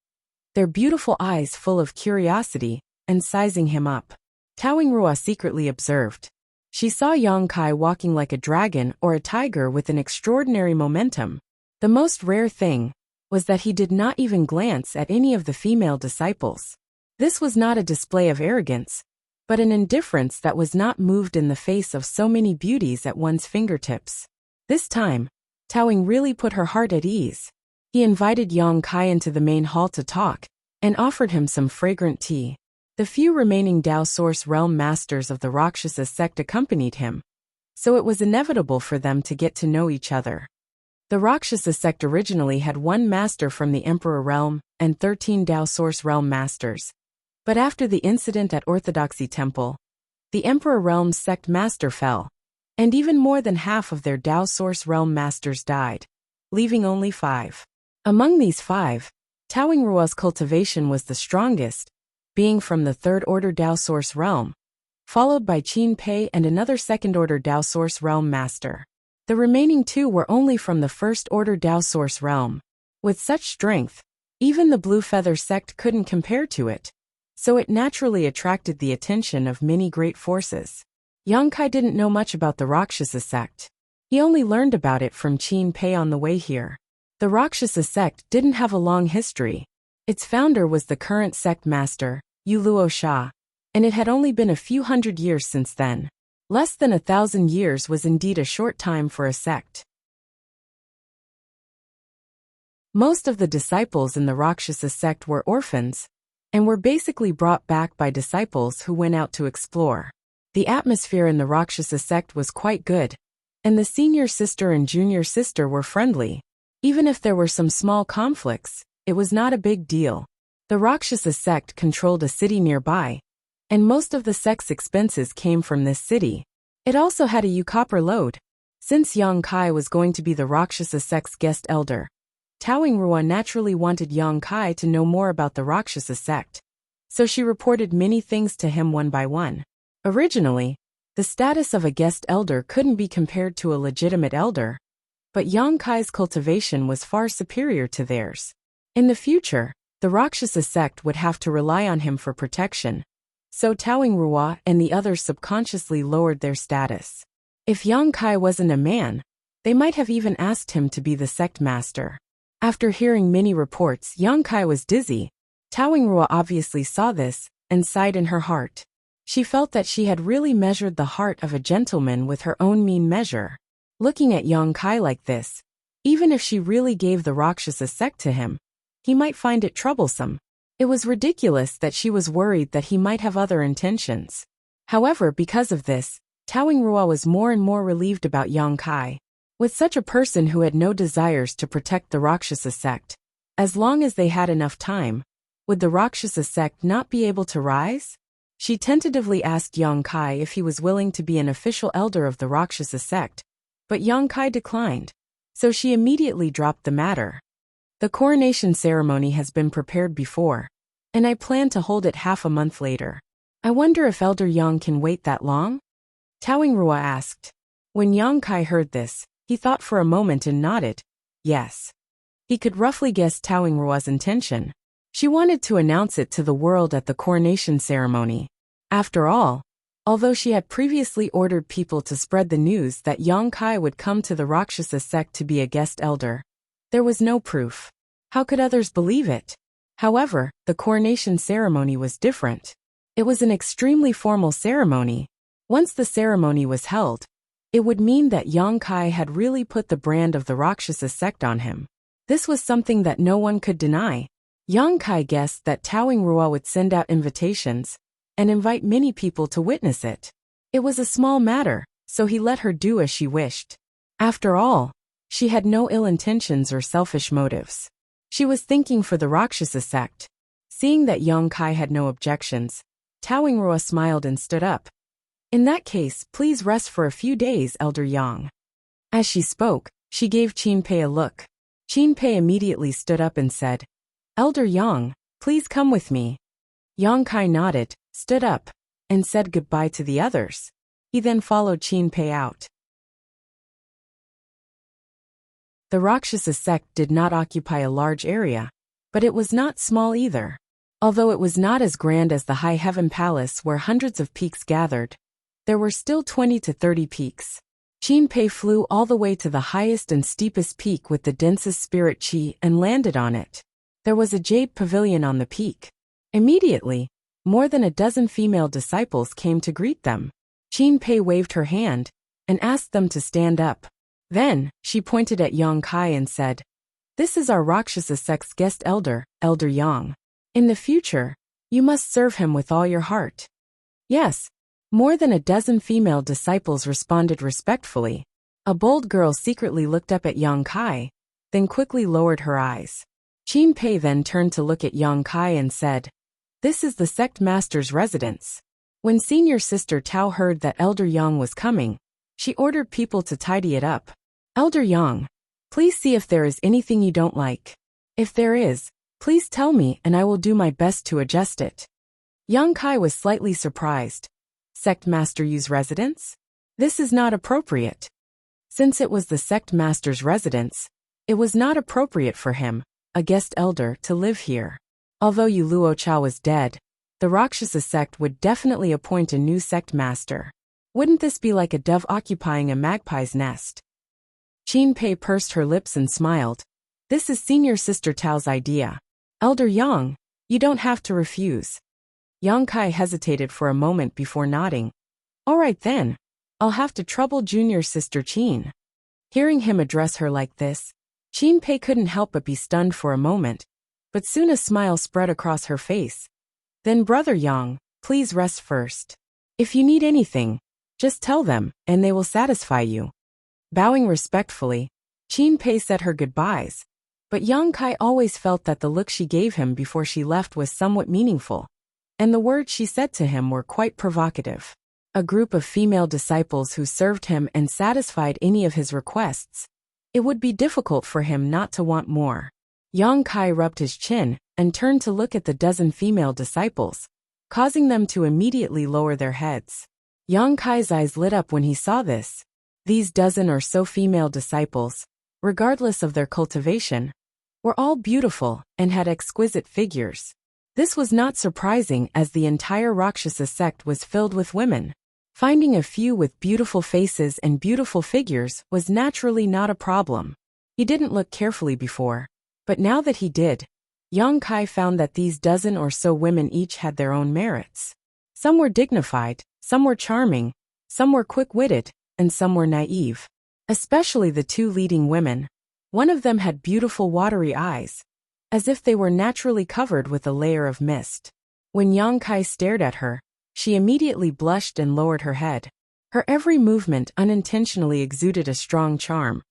their beautiful eyes full of curiosity, and sizing him up. Taoyingrua secretly observed. She saw Yang Kai walking like a dragon or a tiger with an extraordinary momentum. The most rare thing was that he did not even glance at any of the female disciples. This was not a display of arrogance, but an indifference that was not moved in the face of so many beauties at one's fingertips. This time, Taoying really put her heart at ease. He invited Yang Kai into the main hall to talk, and offered him some fragrant tea. The few remaining Dao Source Realm Masters of the Rakshasa sect accompanied him, so it was inevitable for them to get to know each other. The Rakshasa sect originally had one master from the Emperor Realm and 13 Dao Source Realm Masters. But after the incident at Orthodoxy Temple, the Emperor Realm's sect master fell, and even more than half of their Dao Source Realm Masters died, leaving only 5. Among these 5, Taoyingrua's cultivation was the strongest, being from the 3rd Order Dao Source Realm, followed by Qin Pei and another 2nd Order Dao Source Realm Master. The remaining 2 were only from the 1st Order Dao Source Realm. With such strength, even the Blue Feather sect couldn't compare to it, so it naturally attracted the attention of many great forces. Yang Kai didn't know much about the Rakshasa sect. He only learned about it from Qin Pei on the way here. The Rakshasa sect didn't have a long history. Its founder was the current sect master, Yuluo Sha, and it had only been a few hundred years since then. Less than 1,000 years was indeed a short time for a sect. Most of the disciples in the Rakshasa sect were orphans, and were basically brought back by disciples who went out to explore. The atmosphere in the Rakshasa sect was quite good, and the senior sister and junior sister were friendly. Even if there were some small conflicts, it was not a big deal. The Rakshasa sect controlled a city nearby, and most of the sect's expenses came from this city. It also had a copper lode. Since Yang Kai was going to be the Rakshasa sect's guest elder, Taoyingrua naturally wanted Yang Kai to know more about the Rakshasa sect, so she reported many things to him one by one. Originally, the status of a guest elder couldn't be compared to a legitimate elder, but Yang Kai's cultivation was far superior to theirs. In the future, the Rakshasa sect would have to rely on him for protection, so Taoyingrua and the others subconsciously lowered their status. If Yang Kai wasn't a man, they might have even asked him to be the sect master. After hearing many reports, Yang Kai was dizzy. Taoyingrua obviously saw this, and sighed in her heart. She felt that she had really measured the heart of a gentleman with her own mean measure. Looking at Yang Kai like this, even if she really gave the Rakshasa sect to him, he might find it troublesome. It was ridiculous that she was worried that he might have other intentions. However, because of this, Taoyingrua was more and more relieved about Yang Kai. With such a person who had no desires to protect the Rakshasa sect, as long as they had enough time, would the Rakshasa sect not be able to rise? She tentatively asked Yang Kai if he was willing to be an official elder of the Rakshasa sect, but Yang Kai declined, so she immediately dropped the matter. The coronation ceremony has been prepared before, and I plan to hold it half a month later. I wonder if Elder Yang can wait that long? Taoyingrua asked. When Yang Kai heard this, he thought for a moment and nodded. Yes. He could roughly guess Taoyingrua's intention. She wanted to announce it to the world at the coronation ceremony. After all, although she had previously ordered people to spread the news that Yang Kai would come to the Rakshasa sect to be a guest elder, there was no proof. How could others believe it? However, the coronation ceremony was different. It was an extremely formal ceremony. Once the ceremony was held, it would mean that Yang Kai had really put the brand of the Rakshasa sect on him. This was something that no one could deny. Yang Kai guessed that Taoyingrua would send out invitations and invite many people to witness it. It was a small matter, so he let her do as she wished. After all, she had no ill intentions or selfish motives. She was thinking for the Rakshasa sect. Seeing that Yang Kai had no objections, Taoyingrua smiled and stood up. In that case, please rest for a few days, Elder Yang. As she spoke, she gave Qin Pei a look. Qin Pei immediately stood up and said, Elder Yang, please come with me. Yang Kai nodded, stood up, and said goodbye to the others. He then followed Qin Pei out. The Rakshasa sect did not occupy a large area, but it was not small either. Although it was not as grand as the High Heaven Palace where hundreds of peaks gathered, there were still 20 to 30 peaks. Qin Pei flew all the way to the highest and steepest peak with the densest spirit chi and landed on it. There was a jade pavilion on the peak. Immediately, more than a dozen female disciples came to greet them. Qin Pei waved her hand and asked them to stand up. Then, she pointed at Yang Kai and said, "This is our Rakshasa sect's guest elder, Elder Yang. In the future, you must serve him with all your heart." Yes. More than a dozen female disciples responded respectfully. A bold girl secretly looked up at Yang Kai, then quickly lowered her eyes. Qin Pei then turned to look at Yang Kai and said, "This is the sect master's residence." When senior sister Tao heard that Elder Yang was coming, she ordered people to tidy it up. "Elder Yang, please see if there is anything you don't like. If there is, please tell me and I will do my best to adjust it." Yang Kai was slightly surprised. Sect Master Yu's residence? This is not appropriate. Since it was the sect master's residence, it was not appropriate for him, a guest elder, to live here. Although Yu Luochao was dead, the Rakshasa sect would definitely appoint a new sect master. Wouldn't this be like a dove occupying a magpie's nest? Qin Pei pursed her lips and smiled. "This is senior sister Tao's idea. Elder Yang, you don't have to refuse." Yang Kai hesitated for a moment before nodding. "All right then. I'll have to trouble junior sister Qin." Hearing him address her like this, Qin Pei couldn't help but be stunned for a moment, but soon a smile spread across her face. "Then Brother Yang, please rest first. If you need anything, just tell them, and they will satisfy you." Bowing respectfully, Qin Pei said her goodbyes, but Yang Kai always felt that the look she gave him before she left was somewhat meaningful, and the words she said to him were quite provocative. A group of female disciples who served him and satisfied any of his requests. It would be difficult for him not to want more. Yang Kai rubbed his chin and turned to look at the dozen female disciples, causing them to immediately lower their heads. Yang Kai's eyes lit up when he saw this. These dozen or so female disciples, regardless of their cultivation, were all beautiful and had exquisite figures. This was not surprising as the entire Rakshasa sect was filled with women. Finding a few with beautiful faces and beautiful figures was naturally not a problem. He didn't look carefully before, but now that he did, Yang Kai found that these dozen or so women each had their own merits. Some were dignified, some were charming, some were quick-witted, and some were naive. Especially the two leading women. One of them had beautiful watery eyes, as if they were naturally covered with a layer of mist. When Yang Kai stared at her, she immediately blushed and lowered her head. Her every movement unintentionally exuded a strong charm,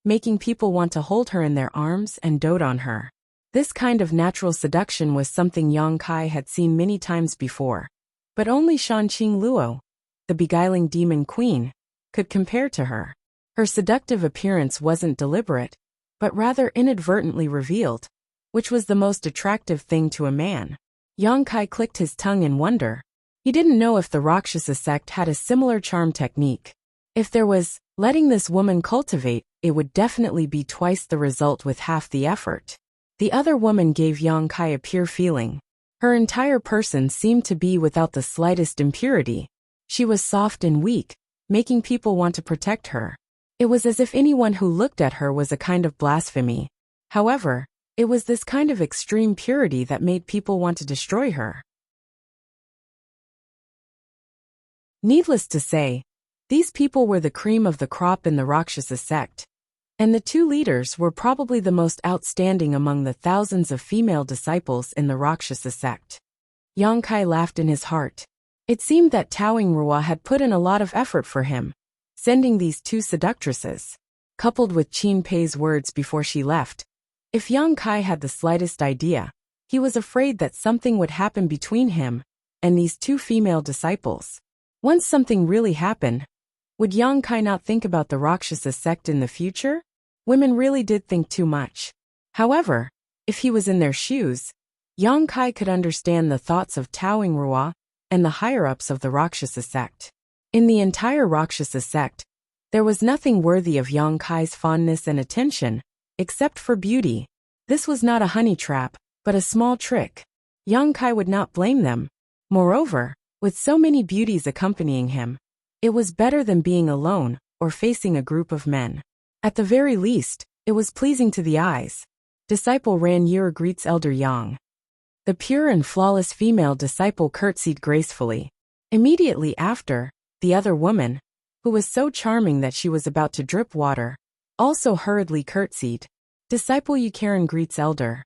making people want to hold her in their arms and dote on her. This kind of natural seduction was something Yang Kai had seen many times before, but only Shanqing Luo, the beguiling demon queen, could compare to her. Her seductive appearance wasn't deliberate, but rather inadvertently revealed, which was the most attractive thing to a man. Yang Kai clicked his tongue in wonder. He didn't know if the Rakshasa sect had a similar charm technique. If there was, letting this woman cultivate, it would definitely be twice the result with half the effort. The other woman gave Yang Kai a pure feeling. Her entire person seemed to be without the slightest impurity. She was soft and weak, making people want to protect her. It was as if anyone who looked at her was a kind of blasphemy. However, it was this kind of extreme purity that made people want to destroy her. Needless to say, these people were the cream of the crop in the Rakshasa sect, and the two leaders were probably the most outstanding among the thousands of female disciples in the Rakshasa sect. Yang Kai laughed in his heart. It seemed that Taoing Rua had put in a lot of effort for him, sending these two seductresses. Coupled with Qin Pei's words before she left, if Yang Kai had the slightest idea, he was afraid that something would happen between him and these two female disciples. Once something really happened, would Yang Kai not think about the Rakshasa sect in the future? Women really did think too much. However, if he was in their shoes, Yang Kai could understand the thoughts of Taoing Rua and the higher-ups of the Rakshasa sect. In the entire Rakshasa sect, there was nothing worthy of Yang Kai's fondness and attention, except for beauty. This was not a honey trap, but a small trick. Yang Kai would not blame them. Moreover, with so many beauties accompanying him, it was better than being alone or facing a group of men. At the very least, it was pleasing to the eyes. Disciple Ran Yur greets Elder Yang. The pure and flawless female disciple curtsied gracefully. Immediately after, the other woman, who was so charming that she was about to drip water, also hurriedly curtsied. Disciple Yukaran greets Elder.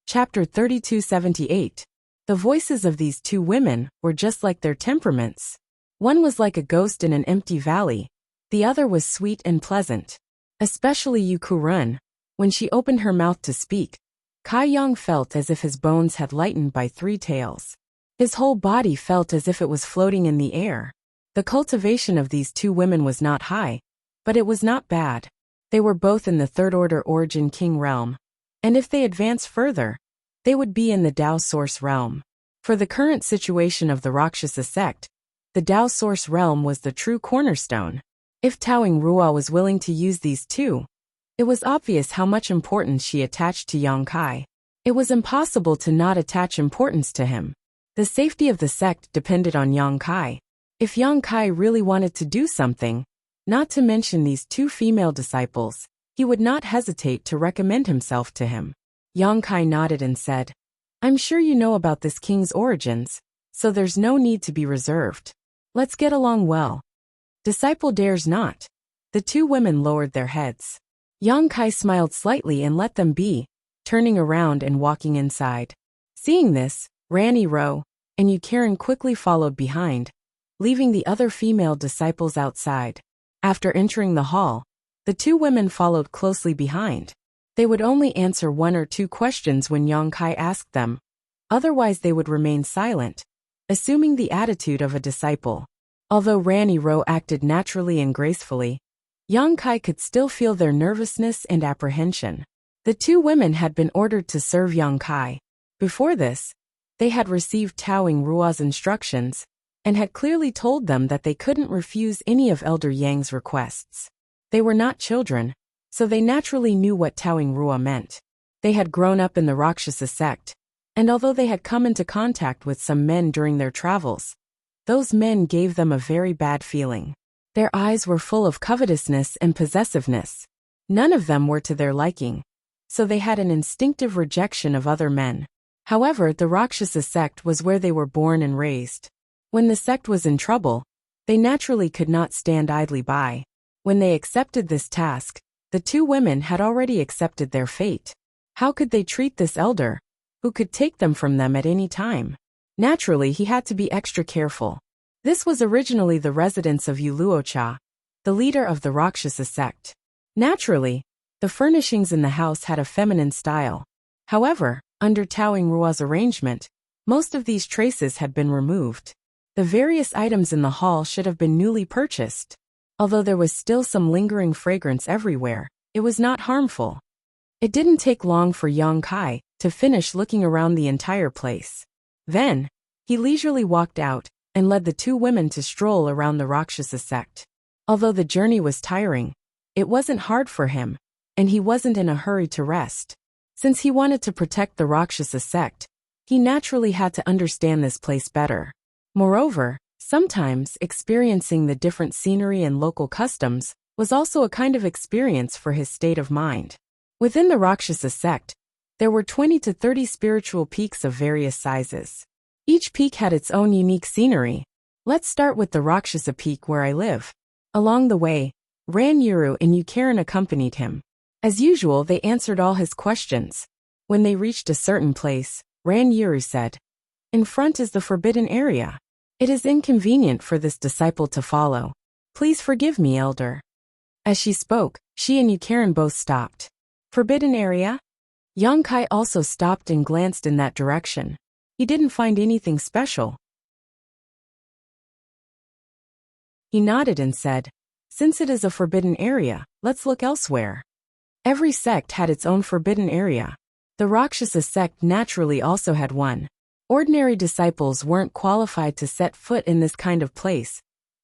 Chapter 3278. The voices of these two women were just like their temperaments. One was like a ghost in an empty valley. The other was sweet and pleasant. Especially Yukurun. When she opened her mouth to speak, Kai Yang felt as if his bones had lightened by 3 tails. His whole body felt as if it was floating in the air. The cultivation of these two women was not high, but it was not bad. They were both in the third-order origin king realm, and if they advanced further, they would be in the Tao source realm. For the current situation of the Rakshasa sect, the Tao source realm was the true cornerstone. If Taoing Ruo was willing to use these two, it was obvious how much importance she attached to Yang Kai. It was impossible to not attach importance to him. The safety of the sect depended on Yang Kai. If Yang Kai really wanted to do something, not to mention these two female disciples, he would not hesitate to recommend himself to him. Yang Kai nodded and said, "I'm sure you know about this king's origins, so there's no need to be reserved. Let's get along well." Disciple dares not. The two women lowered their heads. Yang Kai smiled slightly and let them be, turning around and walking inside. Seeing this, Rani Ro and Yukaran quickly followed behind, leaving the other female disciples outside. After entering the hall, the two women followed closely behind. They would only answer 1 or 2 questions when Yang Kai asked them. Otherwise they would remain silent, assuming the attitude of a disciple. Although Rani Ro acted naturally and gracefully, Yang Kai could still feel their nervousness and apprehension. The two women had been ordered to serve Yang Kai. Before this, they had received Taoing Ruo's instructions, and had clearly told them that they couldn't refuse any of Elder Yang's requests. They were not children, so they naturally knew what Taoing Ruo meant. They had grown up in the Rakshasa sect, and although they had come into contact with some men during their travels, those men gave them a very bad feeling. Their eyes were full of covetousness and possessiveness. None of them were to their liking, so they had an instinctive rejection of other men. However, the Rakshasa sect was where they were born and raised. When the sect was in trouble, they naturally could not stand idly by. When they accepted this task, the two women had already accepted their fate. How could they treat this elder, who could take them from them at any time? Naturally, he had to be extra careful. This was originally the residence of Yuluocha, the leader of the Rakshasa sect. Naturally, the furnishings in the house had a feminine style. However, under Taoing Ruo's arrangement, most of these traces had been removed. The various items in the hall should have been newly purchased. Although there was still some lingering fragrance everywhere, it was not harmful. It didn't take long for Yang Kai to finish looking around the entire place. Then, he leisurely walked out and led the two women to stroll around the Rakshasa sect. Although the journey was tiring, it wasn't hard for him, and he wasn't in a hurry to rest. Since he wanted to protect the Rakshasa sect, he naturally had to understand this place better. Moreover, sometimes experiencing the different scenery and local customs was also a kind of experience for his state of mind. Within the Rakshasa sect, there were 20 to 30 spiritual peaks of various sizes. Each peak had its own unique scenery. Let's start with the Rakshasa peak where I live. Along the way, Ran Yuru and Yukaran accompanied him. As usual, they answered all his questions. When they reached a certain place, Ran Yuru said, "In front is the forbidden area. It is inconvenient for this disciple to follow. Please forgive me, elder." As she spoke, she and Yukaran both stopped. Forbidden area? Yang Kai also stopped and glanced in that direction. He didn't find anything special. He nodded and said, "Since it is a forbidden area, let's look elsewhere." Every sect had its own forbidden area. The Rakshasa sect naturally also had one. Ordinary disciples weren't qualified to set foot in this kind of place,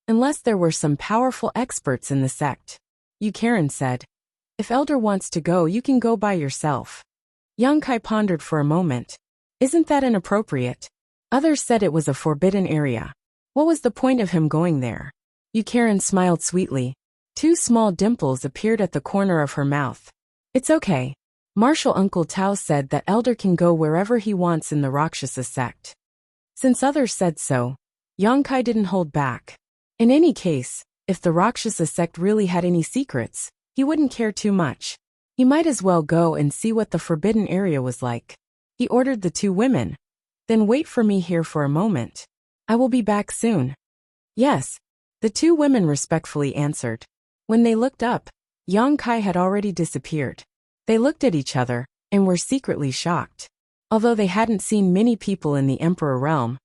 unless there were some powerful experts in the sect. Karen said, "If Elder wants to go, you can go by yourself." Yang Kai pondered for a moment. Isn't that inappropriate? Others said it was a forbidden area. What was the point of him going there? Karen smiled sweetly. Two small dimples appeared at the corner of her mouth. It's okay. Martial Uncle Tao said that Elder can go wherever he wants in the Rakshasa sect. Since others said so, Yang Kai didn't hold back. In any case, if the Rakshasa sect really had any secrets, he wouldn't care too much. He might as well go and see what the forbidden area was like. He ordered the two women. Then wait for me here for a moment. I will be back soon. Yes, the two women respectfully answered. When they looked up, Yang Kai had already disappeared. They looked at each other, and were secretly shocked. Although they hadn't seen many people in the Emperor realm,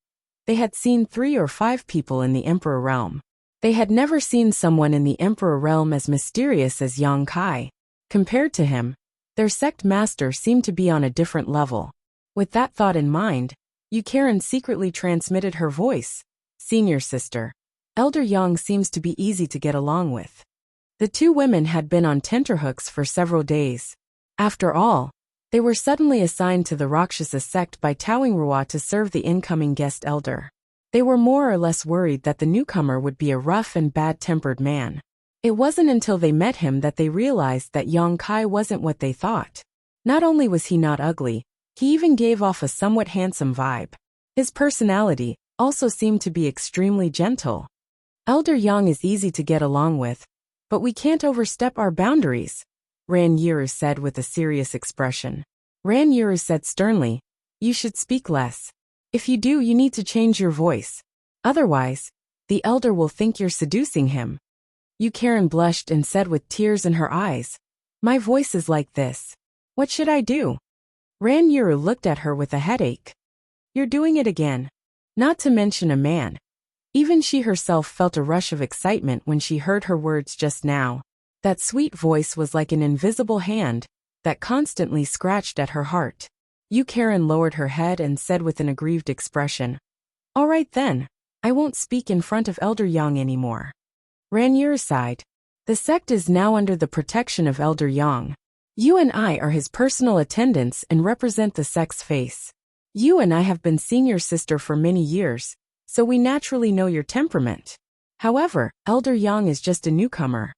they had seen 3 or 5 people in the Emperor realm. They had never seen someone in the Emperor realm as mysterious as Yang Kai. Compared to him, their sect master seemed to be on a different level. With that thought in mind, Karen secretly transmitted her voice. Senior sister, Elder Yang seems to be easy to get along with. The two women had been on tenterhooks for several days. After all, they were suddenly assigned to the Rakshasa sect by Tawingrua to serve the incoming guest elder. They were more or less worried that the newcomer would be a rough and bad-tempered man. It wasn't until they met him that they realized that Yang Kai wasn't what they thought. Not only was he not ugly, he even gave off a somewhat handsome vibe. His personality also seemed to be extremely gentle. Elder Yang is easy to get along with, but we can't overstep our boundaries, Ran Yiru said with a serious expression. Ran Yiru said sternly, "You should speak less. If you do, you need to change your voice. Otherwise, the elder will think you're seducing him." Karen blushed and said with tears in her eyes, "My voice is like this. What should I do?" Ran Yiru looked at her with a headache. "You're doing it again." Not to mention a man. Even she herself felt a rush of excitement when she heard her words just now. That sweet voice was like an invisible hand that constantly scratched at her heart. Karen lowered her head and said with an aggrieved expression, "All right then, I won't speak in front of Elder Yang anymore." Ranier sighed. The sect is now under the protection of Elder Yang. You and I are his personal attendants and represent the sect's face. You and I have been senior sister for many years, so we naturally know your temperament. However, Elder Yang is just a newcomer.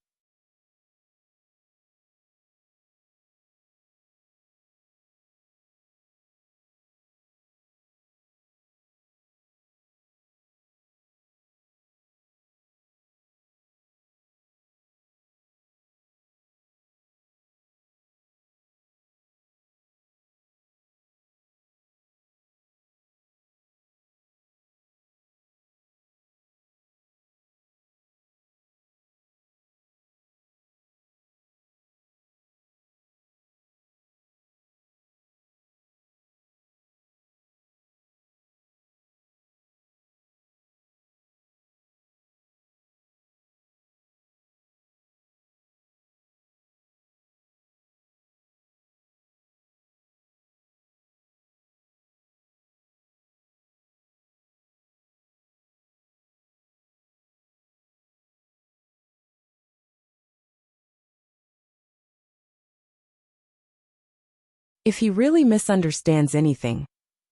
If he really misunderstands anything,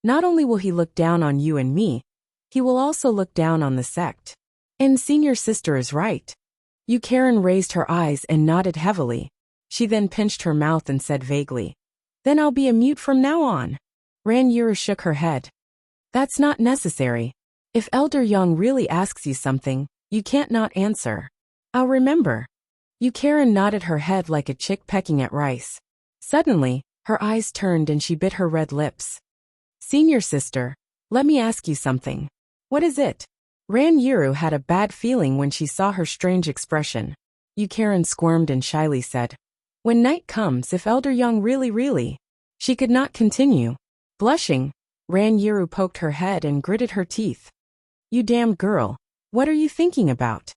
not only will he look down on you and me, he will also look down on the sect. And senior sister is right. Karen raised her eyes and nodded heavily. She then pinched her mouth and said vaguely, "Then I'll be a mute from now on." Ranier shook her head. "That's not necessary. If Elder Yang really asks you something, you can't not answer." "I'll remember." Karen nodded her head like a chick pecking at rice. Suddenly, her eyes turned and she bit her red lips. "Senior sister, let me ask you something." "What is it?" Ran Yiru had a bad feeling when she saw her strange expression. Karen squirmed and shyly said, "When night comes, if Elder Yang really. She could not continue. Blushing, Ran Yiru poked her head and gritted her teeth. "You damned girl, what are you thinking about?"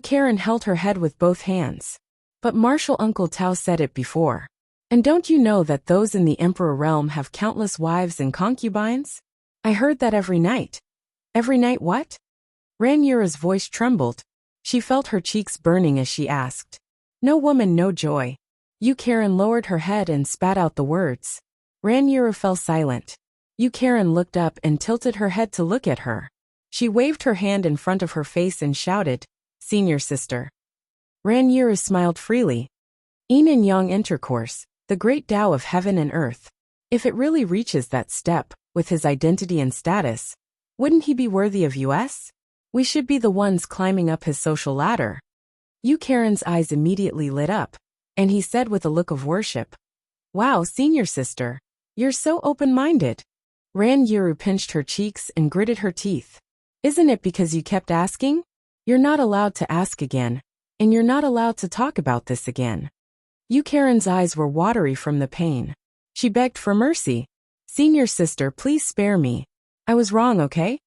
Karen held her head with both hands. But Marshal Uncle Tao said it before. And don't you know that those in the Emperor realm have countless wives and concubines? I heard that every night. Every night what? Ran Yura's voice trembled. She felt her cheeks burning as she asked. No woman, no joy. Yu Karen lowered her head and spat out the words. Ran Yura fell silent. Yu Karen looked up and tilted her head to look at her. She waved her hand in front of her face and shouted, Senior sister. Ran Yura smiled freely. Yin and Yang intercourse, the great Tao of heaven and earth. If it really reaches that step, with his identity and status, wouldn't he be worthy of us? We should be the ones climbing up his social ladder. Yu Karen's eyes immediately lit up, and he said with a look of worship, Wow, senior sister, you're so open-minded. Ran Yuru pinched her cheeks and gritted her teeth. Isn't it because you kept asking? You're not allowed to ask again, and you're not allowed to talk about this again. Yu Karen's eyes were watery from the pain. She begged for mercy. Senior sister, please spare me. I was wrong, okay?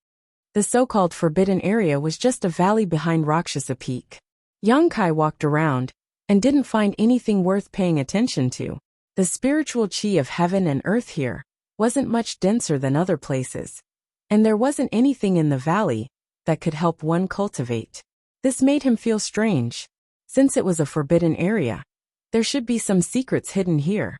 The so-called forbidden area was just a valley behind Rakshasa Peak. Yang Kai walked around and didn't find anything worth paying attention to. The spiritual chi of heaven and earth here wasn't much denser than other places, and there wasn't anything in the valley that could help one cultivate. This made him feel strange. Since it was a forbidden area, there should be some secrets hidden here.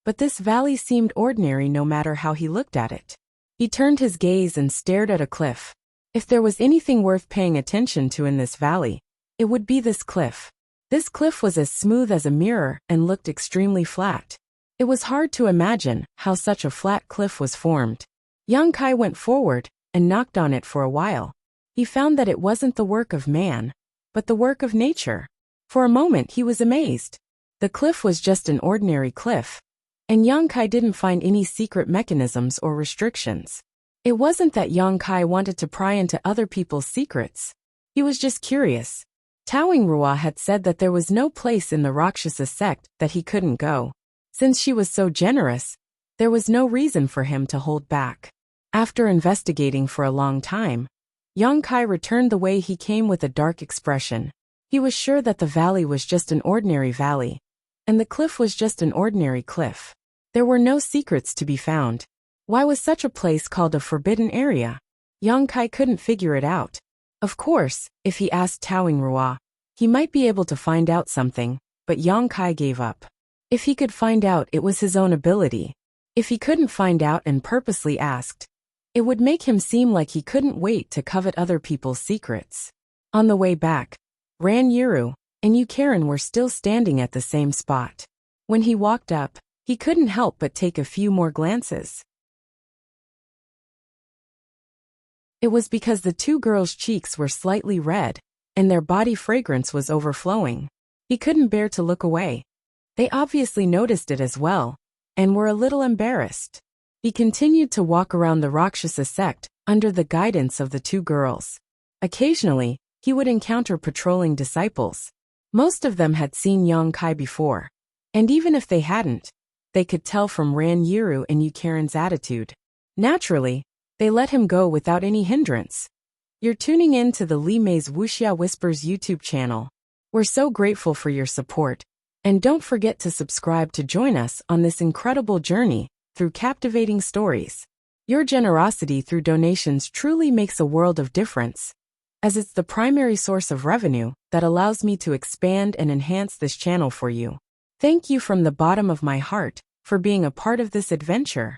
But this valley seemed ordinary no matter how he looked at it. He turned his gaze and stared at a cliff. If there was anything worth paying attention to in this valley, it would be this cliff. This cliff was as smooth as a mirror and looked extremely flat. It was hard to imagine how such a flat cliff was formed. Yang Kai went forward and knocked on it for a while. He found that it wasn't the work of man, but the work of nature. For a moment he was amazed. The cliff was just an ordinary cliff, and Yang Kai didn't find any secret mechanisms or restrictions. It wasn't that Yang Kai wanted to pry into other people's secrets. He was just curious. Taoing Rua had said that there was no place in the Rakshasa sect that he couldn't go. Since she was so generous, there was no reason for him to hold back. After investigating for a long time, Yang Kai returned the way he came with a dark expression. He was sure that the valley was just an ordinary valley, and the cliff was just an ordinary cliff. There were no secrets to be found. Why was such a place called a forbidden area? Yang Kai couldn't figure it out. Of course, if he asked Taoing Rua, he might be able to find out something, but Yang Kai gave up. If he could find out, it was his own ability. If he couldn't find out and purposely asked, it would make him seem like he couldn't wait to covet other people's secrets. On the way back, Ran Yuru and Yu Karen were still standing at the same spot. When he walked up, he couldn't help but take a few more glances. It was because the two girls' cheeks were slightly red, and their body fragrance was overflowing. He couldn't bear to look away. They obviously noticed it as well, and were a little embarrassed. He continued to walk around the Rakshasa sect under the guidance of the two girls. Occasionally, he would encounter patrolling disciples. Most of them had seen Yang Kai before, and even if they hadn't, they could tell from Ran Yuru and Yu Karen's attitude. Naturally, they let him go without any hindrance. You're tuning in to the Li Mei's Wuxia Whispers YouTube channel. We're so grateful for your support, and don't forget to subscribe to join us on this incredible journey through captivating stories. Your generosity through donations truly makes a world of difference, as it's the primary source of revenue that allows me to expand and enhance this channel for you. Thank you from the bottom of my heart for being a part of this adventure.